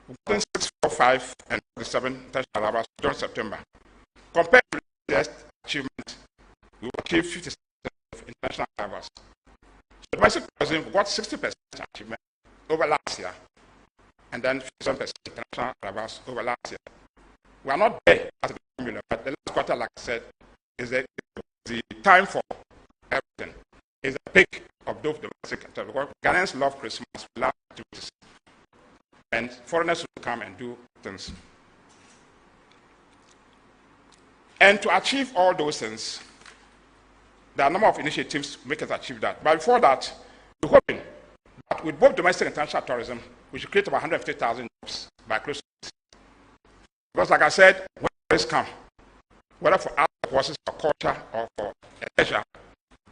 Speaker 5: we've done 645 and 47 international arrivals during September. Compared to the achievement, we achieved 50% of international arrivals. So domestic tourism got 60% achievement over last year, and then 57% international arrivals over last year. We are not there at the million, but the last quarter, like I said, is the time for everything. Is the peak of those domestic travel. Because Ghanaians love Christmas, love activities, and foreigners will come and do things. And to achieve all those things, there are a number of initiatives to make us achieve that. But before that, we're hoping that with both domestic and international tourism, we should create about 150,000 jobs by close to. Because like I said, when tourists come, whether for art courses, for culture, or for leisure,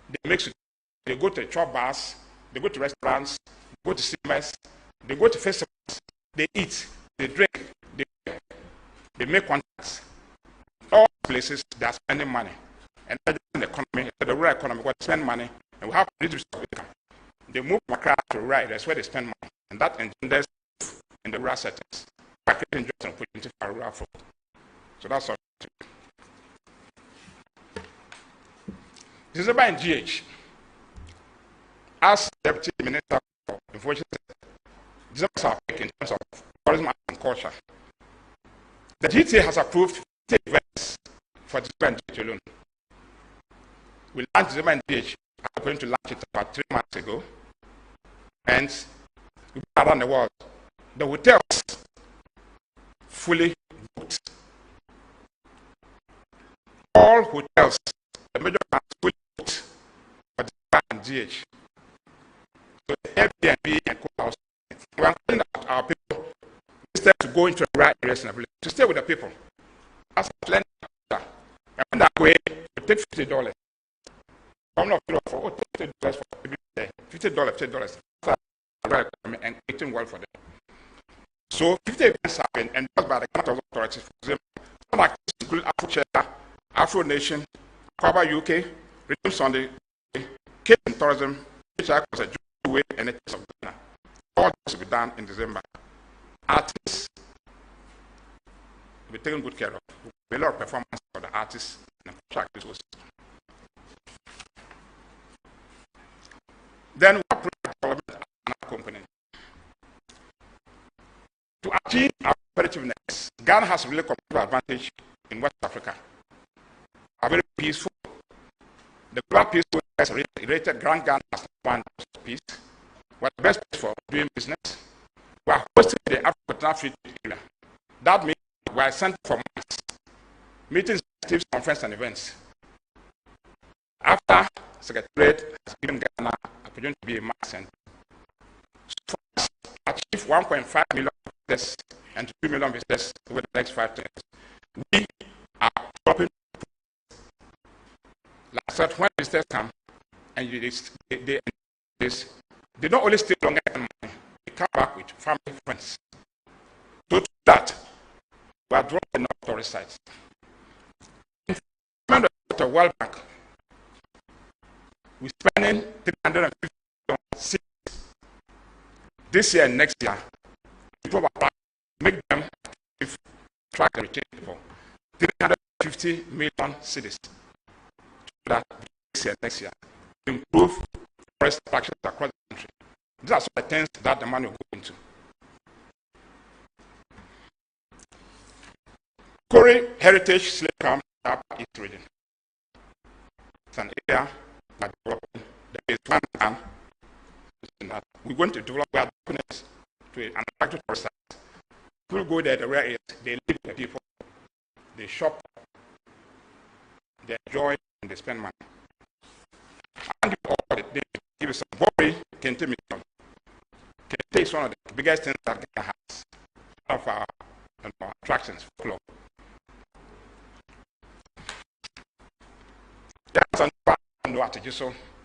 Speaker 5: they mix it. They go to chop bars, they go to restaurants, they go to cinemas, they go to festivals, they eat, they drink, they make contacts. All places they are spending money. And that's the economy, the rural economy, where they spend money, and we have to reduce income. They move from crowd to rural, that's where they spend money. And that engenders in the rural settings by creating jobs and opportunity for rural folk. So that's all. December in GH, as Deputy Minister for Information, December is our peak in terms of tourism and culture. The GTA has approved 50 events for December and GH alone. We launched December and GH. I'm going to launch it about 3 months ago. And around the world, the hotels fully booked. All hotels, the major ones fully booked for December and GH. So the Airbnb and co-house, we are calling out our people instead to go into the right areas to stay with the people. As a plan, and when that way, we take $50. I'm not for $50 for every day. $50. And eating well for them. So 50 events have been endorsed by the Ghana authorities. For example, some activities include Afro Afro Nation, Kwaba UK, Rhythm Sunday, Cape and Tourism, which was a Jew way and ethics of Ghana. All this will be done in December. Artists will be taken good care of. There will be a lot of performance for the artists and contract resources. Then we have product development and component. To achieve our competitiveness, Ghana has really competitive advantage in West Africa. Are very peaceful. The global peace has rated Grand Ghana as one peace. We're the best place for doing business. We are hosting the African Free Trade Area. That means we are a center for meetings, activities, conferences, and events. After Secretariat has given Ghana opportunity to be a mass center. So for us to achieve 1.5 million visitors and 2 million visitors over the next 5 years, we are dropping. Like I said, when visitors come and they don't only stay longer than money, they come back with family friends. So to that, we are dropping enough tourist sites. In the World Bank, we're spending $350 million this year and next year to make them track and retain people. 350 million cities that this year and next year to improve forest practices across the country. These are some of the things that the money will go into. Kori Heritage Slave Camp East Region. It's an area that developing. There is one camp. We're going to develop our documents to an attractive tourist site. People go there, the rare areas, they live with the people, they shop, they enjoy, and they spend money. can't give all the names. Give you some worry. Kente Museum. Kente is one of the biggest things that Ghana has. One of our attractions, folklore.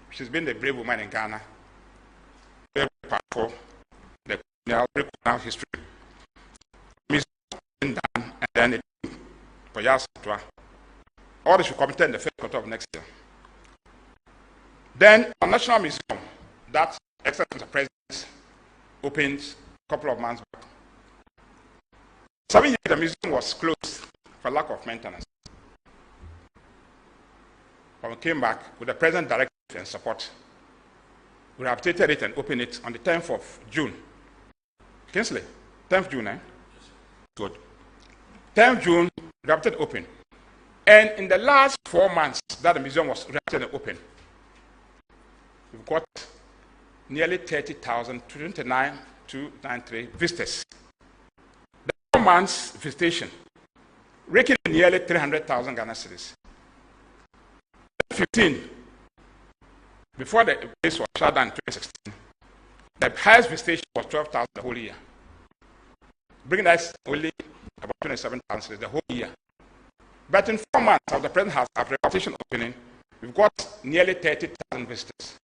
Speaker 5: She's been a brave woman in Ghana. Very powerful. The colonial history. Been done, and then it for years. All this will come in the first quarter of next year. Then our National Museum, that Excellency President opened a couple of months back. 7 years the museum was closed for lack of maintenance. When we came back with the present directive and support, we rehabilitated it and opened it on the 10th of June. Kinsley, 10th June, eh? Good. 10th June, rehabilitated open. And in the last 4 months that the museum was rehabilitated and open, we've got nearly 30,000, 29,293 visitors. The 4 months visitation, raking nearly 300,000 Ghana cedis. 15, before the place was shut down in 2016, the highest visitation was 12,000 the whole year, bringing us only about 27,000 the whole year. But in 4 months of the present house of rehabilitation opening, we've got nearly 30,000 visitors,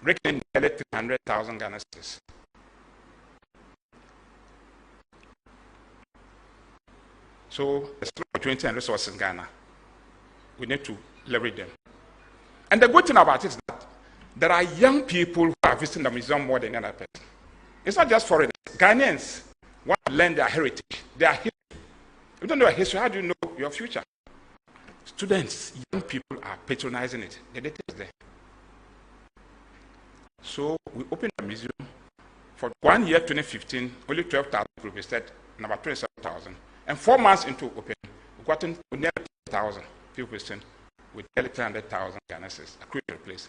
Speaker 5: raking nearly 300,000 Ghana cedis. So there's an opportunity and resources in Ghana. We need to leverage them. And the good thing about it is that there are young people who are visiting the museum more than any other person. It's not just foreigners. Ghanaians want to learn their heritage, their history. If you don't know your history, how do you know your future? Students, young people are patronizing it. The data is there. So we opened the museum. For 1 year, 2015, only 12,000 people visited, number 27,000. And 4 months into opening, we've gotten nearly 10,000 people visiting, with nearly 300,000 Ghana cedis accrued to the place.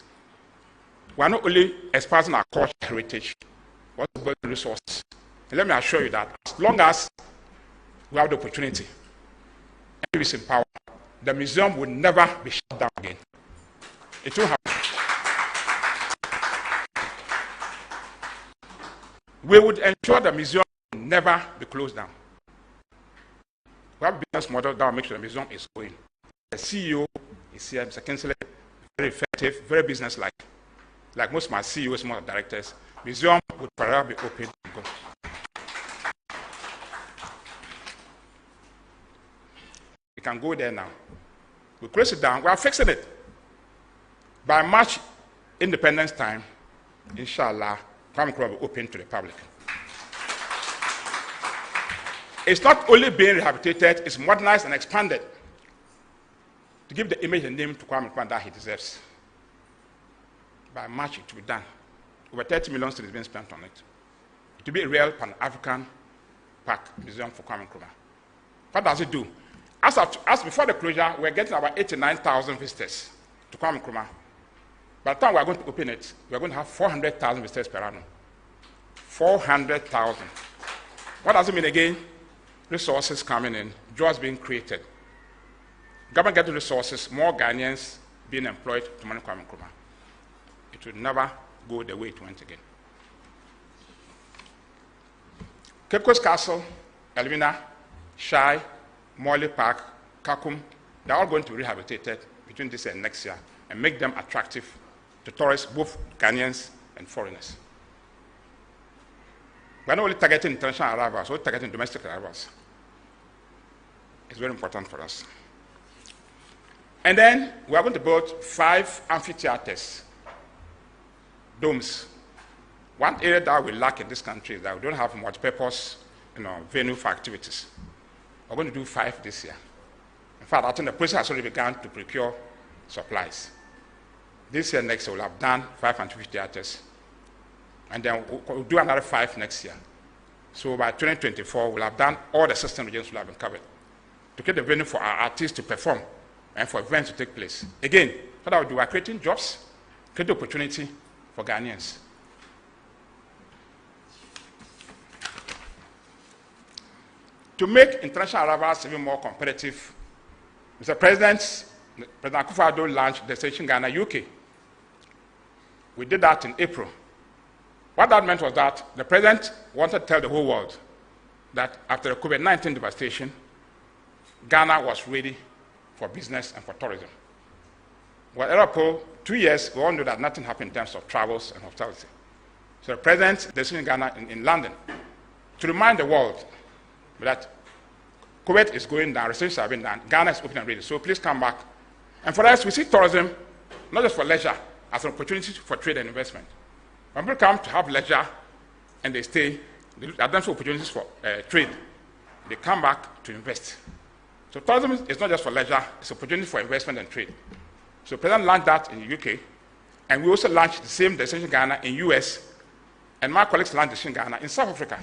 Speaker 5: We are not only expanding our cultural heritage, we also building resources. And let me assure you that as long as we have the opportunity and is in power, the museum will never be shut down again. It will happen. We would ensure the museum will never be closed down. We have a business model that will make sure the museum is going. The CEO is here, Mr. Kinsley, very effective, very business-like. Like most of my CEOs, most directors, museum would forever be open and go. We can go there now. We close it down. We are fixing it. By March, Independence time, inshallah, Kuami Nkrumah will be open to the public. It's not only being rehabilitated, it's modernized and expanded to give the image and name to Kuami Nkrumah that he deserves. By March, it will be done. Over 30 million is being spent on it. It will be a real Pan-African park museum for Kuami Nkrumah. What does it do? As before the closure, we're getting about 89,000 visitors to Kuami Nkrumah. By the time we're going to open it, we're going to have 400,000 visitors per annum. 400,000. What does it mean again? Resources coming in, jobs being created. Government getting resources, more Ghanaians being employed to manage Kuami Nkrumah. It will never go the way it went again. Cape Coast Castle, Elmina, Shai, Morley Park, Kakum, they're all going to be rehabilitated between this and next year and make them attractive to tourists, both Ghanaians and foreigners. We're not only targeting international arrivals, we're targeting domestic arrivals. It's very important for us. And then we are going to build 5 amphitheaters, domes. One area that we lack in this country is that we don't have multi-purpose venue for activities. We're going to do 5 this year. In fact, I think the process has already begun to procure supplies. This year, next year, we'll have done 5 amphitheaters. And then we'll do another 5 next year. So by 2024, we'll have done all the system regions will have been covered to get the venue for our artists to perform and for events to take place. Again, what I would do, we are creating jobs, creating opportunity for Ghanaians. To make international arrivals even more competitive, Mr. President Akufo-Addo launched Destination Ghana UK. We did that in April. What that meant was that the president wanted to tell the whole world that after the COVID-19 devastation, Ghana was ready for business and for tourism. Well, April, 2 years, we all knew that nothing happened in terms of travels and hospitality. So the president decided in Ghana, in London, to remind the world that COVID is going down, restrictions have been done, Ghana is open and ready, so please come back. And for us, we see tourism not just for leisure, as an opportunity for trade and investment. When people come to have leisure and they stay, they identify opportunities for trade. They come back to invest. So tourism is not just for leisure, it's an opportunity for investment and trade. So the president launched that in the UK, and we also launched the same destination Ghana in US, and my colleagues launched destination Ghana in South Africa,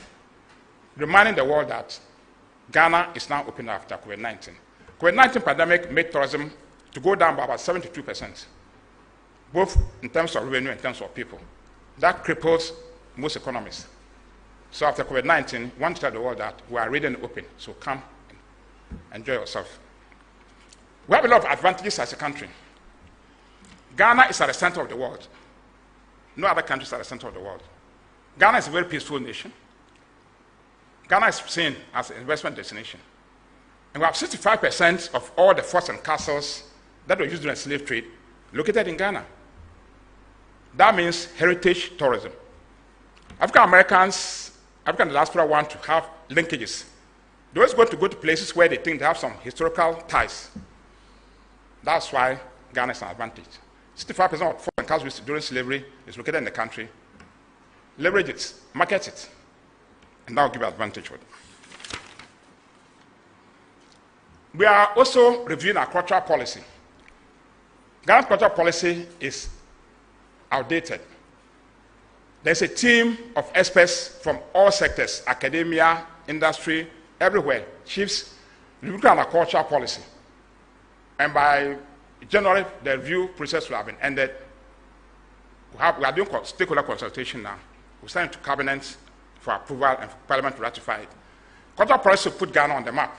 Speaker 5: reminding the world that Ghana is now open after COVID-19. COVID-19 pandemic made tourism to go down by about 72%, both in terms of revenue and in terms of people. That cripples most economies. So after COVID-19, we want to tell the world that we are ready and open, so come and enjoy yourself. We have a lot of advantages as a country. Ghana is at the center of the world. No other country is at the center of the world. Ghana is a very peaceful nation. Ghana is seen as an investment destination. And we have 65% of all the forts and castles that were used during the slave trade located in Ghana. That means heritage tourism. African diaspora want to have linkages. They always want to go to places where they think they have some historical ties. That's why Ghana is an advantage. 65% of forts and castles during slavery is located in the country. Leverage it, market it, and that will give you advantage for them. We are also reviewing our cultural policy. Ghana's cultural policy is outdated. There's a team of experts from all sectors, academia, industry, everywhere, chiefs, looking at our cultural policy. And by January, the review process will have been ended. We are doing stakeholder consultation now. We're sending to cabinet for approval and for parliament to ratify it. Cultural policy will put Ghana on the map.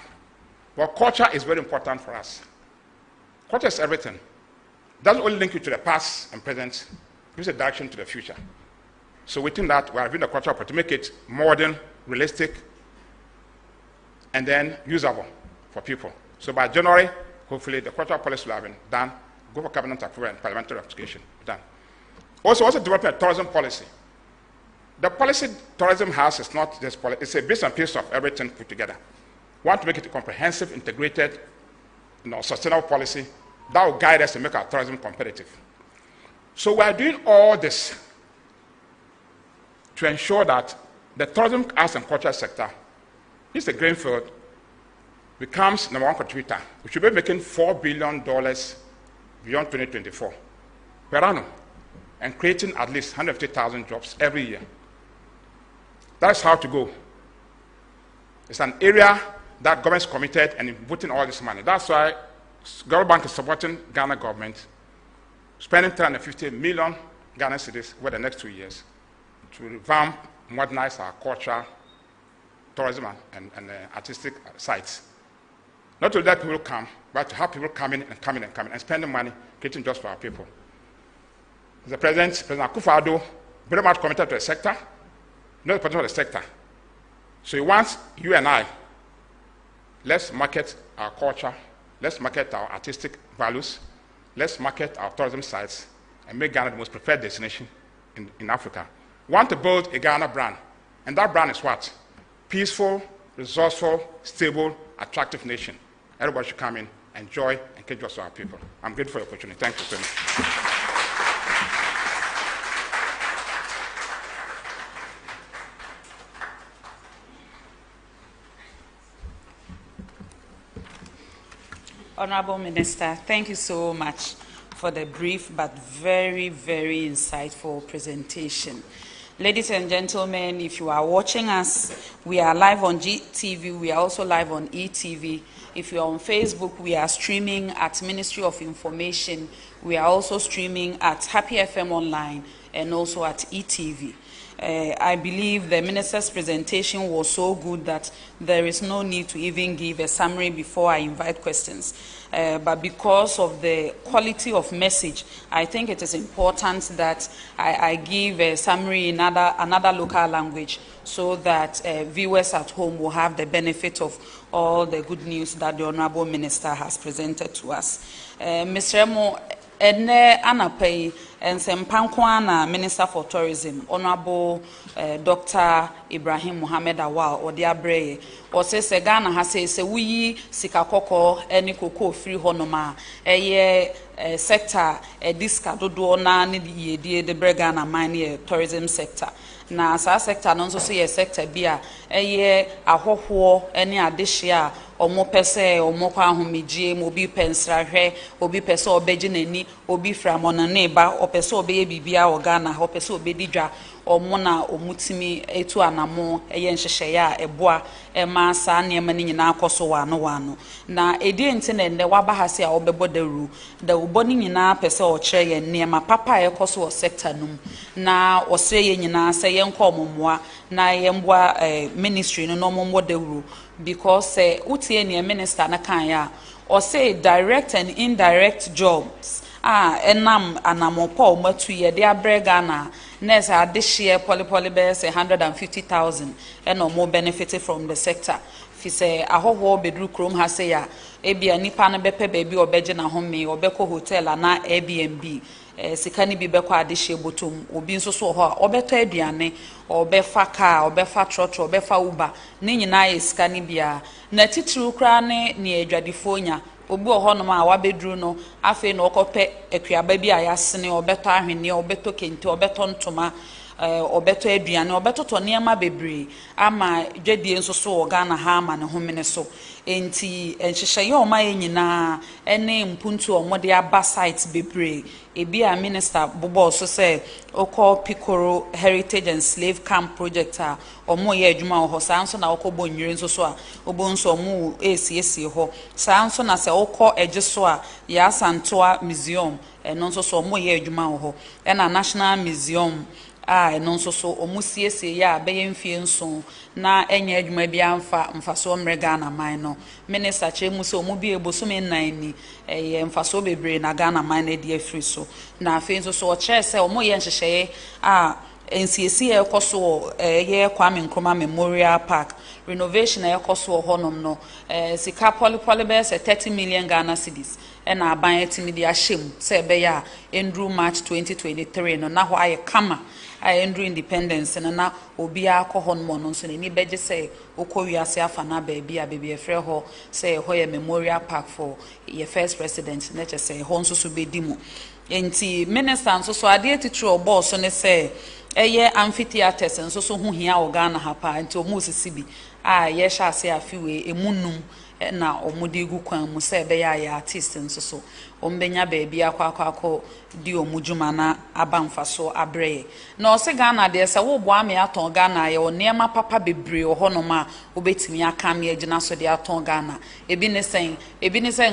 Speaker 5: But culture is very important for us. Culture is everything. It doesn't only link you to the past and present, it gives a direction to the future. So within that, we are reviewing the cultural policy to make it modern, realistic, and then usable for people. So by January, hopefully the cultural policy will have been done, go for cabinet approval and parliamentary ratification, done. Also developing a tourism policy. The policy tourism has is not just policy, it's a bits and pieces of everything put together. We want to make it a comprehensive, integrated, sustainable policy that will guide us to make our tourism competitive. So we are doing all this to ensure that the tourism, arts, and culture sector, is the greenfield, becomes #1 contributor. We should be making $4 billion beyond 2024 per annum, and creating at least 150,000 jobs every year. That's how to go. It's an area that government's committed and putting all this money. That's why World Bank is supporting Ghana government, spending 350 million Ghana cedis over the next 2 years to revamp, modernize our culture, tourism, and artistic sites. Not to let people come, but to have people coming and spending money, creating jobs for our people. The President Akufo-Addo, very much committed to the sector, not the of the sector. So he wants you and I, let's market our culture, let's market our artistic values, let's market our tourism sites, and make Ghana the most preferred destination in Africa. We want to build a Ghana brand, and that brand is what? Peaceful, resourceful, stable, attractive nation. Everybody should come in, enjoy, and get jobs for our people. I'm grateful for the opportunity. Thank you so much.
Speaker 6: Honorable Minister, thank you so much for the brief but very, very insightful presentation. Ladies and gentlemen, if you are watching us, we are live on GTV, we are also live on ETV. If you are on Facebook, we are streaming at Ministry of Information. We are also streaming at Happy FM Online and also at ETV. I believe the minister's presentation was so good that there is no need to even give a summary before I invite questions. But because of the quality of message, I think it is important that I give a summary in another local language so that viewers at home will have the benefit of all the good news that the Honorable Minister has presented to us. Mr. Emo, Ene Anapai and Sempankwana, Minister for Tourism, Honorable Dr. Ibrahim Mohammed Awal, or Diabre, or says Ghana has said, we Sikakoko, any cocoa free honoma, a sector, a discado na ni the Bregana mine tourism sector. Na sa sector non so say sector bia ahoho any adehia omo pese omo kwa ahomegye obi pensra hwe obi pese obeje nani obi fra monane ba opese obeye bibia ogana opese obedi dwa omo na omutimi etu anamo nhyehyeye a eboa ema sa niema ni nyina akoso wano na edi enti na nde wabahase a obebo daru da uboni nyina pese o kire ye niema papa ekoso o sector num na osre ye nyina se ye nko omomoa na ye mboa ministry no mommo daru because utie ne minister na kan ya or say direct and indirect jobs enam anamopo matu ye de abrega na nurse adishie polypoly be say 150,000 and no more benefited from the sector fi say ahoho bedru krom ha say ya ebia nipa na bepe baby obeje na home obeko hotel na Airbnb sikani bi beko adishie botom obi nso so ho obeto aduane obefa car obefa trotro obefa uber ni nyina ye sikani bia na titru kra ne adwadifonya obi ohonom a wabedru no afi na okope akuaba bi ayasene obeto ahwene obeto kente obeto ntoma obeto aduane obeto to niema bebre ama dwadie nso so Ghana ha ama ne homene so enti enhyehyeye o ma nyina ene mpuntu omode aba site bebre ebi a minister bobo so say okọ Pikoro Heritage and Slave Camp project a omo ye adwuma ho sanso na okọ bonwire nso so a obo nso omo esiesie ho sanso na se okọ ejeso a ya Santoa Museum eno nso so omo ye adwuma ho na National Museum no so omusiesie ya beye mfie nso na enye adwuma bia mfaso mrega na man no minister chemu so omu bi ebosume nan ni mfaso bebre na Ghana man na die free so na afi nso so o kire se omu ye nhyehyeye nsiesie ekoso ye Kuami Eugene Memorial Park renovation ekoso honom no sika polypoly be 30 million Ghana cedis na aban etimi dia hyem se be ya endru March 2023 no na ho aye kama Andrew Independence na obi akọ no nso ni beje say okọwiase afa na baby a baby efre ho say ho ye memorial park for your first president na che say ho nso so bedi mu enti minister nso so ade titru obo so ne say eye amphitheaters nso so hu hia Ghana ha pa enti omu sisi bi ye sha say afiwe emunum na omudi gu kwan mu say be ya artist nso so ombenya baby akọ di omujuma na abamfaso abreye na ose Ghana de se wo bo ame aton Ghana ye onema papa bebre ohonoma obetimi aka me agina so de aton Ghana ebi ne sen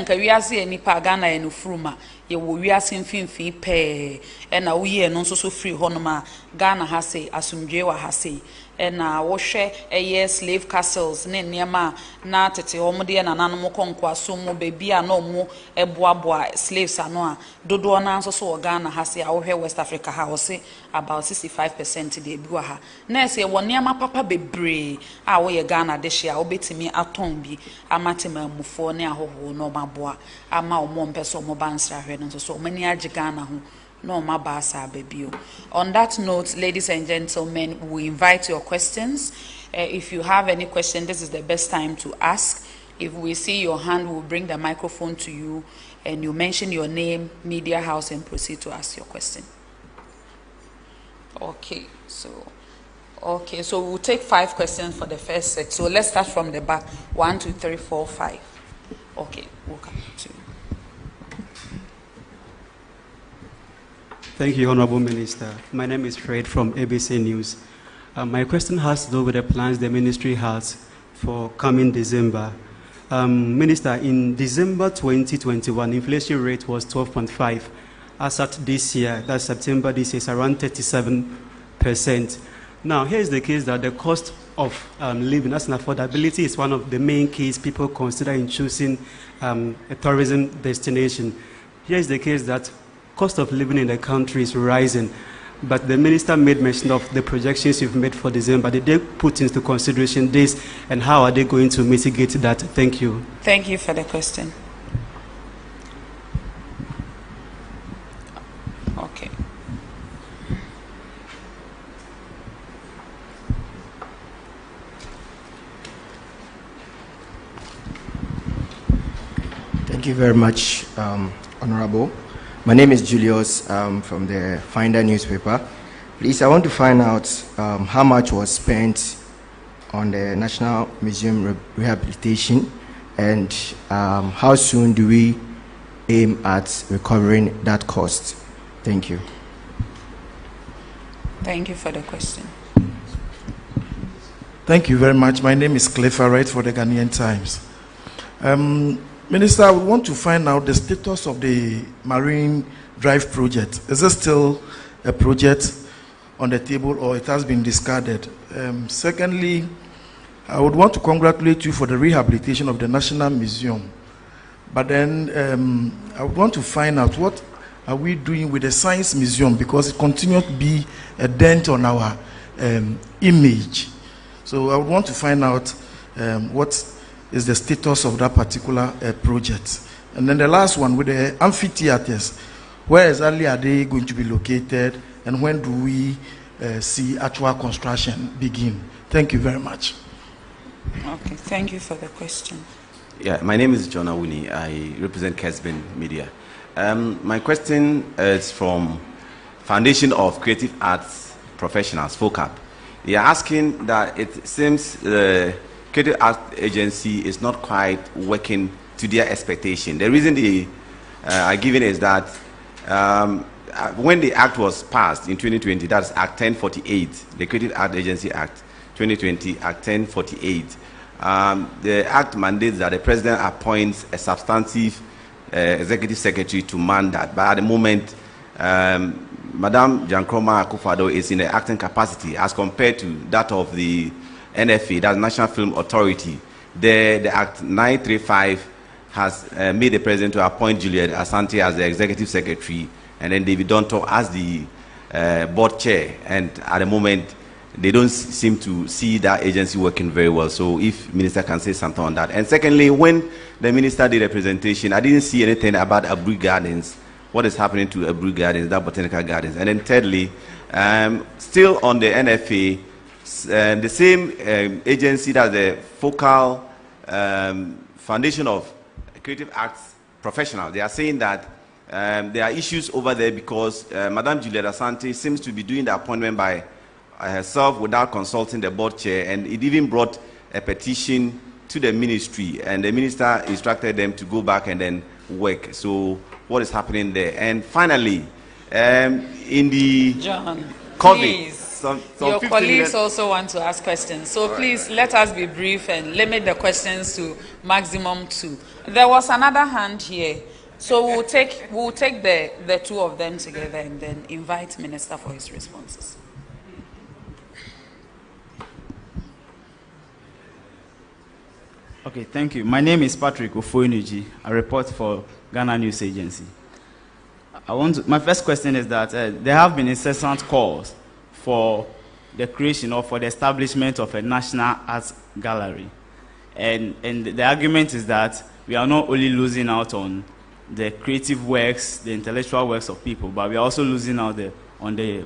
Speaker 6: nka wiase enipa Ghana ye no fruma ye wo wiase mfimfi pe na wo ye no so free honoma Ghana ha say asumdwe wa ha say na wo hwe slave castles ne niema na tete omde na nanom konko asomo baby a na omo eboaboa slaves ano a dodo na so Ghana ha say a West Africa ha wo say about 65% de bi wa ha na say wo niema papa bebre a wo ye Ghana de hye a obetimi aton bi amatema mufo ne ahoho no maboa ama omo mpeso omo bansra hwe no so mani age Ghana ho no mabasa babio. On that note, ladies and gentlemen, we invite your questions. If you have any question, this is the best time to ask. If we see your hand, we'll bring the microphone to you and you mention your name, media house, and proceed to ask your question. Okay, so we'll take 5 questions for the first set. So let's start from the back. 1, 2, 3, 4, 5. Okay, we'll come to you.
Speaker 8: Thank you, Honorable Minister. My name is Fred from ABC News. My question has to do with the plans the ministry has for coming December. Minister, in December 2021, inflation rate was 12.5. As at this year, that's September this year, is around 37%. Now, here is the case that the cost of living as an affordability is one of the main keys people consider in choosing a tourism destination. Here is the case that cost of living in the country is rising, but the minister made mention of the projections you've made for December. Did they put into consideration this, and how are they going to mitigate that? Thank you.
Speaker 6: Thank you for the question. Okay.
Speaker 9: Thank you very much, Honorable. My name is Julius from the Finder newspaper. Please, I want to find out how much was spent on the National Museum rehabilitation, and how soon do we aim at recovering that cost? Thank you.
Speaker 6: Thank you for the question.
Speaker 11: Thank you very much. My name is Clefa Wright for the Ghanaian Times. Minister, I would want to find out the status of the Marine Drive project. Is it still a project on the table, or it has been discarded? Secondly, I would want to congratulate you for the rehabilitation of the National Museum. But then I would want to find out what are we doing with the Science Museum, because it continues to be a dent on our image. So I would want to find out what is the status of that particular project. And then the last one with the amphitheaters, where exactly are they going to be located, and when do we see actual construction begin? Thank you very much.
Speaker 6: Okay, thank you for the question.
Speaker 23: Yeah, my name is John Awuni. I represent Kesbin Media. My question is from Foundation of Creative Arts Professionals, FOCAP. They are asking that it seems the Creative Arts Agency is not quite working to their expectation. The reason they are giving is that when the act was passed in 2020, that's Act 1048, the Creative Arts Agency Act 2020, Act 1048, the act mandates that the president appoints a substantive executive secretary to man that. But at the moment, Madam Jankroma Akufo-Addo is in the acting capacity as compared to that of the NFA, that's National Film Authority. The Act 935 has made the president to appoint Juliet Asante as the executive secretary, and then David Donto as the board chair. And at the moment, they don't seem to see that agency working very well. So if minister can say something on that. And secondly, when the minister did a presentation, I didn't see anything about Abu Gardens. What is happening to Abu Gardens, that botanical gardens? And then thirdly, still on the NFA, the same agency that the Focal Foundation of Creative Arts Professionals, they are saying that there are issues over there because Madam Juliet Asante seems to be doing the appointment by herself without consulting the board chair, and it even brought a petition to the ministry, and the minister instructed them to go back and then work. So what is happening there? And finally, in the
Speaker 6: John,
Speaker 23: COVID,
Speaker 6: please, your colleagues also want to ask questions. So please let us be brief and limit the questions to maximum 2. There was another hand here. So we'll take the two of them together and then invite Minister for his responses.
Speaker 14: Okay, thank you. My name is Patrick Ofoinuji. I report for Ghana News Agency. My first question is that there have been incessant calls for the creation or for the establishment of a national arts gallery. And the argument is that we are not only losing out on the creative works, the intellectual works of people, but we are also losing out on the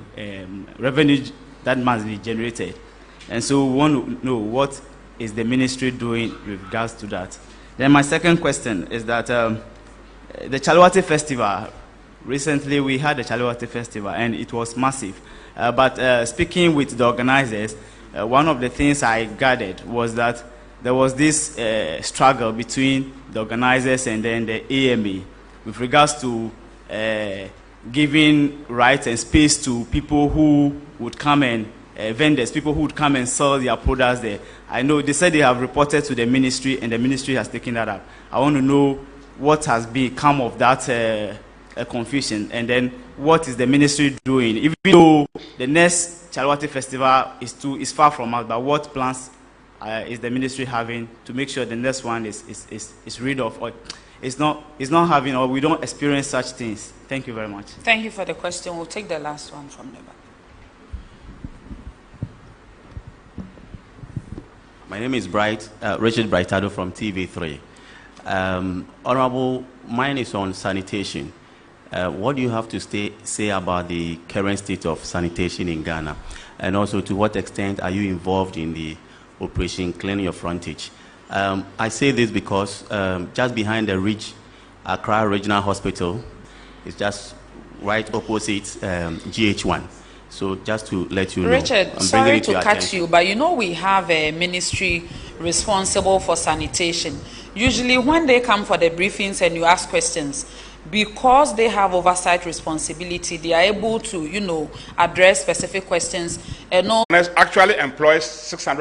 Speaker 14: revenue that must be generated. And so we want to know what is the ministry doing with regards to that. Then my second question is that the Chalwati Festival, recently we had the Chalwati Festival and it was massive. But speaking with the organizers, one of the things I gathered was that there was this struggle between the organizers and then the AMA with regards to giving rights and space to people who would come and vendors, people who would come and sell their products there. I know they said they have reported to the ministry and the ministry has taken that up. I want to know what has become of that confusion, and then what is the ministry doing? Even though the next Chalwati Festival is far from us, but what plans is the ministry having to make sure the next one is rid of, or it's not having, or we don't experience such things? Thank you very much.
Speaker 6: Thank you for the question. We'll take the last one from the back.
Speaker 3: My name is Richard Brightado from TV3. Honorable, mine is on sanitation. What do you have to say about the current state of sanitation in Ghana? And also, to what extent are you involved in the Operation Clean Your Frontage? I say this because just behind the Accra Regional Hospital, it's just right opposite GH1. So just to let you know.
Speaker 6: Richard, sorry to cut you, but you know we have a ministry responsible for sanitation. Usually when they come for the briefings and you ask questions, because they have oversight responsibility, they are able to, address specific questions. And actually employs 600